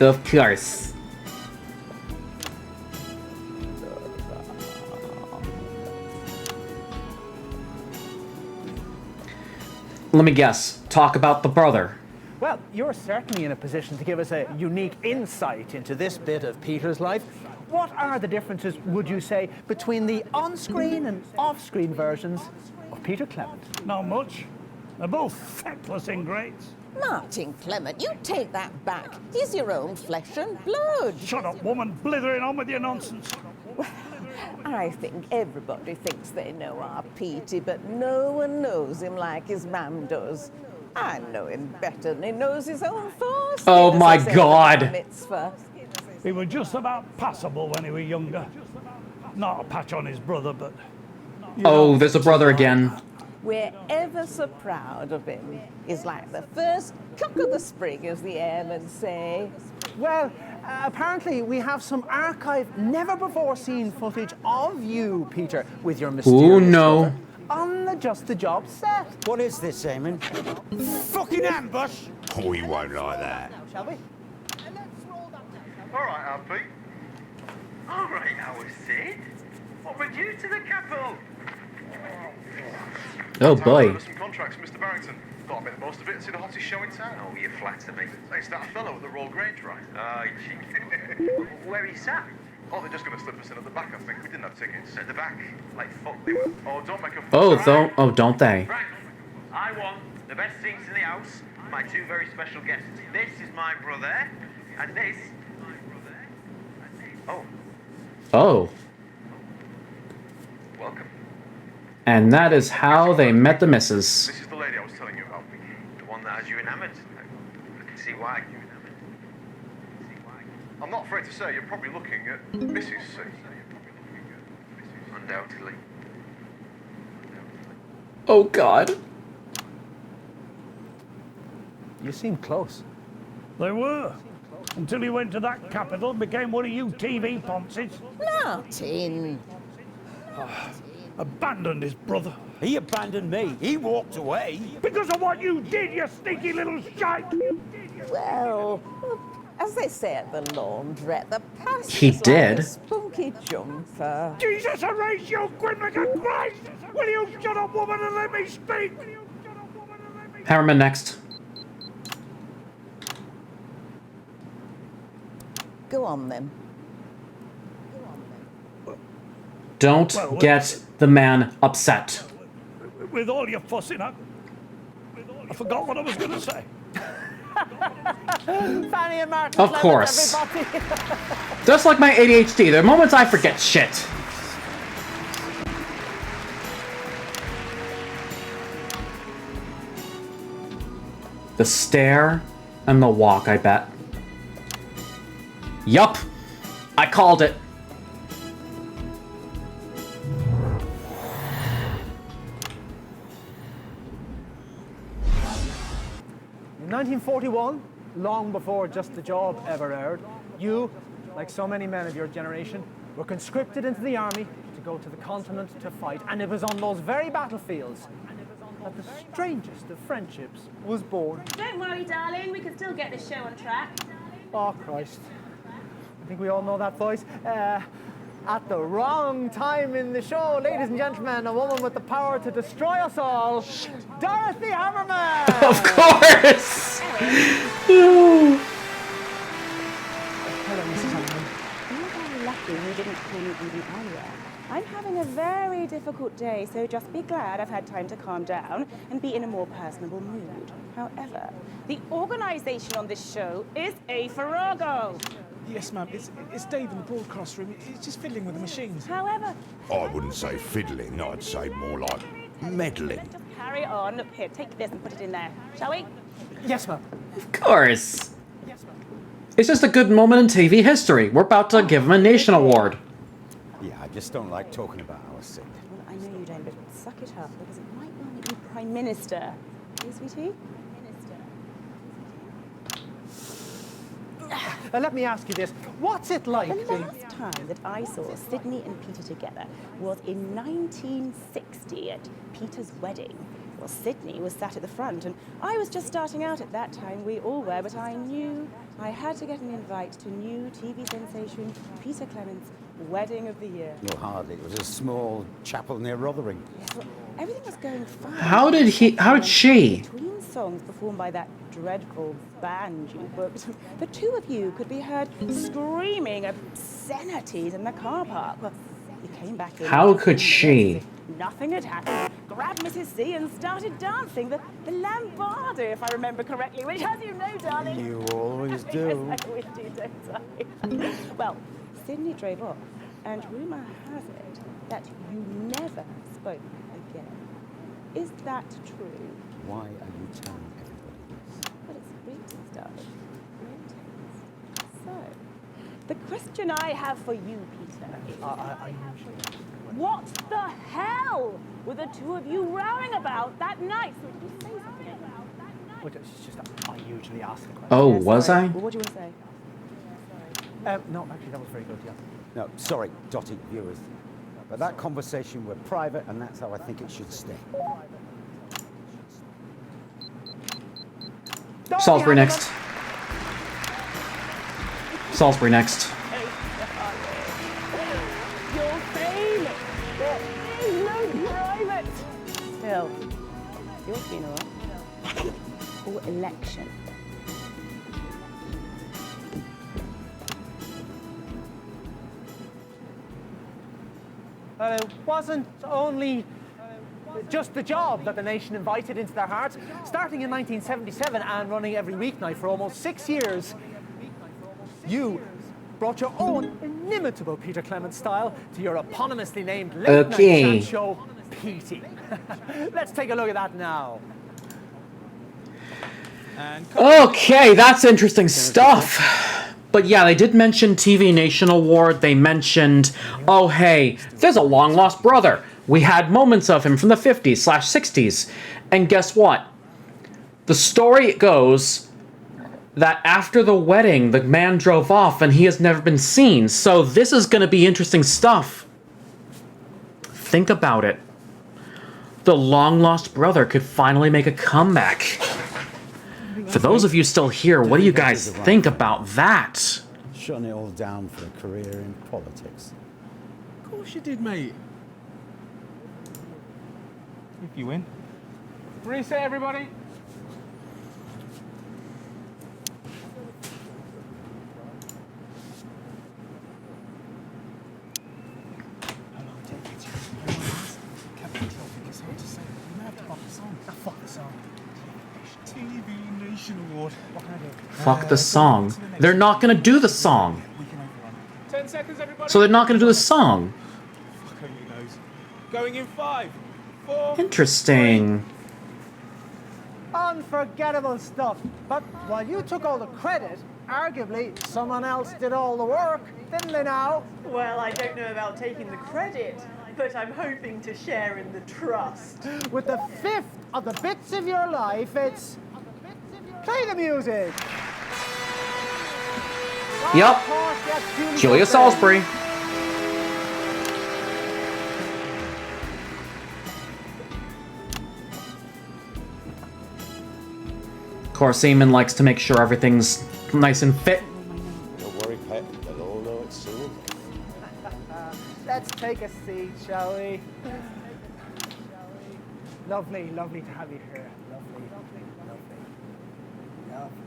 Of course. Let me guess. Talk about the brother. Well, you're certainly in a position to give us a unique insight into this bit of Peter's life. What are the differences, would you say, between the on-screen and off-screen versions of Peter Clement? Not much. They're both feckless ingrates. Martin Clement, you take that back. He's your own flesh and blood. Shut up, woman. Blithering on with your nonsense. I think everybody thinks they know our Petey, but no one knows him like his mam does. I know him better than he knows his own force. Oh my God. He was just about passable when he was younger. Not a patch on his brother, but... Oh, there's a brother again. We're ever so proud of him. He's like the first cock of the spring, as the airmen say. Well, apparently we have some archived, never-before-seen footage of you, Peter, with your mysterious Oh no. brother on the Just the Job set. What is this, Eamon? Fucking ambush! Oh, he won't like that. Shall we? All right, Pete. All right, our Sid. What brings you to the capital? Oh boy. Some contracts, Mr. Barrington. Thought I'd make the most of it and see the hottest show in town. Oh, you flatter me. It's that fellow at the Royal Grange, right? Ah, cheeky. Where he sat? Oh, they're just going to slip us in at the back, I think. We didn't have tickets. At the back? Like fuck they were. Oh, don't make a fuss. Don't they? Frank, I want the best seats in the house. My two very special guests. This is my brother, and this... Oh, Oh. welcome. And that is how they met the missus. This is the lady I was telling you about. The one that has you enamored. I can see why. I'm not afraid to say you're probably looking at Mrs. C. Undoubtedly. Oh God. You seem close. They were. Until he went to that capital and became one of you TV ponces. Martin. Abandoned his brother. He abandoned me. He walked away. Because of what you did, you sneaky little shite! Well, as they say at the laundrette, the past He is did. like a spunky jumper. Jesus, Horatio Grimlicker Christ! Will you shut up, woman, and let me speak? Hammerman next. Go on, then. Don't get the man upset. With all your fussing, I forgot what I was going to say. Fanny and Martin. Of Clement, course. everybody. Just like my ADHD, there are moments I forget shit. The stare and the walk, I bet. Yup. I called it. In 1941, long before Just the Job ever aired, you, like so many men of your generation, were conscripted into the army to go to the continent to fight. And it was on those very battlefields that the strangest of friendships was born. Don't worry, darling. We can still get this show on track. Oh, Christ. I think we all know that voice. At the wrong time in the show, ladies and gentlemen, a woman with the power to destroy us all, Dorothy Hammerman! Of course! Hello, Mrs. Hammerman. You're very lucky you didn't call me even earlier. I'm having a very difficult day, so just be glad I've had time to calm down and be in a more personable mood. However, the organisation on this show is a farrago. Yes, ma'am. It's Dave in the broadcast room. It's just fiddling with the machines. However, I wouldn't say fiddling, I'd say more like meddling. carry on. Look, here, take this and put it in there, shall we? Yes, ma'am. Of course. It's just a good moment in TV history. We're about to give him a Nation Award. Yeah, I just don't like talking about our Sid. Well, I know you don't, but suck it up, because it might well make you Prime Minister. Hey, sweetie? Let me ask you this. What's it like The being... last time that I saw Sydney and Peter together was in 1960 at Peter's wedding. Well, Sydney was sat at the front, and I was just starting out at that time. We all were, but I knew I had to get an invite to new TV sensation Peter Clement's wedding of the year. No, hardly. It was a small chapel near Rotherham. Yes, well, everything was going fine. How did she? Between songs performed by that dreadful band you booked, the two of you could be heard screaming obscenities in the car park. Well, you came back in. How could she? Nothing had happened. Grabbed Mrs. C and started dancing the lambada, if I remember correctly, which, as you know, darling. You always do. Yes, I always do, don't I? Well, Sydney drove off, and rumour has it that you never spoke again. Is that true? Why are you telling everybody this? Well, it's greetings, darling. Greetings. So, the question I have for you, Peter, is... What the hell were the two of you rowing about that night? So did you say something about that night? Well, it's just I usually ask the question. Oh, was I? Well, what do you want to say? No, actually, that was very good, yeah. No, sorry, Dottie viewers. But that conversation were private, and that's how I think it should stay. Salisbury next. Salisbury next. You're famous. There is no private. Still, your funeral or election. It wasn't only just the job that the nation invited into their hearts. Starting in 1977 and running every weeknight for almost 6 years, you brought your own inimitable Peter Clement style to your eponymously named late-night chat show, Petey. Let's take a look at that now. Okay, that's interesting stuff. But yeah, they did mention TV Nation Award. They mentioned, oh hey, there's a long-lost brother. We had moments of him from the 50s/60s. And guess what? The story goes that after the wedding, the man drove off and he has never been seen. So this is going to be interesting stuff. Think about it. The long-lost brother could finally make a comeback. For those of you still here, what do you guys think about that? Shutting it all down for a career in politics. Of course you did, mate. If you win. Reset, everybody. TV Nation Award. What can I do? Fuck the song. They're not gonna do the song. 10 seconds, everybody. So they're not gonna do the song. Fuck only knows. Going in 5, 4. Interesting. Unforgettable stuff. But while you took all the credit, arguably someone else did all the work, didn't they now? Well, I don't know about taking the credit, but I'm hoping to share in the trust. With the fifth of the bits of your life, it's... Play the music! Yup. Of course, yes, Julia Salisbury. Of course, Eamon likes to make sure everything's nice and fit. Don't worry, Pet. They'll all know it soon. Let's take a seat, shall we? Lovely, lovely to have you here. Lovely, lovely, lovely, lovely.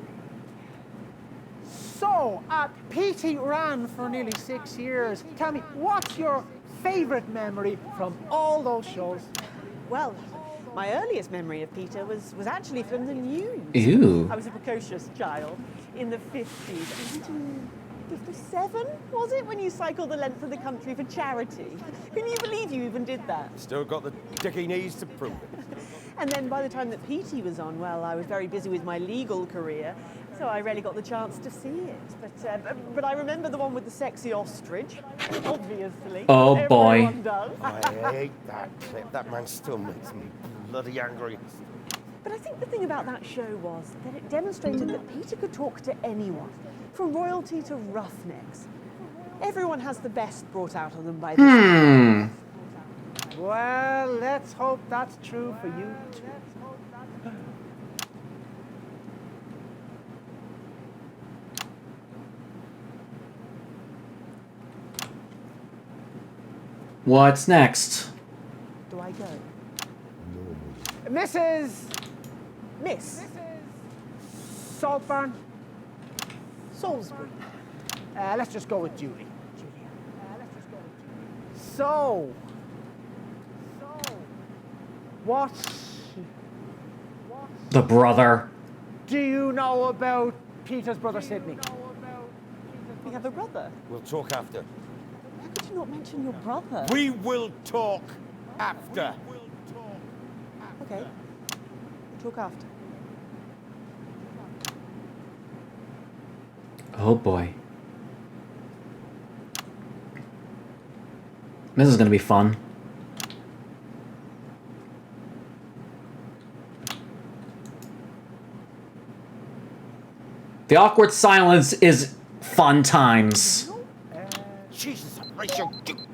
So, Petey ran for nearly 6 years. Tell me, what's your favourite memory from all those shows? Well, my earliest memory of Peter was actually from the news. Ew. I was a precocious child in the 50s. 57, was it, when you cycled the length of the country for charity? Can you believe you even did that? Still got the dicky knees to prove it. And then by the time that Petey was on, well, I was very busy with my legal career, so I rarely got the chance to see it. But I remember the one with the sexy ostrich, obviously. Oh, boy. Everyone does. I hate that clip. That man still makes me bloody angry. But I think the thing about that show was that it demonstrated that Peter could talk to anyone, from royalty to roughnecks. Everyone has the best brought out of them by this time. Well, let's hope that's true for you too. What's next? Do I go? Mrs. Miss Saltburn. Salisbury. Let's just go with Julie. So, what The brother. do you know about Peter's brother Sidney? We have a brother. We'll talk after. How could you not mention your brother? We will talk after. Okay. We'll talk after. Oh boy. This is gonna be fun. The awkward silence is fun times. Jesus, Horatio,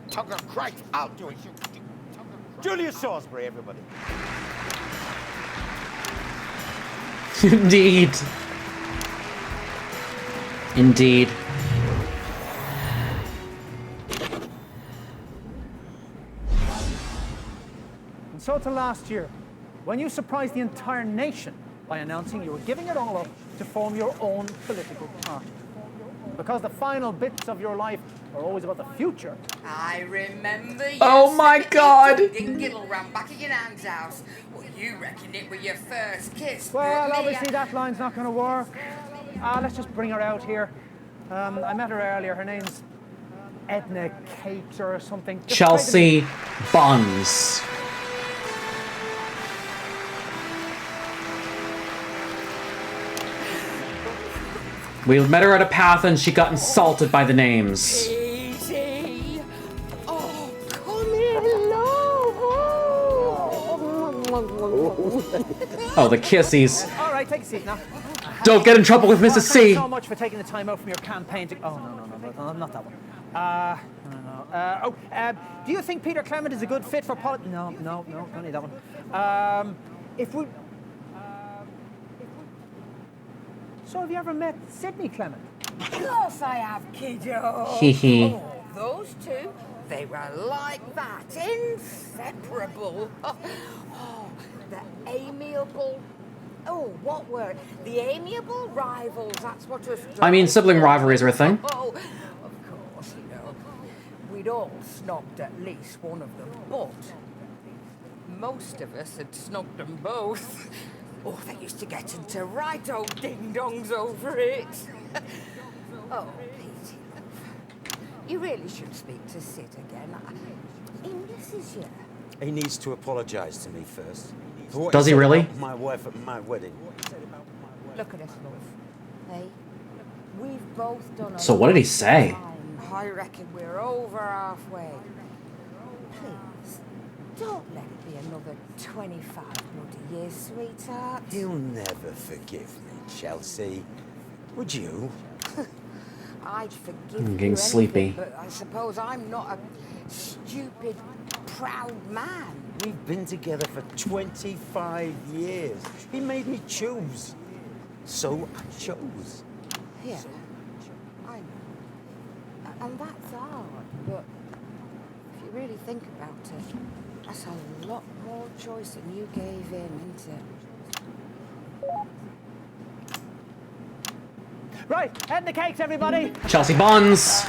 Tucker Christ, I'll do it. Julius Salisbury, everybody. Indeed. Indeed. And so to last year, when you surprised the entire nation by announcing you were giving it all up to form your own political party. Because the final bits of your life are always about the future. I remember you. Oh my God. Dingle ran back at your nan's house. Well, you reckon it was your first kiss. Well, but me, obviously that line's not going to work. Let's just bring her out here. I met her earlier. Her name's Edna Kate or something. Just Chelsea Buns. We met her at a path and she got insulted by the names. Easy. Oh, come here, Oh, the kissies. All right, take a seat now. Don't get in trouble with Mrs. Thank C. you so much for taking the time out from your campaign to... Oh, no, not that one. Do you think Peter Clement is a good fit for politics? No, don't need that one. So have you ever met Sidney Clement? Of course I have, kiddo. Hee. Oh, those two, they were like that, inseparable. Oh, the amiable... Oh, what word? The amiable rivals, that's what us... I mean, sibling rivalries are a thing. Oh, of course, you know. We'd all snobbed at least one of them, but most of us had snobbed them both. Oh, they used to get into right old ding-dongs over it. Oh, Pete, you really should speak to Sid again. He misses you. He needs to apologise to me first. For what Does he said really? about my wife at my wedding. Look at us, love. Hey, we've both done a So what did he say? time. I reckon we're over halfway. Please, don't let it be another 25 bloody years, sweetheart. He'll never forgive me, Chelsea. Would you? I'd forgive I'm you getting sleepy. anything, but I suppose I'm not a stupid, proud man. We've been together for 25 years. He made me choose. So I chose. Yeah, I know. And that's hard, but if you really think about it, that's a lot more choice than you gave him, isn't it? Right, head the cakes, everybody. Chelsea Buns.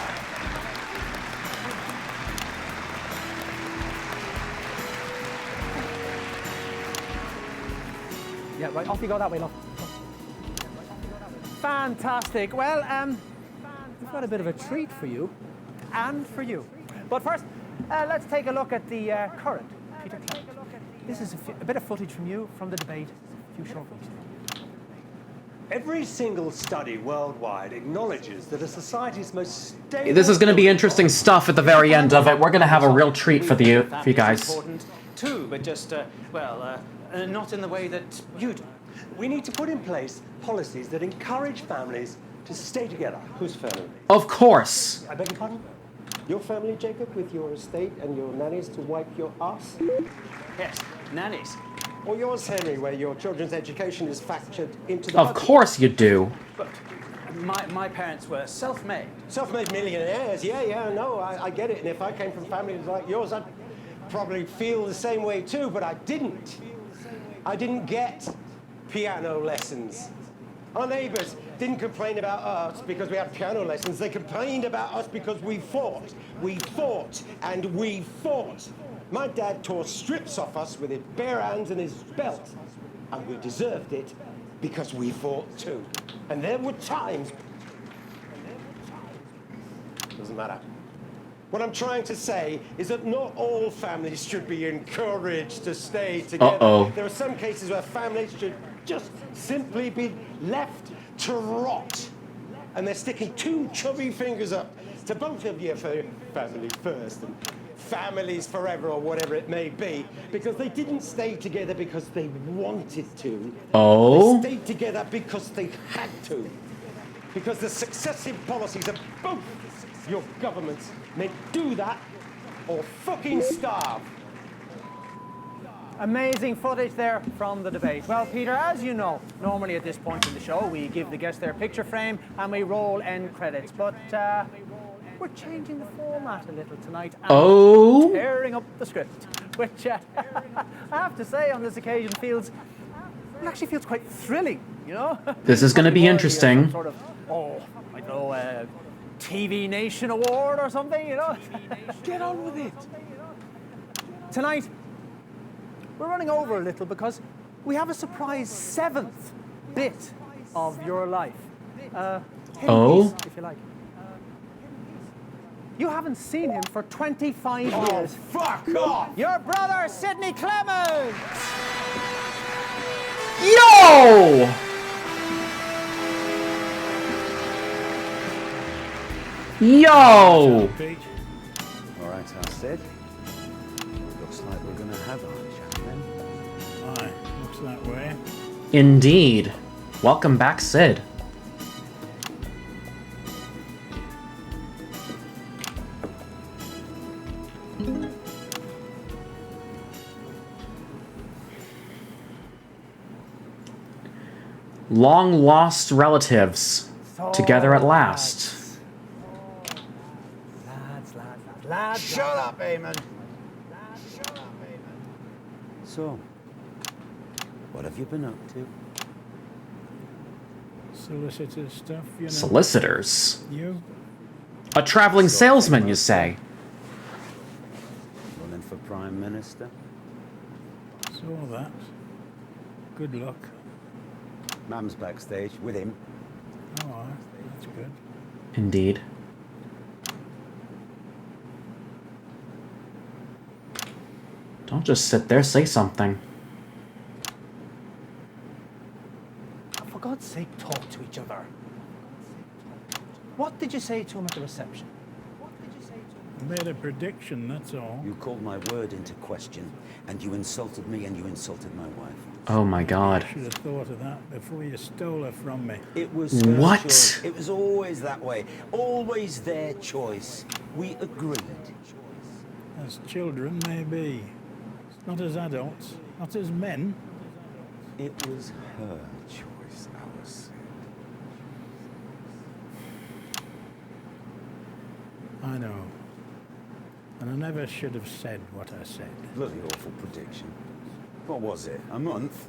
Yeah, right, off you go that way, love. Fantastic. Well, we've got a bit of a treat for you, and for you. But first, let's take a look at the current Peter Clement. This is a bit of footage from you from the debate a few short weeks ago. Every single study worldwide acknowledges that a society's most stable... This is going to be interesting stuff at the very end of it. We're going to have a real treat for you guys. Important too, but just, not in the way that you do. We need to put in place policies that encourage families to stay together. Whose family? Of course. I beg your pardon? Your family, Jacob, with your estate and your nannies to wipe your ass? Yes, nannies. Or yours, Henry, where your children's education is factored into the Of budget? course you do. But my parents were self-made. Self-made millionaires, yeah, no, I get it. And if I came from families like yours, I'd probably feel the same way too, but I didn't. I didn't get piano lessons. Our neighbours didn't complain about us because we had piano lessons. They complained about us because we fought. We fought and we fought. My dad tore strips off us with his bare hands and his belt. And we deserved it because we fought too. And there were times... Doesn't matter. What I'm trying to say is that not all families should be encouraged to stay together. Uh-oh. There are some cases where families should just simply be left to rot. And they're sticking two chubby fingers up to both of you for family first and families forever or whatever it may be, because they didn't stay together because they wanted to. Oh? They stayed together because they had to. Because the successive policies of both your governments meant do that or fucking starve. Amazing footage there from the debate. Well, Peter, as you know, normally at this point in the show, we give the guests their picture frame and we roll end credits. But we're changing the format a little tonight and tearing up the script, which I have to say on this occasion actually feels quite thrilling, you know? This is going to be interesting. Sort of, I don't know, TV Nation Award or something, you know? Get on with it. Tonight, we're running over a little because we have a surprise 7th bit of your life. Hidden piece, if you like. You haven't seen him for 25 years. Oh, fuck off! Your brother, Sidney Clements! Yo! Yo! All right, I said. Looks like we're gonna have our chat then. Aye, looks that way. Indeed. Welcome back, Sid. Long-lost relatives together at last. Lads. Shut up, Eamon. So, what have you been up to? Solicitor stuff, you know. Solicitors? You? A traveling salesman, you say? Running for Prime Minister? Saw that. Good luck. Mam's backstage with him. Oh, aye, that's good. Indeed. Don't just sit there, say something. For God's sake, talk to each other. What did you say to him at the reception? I made a prediction, that's all. You called my word into question, and you insulted me and you insulted my wife. Oh my God. I should have thought of that before you stole her from me. It was her What? choice. It was always that way. Always their choice. We agreed. As children, maybe. Not as adults. Not as men. It was her choice, Alice. I know. And I never should have said what I said. Bloody awful prediction. What was it? A month?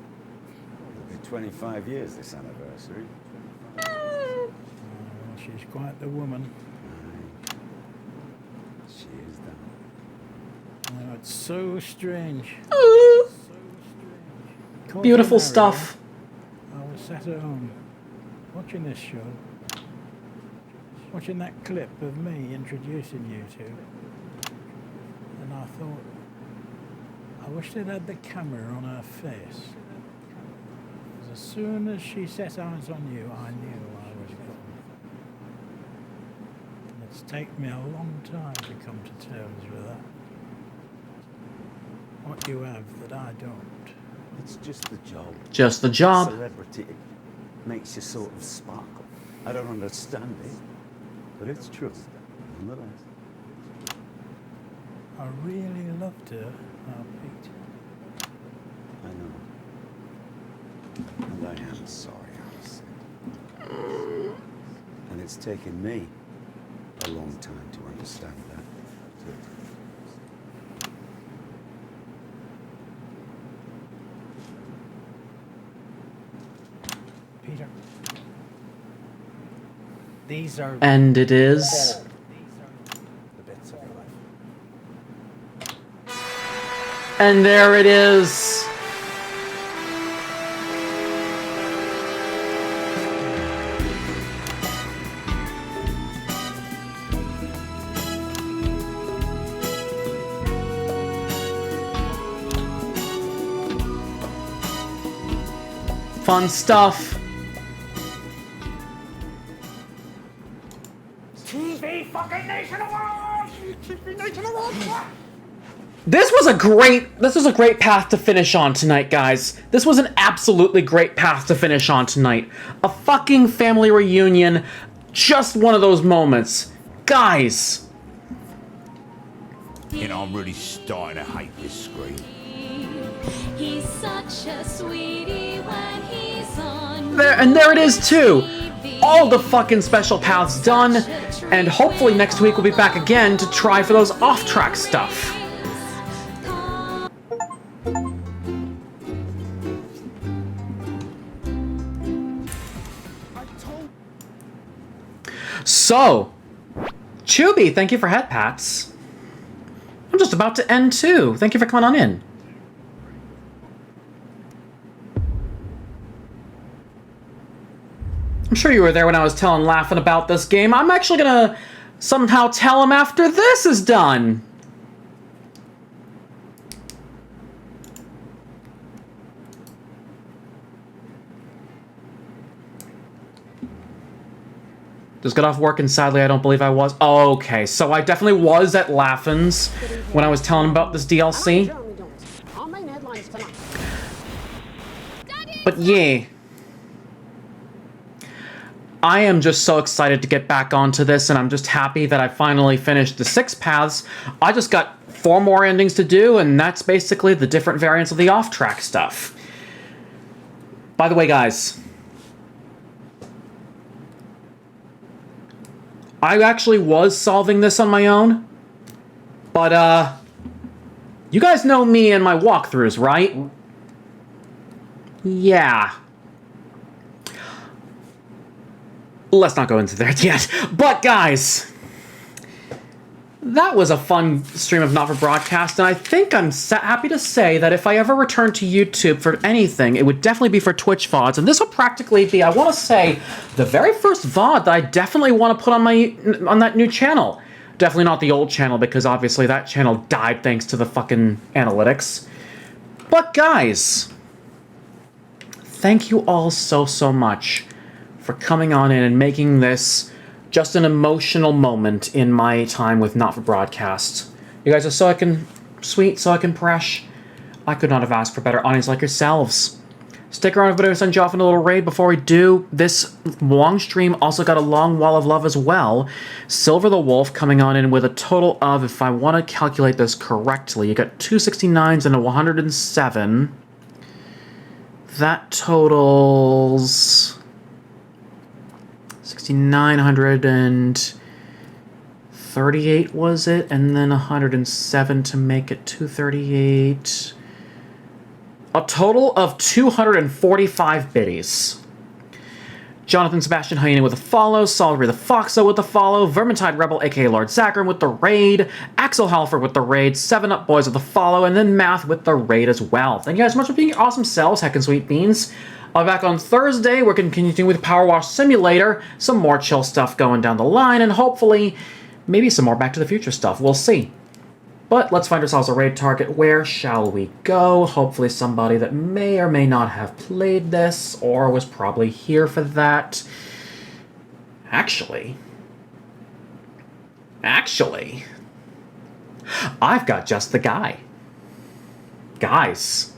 It'll be 25 years this anniversary. Oh, she's quite the woman. She is that. Oh, it's so strange. Beautiful stuff. I was sat at home watching this show, watching that clip of me introducing you two, and I thought, I wish they'd had the camera on her face. 'Cause as soon as she set eyes on you, I knew I was gone. And it's taken me a long time to come to terms with that. What you have that I don't. It's just the job. Just the job. Celebrity makes you sort of sparkle. I don't understand it, but it's true, nonetheless. I really loved her, Pete. I know. And I am sorry, Alison. And it's taken me a long time to understand that, too. Peter. These are... And it is. The bits of your life. And there it is. Fun stuff. TV fucking nation of world! TV nation of world! This was a great path to finish on tonight, guys. This was an absolutely great path to finish on tonight. A fucking family reunion. Just one of those moments. Guys. You know, I'm really starting to hate this screen. He's such a sweetie when he's on. There it is too. All the fucking special paths done, and hopefully next week we'll be back again to try for those off-track stuff. So, Chubby, thank you for head pats. I'm just about to end too. Thank you for coming on in. I'm sure you were there when I was laughing about this game. I'm actually gonna somehow tell him after this is done. Just got off work and sadly I don't believe I was. Oh, okay, so I definitely was at Laughins when I was telling him about this DLC. But yeah. I am just so excited to get back onto this, and I'm just happy that I finally finished the 6 paths. I just got 4 more endings to do, and that's basically the different variants of the off-track stuff. By the way, guys, I actually was solving this on my own, but, you guys know me and my walkthroughs, right? Yeah. Let's not go into that yet. But, guys, that was a fun stream of Not For Broadcast, and I think I'm happy to say that if I ever return to YouTube for anything, it would definitely be for Twitch VODs, and this will practically be, I want to say, the very first VOD that I definitely want to put on that new channel. Definitely not the old channel, because obviously that channel died thanks to the fucking analytics. But, guys, thank you all so much for coming on in and making this just an emotional moment in my time with Not For Broadcast. You guys are sweet, so fresh. I could not have asked for better audience like yourselves. Stick around, everybody. I'll send you off in a little raid. Before we do, this long stream also got a long wall of love as well. Silver the Wolf coming on in with a total of, if I want to calculate this correctly, you got 269s and a 107. That totals 6,938 was it? And then 107 to make it 238. A total of 245 biddies. Jonathan Sebastian Hyena with a follow, Solry the Foxo with the follow, Vermintide Rebel aka Lord Zachary with the raid, Axel Halford with the raid, 7up Boys with the follow, and then Math with the raid as well. Thank you guys so much for being your awesome selves, heckin' sweet beans. I'll be back on Thursday. We're continuing with Power Wash Simulator, some more chill stuff going down the line, and hopefully maybe some more Back to the Future stuff. We'll see. But let's find ourselves a raid target. Where shall we go? Hopefully somebody that may or may not have played this or was probably here for that. Actually, I've got just the guy. Guys.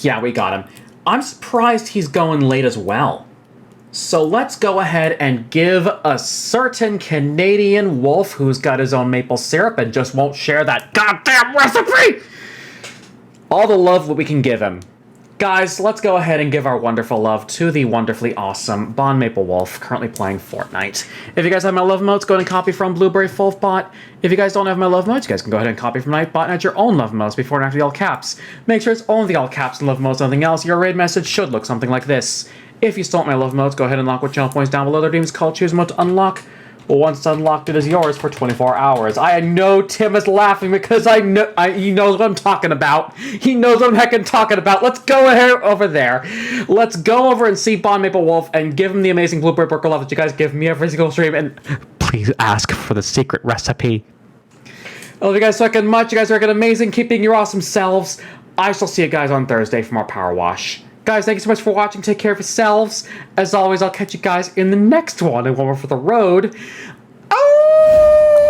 Yeah, we got him. I'm surprised he's going late as well. So let's go ahead and give a certain Canadian wolf who's got his own maple syrup and just won't share that goddamn recipe all the love that we can give him. Guys, let's go ahead and give our wonderful love to the wonderfully awesome Bon Maple Wolf, currently playing Fortnite. If you guys have my love emotes, go ahead and copy from Blueberry Folf Bot. If you guys don't have my love emotes, you guys can go ahead and copy from Nightbot and add your own love emotes before and after the all caps. Make sure it's only the all caps and love emotes, nothing else. Your raid message should look something like this. If you still want my love emotes, go ahead and unlock what channel points down below. Their name's called Choose Emote to unlock. Well, once unlocked, it is yours for 24 hours. I know Tim is laughing because he knows what I'm talking about. He knows what I'm heckin' talking about. Let's go ahead over there. Let's go over and see Bon Maple Wolf and give him the amazing Blueberry Burger love that you guys give me every single stream. And please ask for the secret recipe. I love you guys so fucking much. You guys are fucking amazing. Keep being your awesome selves. I shall see you guys on Thursday for more Power Wash. Guys, thank you so much for watching. Take care of yourselves. As always, I'll catch you guys in the next one. And when we're for the road. Oh!